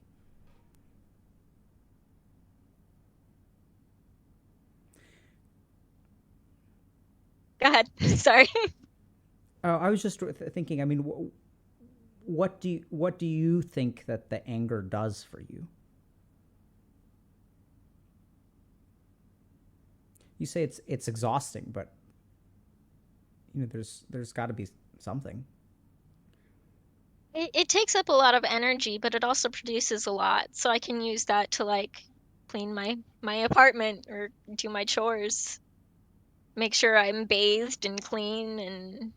Go ahead. Sorry. Oh, I was just thinking. I mean, what do you think that the anger does for you? You say it's exhausting, but you know there's got to be something. It takes up a lot of energy, but it also produces a lot. So I can use that to like clean my apartment or do my chores. Make sure I'm bathed and clean, and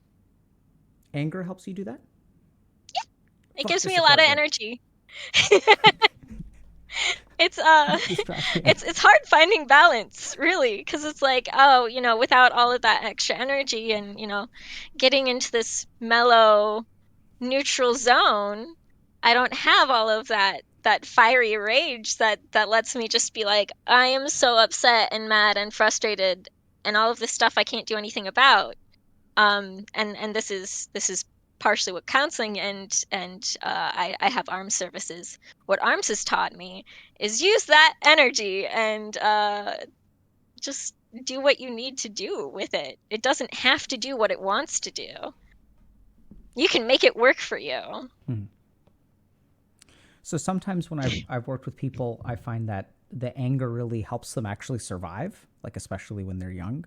Anger helps you do that. it Fuck gives this me a lot of apartment. energy. It's This trash can. it's hard finding balance, really, because it's like, oh, without all of that extra energy and, getting into this mellow, neutral zone, I don't have all of that fiery rage that lets me just be like, I am so upset and mad and frustrated and all of this stuff I can't do anything about. And this is partially what counseling and I have arms services. What arms has taught me is use that energy and just do what you need to do with it. It doesn't have to do what it wants to do. You can make it work for you. So sometimes when I've worked with people, I find that the anger really helps them actually survive, like especially when they're young.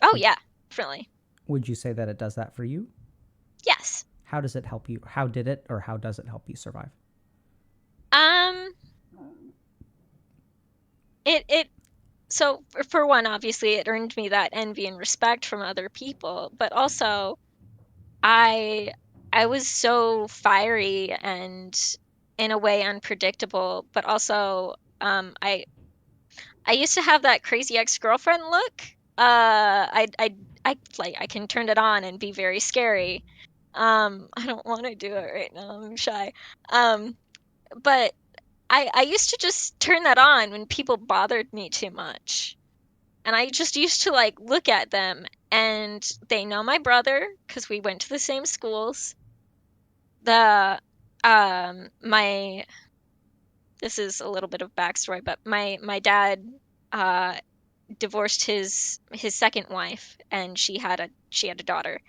Oh yeah, definitely. Would you say that it does that for you? Yes. How does it help you? How did it or how does it help you survive? Um it so for one, obviously it earned me that envy and respect from other people, but also I I was so fiery and in a way unpredictable, but also I used to have that crazy ex-girlfriend look. I can turn it on and be very scary. I don't want to do it right now. I'm shy. Um, but I used to just turn that on when people bothered me too much. And I just used to like look at them, and they know my brother because we went to the same schools. The my This is a little bit of backstory, but my dad uh divorced his second wife, and she had a daughter.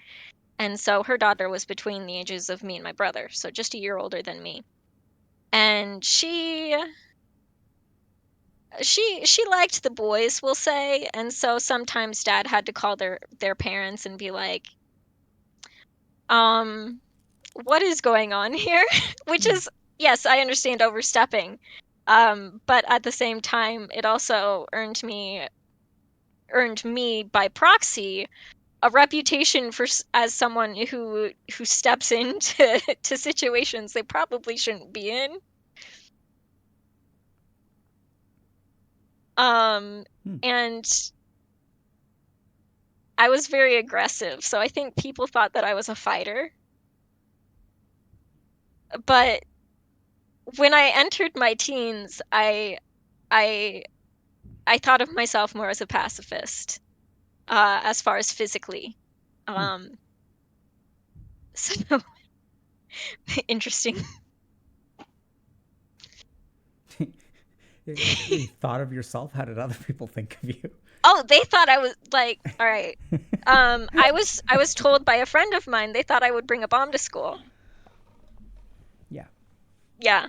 And so her daughter was between the ages of me and my brother, so just a year older than me. And she liked the boys, we'll say, and so sometimes dad had to call their parents and be like, um what is going on here? Which is, yes, I understand overstepping. But at the same time, it also earned me by proxy a reputation for as someone who steps into to situations they probably shouldn't be in. And I was very aggressive, so I think people thought that I was a fighter. But when I entered my teens, I thought of myself more as a pacifist, as far as physically. So interesting. You thought of yourself? How did other people think of you? Oh, they thought I was like, all right. I was told by a friend of mine they thought I would bring a bomb to school. Yeah. Yeah.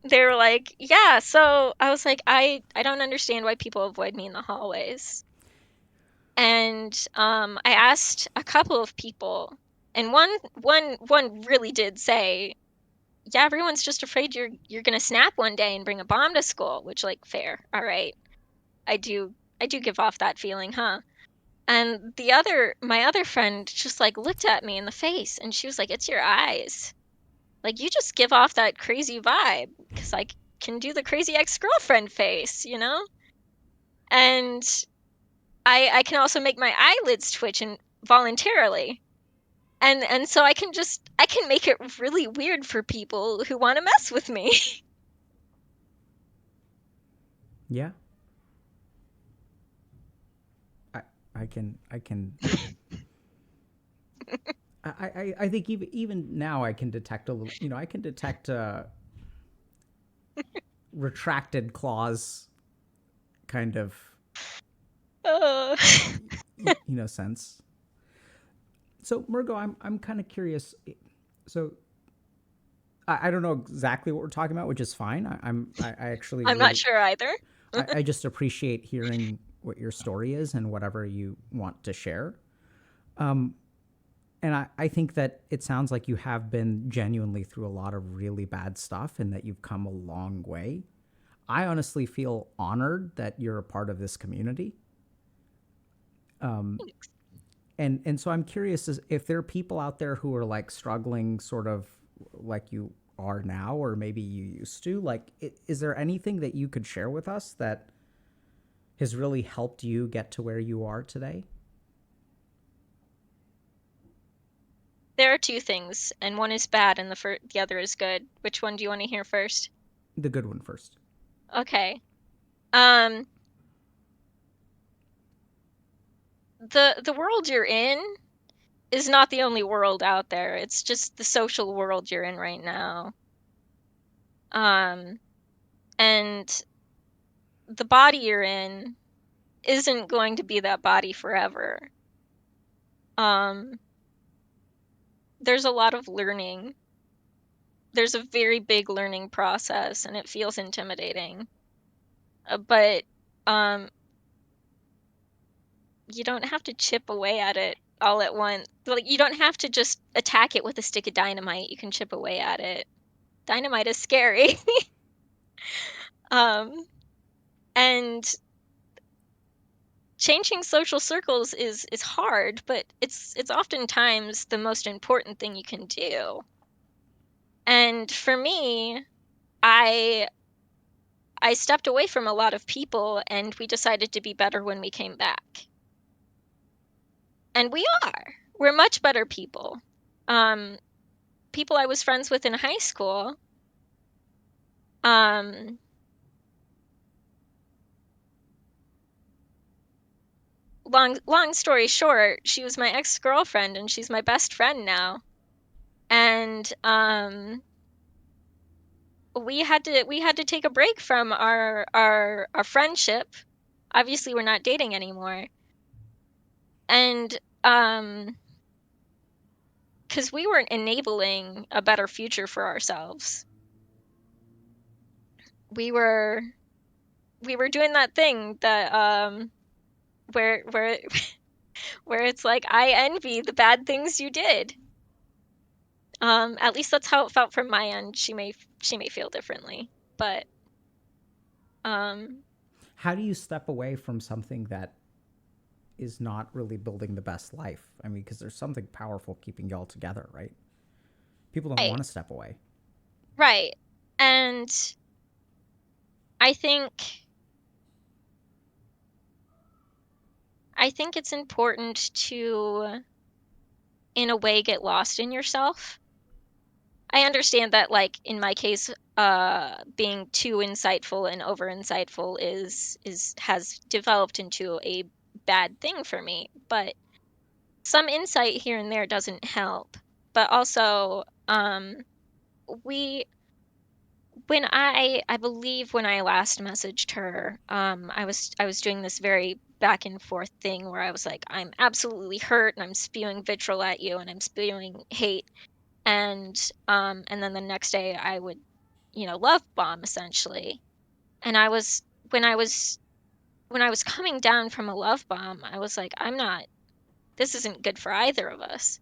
They were like, yeah, so I was like, I don't understand why people avoid me in the hallways. And I asked a couple of people, and one really did say, yeah, everyone's just afraid you're gonna snap one day and bring a bomb to school, which, like, fair. All right. I do give off that feeling, huh? And my other friend just, like, looked at me in the face and she was like, it's your eyes. Like, you just give off that crazy vibe, because I can do the crazy ex-girlfriend face, you know? And I can also make my eyelids twitch voluntarily. And so I can make it really weird for people who want to mess with me. Yeah. I can I think even now I can detect a little, I can detect retracted claws kind of Uh, sense. So Murgo, I'm kind of curious. So I don't know exactly what we're talking about, which is fine. I actually I'm not sure either. I just appreciate hearing what your story is and whatever you want to share. And I think that it sounds like you have been genuinely through a lot of really bad stuff and that you've come a long way. I honestly feel honored that you're a part of this community. And so I'm curious if there are people out there who are like struggling sort of like you are now, or maybe you used to, like, is there anything that you could share with us that has really helped you get to where you are today? There are two things, and one is bad and the other is good. Which one do you want to hear first? The good one first. Okay. The world you're in is not the only world out there. It's just the social world you're in right now. And the body you're in isn't going to be that body forever. There's a lot of learning. There's a very big learning process, and it feels intimidating. But you don't have to chip away at it all at once. Like, you don't have to just attack it with a stick of dynamite. You can chip away at it. Dynamite is scary. And changing social circles is hard, but it's oftentimes the most important thing you can do. And for me, I stepped away from a lot of people, and we decided to be better when we came back. And we are. We're much better people. People I was friends with in high school, long story short, she was my ex-girlfriend and she's my best friend now. And we had to take a break from our friendship. Obviously, we're not dating anymore. And because we weren't enabling a better future for ourselves. We were doing that thing that where where it's like, I envy the bad things you did. At least that's how it felt from my end. She may feel differently, but How do you step away from something that is not really building the best life? I mean, because there's something powerful keeping y'all together, right? People don't Right. want to step away. Right. And I think it's important to, in a way, get lost in yourself. I understand that, like, in my case, being too insightful and over insightful has developed into a bad thing for me, but some insight here and there doesn't help. But also, we when I believe when I last messaged her, I was doing this very back and forth thing where I was like, I'm absolutely hurt and I'm spewing vitriol at you and I'm spewing hate, and then the next day I would, love bomb essentially. And I was when I was coming down from a love bomb, I was like, this isn't good for either of us.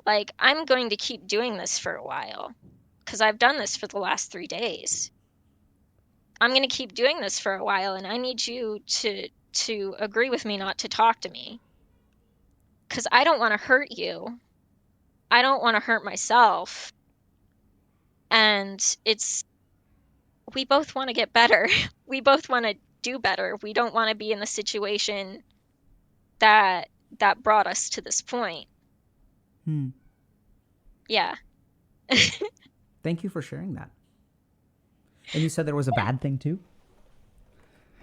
Like, I'm going to keep doing this for a while because I've done this for the last 3 days. I'm going to keep doing this for a while, and I need you to agree with me not to talk to me because I don't want to hurt you. I don't want to hurt myself. And we both want to get better. We both want to do better. We don't want to be in the situation that brought us to this point. Yeah. Thank you for sharing that. And you said there was a bad thing too?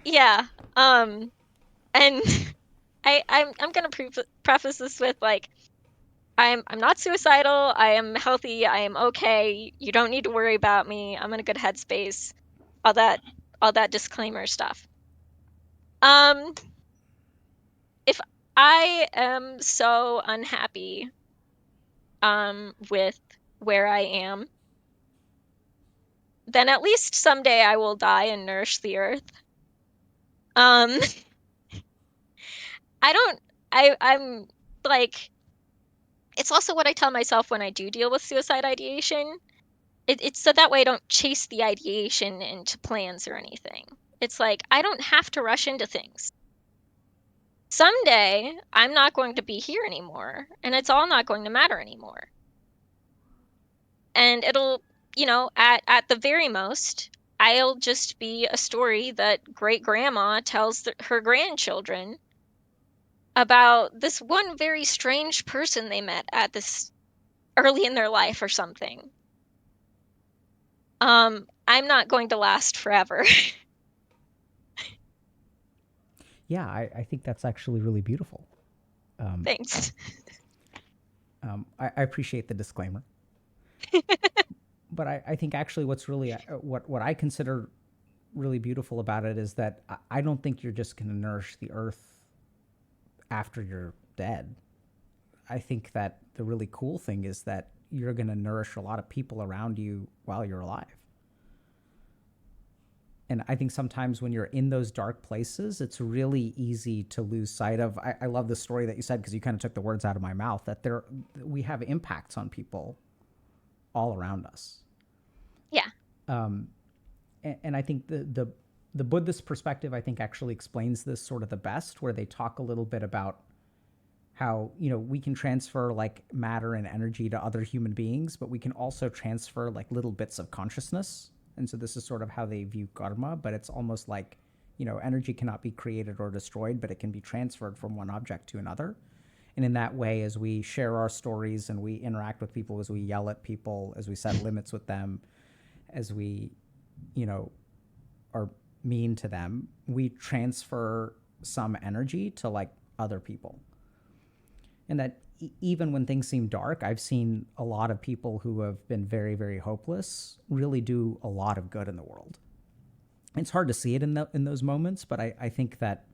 Yeah. And I'm gonna preface this with, like, I'm not suicidal. I am healthy. I am okay. You don't need to worry about me. I'm in a good headspace. All that disclaimer stuff. If I am so unhappy with where I am, then at least someday I will die and nourish the earth. Um I'm like, it's also what I tell myself when I do deal with suicide ideation. It's so that way I don't chase the ideation into plans or anything. It's like, I don't have to rush into things. Someday I'm not going to be here anymore, and it's all not going to matter anymore. And it'll, at the very most, I'll just be a story that great grandma tells her grandchildren about this one very strange person they met at this early in their life or something. I'm not going to last forever. Yeah, I think that's actually really beautiful. Thanks. I appreciate the disclaimer. But I think actually what's really, what I consider really beautiful about it is that I don't think you're just going to nourish the earth after you're dead. I think that the really cool thing is that you're going to nourish a lot of people around you while you're alive. And I think sometimes when you're in those dark places, it's really easy to lose sight of. I love the story that you said, because you kind of took the words out of my mouth, that we have impacts on people all around us. Yeah. And I think the Buddhist perspective, I think, actually explains this sort of the best, where they talk a little bit about how, we can transfer like matter and energy to other human beings, but we can also transfer like little bits of consciousness. And so this is sort of how they view karma, but it's almost like, energy cannot be created or destroyed, but it can be transferred from one object to another. And in that way, as we share our stories and we interact with people, as we yell at people, as we set limits with them, as we, are mean to them, we transfer some energy to like other people. And that even when things seem dark, I've seen a lot of people who have been very, very hopeless really do a lot of good in the world. It's hard to see it in those moments, but I think that,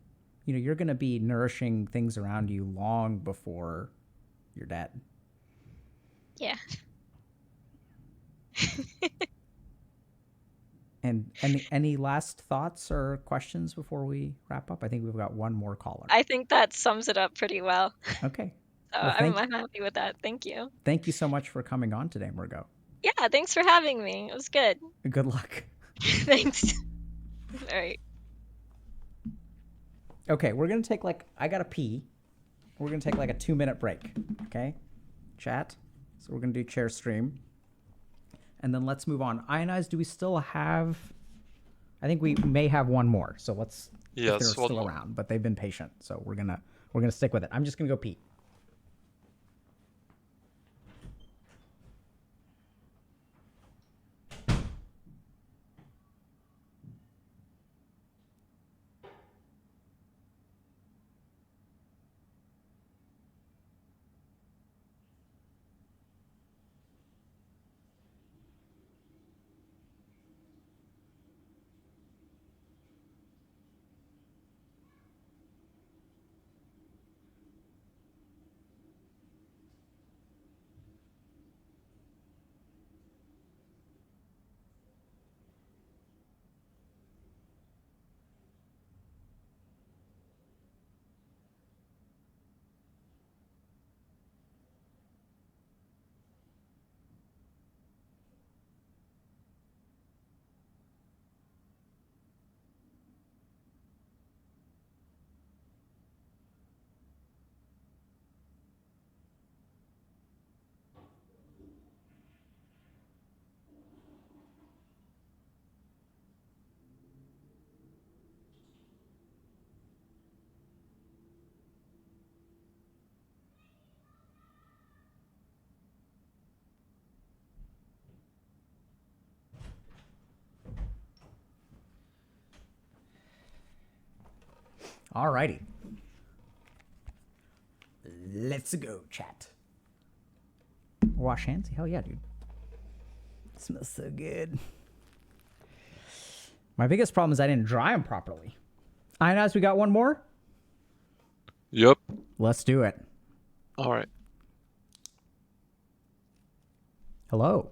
you're going to be nourishing things around you long before you're dead. Yeah. And any last thoughts or questions before we wrap up? I think we've got one more caller. I think that sums it up pretty well. Okay. So Well, I'm happy with that. Thank you. Thank you so much for coming on today, Margot. Yeah, thanks for having me. It was good. Good luck. Thanks. All right. Okay, we're gonna take I gotta pee. We're gonna take a 2-minute break. Okay, chat. So we're gonna do chair stream, and then let's move on. Ionized. Do we still have? I think we may have one more. So let's. If they're Yes, one still more. around, but they've been patient, so we're gonna stick with it. I'm just gonna go pee. Alrighty. Let's go, chat. Wash hands? Hell yeah, dude. Smells so good. My biggest problem is I didn't dry them properly. Ionized, we got one more? Yup. Let's do it. All right. Hello.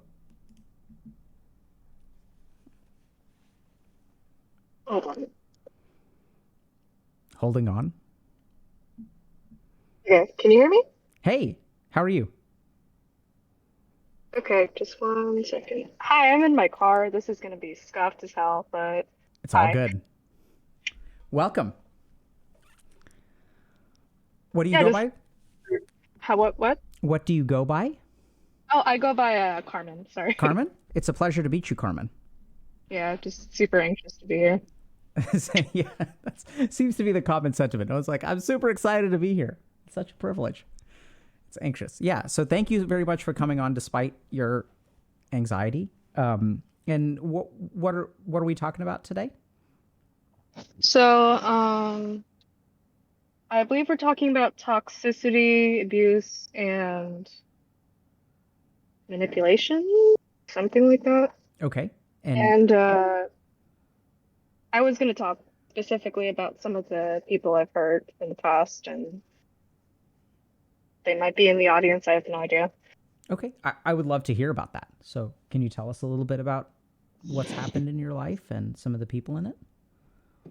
Hold on. Holding on. Okay, can you hear me? Hey, how are you? Okay, just 1 second. Hi, I'm in my car. This is gonna be scuffed as hell, but It's all hi. good. Welcome. What do you Yeah, go just by? how what? What do you go by? Oh, I go by Carmen. Sorry. Carmen? It's a pleasure to meet you, Carmen. Yeah, just super anxious to be here. Yeah, that seems to be the common sentiment. I was like, I'm super excited to be here. It's such a privilege. It's anxious. Yeah, so thank you very much for coming on despite your anxiety. And what are we talking about today? So, I believe we're talking about toxicity, abuse, and manipulation, something like that. Okay. And And I was gonna talk specifically about some of the people I've heard in the past, and they might be in the audience. I have no idea. okay, I would love to hear about that. So can you tell us a little bit about what's happened in your life and some of the people in it?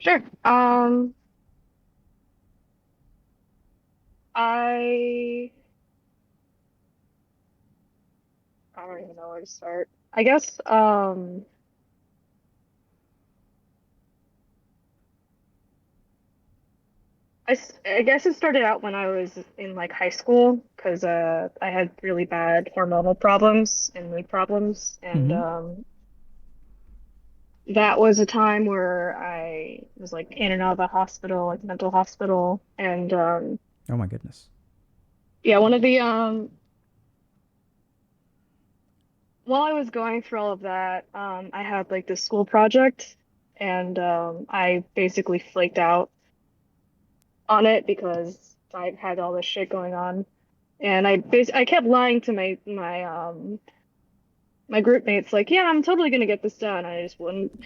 Sure. I don't even know where to start. I guess I guess it started out when I was in like high school because I had really bad hormonal problems and mood problems, and Mm-hmm. that was a time where I was like in and out of the hospital, like mental hospital, and Oh my goodness. yeah, one of the while I was going through all of that, I had like this school project, and I basically flaked out on it because I had all this shit going on, and I kept lying to my group mates, like, yeah, I'm totally gonna get this done. I just wouldn't.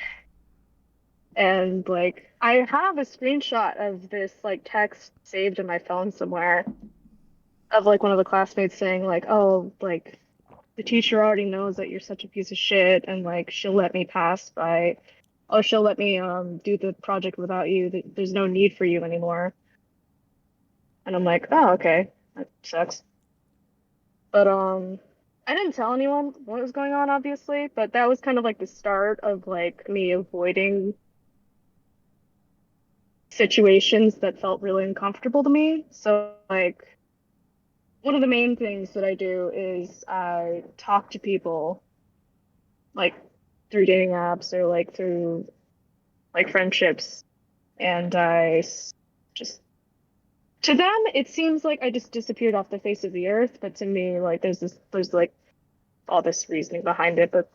And like, I have a screenshot of this like text saved in my phone somewhere of like one of the classmates saying like, oh, like the teacher already knows that you're such a piece of shit, and like she'll let me pass by, oh, she'll let me do the project without you. There's no need for you anymore. And I'm like, oh, okay, that sucks. But I didn't tell anyone what was going on, obviously, but that was kind of like the start of like me avoiding situations that felt really uncomfortable to me. So like one of the main things that I do is I talk to people like through dating apps or like through like friendships, and just to them it seems like I just disappeared off the face of the earth, but to me like there's like all this reasoning behind it, but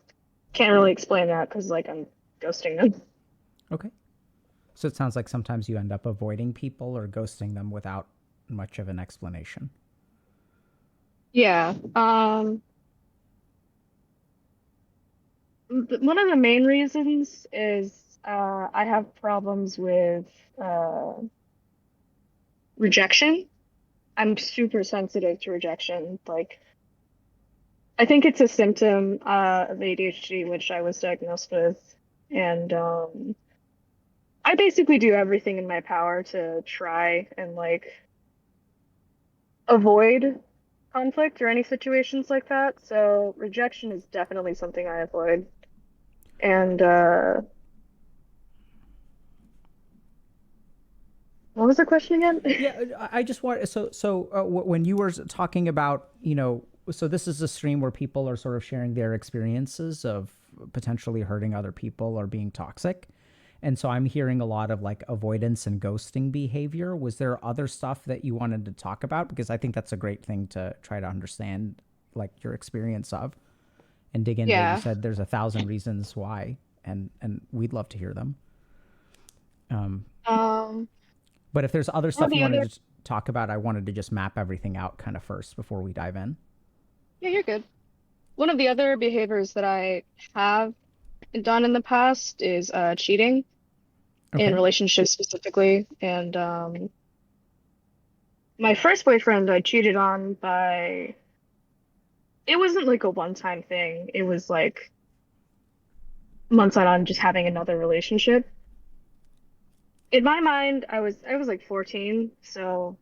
can't really explain that because like I'm ghosting them. Okay. So it sounds like sometimes you end up avoiding people or ghosting them without much of an explanation. Yeah. One of the main reasons is I have problems with uh, rejection. I'm super sensitive to rejection. Like, I think it's a symptom of ADHD, which I was diagnosed with. And I basically do everything in my power to try and like avoid conflict or any situations like that. So rejection is definitely something I avoid. And what was the question again? Yeah, I just want when you were talking about, so this is a stream where people are sort of sharing their experiences of potentially hurting other people or being toxic. And so I'm hearing a lot of like avoidance and ghosting behavior. Was there other stuff that you wanted to talk about? Because I think that's a great thing to try to understand, like your experience of, and dig into. You Yeah. said there's 1,000 reasons why, and we'd love to hear them. Um, But if there's other one of stuff you the other, wanted to talk about, I wanted to just map everything out kind of first before we dive in. yeah, you're good. One of the other behaviors that I have done in the past is cheating in Okay. relationships specifically. And my first boyfriend I cheated on by, it wasn't like a one-time thing. It was like months on just having another relationship. In my mind, I was like 14, so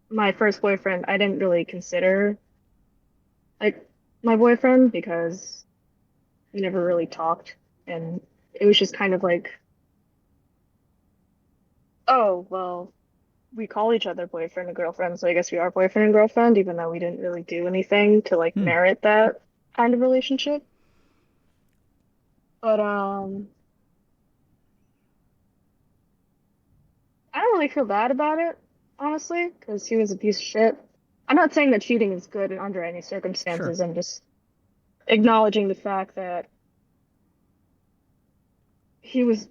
my first boyfriend I didn't really consider like my boyfriend because we never really talked, and it was just kind of like, oh, well, we call each other boyfriend and girlfriend, so I guess we are boyfriend and girlfriend, even though we didn't really do anything to like Hmm. merit that kind of relationship. But I don't really feel bad about it, honestly, because he was a piece of shit. I'm not saying that cheating is good under any Sure. circumstances. I'm just acknowledging the fact that he was,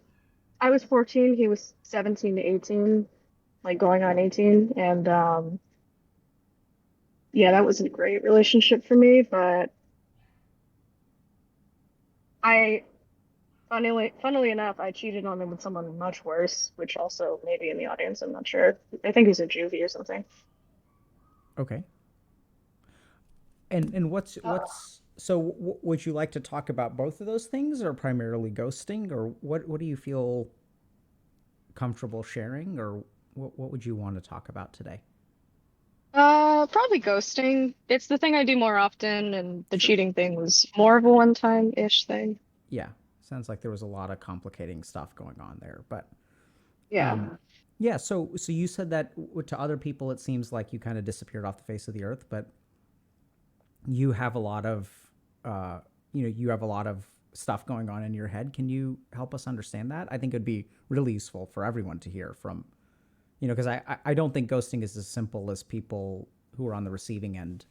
I was 14, he was 17 to 18, like going on 18, and yeah, that wasn't a great relationship for me, but I funnily enough, I cheated on him with someone much worse, which also maybe in the audience, I'm not sure. I think he's a juvie or something. Okay. And what's so would you like to talk about both of those things or primarily ghosting, or what do you feel comfortable sharing, or what would you want to talk about today? Probably ghosting. It's the thing I do more often, and the Sure. cheating thing was more of a one-time-ish thing. Yeah. Sounds like there was a lot of complicating stuff going on there, but Yeah. yeah, so you said that to other people it seems like you kind of disappeared off the face of the earth, but you have a lot of uh, you have a lot of stuff going on in your head. Can you help us understand that? I think it'd be really useful for everyone to hear from, because I don't think ghosting is as simple as people who are on the receiving end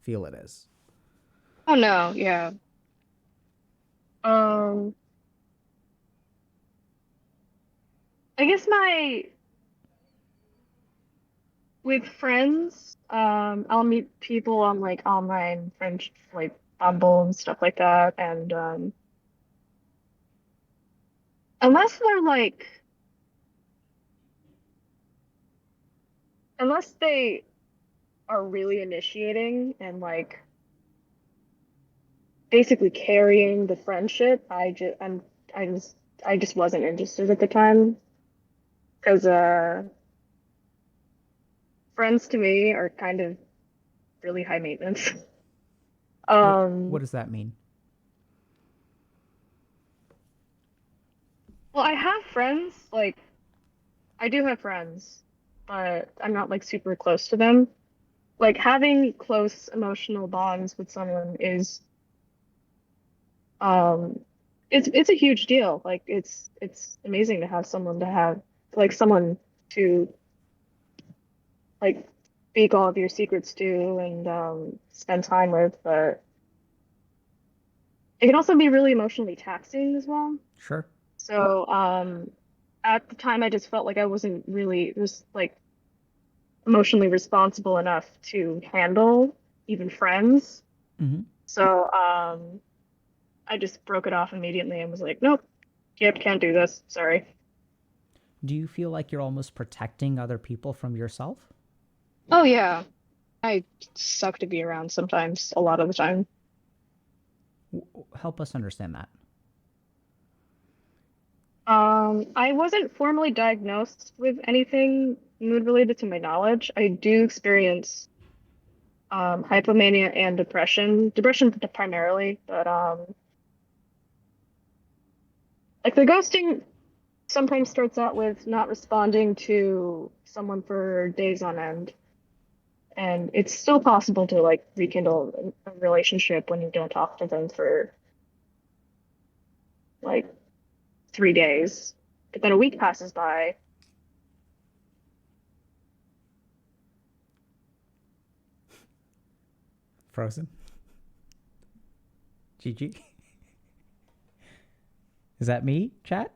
feel it is. Oh no, yeah. Um, I guess my with friends, I'll meet people on like online friends like Bumble and stuff like that, and unless they're like unless they are really initiating and like basically carrying the friendship, I just I just wasn't interested at the time because friends to me are kind of really high maintenance. What Um, does that mean? Well, I have friends, like, I do have friends, but I'm not like super close to them. Like, having close emotional bonds with someone is, um, it's a huge deal. Like, it's amazing to have someone to have, like, someone to like speak all of your secrets to and spend time with, but it can also be really emotionally taxing as well. Sure. So, at the time, I just felt like I wasn't really just like emotionally responsible enough to handle even friends. Mm-hmm. So, I just broke it off immediately and was like, nope, yep, can't do this. Sorry. Do you feel like you're almost protecting other people from yourself? Oh, yeah. I suck to be around sometimes, a lot of the time. Help us understand that. I wasn't formally diagnosed with anything mood related to my knowledge. I do experience hypomania and depression primarily, but like the ghosting sometimes starts out with not responding to someone for days on end. And it's still possible to like rekindle a relationship when you don't talk to them for like 3 days. But then a week passes by. Frozen. GG. Is that me, chat?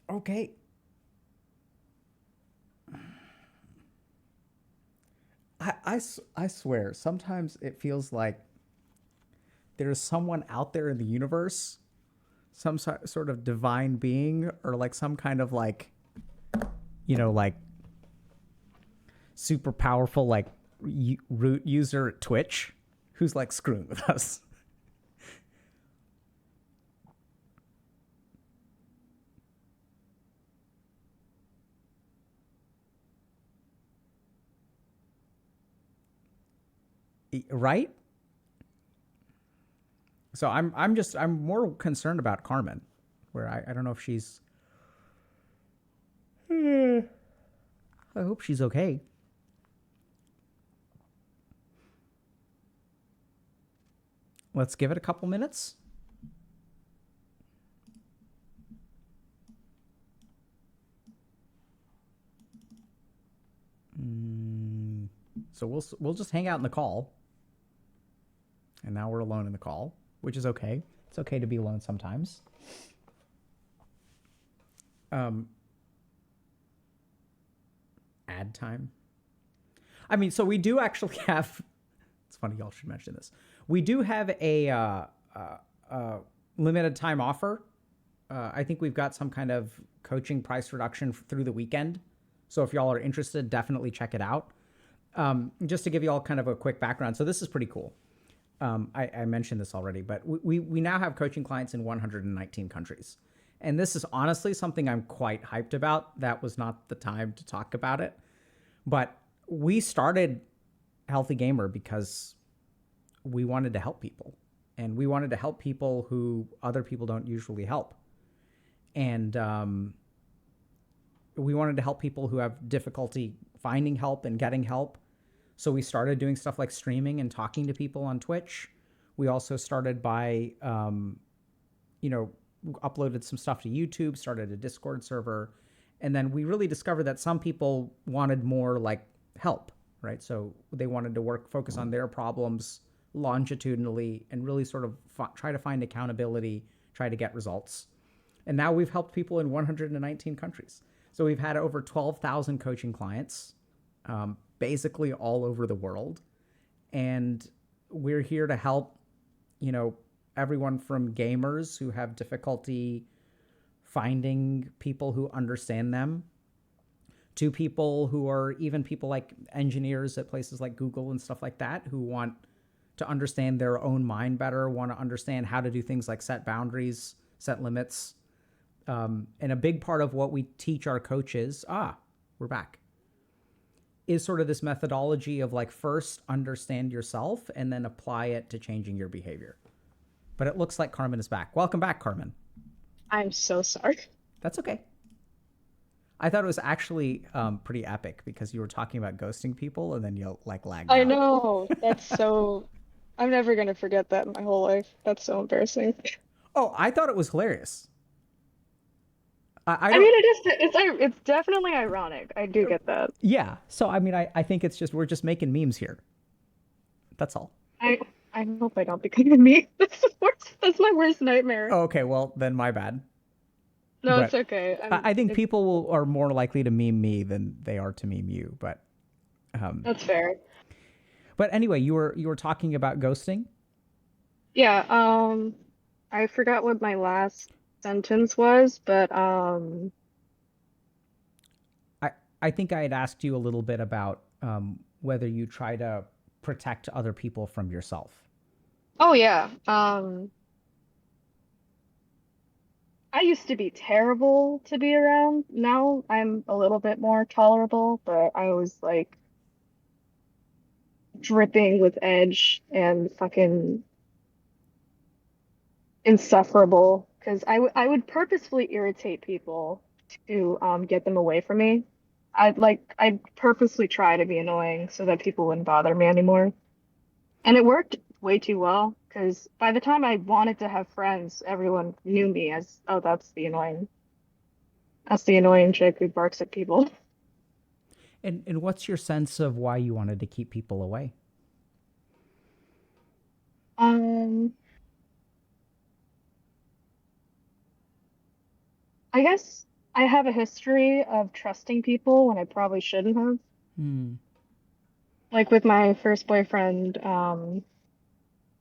Okay. I swear, sometimes it feels like there's someone out there in the universe, some sort of divine being, or like some kind of like, like super powerful, like root user at Twitch who's like screwing with us. Right? So I'm more concerned about Carmen, where I don't know if she's I hope she's okay. Let's give it a couple minutes. So we'll just hang out in the call. And now we're alone in the call, which is okay. It's okay to be alone sometimes. Ad time. I mean, so we do actually have. It's funny y'all should mention this. We do have a limited time offer. I think we've got some kind of coaching price reduction through the weekend. So if y'all are interested, definitely check it out. Just to give you all kind of a quick background. So this is pretty cool. I mentioned this already, but we now have coaching clients in 119 countries. And this is honestly something I'm quite hyped about. That was not the time to talk about it. But we started Healthy Gamer because we wanted to help people. And we wanted to help people who other people don't usually help. And we wanted to help people who have difficulty finding help and getting help. So we started doing stuff like streaming and talking to people on Twitch. We also started by, uploaded some stuff to YouTube, started a Discord server. And then we really discovered that some people wanted more like help, right? So they wanted to focus on their problems longitudinally and really sort of try to find accountability, try to get results. And now we've helped people in 119 countries. So we've had over 12,000 coaching clients, basically all over the world. And we're here to help, everyone from gamers who have difficulty finding people who understand them to people who are even people like engineers at places like Google and stuff like that who want to understand their own mind better, want to understand how to do things like set boundaries, set limits. And a big part of what we teach our coaches, we're back, is sort of this methodology of like first understand yourself and then apply it to changing your behavior. But it looks like Carmen is back. Welcome back, Carmen. I'm so sorry. That's okay. I thought it was actually pretty epic because you were talking about ghosting people and then you like lagged I out. know. That's so. I'm never gonna forget that in my whole life. That's so embarrassing. Oh, I thought it was hilarious. I I don't. mean, it's definitely ironic. I do get that. Yeah. So I mean, I think it's just we're just making memes here. That's all. I I hope I don't become a meme. That's the worst. That's my worst nightmare. Oh, okay. Well, then my bad. No, But it's okay. I think people are more likely to meme me than they are to meme you. But That's fair. but anyway, you were talking about ghosting. Yeah. I forgot what my last sentence was, but I think I had asked you a little bit about whether you try to protect other people from yourself. oh yeah. I used to be terrible to be around. Now I'm a little bit more tolerable, but I was like dripping with edge and fucking insufferable because I would purposefully irritate people to get them away from me. I'd purposely try to be annoying so that people wouldn't bother me anymore. And it worked way too well because by the time I wanted to have friends, everyone knew me as, oh, that's the annoying chick who barks at people. And what's your sense of why you wanted to keep people away? Um, I guess I have a history of trusting people when I probably shouldn't have. Hmm. Like with my first boyfriend,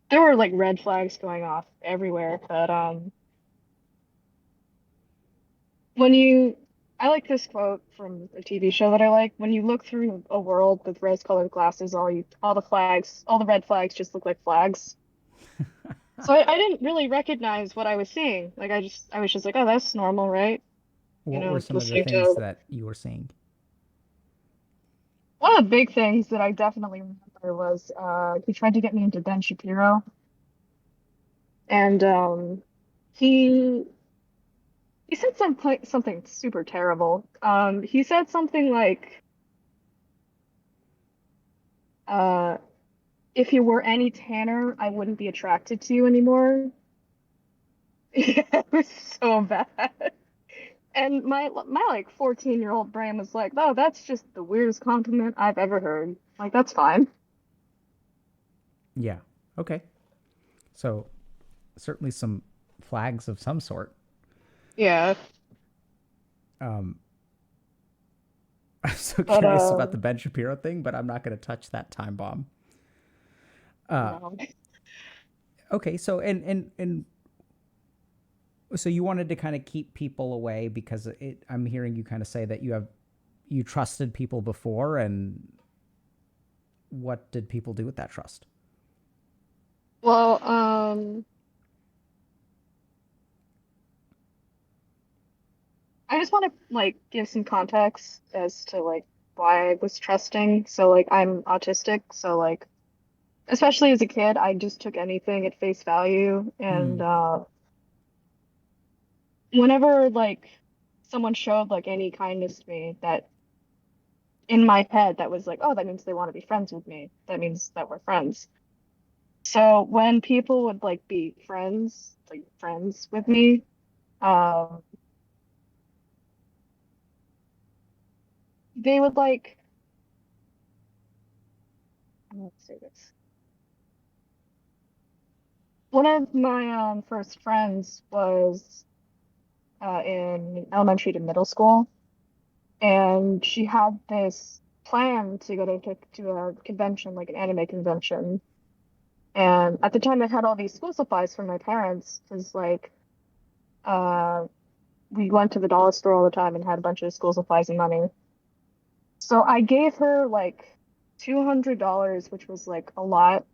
there were like red flags going off everywhere, but when you I like this quote from a TV show that I like. When you look through a world with rose-colored glasses, all the red flags just look like flags. So I didn't really recognize what I was seeing. Like I was just like, oh, that's normal, right? You What were know, some of the listening things to that you were seeing? one of the big things that I definitely remember was he tried to get me into Ben Shapiro, and he he said something super terrible. He said something like, uh, "If you were any tanner, I wouldn't be attracted to you anymore." Yeah, it was so bad. And my like 14-year-old brain was like, "Oh, that's just the weirdest compliment I've ever heard." Like, that's fine. Yeah. Okay. So certainly some flags of some sort. Yeah, Um, I'm so but curious about the Ben Shapiro thing, but I'm not going to touch that time bomb. no. Okay. So and so you wanted to kind of keep people away because I'm hearing you kind of say that you trusted people before, and what did people do with that trust? Well, I just want to like give some context as to like why I was trusting. So like I'm autistic, so like especially as a kid, I just took anything at face value, and Hmm. whenever like someone showed like any kindness to me, that in my head that was like, oh, that means they want to be friends with me. That means that we're friends. So when people would like be friends with me, um, they would like, let's say this. One of my first friends was in elementary to middle school, and she had this plan to go to a convention, like an anime convention. And at the time, I had all these school supplies from my parents because, like, uh, we went to the dollar store all the time and had a bunch of school supplies and money. So I gave her like $200, which was like a lot.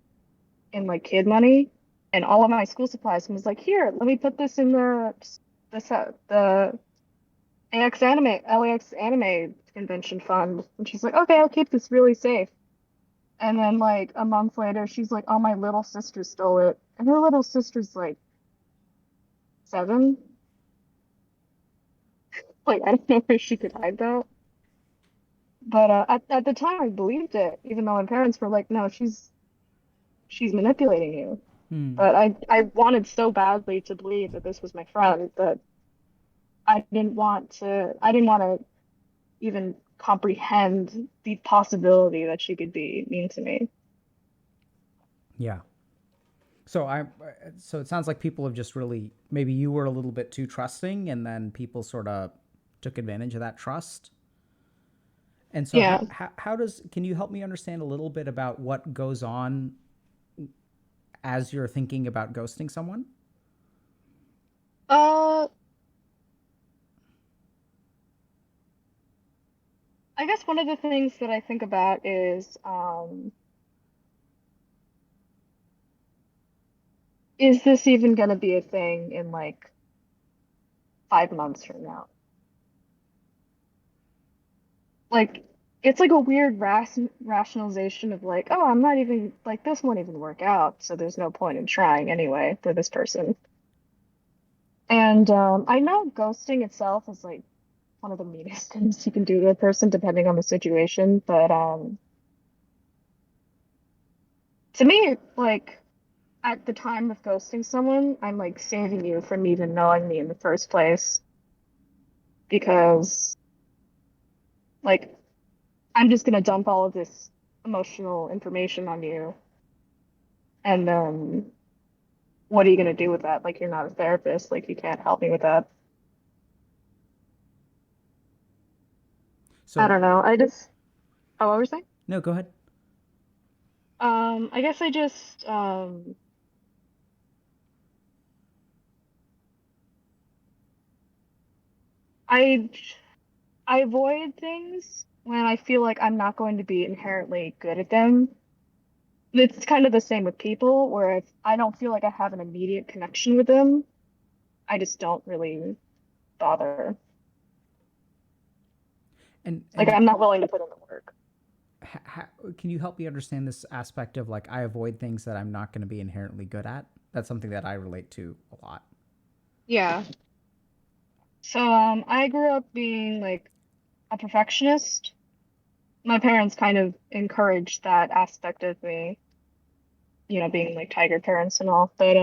in like kid money and all of my school supplies and was like, here, let me put this in the LAX anime convention fund. And she's like, okay, I'll keep this really safe. And then like a month later, she's like, oh, my little sister stole it. And her little sister's like 7. Like, I don't know where she could hide that. But at the time, I believed it, even though my parents were like, no, she's manipulating you. Hmm. But I wanted so badly to believe that this was my friend that I didn't want to even comprehend the possibility that she could be mean to me. Yeah. So it sounds like people have just really, maybe you were a little bit too trusting, and then people sort of took advantage of that trust. And so Yeah. can you help me understand a little bit about what goes on as you're thinking about ghosting someone? Uh, I guess one of the things that I think about is this even going to be a thing in like 5 months from now? Like, it's like a weird rationalization of like, oh, I'm not even like this won't even work out, so there's no point in trying anyway for this person. And I know ghosting itself is like one of the meanest things you can do to a person, depending on the situation. But to me, like at the time of ghosting someone, I'm like saving you from even knowing me in the first place because like I'm just gonna dump all of this emotional information on you, and then what are you gonna do with that? Like you're not a therapist, like you can't help me with that. I So don't know. Oh, what were you saying? no, go ahead. I guess I I avoid things when I feel like I'm not going to be inherently good at them. It's kind of the same with people, where if I don't feel like I have an immediate connection with them, I just don't really bother. And Like and I'm not willing to put in the work. how, can you help me understand this aspect of like I avoid things that I'm not going to be inherently good at? That's something that I relate to a lot. Yeah. So I grew up being like a perfectionist. My parents kind of encouraged that aspect of me, being like tiger parents and all. But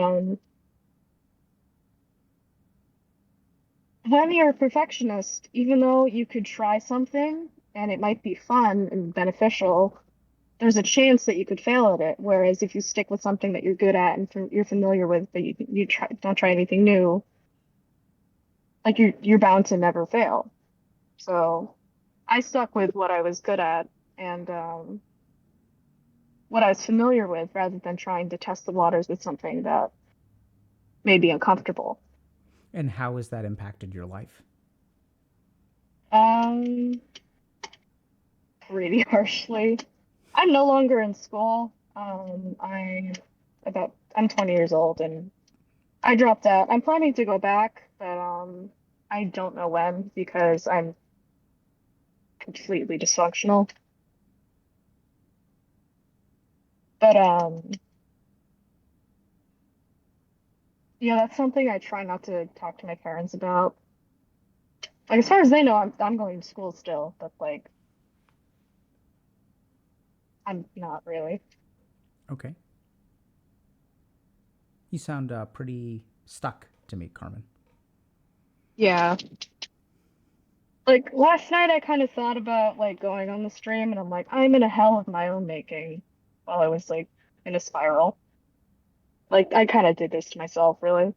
when you're a perfectionist, even though you could try something and it might be fun and beneficial, there's a chance that you could fail at it. Whereas if you stick with something that you're good at and you're familiar with, but don't try anything new, like you're bound to never fail. So I stuck with what I was good at and what I was familiar with rather than trying to test the waters with something that may be uncomfortable. And how has that impacted your life? Um, Pretty harshly. I'm no longer in school. I'm 20 years old and I dropped out. I'm planning to go back, but I don't know when because I'm completely dysfunctional. But yeah, that's something I try not to talk to my parents about. Like as far as they know, I'm going to school still, but like I'm not really. Okay. You sound pretty stuck to me, Carmen. Yeah. Like last night I kind of thought about like going on the stream and I'm like, I'm in a hell of my own making while I was like in a spiral. Like I kind of did this to myself, really.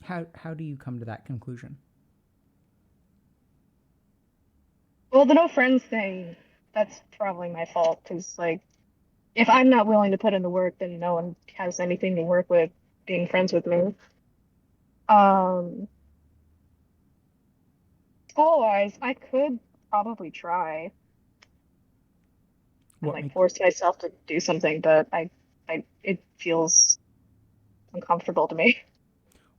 How do you come to that conclusion? Well, the no friends thing, that's probably my fault because like if I'm not willing to put in the work, then no one has anything to work with being friends with me. Um, School-wise, I could probably try and What like make force myself to do something, but I it feels uncomfortable to me.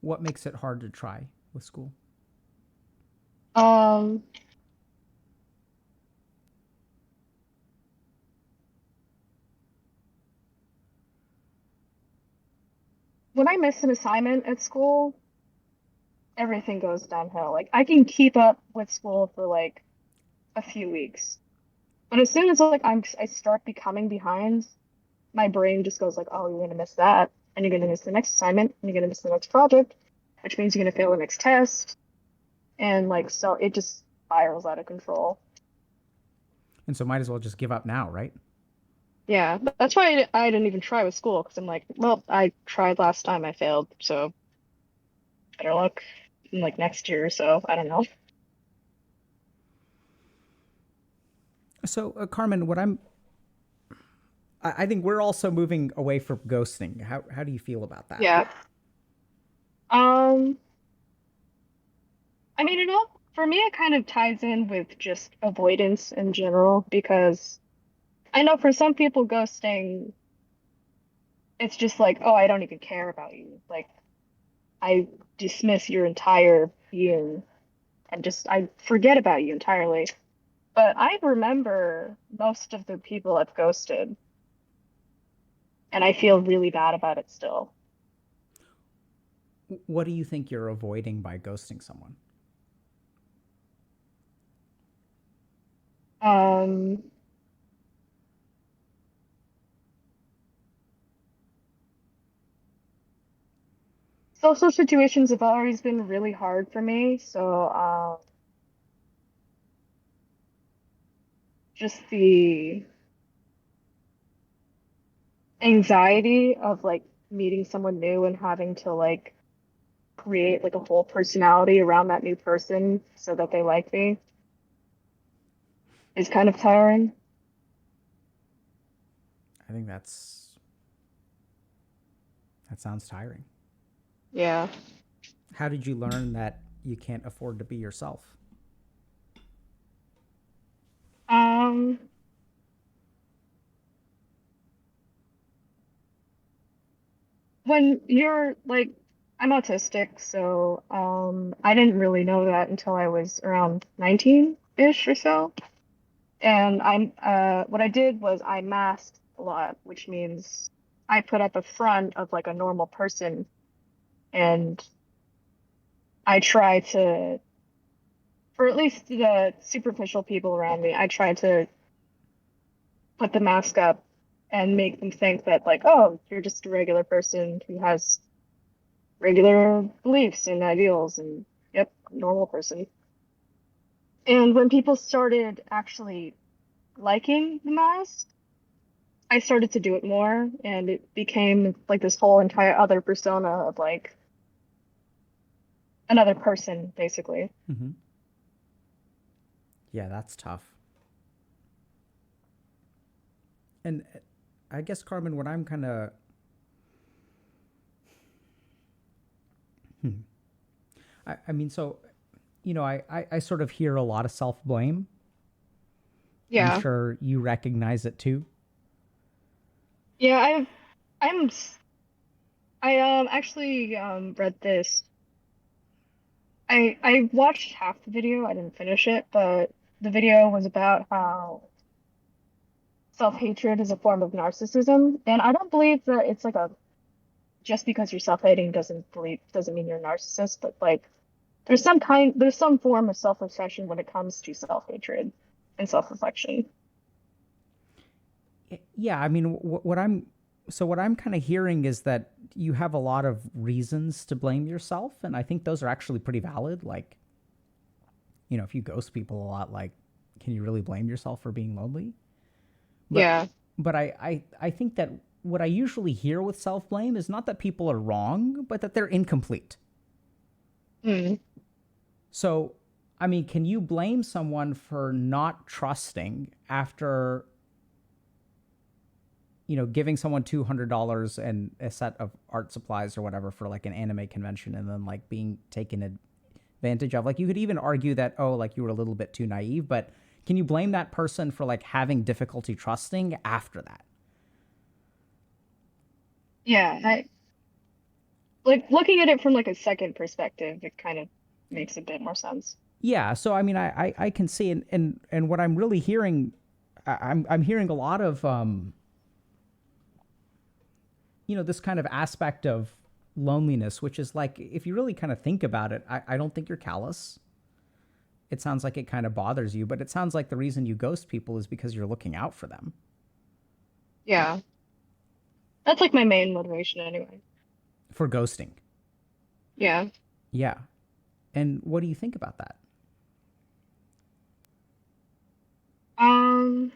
What makes it hard to try with school? Um, when I miss an assignment at school, everything goes downhill. Like I can keep up with school for like a few weeks, but as soon as like I start becoming behind, my brain just goes like, oh, you're gonna miss that, and you're gonna miss the next assignment, and you're gonna miss the next project, which means you're gonna fail the next test, and like so it just spirals out of control. And so might as well just give up now, right? Yeah, that's why I didn't even try with school because I'm like, well, I tried last time, I failed, so better luck in like next year or so. I don't know. So, Carmen, I think we're also moving away from ghosting. How do you feel about that? Yeah. Um, I mean, for me, it kind of ties in with just avoidance in general because I know for some people, ghosting, it's just like, oh, I don't even care about you. Like, I dismiss your entire being and just I forget about you entirely. But I remember most of the people I've ghosted, and I feel really bad about it still. What do you think you're avoiding by ghosting someone? Um, Social situations have always been really hard for me, so just the anxiety of like meeting someone new and having to like create like a whole personality around that new person so that they like me is kind of tiring. I think that sounds tiring. Yeah. How did you learn that you can't afford to be yourself? Um, when you're like, I'm autistic, so I didn't really know that until I was around 19-ish or so. And what I did was I masked a lot, which means I put up a front of like a normal person, and I try to, for at least the superficial people around me, I try to put the mask up and make them think that like, oh, you're just a regular person who has regular beliefs and ideals, and yep, normal person. And when people started actually liking the mask, I started to do it more, and it became like this whole entire other persona of like another person, basically. Mm-hmm. Yeah, that's tough. And I guess, Carmen, what I'm kind of I mean, so, I sort of hear a lot of self-blame. I'm Yeah. sure you recognize it too. Yeah, I'm I actually read this. I watched half the video. I didn't finish it, but the video was about how self-hatred is a form of narcissism, and I don't believe that it's like a just because you're self-hating doesn't mean you're a narcissist, but like there's some form of self-obsession when it comes to self-hatred and self-reflection. Yeah, I mean, what I'm kind of hearing is that you have a lot of reasons to blame yourself, and I think those are actually pretty valid. Like, if you ghost people a lot, like, can you really blame yourself for being lonely? But Yeah. but I think that what I usually hear with self-blame is not that people are wrong, but that they're incomplete. Mm. So, I mean, can you blame someone for not trusting after, giving someone $200 and a set of art supplies or whatever for like an anime convention, and then like being taken advantage of? Like, you could even argue that, oh, like you were a little bit too naive, but can you blame that person for like having difficulty trusting after that? Yeah, I like looking at it from like a second perspective, it kind of makes a bit more sense. Yeah. So I mean, I can see, and what I'm really hearing, I'm hearing a lot of this kind of aspect of loneliness, which is like, if you really kind of think about it, I don't think you're callous. It sounds like it kind of bothers you, but it sounds like the reason you ghost people is because you're looking out for them. Yeah. That's like my main motivation anyway. For ghosting. Yeah. Yeah. And what do you think about that? Um,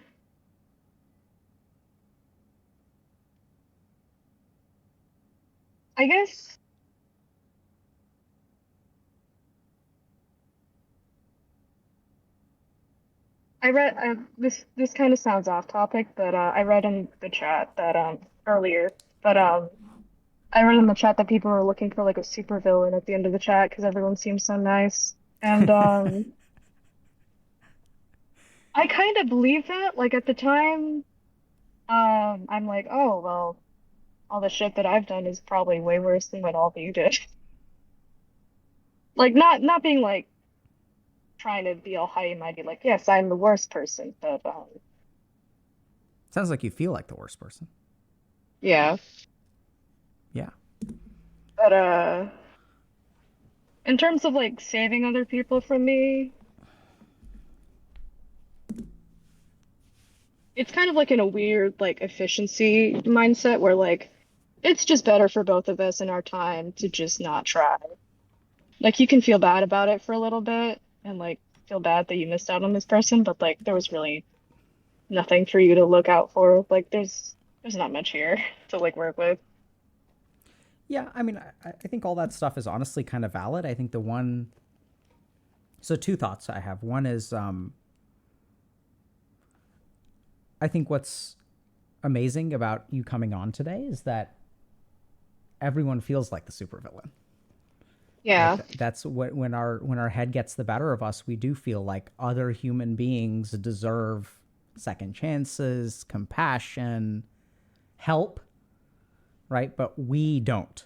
I guess I read this kind of sounds off topic, but I read in the chat that earlier, but I read in the chat that people were looking for like a super villain at the end of the chat because everyone seems so nice. And I kind of believe that. Like at the time, I'm like, oh well, all the shit that I've done is probably way worse than what all of you did. Like not being like trying to be all high and mighty, like, yes, I'm the worst person, but Sounds like you feel like the worst person. yeah. Yeah. But in terms of like saving other people from me, it's kind of like in a weird like efficiency mindset where like it's just better for both of us in our time to just not try. Like you can feel bad about it for a little bit and like feel bad that you missed out on this person, but like there was really nothing for you to look out for. Like there's not much here to like work with. Yeah. I mean, I think all that stuff is honestly kind of valid. I think the one. So, two thoughts I have. One is I think what's amazing about you coming on today is that everyone feels like the supervillain. Yeah. Right? That's what when our head gets the better of us, we do feel like other human beings deserve second chances, compassion, help, right? But we don't.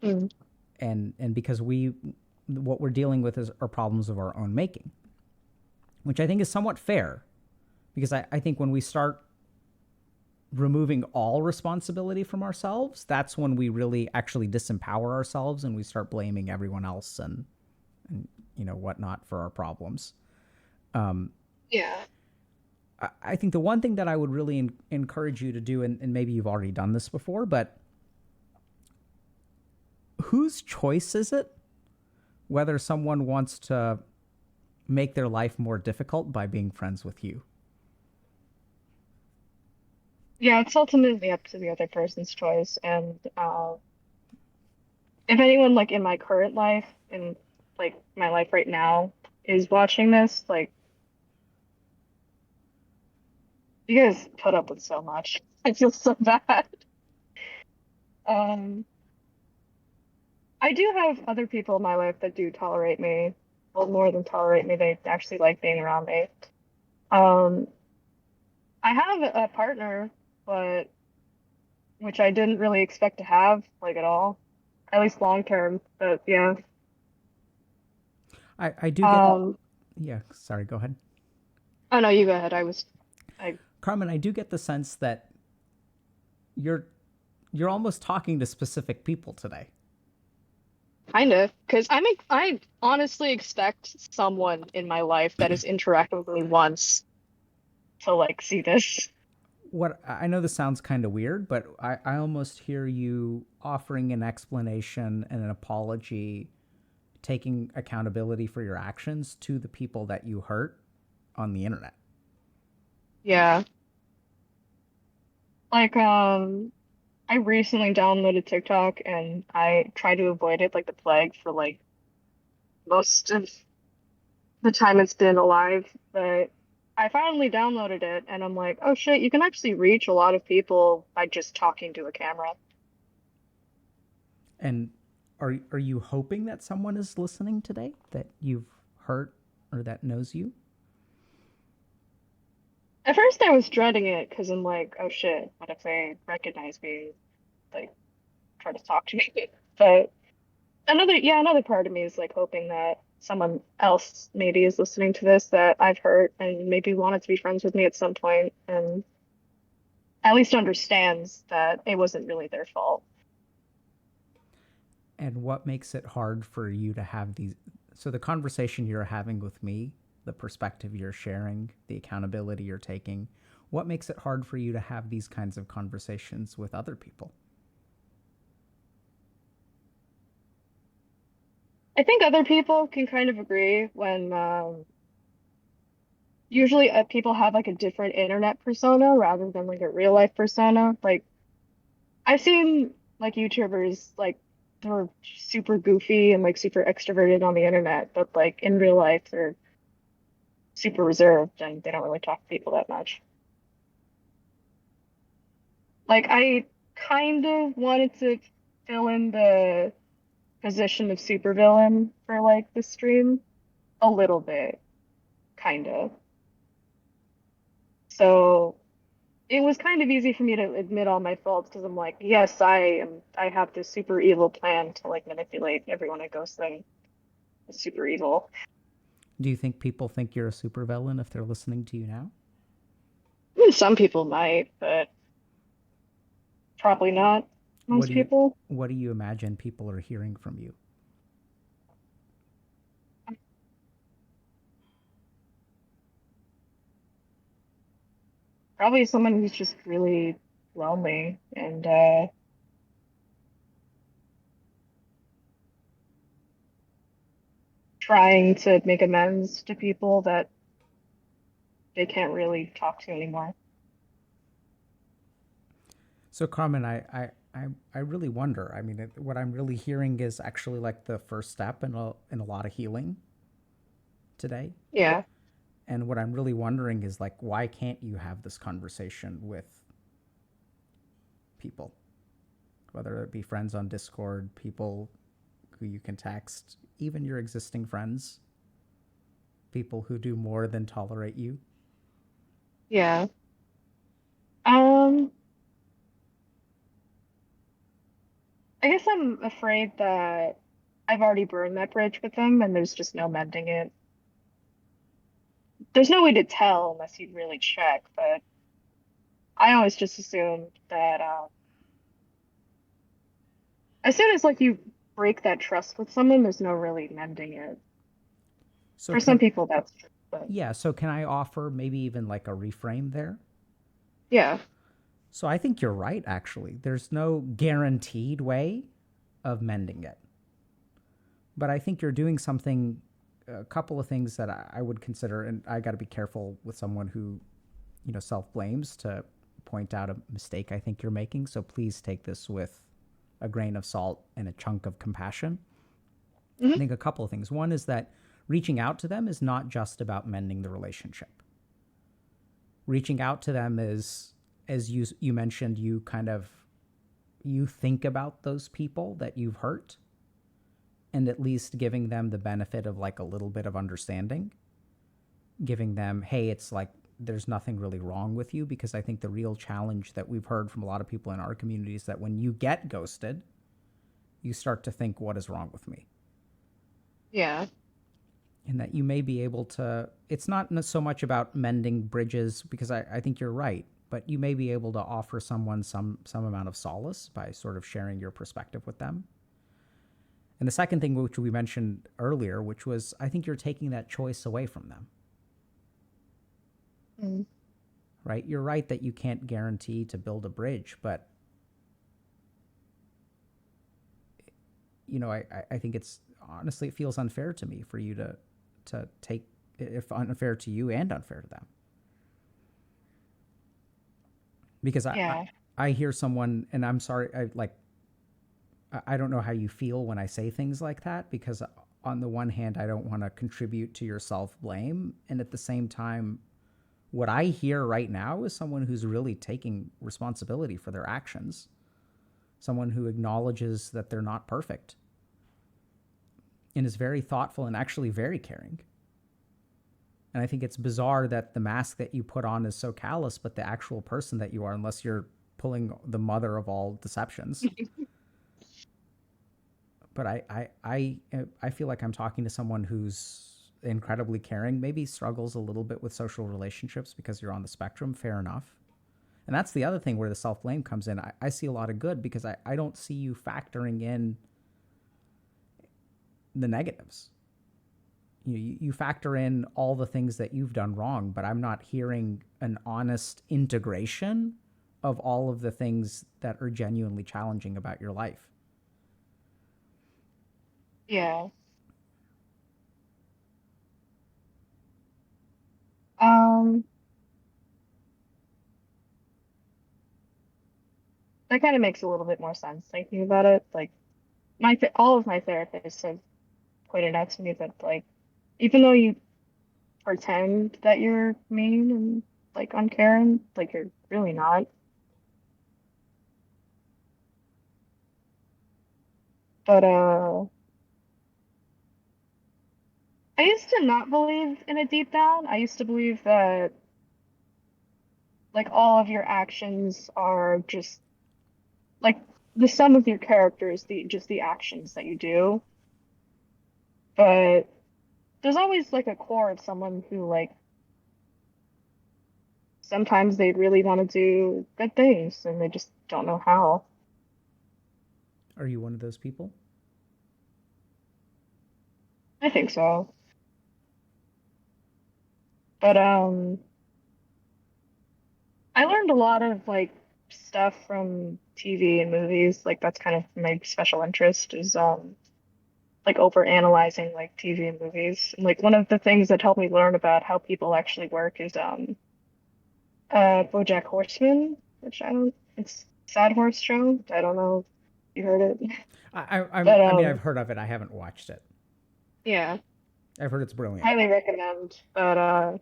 Mm. And because what we're dealing with are problems of our own making, which I think is somewhat fair, because I think when we start removing all responsibility from ourselves, that's when we really actually disempower ourselves and we start blaming everyone else and whatnot for our problems. Yeah. I think the one thing that I would really encourage you to do, and maybe you've already done this before, but whose choice is it whether someone wants to make their life more difficult by being friends with you? Yeah, it's ultimately up to the other person's choice. And if anyone like in my current life, in like my life right now, is watching this, like you guys put up with so much. I feel so bad. Um, I do have other people in my life that do tolerate me. Well, more than tolerate me, they actually like being around me. Um, I have a partner, but which I didn't really expect to have, like at all, at least long term. But yeah. I do get. Um, Yeah, sorry, go ahead. oh no, you go ahead. I Carmen, I do get the sense that you're almost talking to specific people today. kind of, because I honestly expect someone in my life that has interacted with me once to like see this. What I know this sounds kind of weird, but I almost hear you offering an explanation and an apology, taking accountability for your actions to the people that you hurt on the internet. Yeah. Like, I recently downloaded TikTok and I try to avoid it like the plague for like most of the time it's been alive. But I finally downloaded it and I'm like, oh shit, you can actually reach a lot of people by just talking to a camera. And are you hoping that someone is listening today that you've hurt or that knows you? At first, I was dreading it because I'm like, oh shit, what if they recognize me, like try to talk to me? But another part of me is like hoping that someone else maybe is listening to this that I've hurt and maybe wanted to be friends with me at some point and at least understands that it wasn't really their fault. And what makes it hard for you to have these? So the conversation you're having with me, the perspective you're sharing, the accountability you're taking, what makes it hard for you to have these kinds of conversations with other people? I think other people can kind of agree when usually people have like a different internet persona rather than like a real life persona. Like I've seen like YouTubers like they're super goofy and like super extroverted on the internet, but like in real life they're super reserved and they don't really talk to people that much. Like I kind of wanted to fill in the position of supervillain for like the stream a little bit, kind of. So it was kind of easy for me to admit all my faults because I'm like, yes, I have this super evil plan to like manipulate everyone at Ghost thing. It's super evil. Do you think people think you're a supervillain if they're listening to you now? Some people might, but probably not What most do you people. what do you imagine people are hearing from you? Probably someone who's just really lonely and trying to make amends to people that they can't really talk to anymore. So Carmen, I really wonder. I mean, what I'm really hearing is actually like the first step in a lot of healing today. Yeah. And what I'm really wondering is like, why can't you have this conversation with people, whether it be friends on Discord, people who you can text, even your existing friends, people who do more than tolerate you? Yeah. Um, I guess I'm afraid that I've already burned that bridge with them and there's just no mending it. There's no way to tell unless you really check, but I always just assumed that as soon as like you break that trust with someone, there's no really mending it. So For some can people, that's true, but Yeah, so can I offer maybe even like a reframe there? yeah, So I think you're right, actually. There's no guaranteed way of mending it. But I think you're doing something, a couple of things that I would consider, and I got to be careful with someone who, self blames to point out a mistake I think you're making. So please take this with a grain of salt and a chunk of compassion. I hmm think a couple of things. One is that reaching out to them is not just about mending the relationship. Reaching out to them is, as you mentioned, you think about those people that you've hurt, and at least giving them the benefit of like a little bit of understanding, giving them, hey, it's like there's nothing really wrong with you. Because I think the real challenge that we've heard from a lot of people in our community is that when you get ghosted, you start to think, what is wrong with me? yeah, And that you may be able to, it's not so much about mending bridges, because I think you're right, but you may be able to offer someone some amount of solace by sort of sharing your perspective with them. And the second thing, which we mentioned earlier, which was, I think you're taking that choice away from them. mm, Right? You're right that you can't guarantee to build a bridge, but I think it's honestly, it feels unfair to me for you to take, if unfair to you and unfair to them. Because yeah, I hear someone, and I'm sorry, I don't know how you feel when I say things like that, because on the one hand, I don't want to contribute to your self blame. And at the same time, what I hear right now is someone who's really taking responsibility for their actions, someone who acknowledges that they're not perfect and is very thoughtful and actually very caring. And I think it's bizarre that the mask that you put on is so callous, but the actual person that you are, unless you're pulling the mother of all deceptions. But I feel like I'm talking to someone who's incredibly caring, maybe struggles a little bit with social relationships because you're on the spectrum. Fair enough. And that's the other thing where the self-blame comes in. I see a lot of good because I don't see you factoring in the negatives. You factor in all the things that you've done wrong, but I'm not hearing an honest integration of all of the things that are genuinely challenging about your life. Yeah. That kind of makes a little bit more sense thinking about it. Like all of my therapists have pointed out to me that like even though you pretend that you're mean and like uncaring, like you're really not. But I used to not believe in it deep down. I used to believe that like all of your actions are just like the sum of your characters, the actions that you do. But there's always like a core of someone who like sometimes they really want to do good things and they just don't know how. Are you one of those people? I think so. But I learned a lot of like stuff from TV and movies. Like that's kind of my special interest is like over analyzing like TV and movies. And like one of the things that helped me learn about how people actually work is BoJack Horseman, which I don't it's Sad Horse Show. I don't know if you heard it. But I mean, I've heard of it. I haven't watched it. yeah, I've heard it's brilliant. highly recommend. But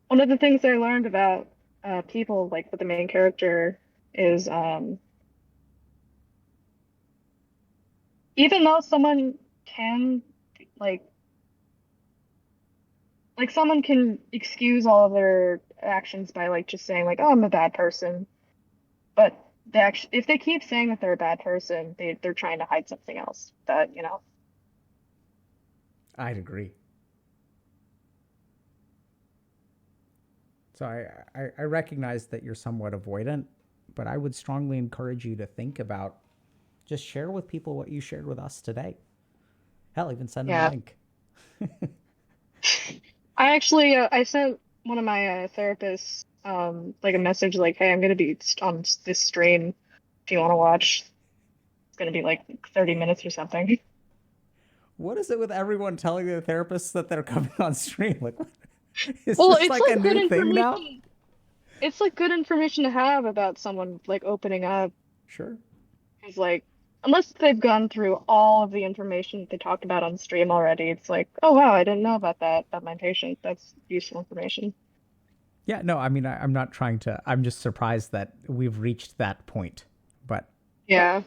one of the things I learned about people like with the main character is even though someone can like someone can excuse all of their actions by like just saying like, oh, I'm a bad person, but they actually if they keep saying that they're a bad person, they're trying to hide something else that, you know. I'd agree. So I recognize that you're somewhat avoidant, but I would strongly encourage you to think about just share with people what you shared with us today. Hell, even send them a Yeah. link. I actually I sent one of my therapists like a message like, hey, I'm gonna be on this stream if you want to watch. It's gonna be like 30 minutes or something. What is it with everyone telling their therapists that they're coming on stream? Like, is Well, this it's like a like good new thing now? information. It's like good information to have about someone like opening up. Sure. Because like unless they've gone through all of the information that they talked about on stream already, it's like, oh wow, I didn't know about that about my patient. That's useful information. Yeah, no, I mean, I'm not trying to, I'm just surprised that we've reached that point. But, Yeah.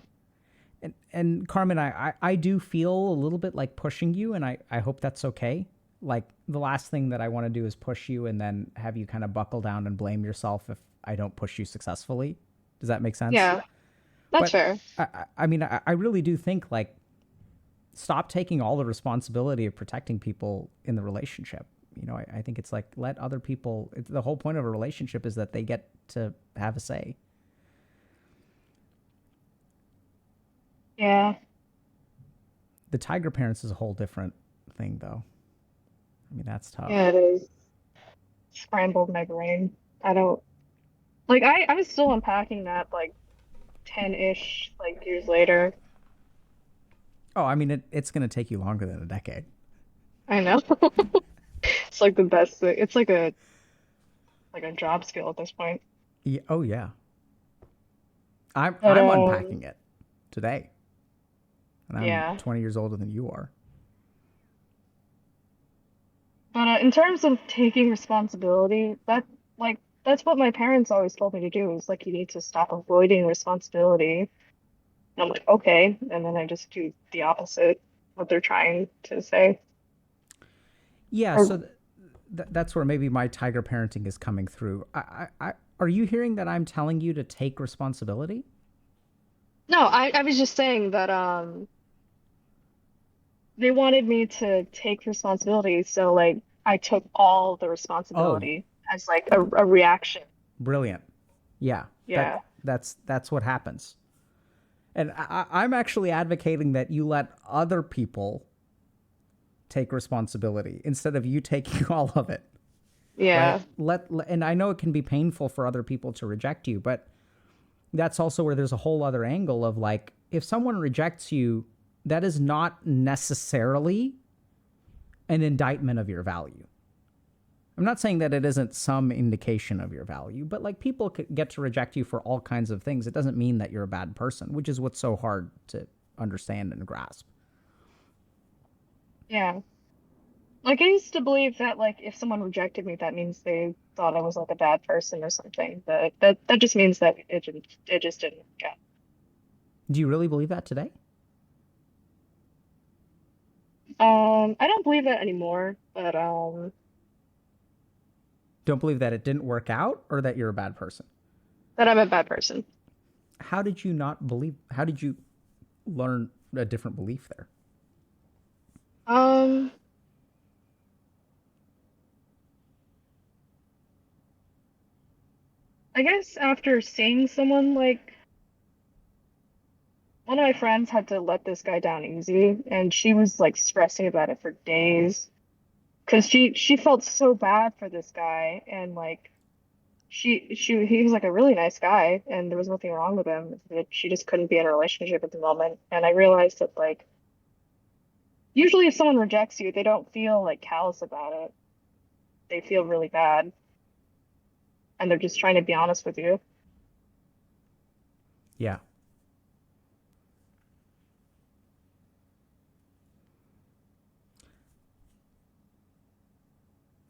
and Carmen, I do feel a little bit like pushing you, and I hope that's okay. Like, the last thing that I want to do is push you and then have you kind of buckle down and blame yourself if I don't push you successfully. Does that make sense? Yeah. That's But fair. I mean, I really do think like stop taking all the responsibility of protecting people in the relationship. You know, I think it's like let other people. The whole point of a relationship is that they get to have a say. Yeah. The tiger parents is a whole different thing, though. I mean, that's tough. Yeah, it is. Scrambled my brain. I don't like I was still unpacking that like 10-ish like years later. Oh, I mean, it's going to take you longer than a decade. I know. It's like the best thing. It's like a job skill at this point. Yeah, oh yeah, I'm But I'm unpacking it today, and I'm yeah. 20 years older than you are. But in terms of taking responsibility, that's what my parents always told me to do is like you need to stop avoiding responsibility. And I'm like, okay, and then I just do the opposite what they're trying to say. Yeah, Or- so that's where maybe my tiger parenting is coming through. Are you hearing that I'm telling you to take responsibility? No, I was just saying that they wanted me to take responsibility, so like I took all the Oh, responsibility as like a reaction. brilliant. Yeah, Yeah. that's what happens. And I'm actually advocating that you let other people take responsibility instead of you taking all of it. Yeah. Right? And I know it can be painful for other people to reject you, but that's also where there's a whole other angle of like, if someone rejects you, that is not necessarily an indictment of your value. I'm not saying that it isn't some indication of your value, but like people get to reject you for all kinds of things. It doesn't mean that you're a bad person, which is what's so hard to understand and grasp. Yeah. Like I used to believe that like if someone rejected me, that means they thought I was like a bad person or something. But that just means that it just didn't work out. Do you really believe that today? I don't believe that anymore, but Don't believe that it didn't work out or that you're a bad person? that I'm a bad person. How did you not believe? How did you learn a different belief there? Um, I guess after seeing someone like one of my friends had to let this guy down easy, and she was like stressing about it for days because she felt so bad for this guy, and like he was like a really nice guy, and there was nothing wrong with him. But she just couldn't be in a relationship at the moment, and I realized that like usually if someone rejects you, they don't feel like callous about it. They feel really bad, and they're just trying to be honest with you. Yeah.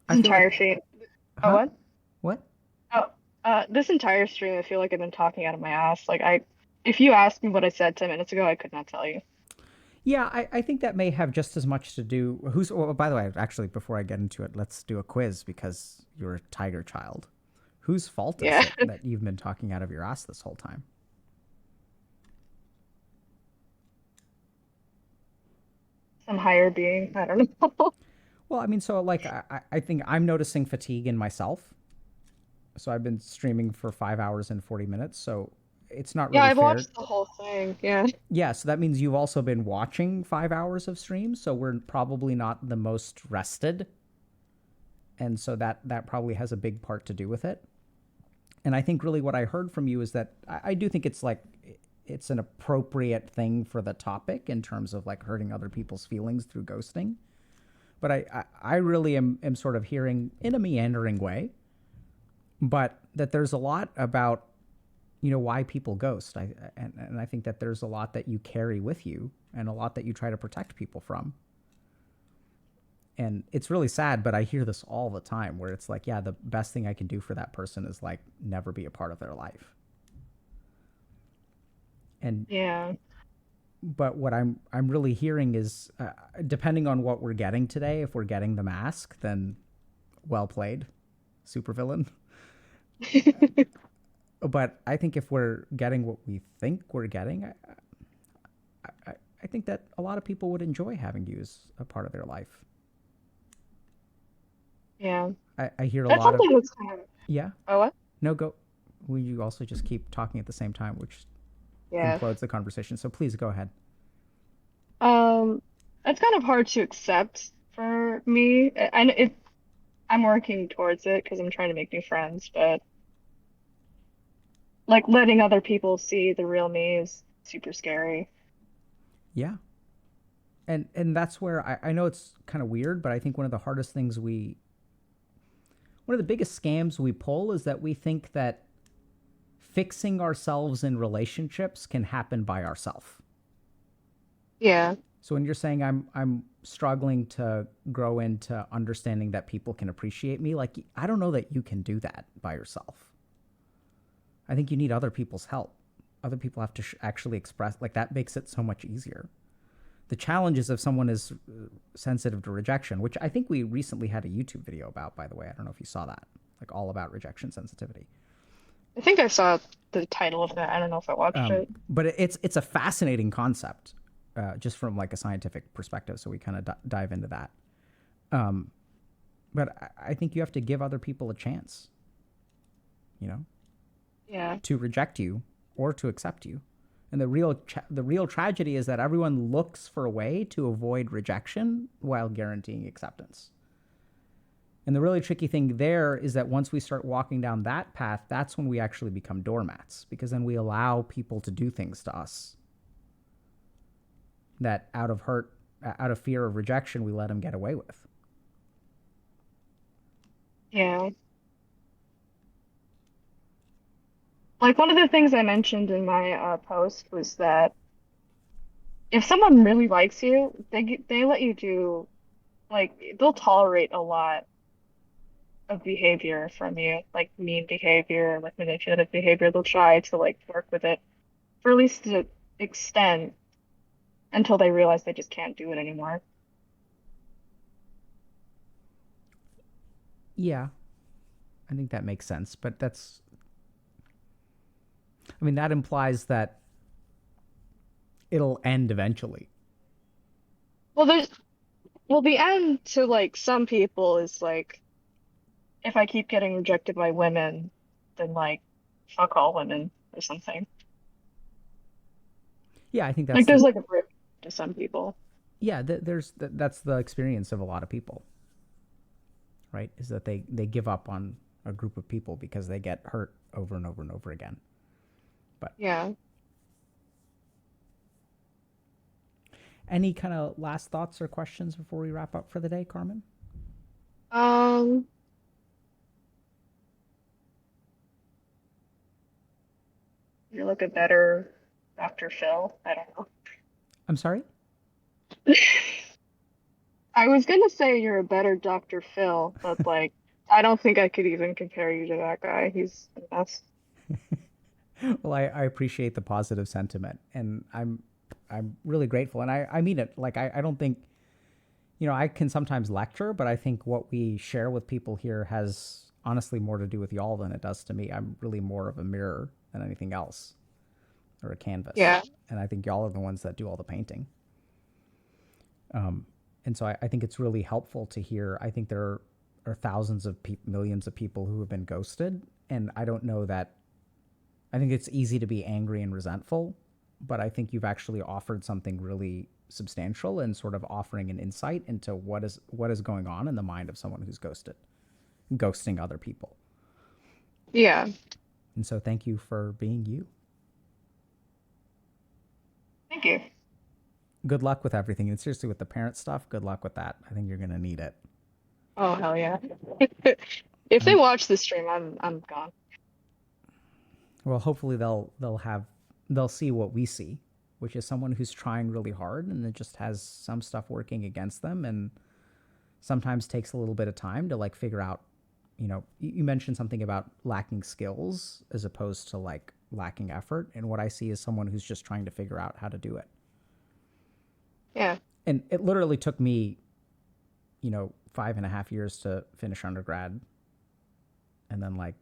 I feel Entire like, stream. Oh, huh? what? What? Oh, this entire stream, I feel like I've been talking out of my ass. If you asked me what I said 10 minutes ago, I could not tell you. Yeah, I think that may have just as much to do. Oh, by the way, actually, before I get into it, let's do a quiz because you're a tiger child. Whose fault is Yeah, it that you've been talking out of your ass this whole time? some higher being. I don't know. Well, I mean, so like, I think I'm noticing fatigue in myself. So I've been streaming for 5 hours and 40 minutes. So it's not Yeah, really I've fair. watched the whole thing. Yeah. Yeah, so that means you've also been watching 5 hours of streams. So we're probably not the most rested. And so that probably has a big part to do with it. And I think really what I heard from you is that I do think it's like it's an appropriate thing for the topic in terms of like hurting other people's feelings through ghosting. But I really am sort of hearing in a meandering way, but that there's a lot about, why people ghost. And I think that there's a lot that you carry with you and a lot that you try to protect people from. And it's really sad, but I hear this all the time where it's like, yeah, the best thing I can do for that person is like never be a part of their life. And Yeah. but what I'm really hearing is, depending on what we're getting today, if we're getting the mask, then well played, supervillain. But I think if we're getting what we think we're getting, I think that a lot of people would enjoy having you as a part of their life. Yeah. I hear a That's lot of something that's kind of. yeah. Oh, what? No, go. Will you also just keep talking at the same time, which Yeah. implodes the conversation? So please go ahead. It's kind of hard to accept for me, and I'm working towards it because I'm trying to make new friends, but like letting other people see the real me is super scary. Yeah. And that's where I know it's kind of weird, but I think one of the hardest things one of the biggest scams we pull is that we think that fixing ourselves in relationships can happen by ourselves. Yeah. So when you're saying I'm struggling to grow into understanding that people can appreciate me, like I don't know that you can do that by yourself. I think you need other people's help. Other people have to actually express, like that makes it so much easier. The challenge is if someone is sensitive to rejection, which I think we recently had a YouTube video about, by the way. I don't know if you saw that, like all about rejection sensitivity. I think I saw the title of that. I don't know if I watched it. But it's a fascinating concept, just from like a scientific perspective. So we kind of dive into that. But I think you have to give other people a chance, Yeah. to reject you or to accept you. And the real tragedy is that everyone looks for a way to avoid rejection while guaranteeing acceptance. And the really tricky thing there is that once we start walking down that path, that's when we actually become doormats, because then we allow people to do things to us that out of fear of rejection, we let them get away with. Yeah. Like one of the things I mentioned in my post was that if someone really likes you, they let you do, like, they'll tolerate a lot of behavior from you, like mean behavior, like manipulative behavior. They'll try to like work with it for at least an extent until they realize they just can't do it anymore. Yeah, I think that makes sense. But that implies that it'll end eventually. Well, the end to like some people is like, if I keep getting rejected by women, then like fuck all women or something. Yeah, I think Like there's like a brick to some people. yeah, that's the experience of a lot of people, right? Is that they give up on a group of people because they get hurt over and over and over again. But Yeah. any kind of last thoughts or questions before we wrap up for the day, Carmen? You're like a better Dr. Phil. I don't know. I'm sorry? I was gonna say you're a better Dr. Phil, but like I don't think I could even compare you to that guy. He's the best. Well, I appreciate the positive sentiment, and I'm really grateful, and I mean it. Like I don't think, I can sometimes lecture, but I think what we share with people here has honestly more to do with y'all than it does to me. I'm really more of a mirror than anything else, or a canvas. Yeah. And I think y'all are the ones that do all the painting. And so I think it's really helpful to hear. I think there are thousands of millions of people who have been ghosted, and I don't know that. I think it's easy to be angry and resentful, but I think you've actually offered something really substantial and sort of offering an insight into what is going on in the mind of someone who's ghosting other people. Yeah. And so thank you for being you. Thank you. Good luck with everything. And seriously, with the parent stuff, good luck with that. I think you're going to need it. Oh hell yeah. If they watch this stream, I'm gone. Well, hopefully they'll see what we see, which is someone who's trying really hard and it just has some stuff working against them, and sometimes takes a little bit of time to like figure out, you mentioned something about lacking skills as opposed to like lacking effort. And what I see is someone who's just trying to figure out how to do it. Yeah. And it literally took me, 5.5 years to finish undergrad. And then like,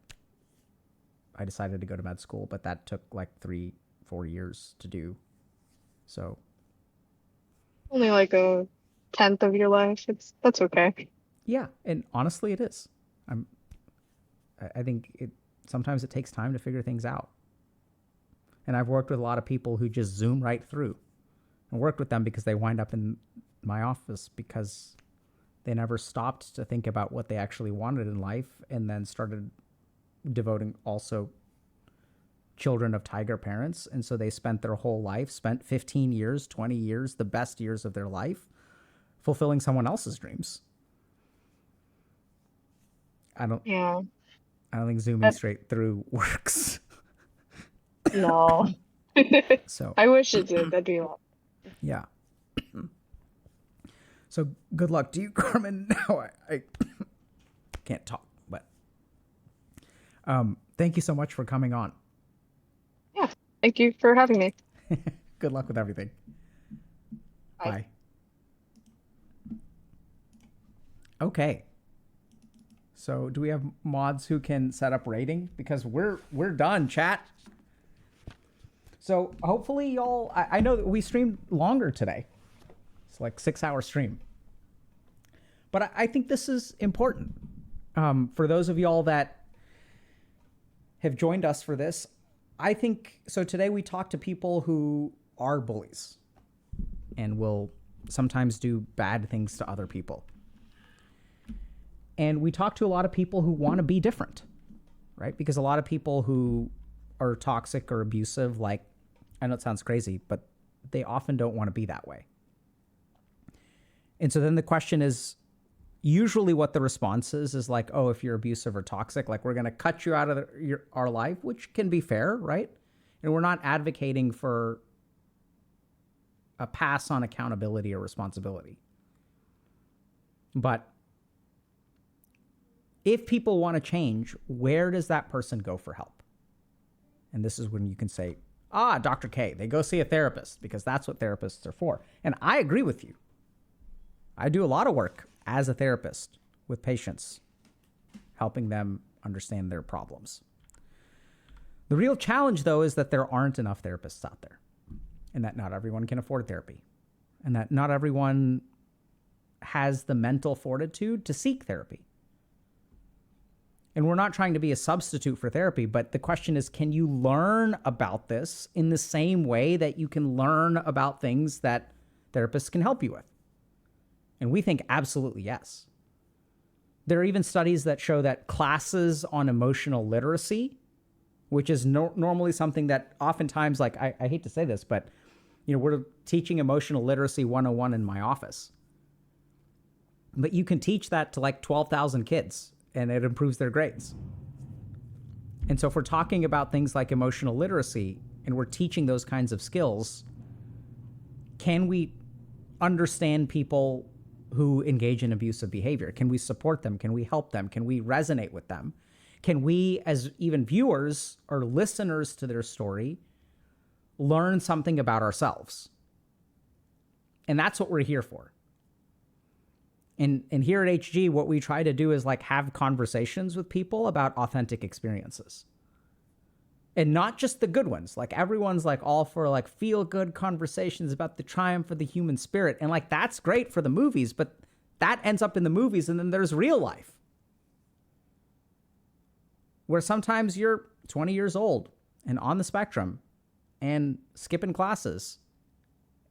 I decided to go to med school, but that took like 3-4 years to do. So Only like a tenth of your life. That's okay. yeah, and honestly, it is. I think sometimes it takes time to figure things out. And I've worked with a lot of people who just zoom right through. I worked with them because they wind up in my office because they never stopped to think about what they actually wanted in life, and then started devoting also children of tiger parents. And so they spent their whole life, spent 15 years, 20 years, the best years of their life, fulfilling someone else's dreams. I don't think zooming straight through works. No. So I wish it did. That'd be a lot. yeah. So good luck to you, Carmen. Now I can't talk, but thank you so much for coming on. Yeah. Thank you for having me. Good luck with everything. Bye. Okay. So do we have mods who can set up rating? Because we're done, chat. So hopefully y'all, I know that we streamed longer today. It's like 6-hour stream. But I think this is important. For those of y'all that have joined us for this, I think, so today we talked to people who are bullies and will sometimes do bad things to other people. And we talk to a lot of people who want to be different, right? Because a lot of people who are toxic or abusive, like, I know it sounds crazy, but they often don't want to be that way. And so then the question is, usually what the response is like, oh, if you're abusive or toxic, like we're going to cut you out of our life, which can be fair, right? And we're not advocating for a pass on accountability or responsibility. But if people want to change, where does that person go for help? And this is when you can say, Dr. K, they go see a therapist, because that's what therapists are for. And I agree with you. I do a lot of work as a therapist with patients, helping them understand their problems. The real challenge, though, is that there aren't enough therapists out there, and that not everyone can afford therapy, and that not everyone has the mental fortitude to seek therapy. And we're not trying to be a substitute for therapy, but the question is, can you learn about this in the same way that you can learn about things that therapists can help you with? And we think absolutely yes. There are even studies that show that classes on emotional literacy, which is normally something that oftentimes, like, I hate to say this, but we're teaching emotional literacy 101 in my office. But you can teach that to like 12,000 kids and it improves their grades. And so if we're talking about things like emotional literacy and we're teaching those kinds of skills, can we understand people who engage in abusive behavior? Can we support them? Can we help them? Can we resonate with them? Can we, as even viewers or listeners to their story, learn something about ourselves? And that's what we're here for. And here at HG, what we try to do is like have conversations with people about authentic experiences. And not just the good ones. Like everyone's like all for like feel good conversations about the triumph of the human spirit. And like that's great for the movies, but that ends up in the movies. And then there's real life, where sometimes you're 20 years old and on the spectrum and skipping classes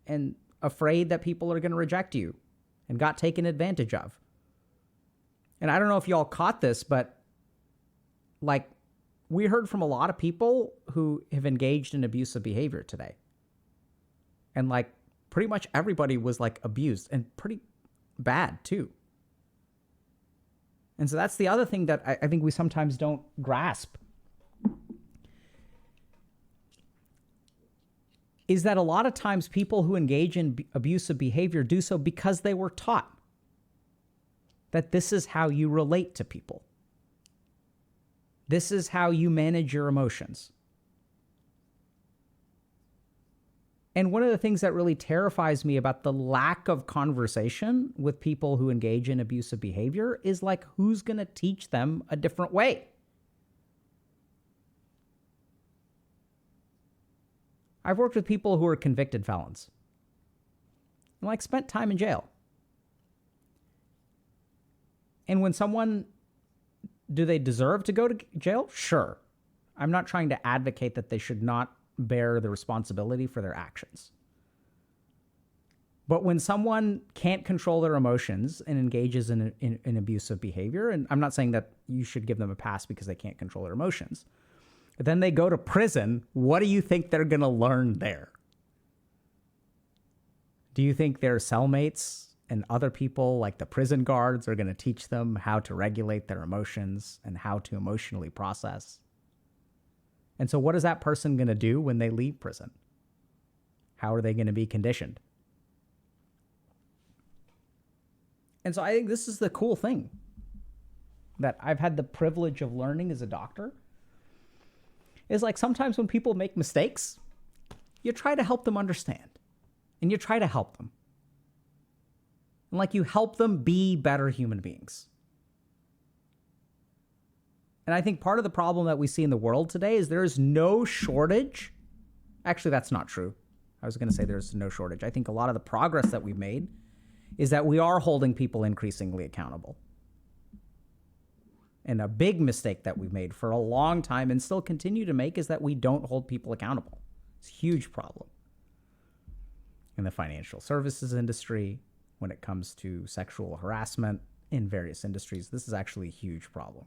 and afraid that people are going to reject you and got taken advantage of. And I don't know if y'all caught this, but like we heard from a lot of people who have engaged in abusive behavior today. And like pretty much everybody was like abused, and pretty bad too. And so that's the other thing that I think we sometimes don't grasp, is that a lot of times people who engage in abusive behavior do so because they were taught that this is how you relate to people. This is how you manage your emotions. And one of the things that really terrifies me about the lack of conversation with people who engage in abusive behavior is like, who's going to teach them a different way? I've worked with people who are convicted felons and like spent time in jail. And when someone, do they deserve to go to jail? Sure. I'm not trying to advocate that they should not bear the responsibility for their actions. But when someone can't control their emotions and engages in abusive behavior, and I'm not saying that you should give them a pass because they can't control their emotions, but then they go to prison, what do you think they're going to learn there? Do you think their cellmates and other people like the prison guards are going to teach them how to regulate their emotions and how to emotionally process? And so what is that person going to do when they leave prison? How are they going to be conditioned? And so I think this is the cool thing that I've had the privilege of learning as a doctor, is like sometimes when people make mistakes, you try to help them understand and you try to help them. And like you help them be better human beings. And I think part of the problem that we see in the world today is there is no shortage. Actually, that's not true. I was going to say there's no shortage. I think a lot of the progress that we've made is that we are holding people increasingly accountable. And a big mistake that we've made for a long time and still continue to make is that we don't hold people accountable. It's a huge problem. In the financial services industry, when it comes to sexual harassment in various industries, this is actually a huge problem.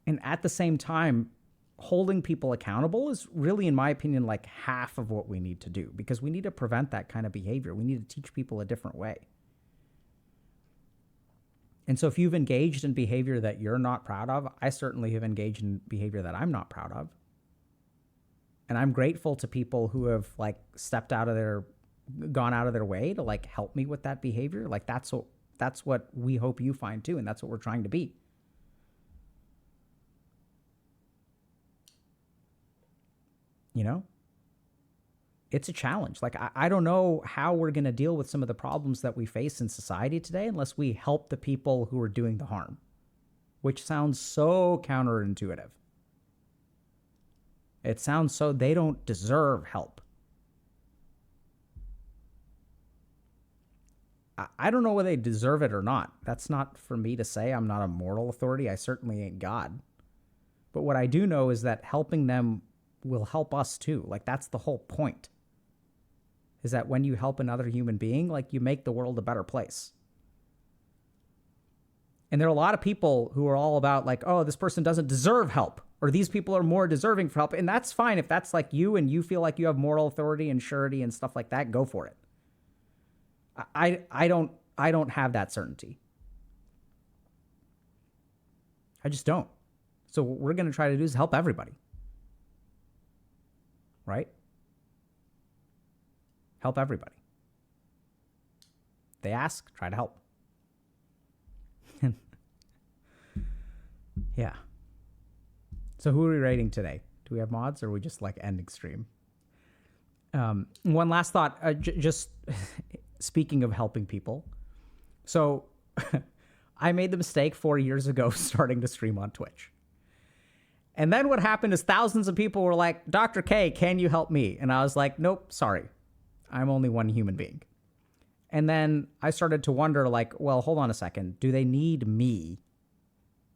And at the same time, holding people accountable is really, in my opinion, like half of what we need to do, because we need to prevent that kind of behavior. We need to teach people a different way. And so if you've engaged in behavior that you're not proud of, I certainly have engaged in behavior that I'm not proud of. And I'm grateful to people who have like gone out of their way to like help me with that behavior. Like that's what we hope you find too. And that's what we're trying to be. You know, it's a challenge. Like, I don't know how we're going to deal with some of the problems that we face in society today unless we help the people who are doing the harm, which sounds so counterintuitive. It sounds so they don't deserve help. I don't know whether they deserve it or not. That's not for me to say. I'm not a moral authority. I certainly ain't God. But what I do know is that helping them will help us too. Like, that's the whole point. Is that when you help another human being, like, you make the world a better place. And there are a lot of people who are all about like, oh, this person doesn't deserve help, or these people are more deserving for help. And that's fine. If that's like you and you feel like you have moral authority and surety and stuff like that, go for it. I don't have that certainty. I just don't. So what we're going to try to do is help everybody. Right? Help everybody. They ask, try to help. Yeah. So who are we rating today? Do we have mods, or are we just like ending stream? One last thought, just speaking of helping people. So I made the mistake 4 years ago starting to stream on Twitch. And then what happened is thousands of people were like, Dr. K, can you help me? And I was like, nope, sorry. I'm only one human being. And then I started to wonder, like, well, hold on a second. Do they need me?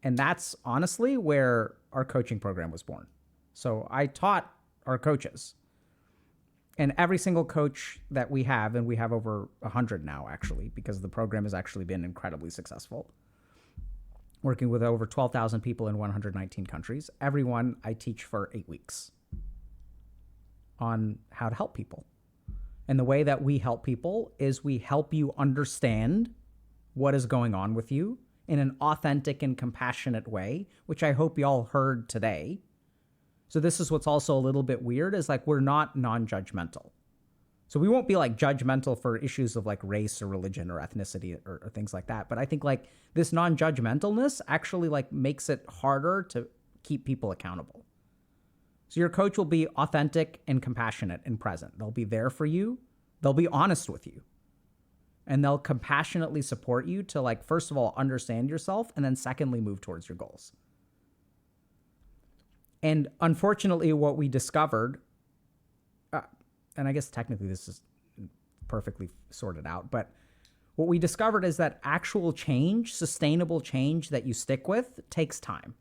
And that's honestly where our coaching program was born. So I taught our coaches. And every single coach that we have, and we have over 100 now, actually, because the program has actually been incredibly successful, working with over 12,000 people in 119 countries. Everyone I teach for 8 weeks on how to help people. And the way that we help people is we help you understand what is going on with you in an authentic and compassionate way, which I hope y'all heard today. So this is what's also a little bit weird, is like we're not non-judgmental. So we won't be like judgmental for issues of like race or religion or ethnicity or things like that. But I think like this non-judgmentalness actually like makes it harder to keep people accountable. So your coach will be authentic and compassionate and present. They'll be there for you. They'll be honest with you. And they'll compassionately support you to like, first of all, understand yourself, and then secondly, move towards your goals. And unfortunately, what we discovered, and I guess technically this is perfectly sorted out, but what we discovered is that actual change, sustainable change that you stick with, takes time.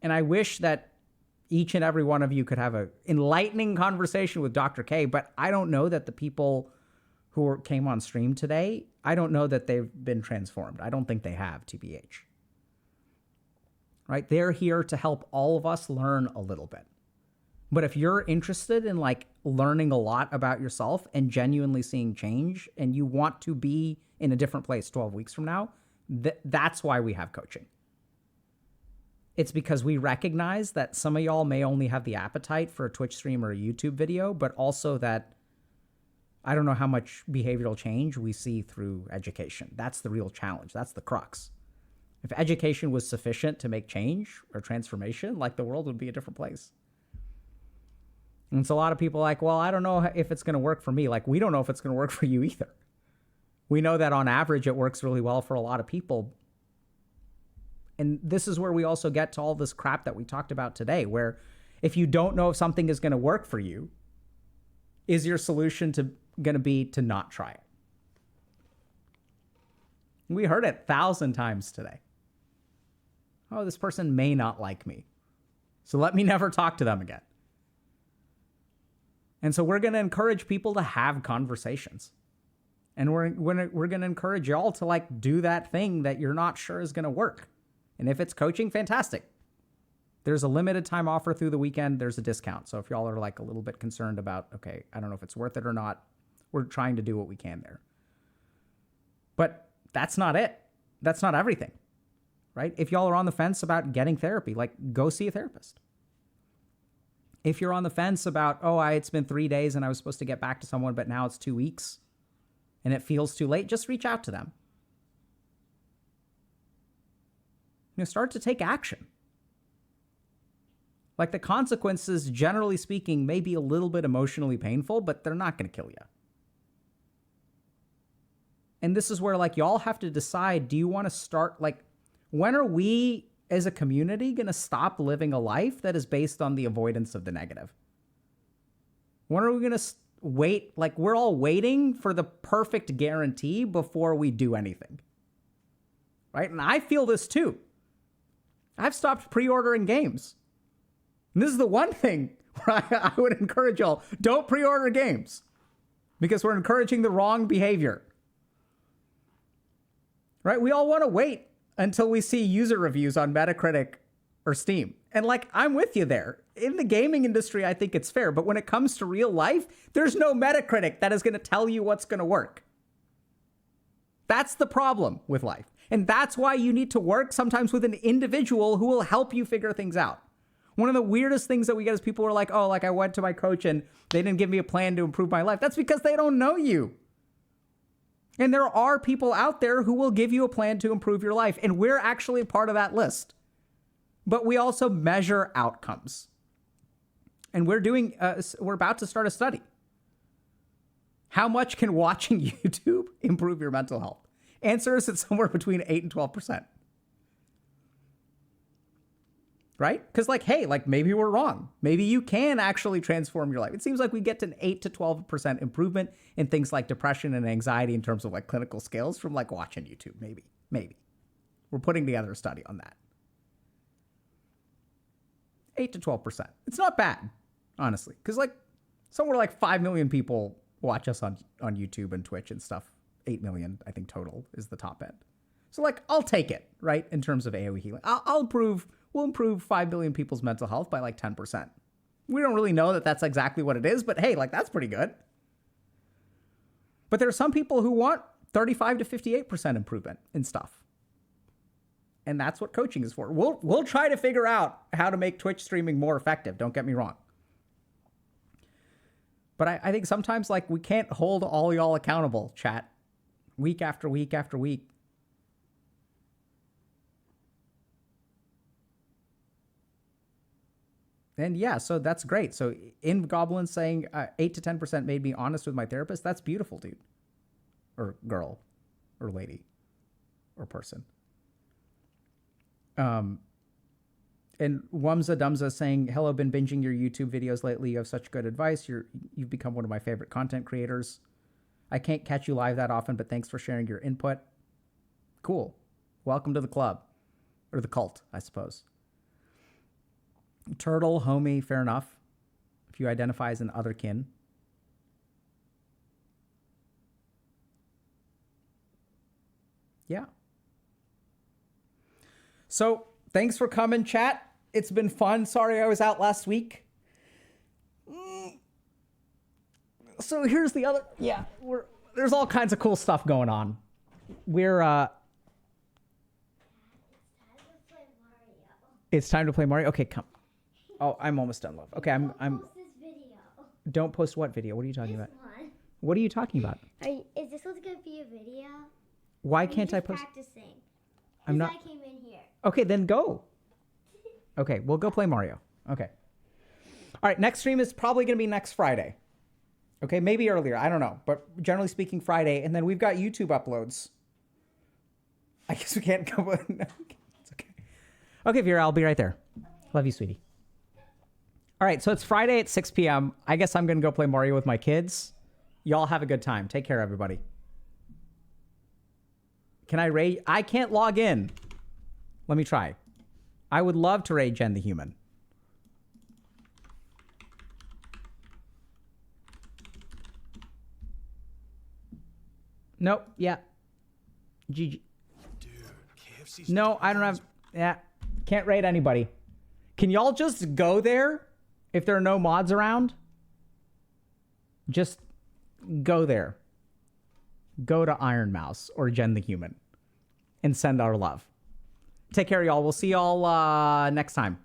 And I wish that each and every one of you could have an enlightening conversation with Dr. K, but I don't know that the people who came on stream today, I don't know that they've been transformed. I don't think they have, TBH. Right? They're here to help all of us learn a little bit. But if you're interested in like learning a lot about yourself and genuinely seeing change, and you want to be in a different place 12 weeks from now, that's why we have coaching. It's because we recognize that some of y'all may only have the appetite for a Twitch stream or a YouTube video, but also that I don't know how much behavioral change we see through education. That's the real challenge. That's the crux. If education was sufficient to make change or transformation, like the world would be a different place. And so a lot of people are like, well, I don't know if it's going to work for me. Like, we don't know if it's going to work for you either. We know that on average, it works really well for a lot of people. And this is where we also get to all this crap that we talked about today, where if you don't know if something is going to work for you, is your solution going to be to not try it? We heard it 1,000 times today. Oh, this person may not like me, so let me never talk to them again. And so we're going to encourage people to have conversations. And we're going to encourage y'all to like do that thing that you're not sure is going to work. And if it's coaching, fantastic. There's a limited time offer through the weekend. There's a discount. So if y'all are like a little bit concerned about, okay, I don't know if it's worth it or not, we're trying to do what we can there. But that's not it. That's not everything, right? If y'all are on the fence about getting therapy, like go see a therapist. If you're on the fence about, it's been 3 days and I was supposed to get back to someone, but now it's 2 weeks and it feels too late, just reach out to them. Start to take action. Like the consequences, generally speaking, may be a little bit emotionally painful, but they're not going to kill you. And this is where like y'all have to decide, do you want to start, like, when are we as a community going to stop living a life that is based on the avoidance of the negative? When are we going to wait? Like, we're all waiting for the perfect guarantee before we do anything. Right? And I feel this too. I've stopped pre-ordering games. And this is the one thing where I would encourage y'all, don't pre-order games because we're encouraging the wrong behavior. Right? We all want to wait until we see user reviews on Metacritic or Steam. And like, I'm with you there. In the gaming industry, I think it's fair. But when it comes to real life, there's no Metacritic that is going to tell you what's going to work. That's the problem with life. And that's why you need to work sometimes with an individual who will help you figure things out. One of the weirdest things that we get is people are like, oh, like I went to my coach and they didn't give me a plan to improve my life. That's because they don't know you. And there are people out there who will give you a plan to improve your life. And we're actually a part of that list. But we also measure outcomes. And we're about to start a study. How much can watching YouTube improve your mental health? Answer is it's somewhere between 8 and 12%. Right? Because like, hey, like maybe we're wrong. Maybe you can actually transform your life. It seems like we get to an 8 to 12% improvement in things like depression and anxiety in terms of like clinical scales from like watching YouTube. Maybe. We're putting together a study on that. 8 to 12%. It's not bad, honestly. Because like somewhere like 5 million people watch us on YouTube and Twitch and stuff. 8 million, I think total is the top end. So like, I'll take it, right? In terms of AoE healing. We'll improve 5 billion people's mental health by like 10%. We don't really know that that's exactly what it is, but hey, like that's pretty good. But there are some people who want 35 to 58% improvement in stuff. And that's what coaching is for. We'll try to figure out how to make Twitch streaming more effective. Don't get me wrong. But I think sometimes like we can't hold all y'all accountable, chat, week after week after week. And yeah, so that's great. So in Goblin saying 8 to 10% made me honest with my therapist. That's beautiful, dude. Or girl. Or lady. Or person. And Wumza Dumza saying, hello, been binging your YouTube videos lately. You have such good advice. You've become one of my favorite content creators. I can't catch you live that often, but thanks for sharing your input. Cool. Welcome to the club. Or the cult, I suppose. Turtle, homie, fair enough. If you identify as an otherkin. Yeah. So, thanks for coming, chat. It's been fun. Sorry I was out last week. So here's the other... Yeah, there's all kinds of cool stuff going on. It's time to play Mario. Okay, come. Oh, I'm almost done, love. Okay, I'm Post this video. Don't post what video? What are you talking about? One. What are you talking about? Is this what's gonna be a video? Why can't I post? Practicing. I'm not. I came in here. Okay, then go. Okay, we'll go play Mario. Okay. All right, next stream is probably going to be next Friday. Okay, maybe earlier. I don't know. But generally speaking, Friday. And then we've got YouTube uploads. I guess we can't go. No, it's okay. Okay, Vera, I'll be right there. Love you, sweetie. All right, so it's Friday at 6 p.m. I guess I'm going to go play Mario with my kids. Y'all have a good time. Take care, everybody. Can I raid? I can't log in. Let me try. I would love to raid Jen the Human. Nope. Yeah. GG. No, I don't have. Yeah. Can't raid anybody. Can y'all just go there if there are no mods around? Just go there. Go to Iron Mouse or Jen the Human and send our love. Take care, y'all. We'll see y'all next time.